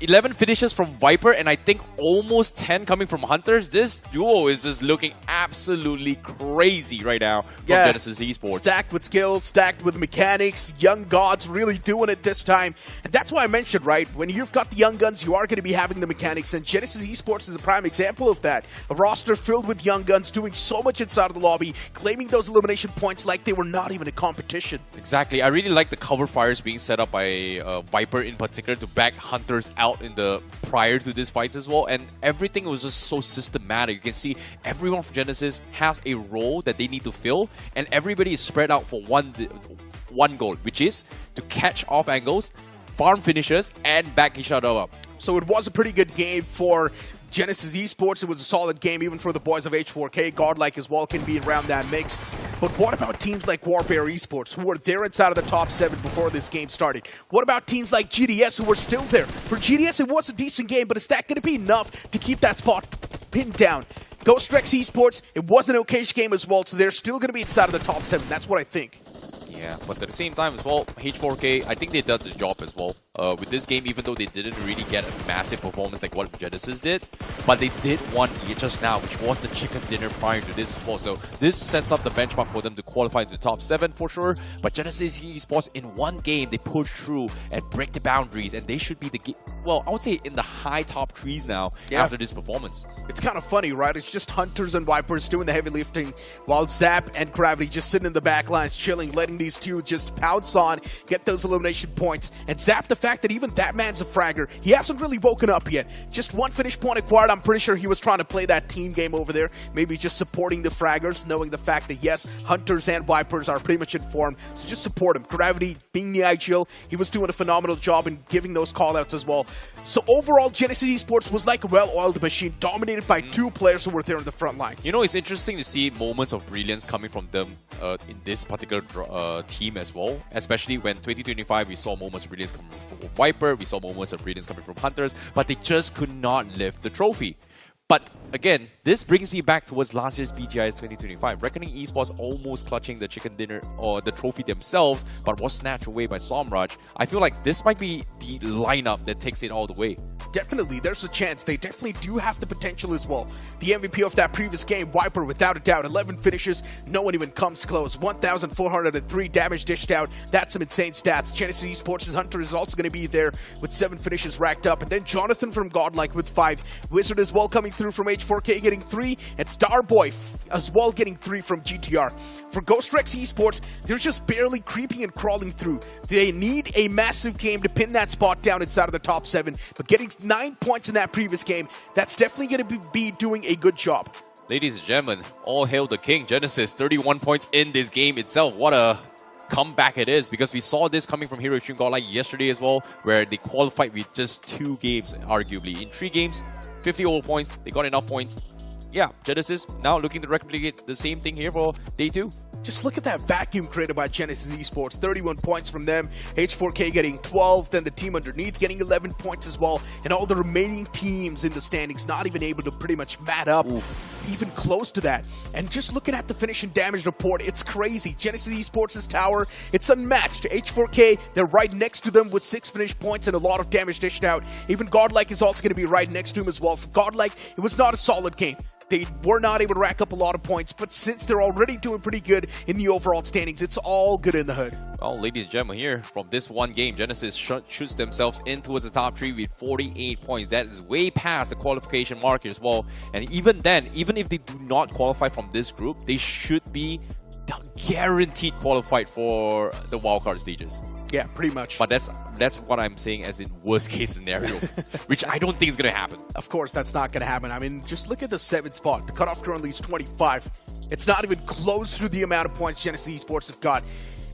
11 finishes from Viper and I think almost 10 coming from Hunters. This duo is just looking absolutely crazy right now from Genesis Esports. Stacked with skill, stacked with mechanics, young gods really doing it this time. And that's why I mentioned, right, when you've got the young guns, you are going to be having the mechanics, and Genesis Esports is a prime example of that. A roster filled with young guns doing so much inside of the lobby, claiming those elimination points like they were not even a competition. Exactly. I really like the cover fires being set up by Viper in particular to back Hunters out in the prior to this fights as well, and everything was just so systematic. You can see everyone from Genesis has a role that they need to fill, and everybody is spread out for one goal, which is to catch off angles, farm finishes, and back each other up. So it was a pretty good game for Genesis Esports. It was a solid game even for the boys of H4K. Godlike as well can be around that mix. But what about teams like Warfare Esports, who were there inside of the top 7 before this game started? What about teams like GDS, who were still there? For GDS, it was a decent game, but is that going to be enough to keep that spot pinned down? Ghost Rex Esports, it was an okay game as well, so they're still going to be inside of the top 7. That's what I think. Yeah, but at the same time as well, H4K, I think they did the job as well. With this game, even though they didn't really get a massive performance like what Genesis did, but they did one just now, which was the chicken dinner prior to this as well. So this sets up the benchmark for them to qualify into the top 7 for sure. But Genesis Esports, in one game, they push through and break the boundaries, and they should be the well, I would say in the high top 3s now after this performance. It's kind of funny, right? It's just Hunters and Vipers doing the heavy lifting, while Zap and Gravity just sitting in the back lines, chilling, letting these two just pounce on, get those elimination points. And Zap, the fact that even that man's a fragger, he hasn't really woken up yet. Just one finish point acquired. I'm pretty sure he was trying to play that team game over there, maybe just supporting the fraggers, knowing the fact that yes, Hunters and Vipers are pretty much informed, so just support him. Gravity being the IGL, he was doing a phenomenal job in giving those callouts as well. So overall, Genesis Esports was like a well-oiled machine, dominated by 2 players who were there in the front lines. You know, it's interesting to see moments of brilliance coming from them in this particular team as well, especially when 2025 we saw moments of brilliance coming from Viper, we saw moments of brilliance coming from Hunters, but they just could not lift the trophy. But again, this brings me back towards last year's BGIS 2025. Reckoning Esports almost clutching the chicken dinner or the trophy themselves, but was snatched away by Somraj. I feel like this might be the lineup that takes it all the way. Definitely, there's a chance. They definitely do have the potential as well. The MVP of that previous game, Viper, without a doubt, 11 finishes, no one even comes close. 1,403 damage dished out. That's some insane stats. Genesis Esports' Hunter is also going to be there with 7 finishes racked up. And then Jonathan from Godlike with 5. Wizard as well coming through from H4K getting 3. And Starboy as well getting 3 from GTR. For Ghost Rex Esports, they're just barely creeping and crawling through. They need a massive game to pin that spot down inside of the top 7. But getting 9 points in that previous game, that's definitely going to be doing a good job. Ladies and gentlemen, all hail the king. Genesis, 31 points in this game itself. What a comeback it is, because we saw this coming from Hero Extreme Godlike yesterday as well, where they qualified with just 2 games, arguably. In 3 games, 50 over points. They got enough points. Yeah, Genesis now looking to replicate the same thing here for day 2. Just look at that vacuum created by Genesis Esports. 31 points from them, H4K getting 12, then the team underneath getting 11 points as well, and all the remaining teams in the standings not even able to pretty much mat up even close to that. And just looking at the finish and damage report, it's crazy. Genesis Esports' tower, it's unmatched. H4K, they're right next to them with 6 finish points and a lot of damage dished out. Even Godlike is also going to be right next to him as well. For Godlike, it was not a solid game. They were not able to rack up a lot of points, but since they're already doing pretty good in the overall standings, it's all good in the hood. Well, ladies and gentlemen, here from this one game, Genesis shoots themselves in towards the top 3 with 48 points. That is way past the qualification mark as well. And even then, even if they do not qualify from this group, they should be guaranteed qualified for the wildcard stages. Yeah, pretty much. But that's what I'm saying as in worst case scenario, which I don't think is going to happen. Of course, that's not going to happen. I mean, just look at the 7th spot. The cutoff currently is 25. It's not even close to the amount of points Genesis Esports have got.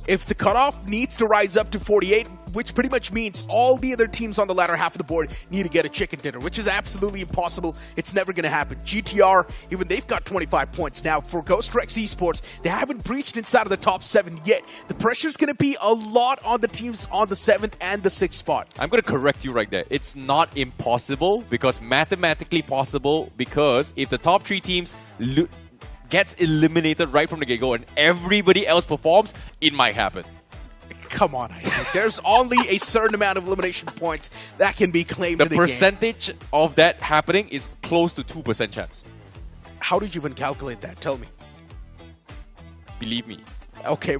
If the cutoff needs to rise up to 48, which pretty much means all the other teams on the latter half of the board need to get a chicken dinner, which is absolutely impossible. It's never going to happen. GTR, even they've got 25 points. Now, for Ghost Rex Esports, they haven't breached inside of the top 7 yet. The pressure's going to be a lot on the teams on the 7th and the 6th spot. I'm going to correct you right there. It's not impossible, because mathematically possible, because if the top 3 teams gets eliminated right from the get-go and everybody else performs, it might happen. Come on, Isaac. There's only a certain amount of elimination points that can be claimed in The the percentage game. of that happening is close to 2% chance. How did you even calculate that? Tell me. Believe me. Okay,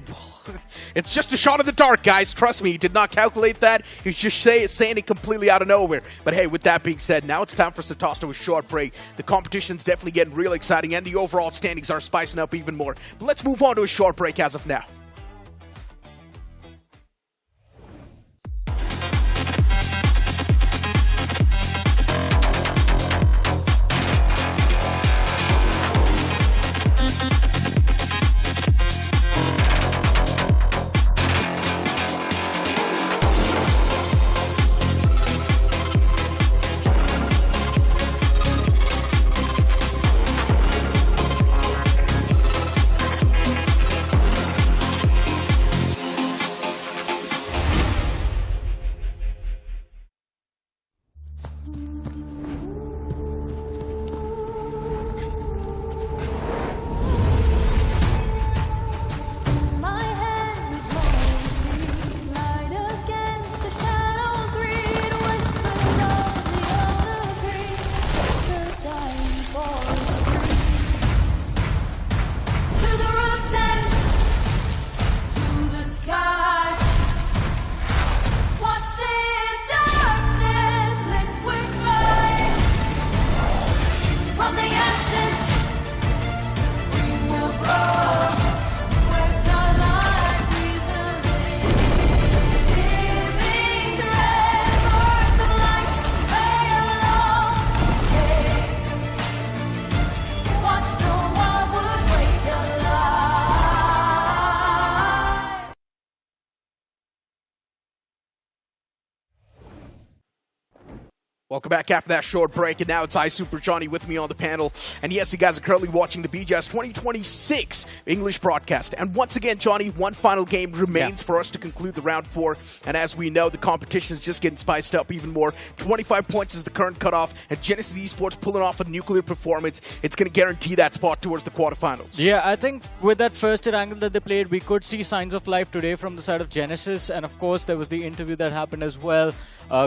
it's just a shot in the dark, guys. Trust me, he did not calculate that. He's just saying it completely out of nowhere. But hey, with that being said, now it's time for us to toss to a short break. The competition's definitely getting real exciting, and the overall standings are spicing up even more. But let's move on to a short break as of now. Welcome back after that short break, and now it's Super Johnny with me on the panel. And yes, you guys are currently watching the BGIS 2026 English broadcast. And once again, Johnny, one final game remains for us to conclude the round 4. And as we know, the competition is just getting spiced up even more. 25 points is the current cutoff, and Genesis Esports pulling off a nuclear performance. It's going to guarantee that spot towards the quarterfinals. Yeah, I think with that first angle that they played, we could see signs of life today from the side of Genesis. And of course, there was the interview that happened as well.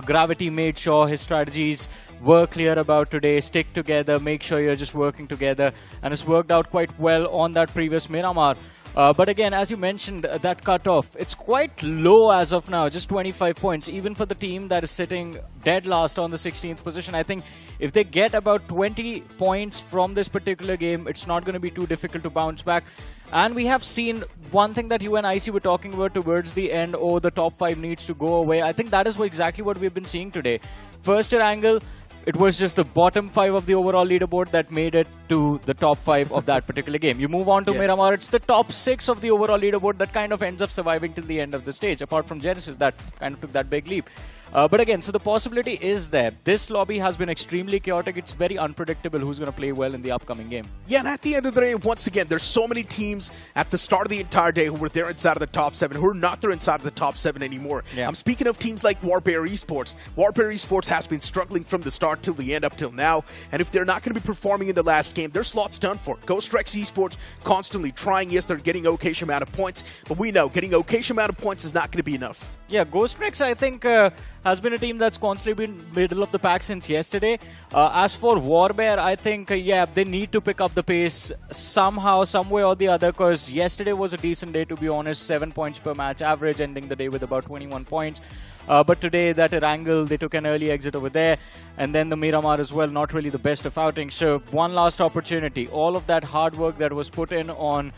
Gravity made sure his strategies were clear about today. Stick together, make sure you're just working together, and it's worked out quite well on that previous Miramar. But again, as you mentioned, that cutoff, it's quite low as of now, just 25 points, even for the team that is sitting dead last on the 16th position. I think if they get about 20 points from this particular game, it's not going to be too difficult to bounce back. And we have seen one thing that you and IC were talking about towards the end, oh, the top 5 needs to go away. I think that is exactly what we've been seeing today. First angle, it was just the bottom 5 of the overall leaderboard that made it to the top 5 of that particular game. You move on to Miramar, it's the top 6 of the overall leaderboard that kind of ends up surviving till the end of the stage, apart from Genesis that kind of took that big leap. But again, so the possibility is there. This lobby has been extremely chaotic. It's very unpredictable who's going to play well in the upcoming game. Yeah, and at the end of the day, once again, there's so many teams at the start of the entire day who were there inside of the top 7, who are not there inside of the top 7 anymore. Yeah. I'm speaking of teams like Warbear Esports. Warbear Esports has been struggling from the start till the end up till now, and if they're not going to be performing in the last game, their slot's done for. Ghost Rex Esports constantly trying. Yes, they're getting okay amount of points, but we know getting okay amount of points is not going to be enough. Yeah, Ghost Rex, I think, has been a team that's constantly been middle of the pack since yesterday. As for Warbear, I think, yeah, they need to pick up the pace somehow, some way or the other, because yesterday was a decent day, to be honest. 7 points per match average, ending the day with about 21 points. But today, that Erangel, they took an early exit over there. And then the Miramar as well, not really the best of outings. So one last opportunity. All of that hard work that was put in on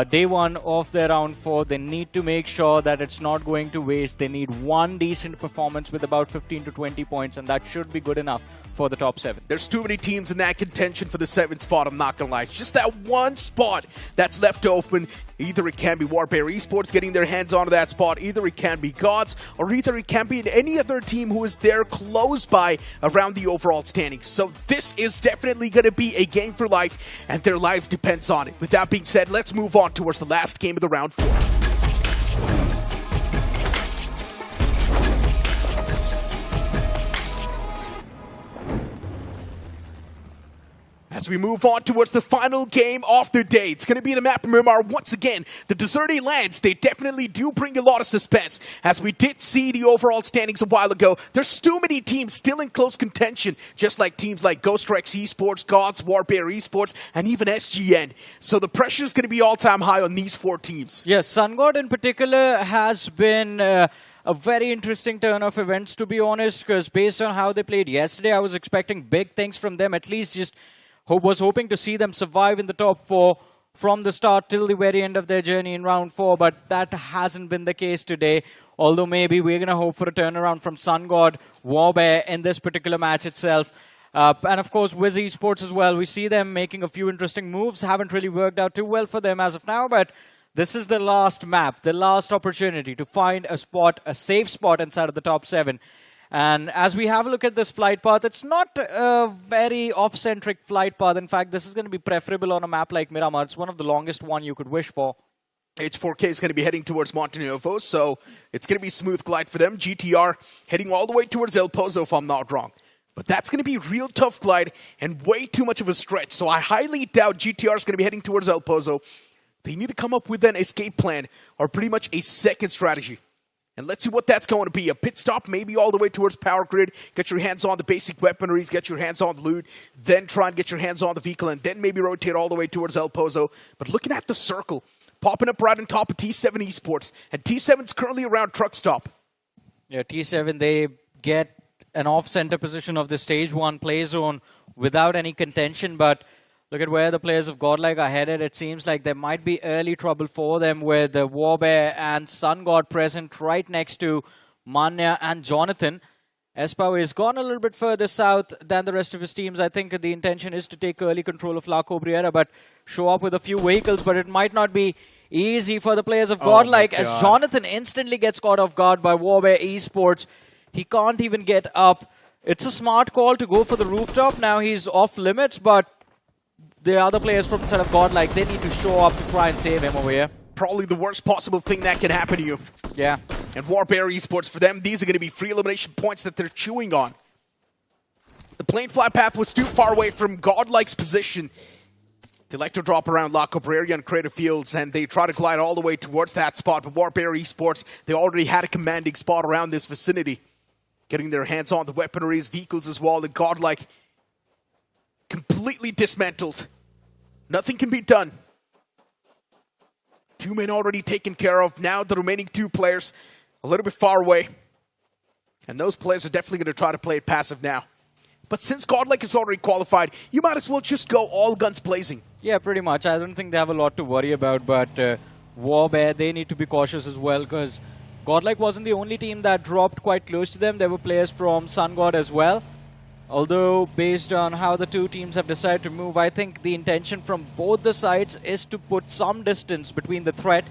day 1 of their round 4, they need to make sure that it's not going to waste. They need one decent performance with about 15 to 20 points, and that should be good enough for the top 7. There's too many teams in that contention for the 7th spot, I'm not going to lie. It's just that one spot that's left open. Either it can be Warbear Esports getting their hands onto that spot, either it can be Gods, or either it can be any other team who is there close by around the overall standings. So this is definitely going to be a game for life, and their life depends on it. With that being said, let's move on towards the last game of the round 4. As we move on towards the final game of the day, it's going to be the map Miramar once again. The deserty lands, they definitely do bring a lot of suspense. As we did see the overall standings a while ago, there's too many teams still in close contention, just like teams like Ghost Rex Esports, Gods, Warbear Esports, and even SGN. So the pressure is going to be all-time high on these 4 teams. Yes, SunGod in particular has been a very interesting turn of events, to be honest, because based on how they played yesterday, I was expecting big things from them, at least just was hoping to see them survive in the top 4 from the start till the very end of their journey in round 4, but that hasn't been the case today. Although maybe we're going to hope for a turnaround from SunGod, Warbear in this particular match itself. And of course, Wiz Esports as well. We see them making a few interesting moves. Haven't really worked out too well for them as of now, but this is the last map, the last opportunity to find a spot, a safe spot inside of the top 7. And as we have a look at this flight path, it's not a very off-centric flight path. In fact, this is going to be preferable on a map like Miramar. It's one of the longest one you could wish for. H4K is going to be heading towards Montenevo, so it's going to be smooth glide for them. GTR heading all the way towards El Pozo, if I'm not wrong. But that's going to be real tough glide and way too much of a stretch. So I highly doubt GTR is going to be heading towards El Pozo. They need to come up with an escape plan or pretty much a second strategy. And let's see what that's going to be. A pit stop, maybe all the way towards Power Grid. Get your hands on the basic weaponries, get your hands on the loot, then try and get your hands on the vehicle, and then maybe rotate all the way towards El Pozo. But looking at the circle, popping up right on top of T7 Esports. And T7's currently around Truck Stop. Yeah, T7, they get an off-center position of the stage 1 play zone without any contention, but look at where the players of Godlike are headed. It seems like there might be early trouble for them with the Warbear and SunGod present right next to Manya and Jonathan. Espow is gone a little bit further south than the rest of his teams. I think the intention is to take early control of La Cobriera, but show up with a few vehicles, but it might not be easy for the players of Godlike as Jonathan instantly gets caught off guard by Warbear Esports. He can't even get up. It's a smart call to go for the rooftop. Now he's off limits, but the other players from the side of Godlike, they need to show up to try and save him over here. Probably the worst possible thing that can happen to you. Yeah. And Warbear Esports, for them, these are going to be free elimination points that they're chewing on. The plane flight path was too far away from Godlike's position. They like to drop around La Cabrera and Crater Fields, and they try to glide all the way towards that spot. But Warbear Esports, they already had a commanding spot around this vicinity. Getting their hands on the weaponries, vehicles as well, and Godlike completely dismantled. Nothing can be done. 2 men already taken care of. Now the remaining 2 players a little bit far away. And those players are definitely going to try to play it passive now. But since Godlike is already qualified, you might as well just go all guns blazing. Yeah, pretty much. I don't think they have a lot to worry about, but Warbear, they need to be cautious as well, because Godlike wasn't the only team that dropped quite close to them. There were players from SunGod as well. Although, based on how the 2 teams have decided to move, I think the intention from both the sides is to put some distance between the threat.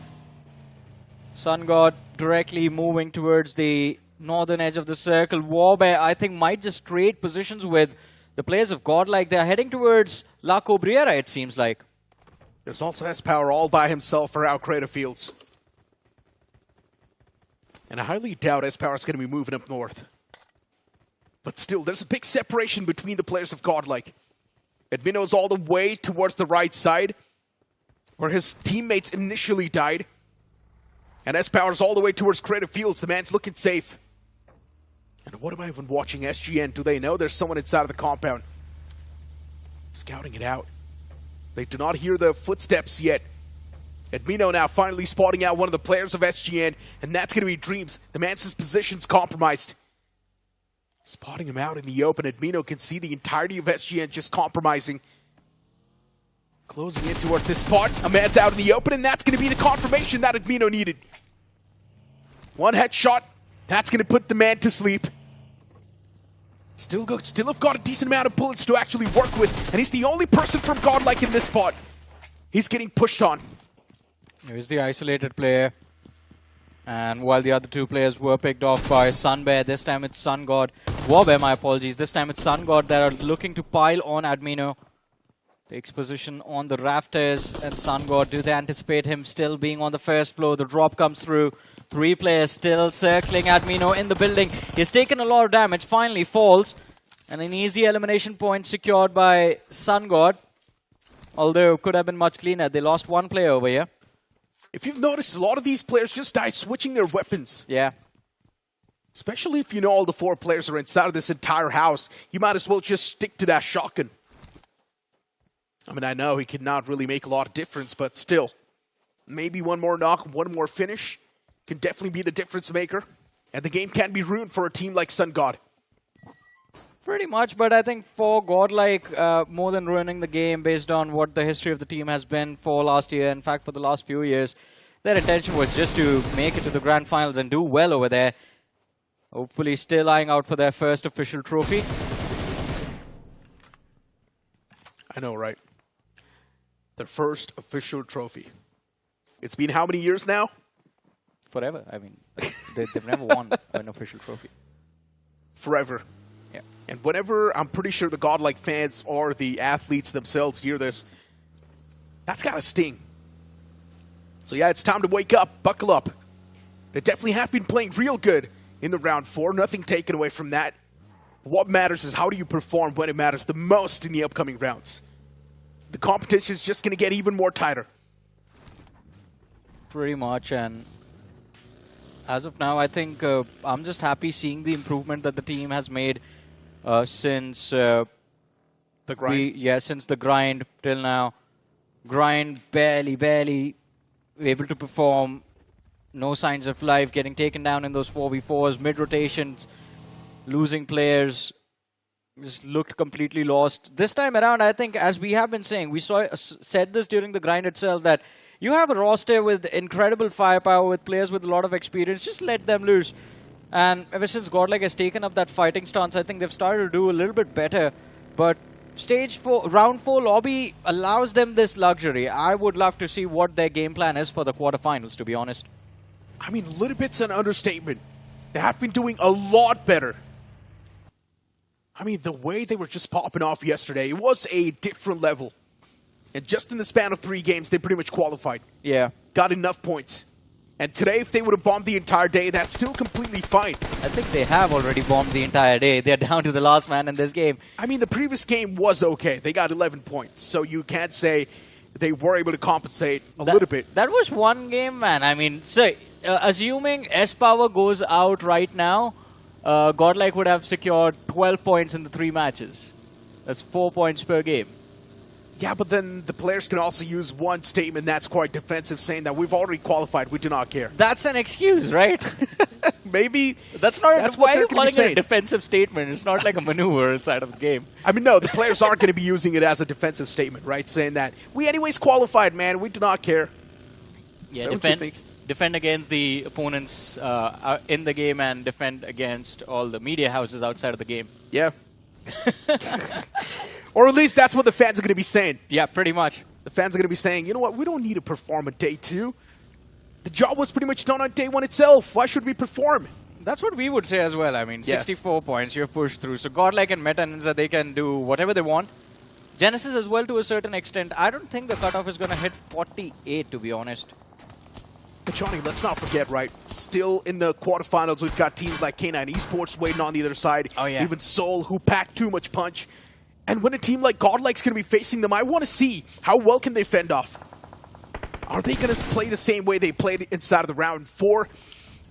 SunGod directly moving towards the northern edge of the circle. Warbear, I think, might just trade positions with the players of Godlike. They're heading towards La Cobriera, it seems like. There's also S-Power all by himself around Crater Fields. And I highly doubt S-Power's going to be moving up north. But still, there's a big separation between the players of Godlike. Edwino's all the way towards the right side, where his teammates initially died. And S-Power's all the way towards Crater Fields. The man's looking safe. And what am I even watching SGN? Do they know there's someone inside of the compound? Scouting it out. They do not hear the footsteps yet. Edwino now finally spotting out one of the players of SGN, and that's going to be Dreams. The man's position's compromised. Spotting him out in the open, Edwino can see the entirety of SGN just compromising. Closing in towards this spot. A man's out in the open, and that's going to be the confirmation that Edwino needed. One headshot. That's going to put the man to sleep. Still have got a decent amount of bullets to actually work with, and he's the only person from Godlike in this spot. He's getting pushed on. Here's the isolated player. And while the other two players were picked off by Sunbear, this time it's Sun God. Warbear, my apologies. This time it's Sun God that are looking to pile on Admino. Takes position on the rafters, and Sun God, do they anticipate him still being on the first floor? The drop comes through. 3 players still circling Admino in the building. He's taken a lot of damage, finally falls. And an easy elimination point secured by Sun God. Although, could have been much cleaner. They lost 1 player over here. If you've noticed, a lot of these players just die switching their weapons. Yeah. Especially if you know all the 4 players are inside of this entire house. You might as well just stick to that shotgun. I mean, I know he could not really make a lot of difference, but still. Maybe one more knock, one more finish can definitely be the difference maker. And the game can be ruined for a team like Sun God. Pretty much, but I think for Godlike, more than ruining the game based on what the history of the team has been for last year, in fact for the last few years, their intention was just to make it to the grand finals and do well over there. Hopefully still eyeing out for their first official trophy. I know, right? Their first official trophy. It's been how many years now? Forever. I mean, they've never won an official trophy. Forever. Yeah. And whenever I'm pretty sure the Godlike fans or the athletes themselves hear this, that's got to sting. So yeah, it's time to wake up, buckle up. They definitely have been playing real good in the round 4. Nothing taken away from that. What matters is how do you perform when it matters the most in the upcoming rounds. The competition is just going to get even more tighter. Pretty much, and as of now, I think I'm just happy seeing the improvement that the team has made since the grind. Since the grind till now. Grind barely able to perform. No signs of life, getting taken down in those 4v4s, mid rotations, losing players. Just looked completely lost. This time around, I think, as we have been saying, we said this during the grind itself, that you have a roster with incredible firepower, with players with a lot of experience. Just let them loose. And ever since Godlike has taken up that fighting stance, I think they've started to do a little bit better. But round 4 lobby allows them this luxury. I would love to see what their game plan is for the quarterfinals, to be honest. I mean, a little bit's an understatement. They have been doing a lot better. I mean, the way they were just popping off yesterday, it was a different level. And just in the span of 3 games, they pretty much qualified. Yeah. Got enough points. And today, if they would have bombed the entire day, that's still completely fine. I think they have already bombed the entire day. They're down to the last man in this game. I mean, the previous game was okay. They got 11 points. So you can't say they were able to compensate a little bit. That was one game, man. I mean, so assuming S-Power goes out right now, Godlike would have secured 12 points in the 3 matches. That's 4 points per game. Yeah, but then the players can also use one statement that's quite defensive, saying that we've already qualified, we do not care. That's an excuse, right? Maybe that's not. That's why what are you they're gonna calling it say. a defensive statement? It's not like a maneuver inside of the game. I mean, no, the players aren't going to be using it as a defensive statement, right? Saying that, we anyways qualified, man, we do not care. Yeah, What you think? defend against the opponents in the game and defend against all the media houses outside of the game. Yeah. Or at least that's what the fans are going to be saying. Yeah, pretty much. The fans are going to be saying, you know what, we don't need to perform on day 2. The job was pretty much done on day 1 itself. Why should we perform? That's what we would say as well. I mean, Yeah. 64 points, you've pushed through. So Godlike and Meta Ninja, they can do whatever they want. Genesis as well to a certain extent. I don't think the cutoff is going to hit 48, to be honest. But Johnny, let's not forget, right? Still in the quarterfinals, we've got teams like K9 Esports waiting on the other side. Oh, yeah. Even Seoul, who packed too much punch. And when a team like Godlike's going to be facing them, I want to see how well can they fend off. Are they going to play the same way they played inside of the round 4?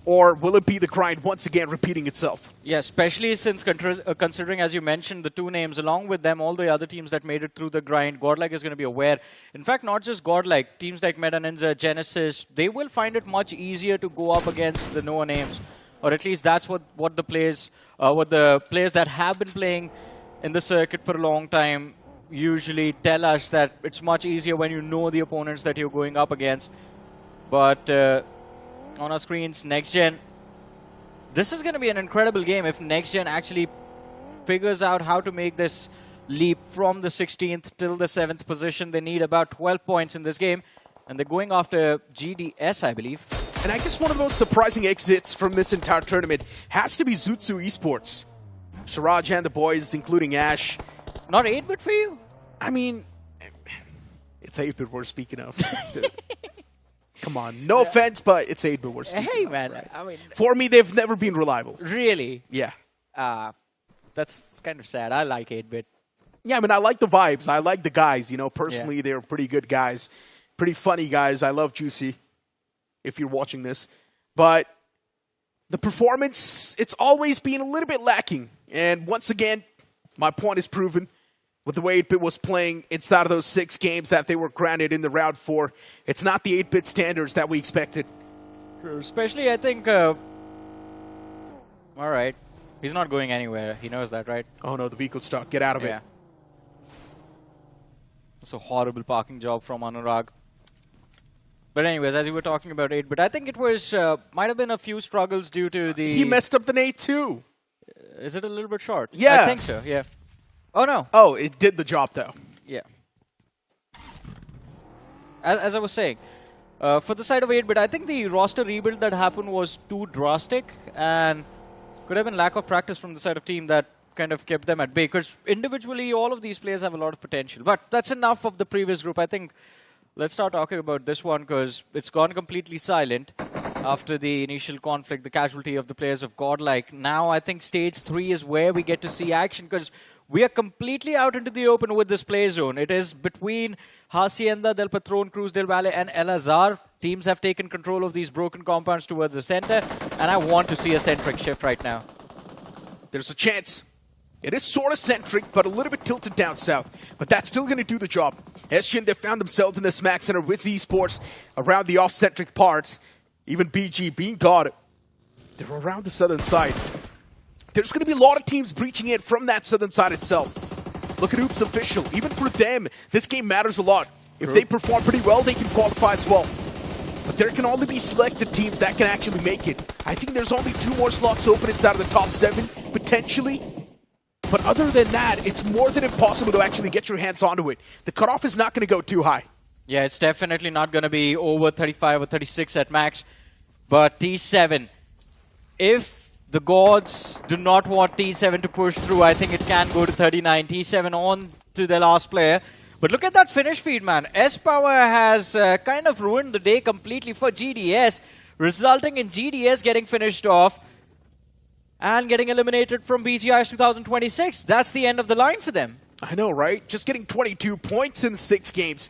Or will it be the grind once again repeating itself? Yeah, especially since considering, as you mentioned, the two names, along with them, all the other teams that made it through the grind, Godlike is going to be aware. In fact, not just Godlike, teams like Meta Ninja, Genesis, they will find it much easier to go up against the Noah names. Or at least that's what the players that have been playing in the circuit for a long time usually tell us, that it's much easier when you know the opponents that you're going up against. But on our screens, Next Gen. This is going to be an incredible game if Next Gen actually figures out how to make this leap from the 16th till the 7th position. They need about 12 points in this game, and they're going after GDS, I believe. And I guess one of the most surprising exits from this entire tournament has to be Zutsu Esports. Sharaj and the boys, including Ash. Not 8-bit for you? I mean, it's 8-bit we're speaking of. Come on, no offense, but it's 8-bit we're speaking Hey, of, man. right? I mean, For me, they've never been reliable. really? Yeah. That's kind of sad. I like 8-bit. Yeah, I mean, I like the vibes. I like the guys. You know, personally, they're pretty good guys. Pretty funny guys. I love Juicy, if you're watching this. But the performance, it's always been a little bit lacking. And once again, my point is proven with the way 8-bit was playing inside of those 6 games that they were granted in the round 4. It's not the 8-bit standards that we expected. Especially, I think... all right. He's not going anywhere. He knows that, right? Oh no, the vehicle's stuck. Get out of it. It's a horrible parking job from Anurag. But anyways, as you were talking about 8-bit, I think it was... might have been a few struggles due to the... He messed up the nade too. Is it a little bit short? Yeah. I think so, yeah. Oh, no. Oh, it did the job though. Yeah. As I was saying, for the side of 8-bit, I think the roster rebuild that happened was too drastic and could have been lack of practice from the side of team that kind of kept them at bay. Because individually, all of these players have a lot of potential. But that's enough of the previous group. I think let's start talking about this one because it's gone completely silent after the initial conflict, the casualty of the players of Godlike. Now I think stage 3 is where we get to see action because we are completely out into the open with this play zone. It is between Hacienda, Del Patron, Cruz del Valle, and El Azhar. Teams have taken control of these broken compounds towards the center, and I want to see a centric shift right now. There's a chance. It is sort of centric, but a little bit tilted down south. But that's still going to do the job. Eshin, they found themselves in the smack center with Esports around the off-centric parts. Even BG being God, they're around the southern side. There's going to be a lot of teams breaching in from that southern side itself. Look at Oops Official. Even for them, this game matters a lot. If they perform pretty well, they can qualify as well. But there can only be selected teams that can actually make it. I think there's only 2 more slots open inside of the top 7, potentially. But other than that, it's more than impossible to actually get your hands onto it. The cutoff is not going to go too high. Yeah, it's definitely not going to be over 35 or 36 at max. But T7, if the gods do not want T7 to push through, I think it can go to 39. T7 on to the last player. But look at that finish feed, man. S-Power has kind of ruined the day completely for GDS, resulting in GDS getting finished off and getting eliminated from BGIS 2026. That's the end of the line for them. I know, right? Just getting 22 points in 6 games.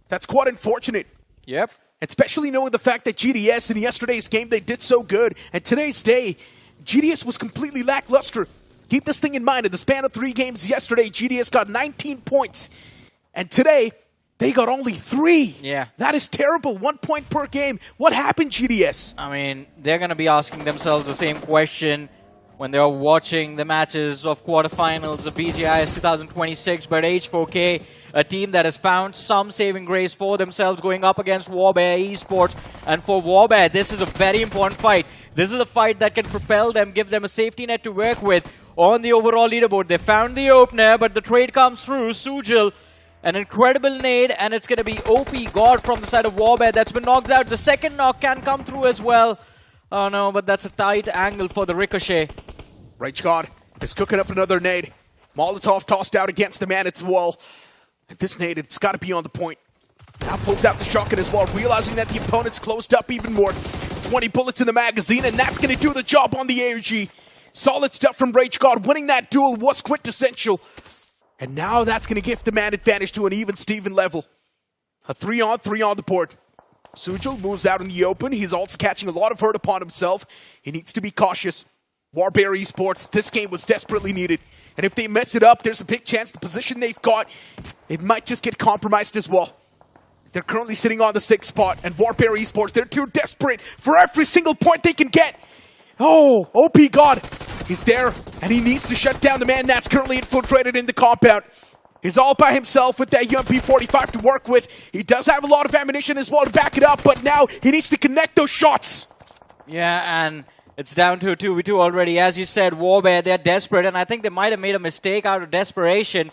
That's quite unfortunate. Yep. Especially knowing the fact that GDS in yesterday's game, they did so good. And today's day, GDS was completely lackluster. Keep this thing in mind. In the span of 3 games yesterday, GDS got 19 points. And today, they got only 3. Yeah. That is terrible. 1 point per game. What happened, GDS? I mean, they're going to be asking themselves the same question when they are watching the matches of quarterfinals of BGIS 2026. But H4K, a team that has found some saving grace for themselves going up against Warbear Esports. And for Warbear, this is a very important fight. This is a fight that can propel them, give them a safety net to work with on the overall leaderboard. They found the opener, but the trade comes through. Sujil, an incredible nade, and it's going to be OP God from the side of Warbear that's been knocked out. The second knock can come through as well. Oh no, but that's a tight angle for the ricochet. Rage God is cooking up another nade. Molotov tossed out against the man as well. And this nade, it's got to be on the point. Now pulls out the shotgun as well, realizing that the opponent's closed up even more. 20 bullets in the magazine, and that's going to do the job on the AUG. Solid stuff from Rage God. Winning that duel was quintessential. And now that's going to give the man advantage to an even Steven level. A 3-on-3 on the board. Sujal moves out in the open. He's also catching a lot of hurt upon himself. He needs to be cautious. Warbear Esports, this game was desperately needed. And if they mess it up, there's a big chance the position they've got, it might just get compromised as well. They're currently sitting on the 6th spot, and Warbear Esports, they're too desperate for every single point they can get. Oh, OP God, he's there, and he needs to shut down the man that's currently infiltrated in the compound. He's all by himself with that UMP-45 to work with. He does have a lot of ammunition as well to back it up, but now he needs to connect those shots. Yeah, and it's down to a 2v2 already. As you said, Warbear, they're desperate, and I think they might have made a mistake out of desperation.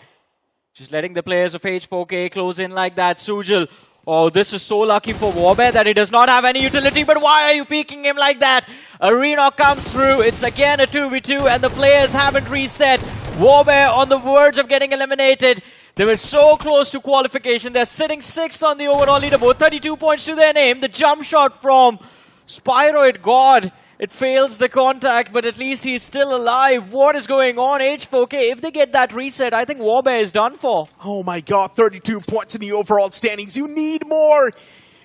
Just letting the players of H4K close in like that. Sujal, oh, this is so lucky for Warbear that he does not have any utility, but why are you peeking him like that? Arena comes through, it's again a 2v2, and the players haven't reset. Warbear on the verge of getting eliminated. They were so close to qualification. They're sitting 6th on the overall leaderboard, 32 points to their name. The jump shot from Spyroid God, it fails the contact, but at least he's still alive. What is going on, H4K? If they get that reset, I think Warbear is done for. Oh my God, 32 points in the overall standings. You need more.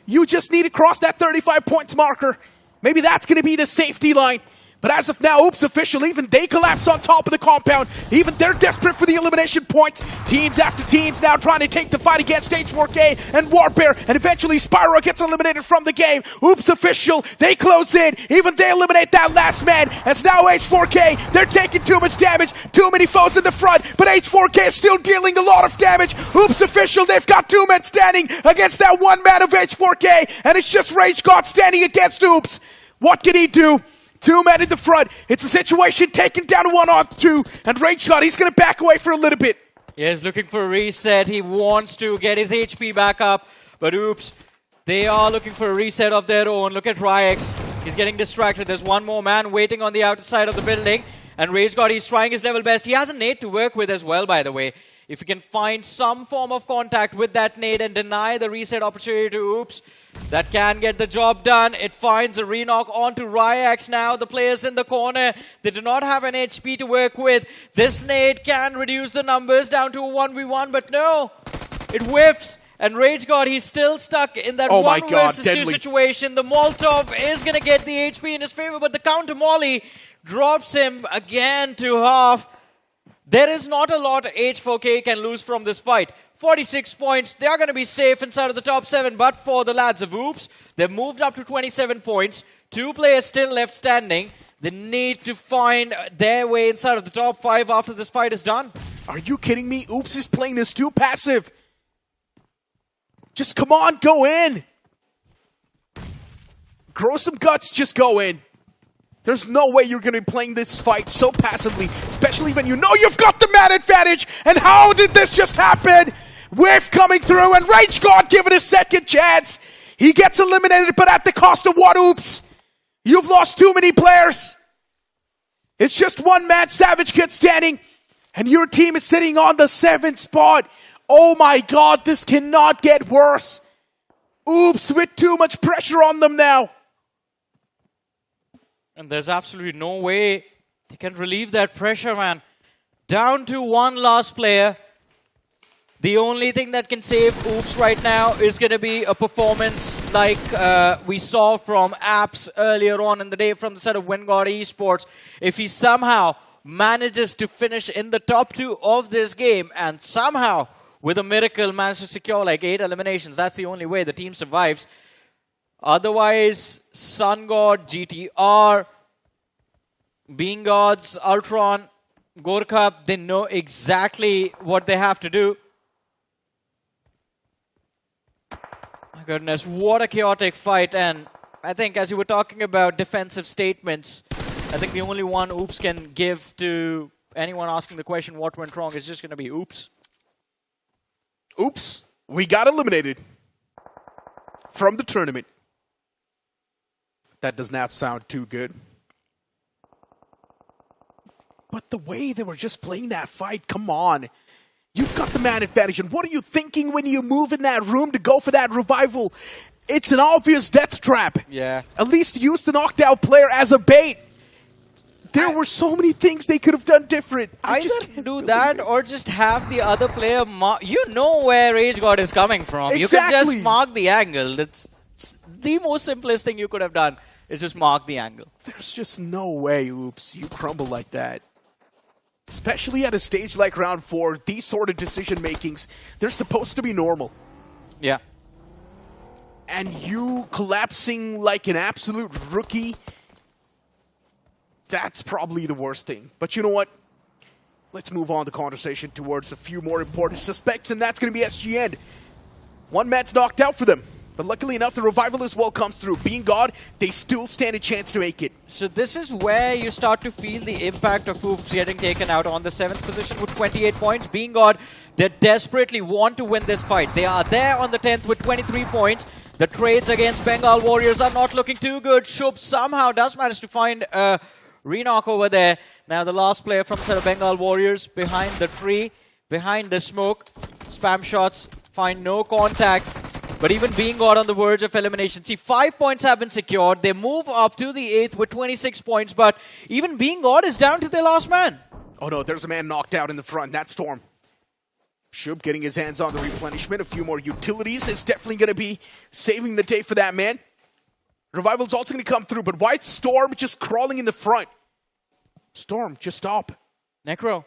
You just need to cross that 35 points marker. Maybe that's going to be the safety line. But as of now, Oops official, even they collapse on top of the compound. Even they're desperate for the elimination points. Teams after teams now trying to take the fight against H4K and Warbear. And eventually Spyro gets eliminated from the game. Oops official, they close in. Even they eliminate that last man. As now H4K, they're taking too much damage. Too many foes in the front. But H4K is still dealing a lot of damage. Oops official, they've got 2 men standing against that 1 man of H4K. And it's just Rage God standing against Oops. What can he do? 2 men in the front. It's a situation taken down 1-on-2. And Rage God, he's going to back away for a little bit. Yeah, he's looking for a reset. He wants to get his HP back up. But Oops, they are looking for a reset of their own. Look at Ryex. He's getting distracted. There's 1 more man waiting on the outer side of the building. And Rage God, he's trying his level best. He has a nade to work with as well, by the way. If he can find some form of contact with that nade and deny the reset opportunity to Oops, that can get the job done. It finds a re-knock onto Ryax now. The players in the corner, they do not have an HP to work with. This nade can reduce the numbers down to a 1v1, but no, it whiffs. And Rage God, he's still stuck in that 1 versus 2 situation. The Molotov is going to get the HP in his favor, but the counter molly drops him again to half. There is not a lot H4K can lose from this fight. 46 points. They are going to be safe inside of the top 7. But for the lads of Oops, they've moved up to 27 points. 2 players still left standing. They need to find their way inside of the top 5 after this fight is done. Are you kidding me? Oops is playing this too passive. Just come on, go in. Grow some guts, just go in. There's no way you're going to be playing this fight so passively, especially when you know you've got the man advantage. And how did this just happen? Whiff coming through, and Rage God given a second chance. He gets eliminated, but at the cost of what, Oops? You've lost too many players. It's just 1 man, Savage Kid standing, and your team is sitting on the 7th spot. Oh my God, this cannot get worse. Oops with too much pressure on them now. And there's absolutely no way they can relieve that pressure, man. Down to 1 last player. The only thing that can save Oops right now is going to be a performance like we saw from Apps earlier on in the day from the side of Vanguard Esports. If he somehow manages to finish in the top 2 of this game and somehow, with a miracle, manages to secure like 8 eliminations, that's the only way the team survives. Otherwise, Sun God, GTR, Being Gods, Ultron, Gorka, they know exactly what they have to do. My goodness, what a chaotic fight. And I think as you were talking about defensive statements, I think the only one Oops can give to anyone asking the question what went wrong is just going to be Oops. Oops, we got eliminated from the tournament. That does not sound too good. But the way they were just playing that fight, come on. You've got the man advantage, and what are you thinking when you move in that room to go for that revival? It's an obvious death trap. Yeah. At least use the knocked out player as a bait. There were so many things they could have done different. Either do that or just have the other player mark. You know where Rage God is coming from. You can Exactly. just mark the angle. That's the most simplest thing you could have done, is just mark the angle. There's just no way, Oops, you crumble like that. Especially at a stage like round 4, these sort of decision makings, they're supposed to be normal. Yeah. And you collapsing like an absolute rookie, that's probably the worst thing. But you know what? Let's move on the conversation towards a few more important suspects, and that's going to be SGN. One man's knocked out for them. But luckily enough, the revival as well comes through. Being God, they still stand a chance to make it. So this is where you start to feel the impact of Hoops getting taken out on the 7th position with 28 points. Being God, they desperately want to win this fight. They are there on the 10th with 23 points. The trades against Bengal Warriors are not looking too good. Shub somehow does manage to find a re-knock over there. Now the last player from the Bengal Warriors behind the tree, behind the smoke. Spam shots, find no contact. But even Being God on the verge of elimination. See, 5 points have been secured. They move up to the 8th with 26 points. But even Being God is down to their last man. Oh no, there's a man knocked out in the front. That's Storm. Shub getting his hands on the replenishment. A few more utilities is definitely going to be saving the day for that man. Revival's also going to come through. But why is Storm just crawling in the front? Storm, just stop. Necro.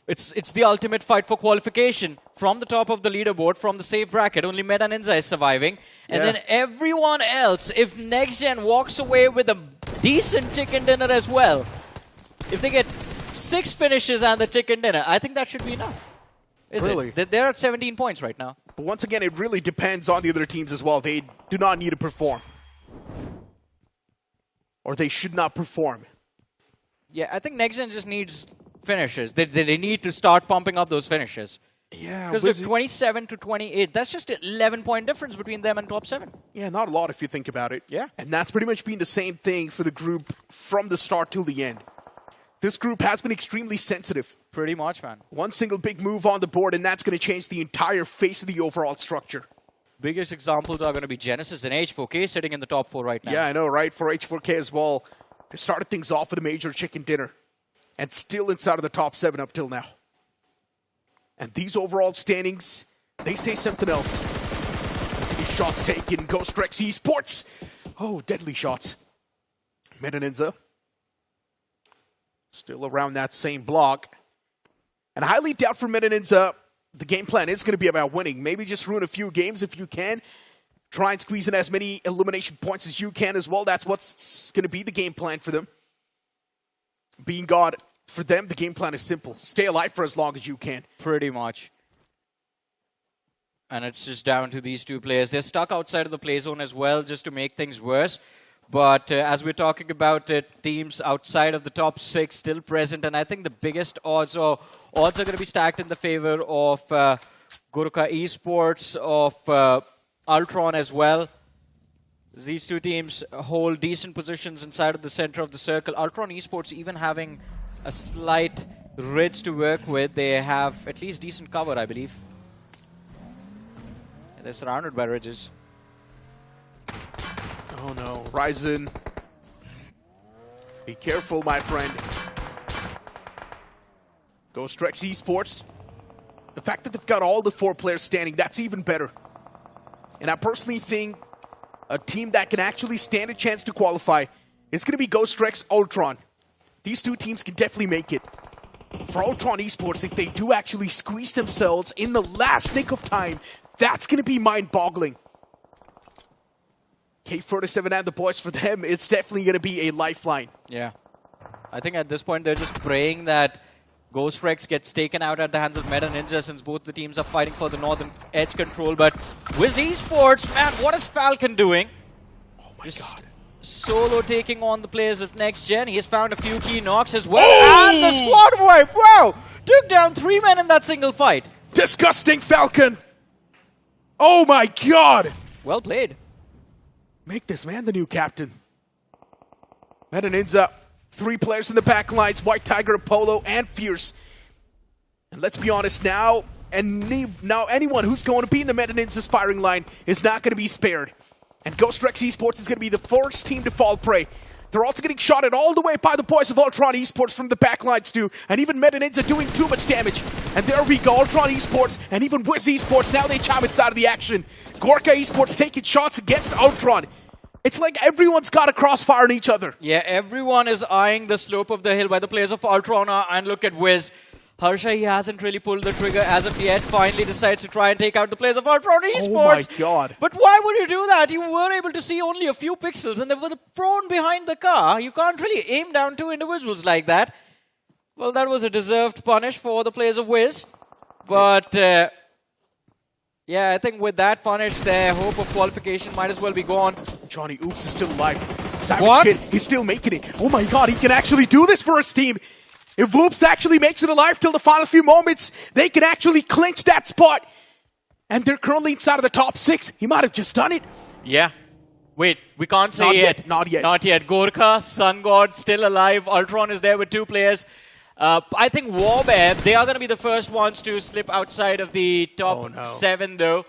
It's the ultimate fight for qualification. From the top of the leaderboard, from the safe bracket, only Meta Ninja is surviving. And then everyone else, if Next Gen walks away with a decent chicken dinner as well, if they get 6 finishes and the chicken dinner, I think that should be enough. Is Really? it? They're at 17 points right now. But once again, it really depends on the other teams as well. They do not need to perform. Or they should not perform. Yeah, I think Next Gen just needs finishes. They need to start pumping up those finishes. Yeah, Because they're 27 to 28. That's just an 11-point difference between them and top 7. Yeah, not a lot if you think about it. Yeah. And that's pretty much been the same thing for the group from the start till the end. This group has been extremely sensitive. Pretty much, man. One single big move on the board, and that's going to change the entire face of the overall structure. Biggest examples are going to be Genesis and H4K sitting in the top 4 right now. Yeah, I know, right? For H4K as well. They started things off with a major chicken dinner. And still inside of the top 7 up till now. And these overall standings, they say something else. These shots taken, Ghost Rex Esports. Oh, deadly shots. Meta Ninja. Still around that same block. And I highly doubt for Meta Ninja, the game plan is going to be about winning. Maybe just ruin a few games if you can. Try and squeeze in as many elimination points as you can as well. That's what's going to be the game plan for them. Being God, for them, the game plan is simple. Stay alive for as long as you can. Pretty much. And it's just down to these 2 players. They're stuck outside of the play zone as well, just to make things worse. But as we're talking about it, teams outside of the top 6 still present. And I think the biggest odds are going to be stacked in the favor of Goruka Esports, of Ultron as well. These 2 teams hold decent positions inside of the center of the circle. Ultron Esports even having a slight ridge to work with. They have at least decent cover, I believe. They're surrounded by ridges. Oh no, Ryzen. Be careful, my friend. Ghost Rex Esports. The fact that they've got all the 4 players standing, that's even better. And I personally think a team that can actually stand a chance to qualify is going to be Ghost Rex Ultron. These 2 teams can definitely make it. For Ultron Esports, if they do actually squeeze themselves in the last nick of time, that's going to be mind-boggling. K47 and the boys, for them, it's definitely going to be a lifeline. Yeah. I think at this point, they're just praying that Ghost Rex gets taken out at the hands of Meta Ninja, since both the teams are fighting for the northern edge control. But with Esports, man, what is Falcon doing? Oh my god. Solo taking on the players of Next Gen. He has found a few key knocks as well. And the squad wipe, wow! Took down 3 men in that single fight. Disgusting Falcon! Oh my god! Well played. Make this man the new captain. Meta Ninja, 3 players in the back lines, White Tiger, Apollo, and Fierce. And let's be honest now, now anyone who's going to be in the Meta Ninja's firing line is not going to be spared. And Ghost Rex Esports is going to be the first team to fall prey. They're also getting shot at all the way by the boys of Ultron Esports from the backlines too. And even Meta Ninja doing too much damage. And there we go, Ultron Esports and even Wiz Esports, now they chime inside of the action. Gorka Esports taking shots against Ultron. It's like everyone's got a crossfire on each other. Yeah, everyone is eyeing the slope of the hill by the players of Ultron, and look at Wiz. Harsha, he hasn't really pulled the trigger as of yet, finally decides to try and take out the players of Ultron Esports. Oh my god. But why would you do that? You were able to see only a few pixels and they were prone behind the car. You can't really aim down 2 individuals like that. Well, that was a deserved punish for the players of Wiz. But, yeah, I think with that punish, their hope of qualification might as well be gone. Johnny Oops is still alive. Savage What? Kid, he's still making it. Oh my god, he can actually do this for his team. If Oops actually makes it alive till the final few moments, they can actually clinch that spot. And they're currently inside of the top 6. He might have just done it. Yeah. Wait, we can't say Not yet. yet, not yet. Not yet. Gorka, Sun God, still alive. Ultron is there with 2 players. I think Warbear, they are going to be the first ones to slip outside of the top 7, though.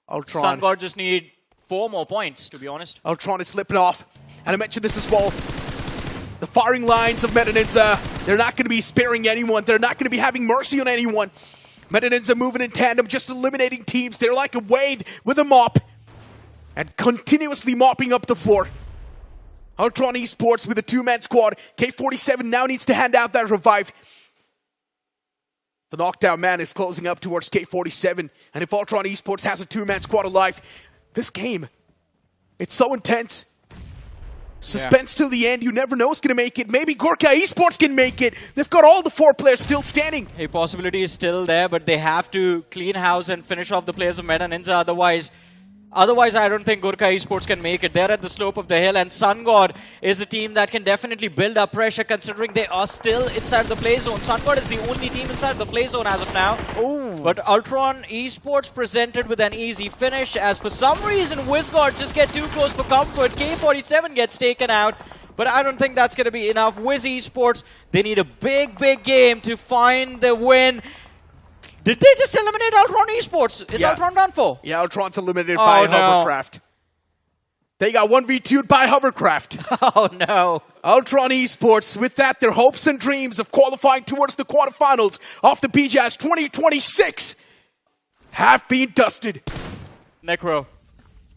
Ultron. Sun God just need 4 more points, to be honest. Ultron is slipping off. And I mentioned this as well. The firing lines of Meta Ninja, they're not going to be sparing anyone. They're not going to be having mercy on anyone. Meta Ninja moving in tandem, just eliminating teams. They're like a wave with a mop. And continuously mopping up the floor. Ultron Esports with a 2-man squad. K47 now needs to hand out that revive. The knockdown man is closing up towards K47. And if Ultron Esports has a 2-man squad alive, this game, it's so intense. Suspense till the end. You never know who's going to make it. Maybe Gorka Esports can make it. They've got all the 4 players still standing. A possibility is still there, but they have to clean house and finish off the players of Meta Ninja. Otherwise, I don't think Gorka Esports can make it. They're at the slope of the hill, and Sun God is a team that can definitely build up pressure considering they are still inside the play zone. Sun God is the only team inside the play zone as of now. Ooh. But Ultron Esports presented with an easy finish, as for some reason WizGod just get too close for comfort. K47 gets taken out, but I don't think that's going to be enough. Wiz Esports, they need a big game to find the win. Did they just eliminate Ultron Esports? Is Ultron done for? Yeah, Ultron's eliminated by Hovercraft. They got 1v2'd by Hovercraft. Oh no. Ultron Esports, with that, their hopes and dreams of qualifying towards the quarterfinals of the BGIS 2026 have been dusted. Necro,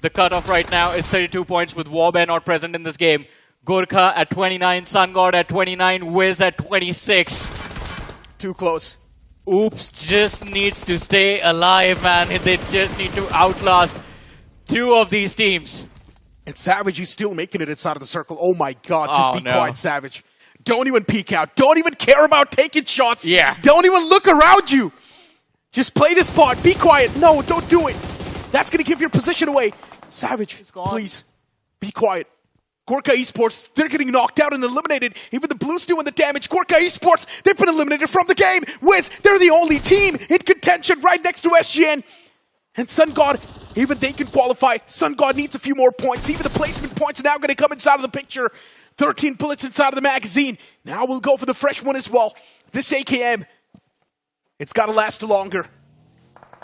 the cutoff right now is 32 points with Warbear not present in this game. Gorka at 29, Sun God at 29, Wiz at 26. Too close. Oops just needs to stay alive, man. They just need to outlast 2 of these teams. And Savage, he's still making it inside of the circle. Oh my god, just be quiet, Savage. Don't even peek out. Don't even care about taking shots. Yeah. Don't even look around you. Just play the spot. Be quiet. No, don't do it. That's going to give your position away. Savage, please, be quiet. Gorka Esports, they're getting knocked out and eliminated. Even the Blues doing the damage. Gorka Esports, they've been eliminated from the game. Wiz, they're the only team in contention right next to SGN. And Sun God, even they can qualify. Sun God needs a few more points. Even the placement points are now going to come inside of the picture. 13 bullets inside of the magazine. Now we'll go for the fresh one as well. This AKM, it's got to last longer.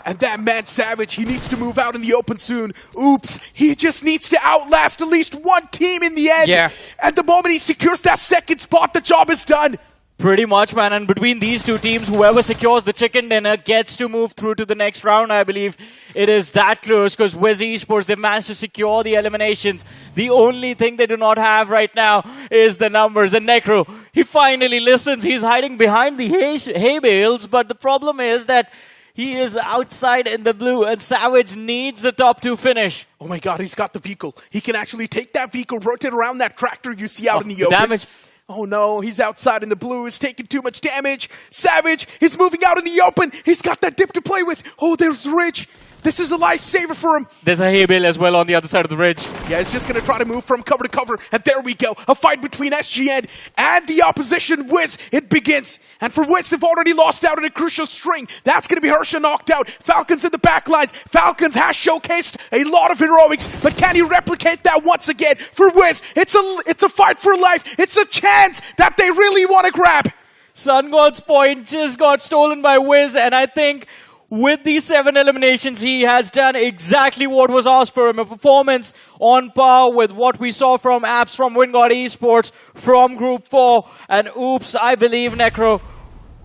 And that man Savage, he needs to move out in the open soon. Oops, he just needs to outlast at least 1 team in the end. Yeah. And the moment he secures that 2nd spot, the job is done. Pretty much, man. And between these 2 teams, whoever secures the chicken dinner gets to move through to the next round, I believe. It is that close because Wiz Esports, they managed to secure the eliminations. The only thing they do not have right now is the numbers. And Necro, he finally listens. He's hiding behind the hay bales, but the problem is that he is outside in the blue, and Savage needs a top 2 finish. Oh my god, he's got the vehicle. He can actually take that vehicle, rotate around that tractor you see out in the open. Damage. Oh no, he's outside in the blue. He's taking too much damage. Savage is moving out in the open. He's got that dip to play with. Oh, there's Ridge. This is a lifesaver for him. There's a hay bale as well on the other side of the bridge. Yeah, he's just going to try to move from cover to cover. And there we go. A fight between SGN and the opposition Wiz. It begins. And for Wiz, they've already lost out on a crucial string. That's going to be Harsha knocked out. Falcons in the back lines. Falcons has showcased a lot of heroics. But can he replicate that once again? For Wiz, it's a fight for life. It's a chance that they really want to grab. Sun God's point just got stolen by Wiz, and I think with these 7 eliminations, he has done exactly what was asked for him. A performance on par with what we saw from Apps, from Wingard Esports, from Group 4. And oops, I believe Necro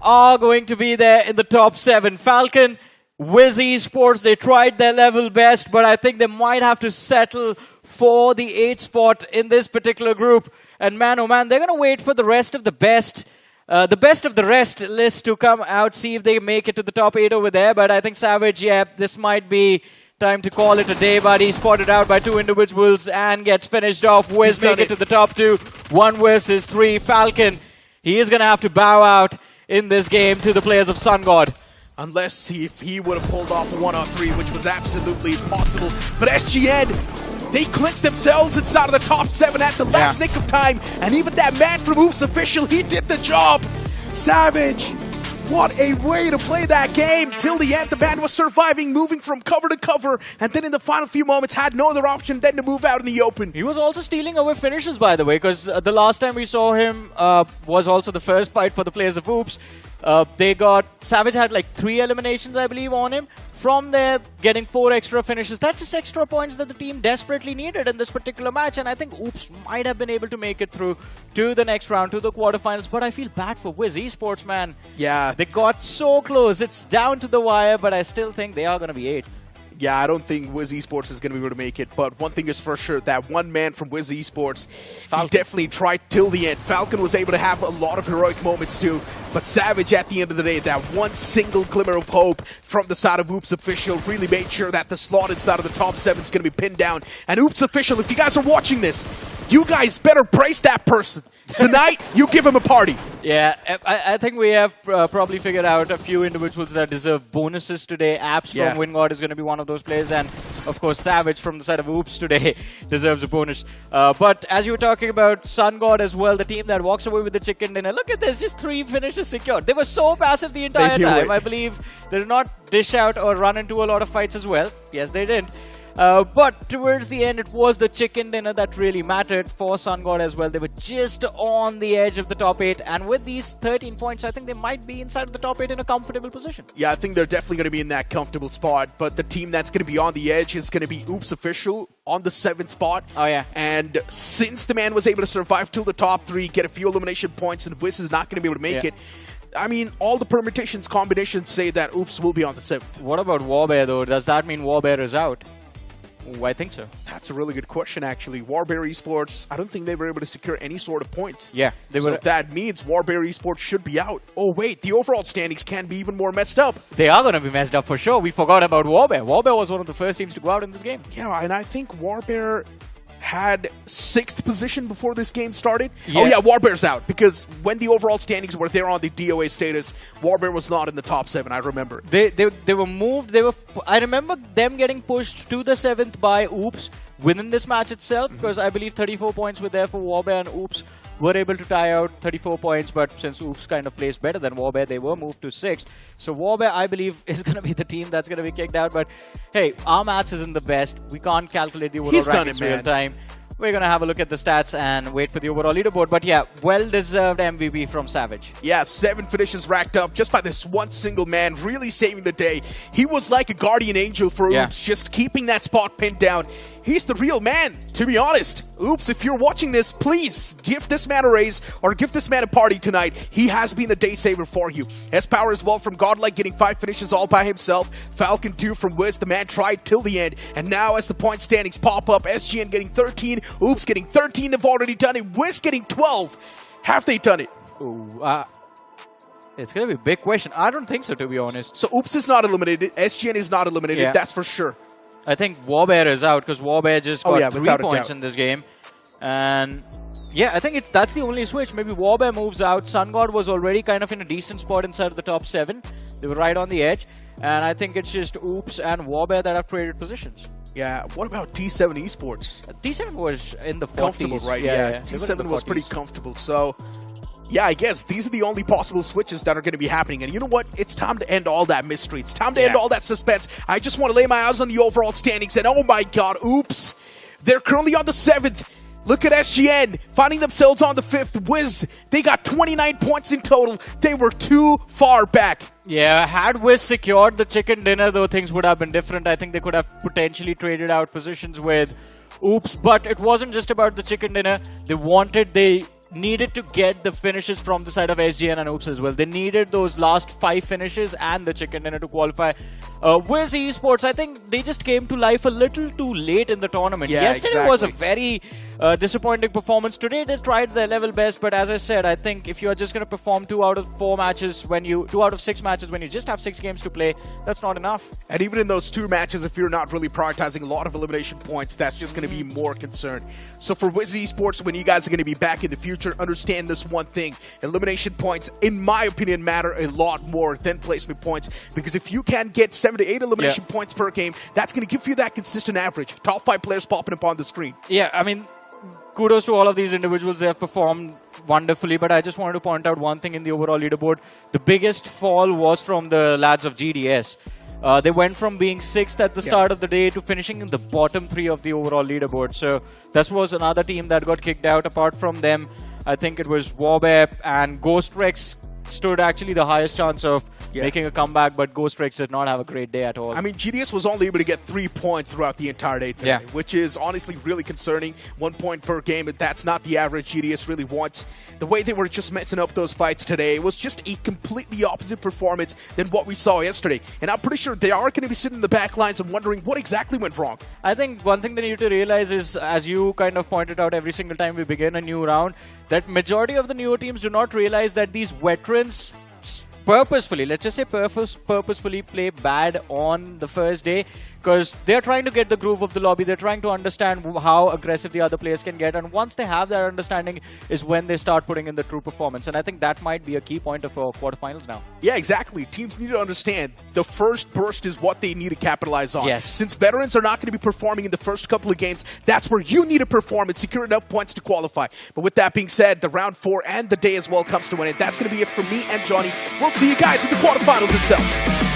are going to be there in the top 7. Falcon, Wiz Esports, they tried their level best, but I think they might have to settle for the 8th spot in this particular group. And man, oh man, they're going to wait for the rest of the best of the rest list to come out, see if they make it to the top 8 over there. But I think Savage, yeah, this might be time to call it a day, but he's spotted out by 2 individuals and gets finished off. Wiz make it to the top 2. 1 versus 3. Falcon, he is going to have to bow out in this game to the players of Sun God. Unless if he would have pulled off a 1-on-3, which was absolutely impossible. But SGN, they clinched themselves inside of the top 7 at the last nick of time. And even that man from Oops Official, he did the job. Savage, what a way to play that game. Till the end, the man was surviving, moving from cover to cover. And then in the final few moments, had no other option than to move out in the open. He was also stealing away finishes, by the way, because the last time we saw him was also the first fight for the players of Oops. Savage had like 3 eliminations, I believe, on him. From there, getting 4 extra finishes. That's just extra points that the team desperately needed in this particular match. And I think Oops might have been able to make it through to the next round, to the quarterfinals. But I feel bad for Wiz Esports, man. Yeah. They got so close. It's down to the wire, but I still think they are going to be 8th. Yeah, I don't think Wiz Esports is going to be able to make it, but one thing is for sure, that one man from Wiz Esports, he definitely tried till the end. Falcon was able to have a lot of heroic moments too, but Savage at the end of the day, that one single glimmer of hope from the side of Oops Official really made sure that the slot inside of the top 7 is going to be pinned down. And Oops Official, if you guys are watching this, you guys better praise that person. Tonight, you give him a party. Yeah, I think we have probably figured out a few individuals that deserve bonuses today. Apps from Wingard is going to be one of those players. And, of course, Savage from the side of Oops today deserves a bonus. But as you were talking about Sun God as well, the team that walks away with the chicken dinner. Look at this, just 3 finishes secured. They were so passive the entire time. I believe they did not dish out or run into a lot of fights as well. Yes, they did. But towards the end, it was the chicken dinner that really mattered for Sun God as well. They were just on the edge of the top 8. And with these 13 points, I think they might be inside of the top 8 in a comfortable position. Yeah, I think they're definitely going to be in that comfortable spot. But the team that's going to be on the edge is going to be Oops Official on the 7th spot. Oh, yeah. And since the man was able to survive till the top 3, get a few elimination points, and Wiz is not going to be able to make it, I mean, all the permutations, combinations say that Oops will be on the 7th. What about Warbear, though? Does that mean Warbear is out? Ooh, I think so. That's a really good question, actually. Warbear Esports, I don't think they were able to secure any sort of points. Yeah, they were. So that means Warbear Esports should be out. Oh, wait, the overall standings can be even more messed up. They are going to be messed up for sure. We forgot about Warbear. Warbear was one of the first teams to go out in this game. Yeah, and I think Warbear had 6th position before this game started. Yeah. Oh yeah, Warbear's out, because when the overall standings were there on the DOA status, Warbear was not in the top 7, I remember. They were moved. I remember them getting pushed to the 7th by Oops within this match itself, because I believe 34 points were there for Warbear, and Oops were able to tie out 34 points, but since Oops kind of placed better than Warbear, they were moved to 6th. So Warbear, I believe, is going to be the team that's going to be kicked out. But hey, our maths isn't the best. We can't calculate the overall rankings real time. We're going to have a look at the stats and wait for the overall leaderboard. But yeah, well-deserved MVP from Savage. Yeah, 7 finishes racked up just by this one single man, really saving the day. He was like a guardian angel for Oops, just keeping that spot pinned down. He's the real man, to be honest. Oops, if you're watching this, please give this man a raise or give this man a party tonight. He has been the day saver for you. S-Power as well from Godlike, getting 5 finishes all by himself. Falcon 2 from Wiz, the man tried till the end. And now as the point standings pop up, SGN getting 13, Oops getting 13, they've already done it. Wiz getting 12. Have they done it? Ooh, it's going to be a big question. I don't think so, to be honest. So Oops is not eliminated. SGN is not eliminated, that's for sure. I think Warbear is out because Warbear just got 3 points in this game. And Yeah, I think that's the only switch. Maybe Warbear moves out. SunGod was already kind of in a decent spot inside of the top 7. They were right on the edge. And I think it's just Oops and Warbear that have traded positions. Yeah, what about T7 Esports? T7 was in the 40s. Comfortable, right? Yeah. T7 was pretty comfortable. So, yeah, I guess these are the only possible switches that are going to be happening. And you know what? It's time to end all that mystery. It's time to end all that suspense. I just want to lay my eyes on the overall standings. And oh my god, Oops. They're currently on the 7th. Look at SGN finding themselves on the 5th. Wiz, they got 29 points in total. They were too far back. Yeah, had Wiz secured the chicken dinner, though, things would have been different. I think they could have potentially traded out positions with Oops, but it wasn't just about the chicken dinner. They needed to get the finishes from the side of SGN and Oops as well. They needed those last 5 finishes and the chicken dinner to qualify. Wiz Esports, I think they just came to life a little too late in the tournament. Yeah, Yesterday was a very disappointing performance. Today they tried their level best, but as I said, I think if you're just going to perform 2 out of 6 matches when you just have 6 games to play, that's not enough. And even in those 2 matches, if you're not really prioritizing a lot of elimination points, that's just going to be more concern. So for Wiz Esports, when you guys are going to be back in the future, understand this one thing. Elimination points, in my opinion, matter a lot more than placement points, because if you can get 7 to 8 elimination points per game, that's going to give you that consistent average. Top 5 players popping up on the screen. Yeah, I mean, kudos to all of these individuals. They have performed wonderfully, but I just wanted to point out one thing in the overall leaderboard. The biggest fall was from the lads of GDS. They went from being 6th at the start of the day to finishing in the bottom 3 of the overall leaderboard. So that was another team that got kicked out. Apart from them, I think it was Warbear and Ghost Rex stood actually the highest chance of making a comeback, but Ghost Rex did not have a great day at all. I mean, GDS was only able to get 3 points throughout the entire day today, which is honestly really concerning. 1 point per game, but that's not the average GDS really wants. The way they were just messing up those fights today was just a completely opposite performance than what we saw yesterday. And I'm pretty sure they are going to be sitting in the back lines and wondering what exactly went wrong. I think one thing they need to realize is, as you kind of pointed out every single time we begin a new round, that majority of the newer teams do not realize that these veterans purposefully, let's just say purposefully play bad on the first day, because they're trying to get the groove of the lobby. They're trying to understand how aggressive the other players can get, and once they have that understanding is when they start putting in the true performance. And I think that might be a key point of quarterfinals now. Yeah, exactly. Teams need to understand the first burst is what they need to capitalize on. Yes. Since veterans are not going to be performing in the first couple of games, that's where you need to perform and secure enough points to qualify. But with that being said, the round 4 and the day as well comes to an end. That's going to be it for me and Johnny. We'll see you guys in the quarterfinals itself.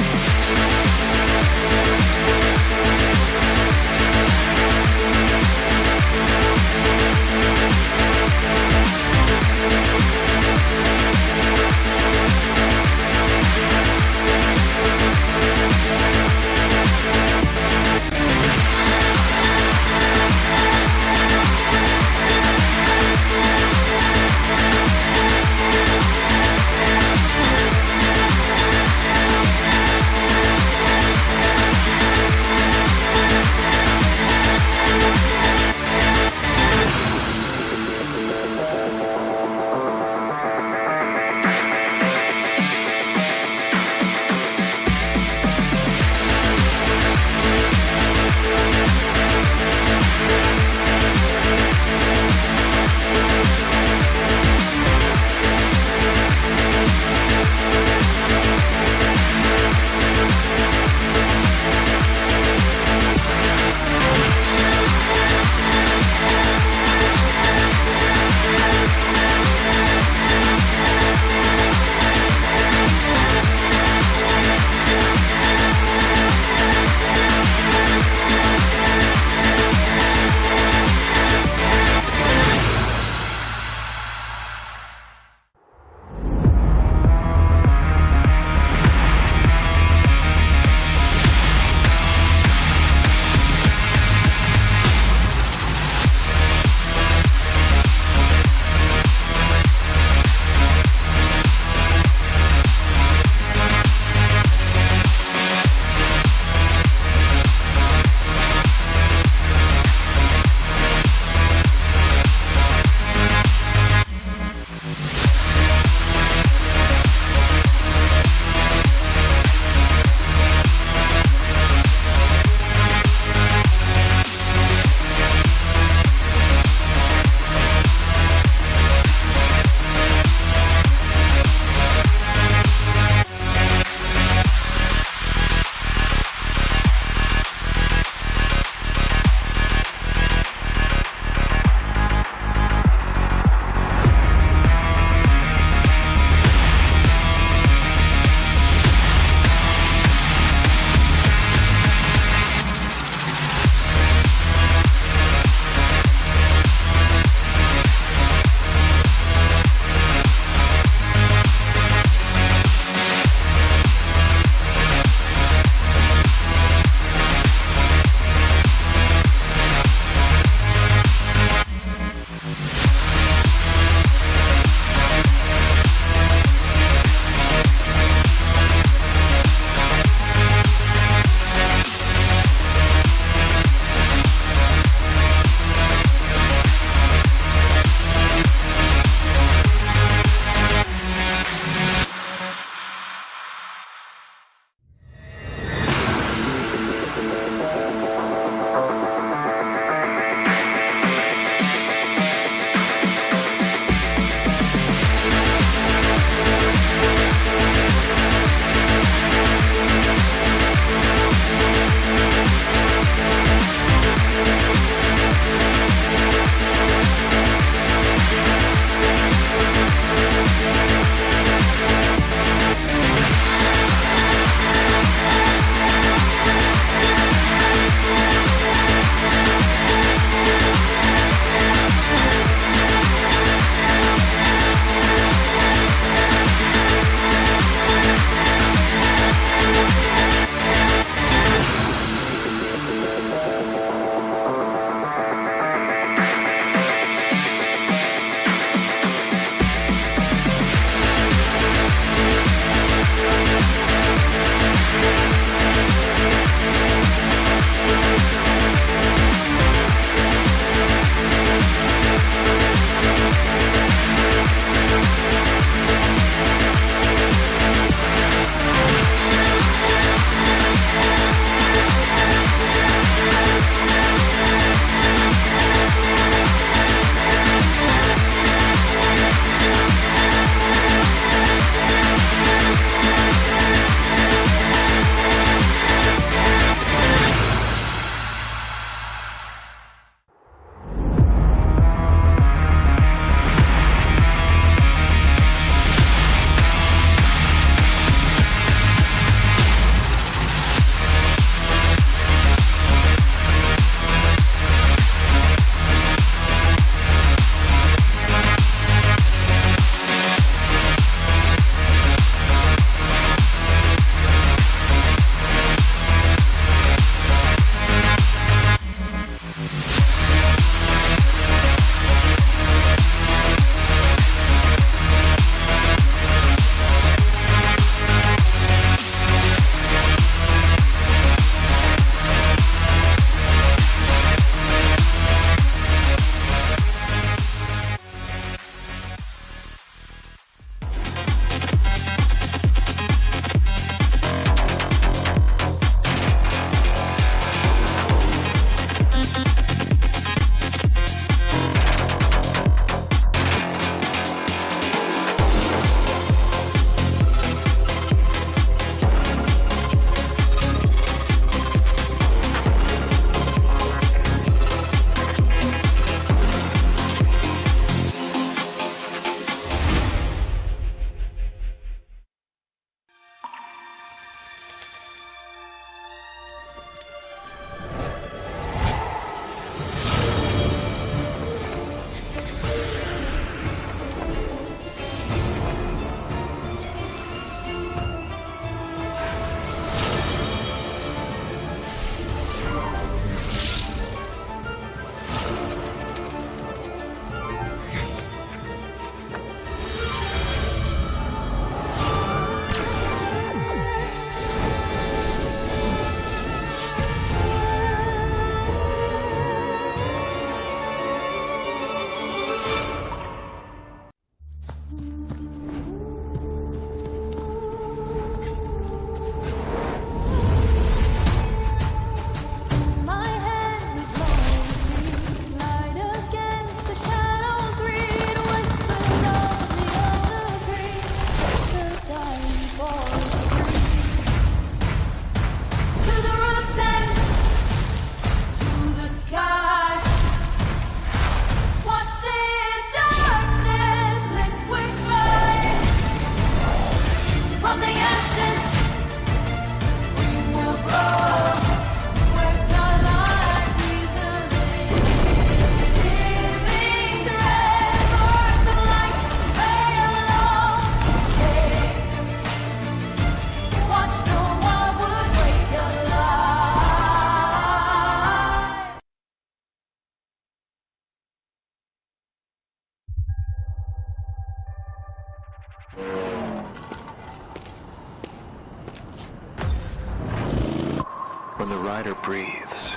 When the rider breathes,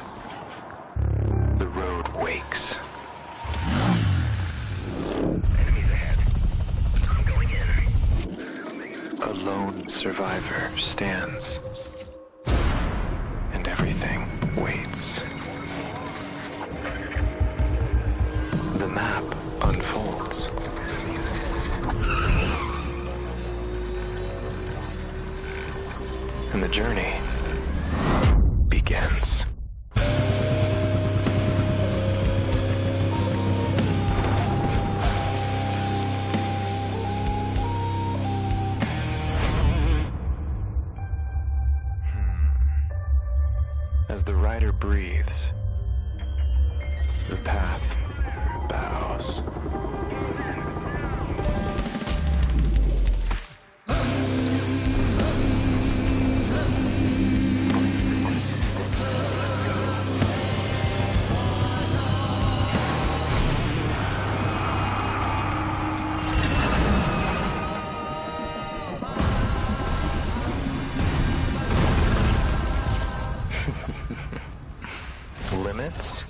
the road wakes. Enemies ahead. I'm going in. A lone survivor stands, and everything waits. The map unfolds. And the journey begins. As the rider breathes, the path bows. Limits?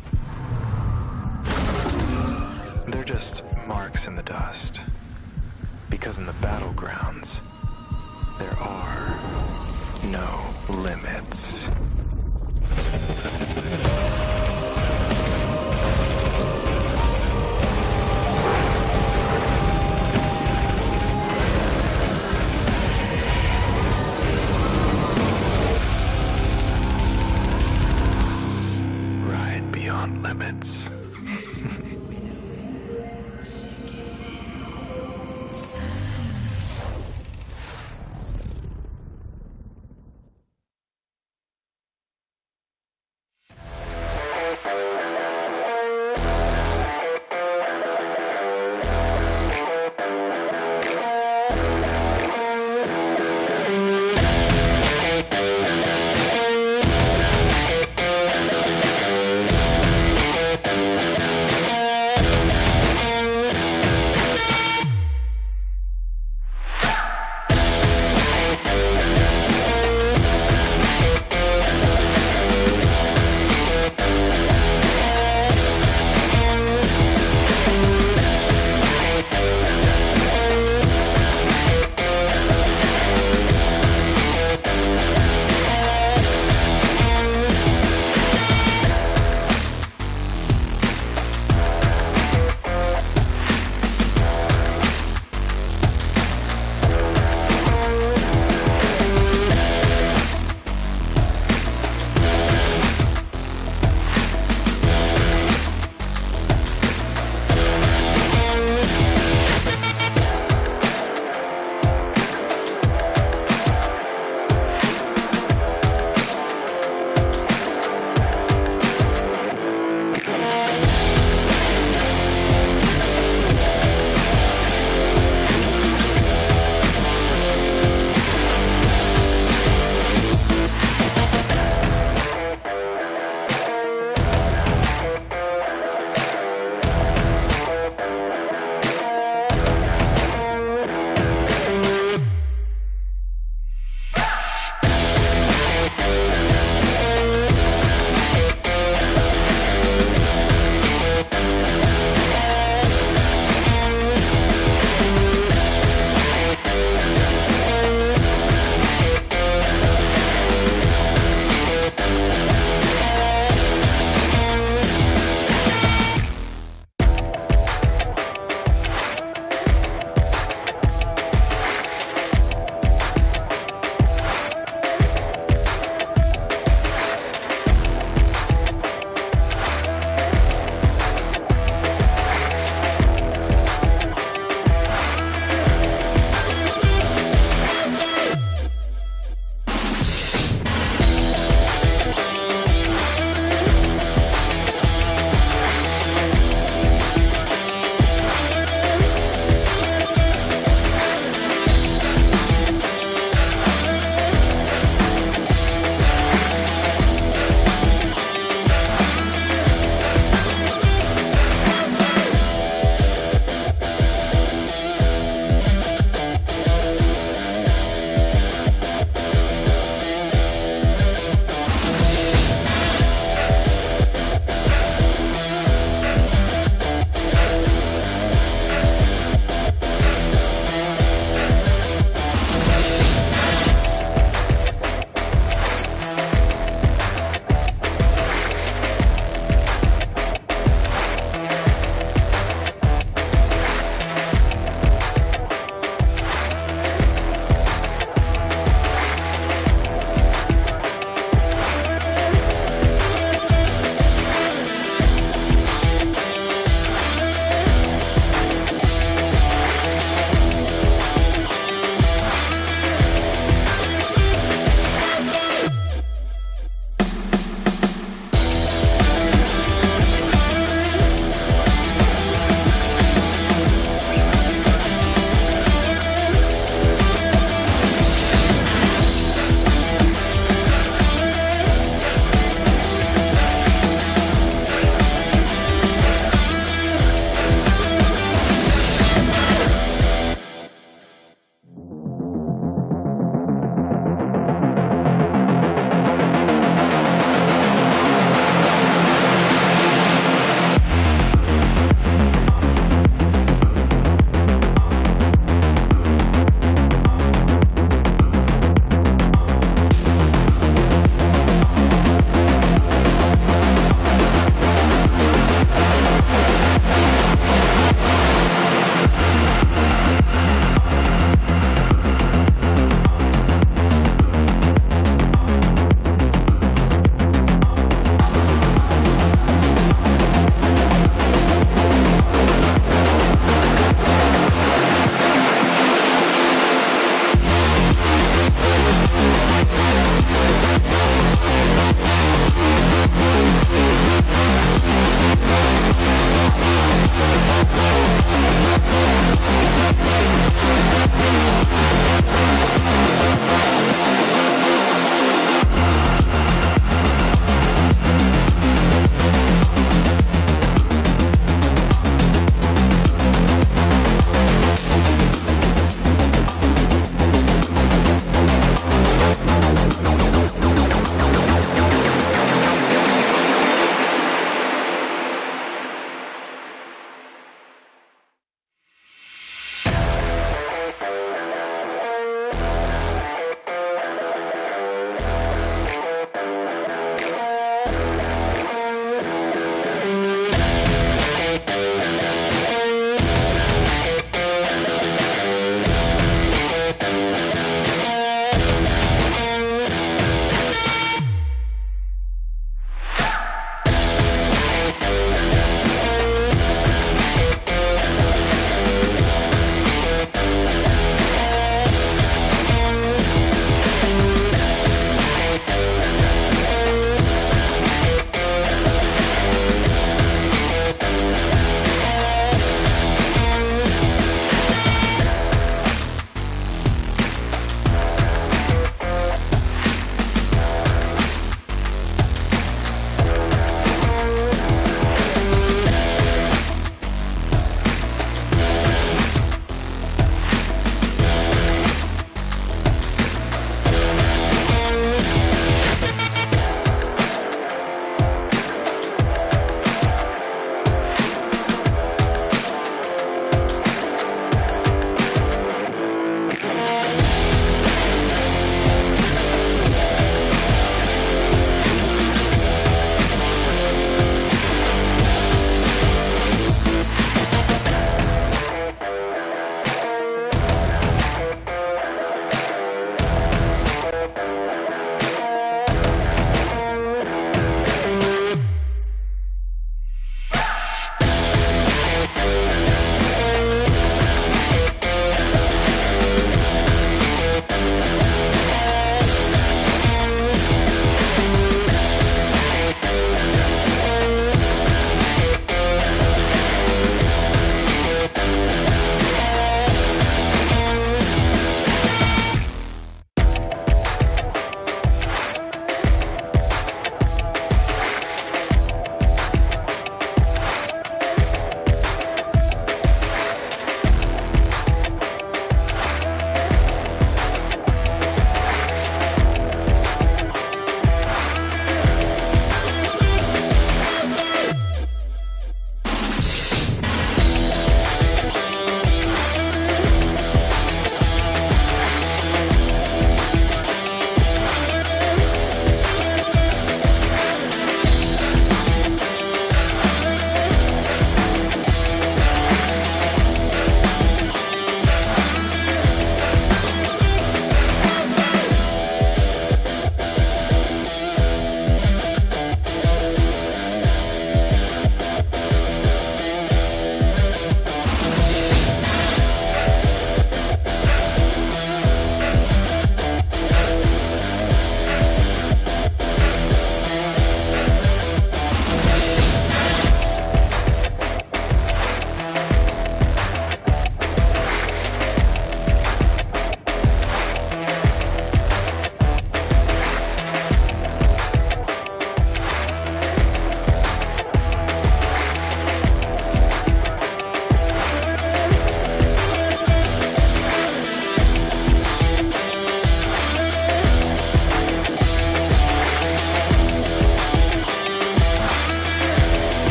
They're just marks in the dust. Because in the battlegrounds, there are no limits.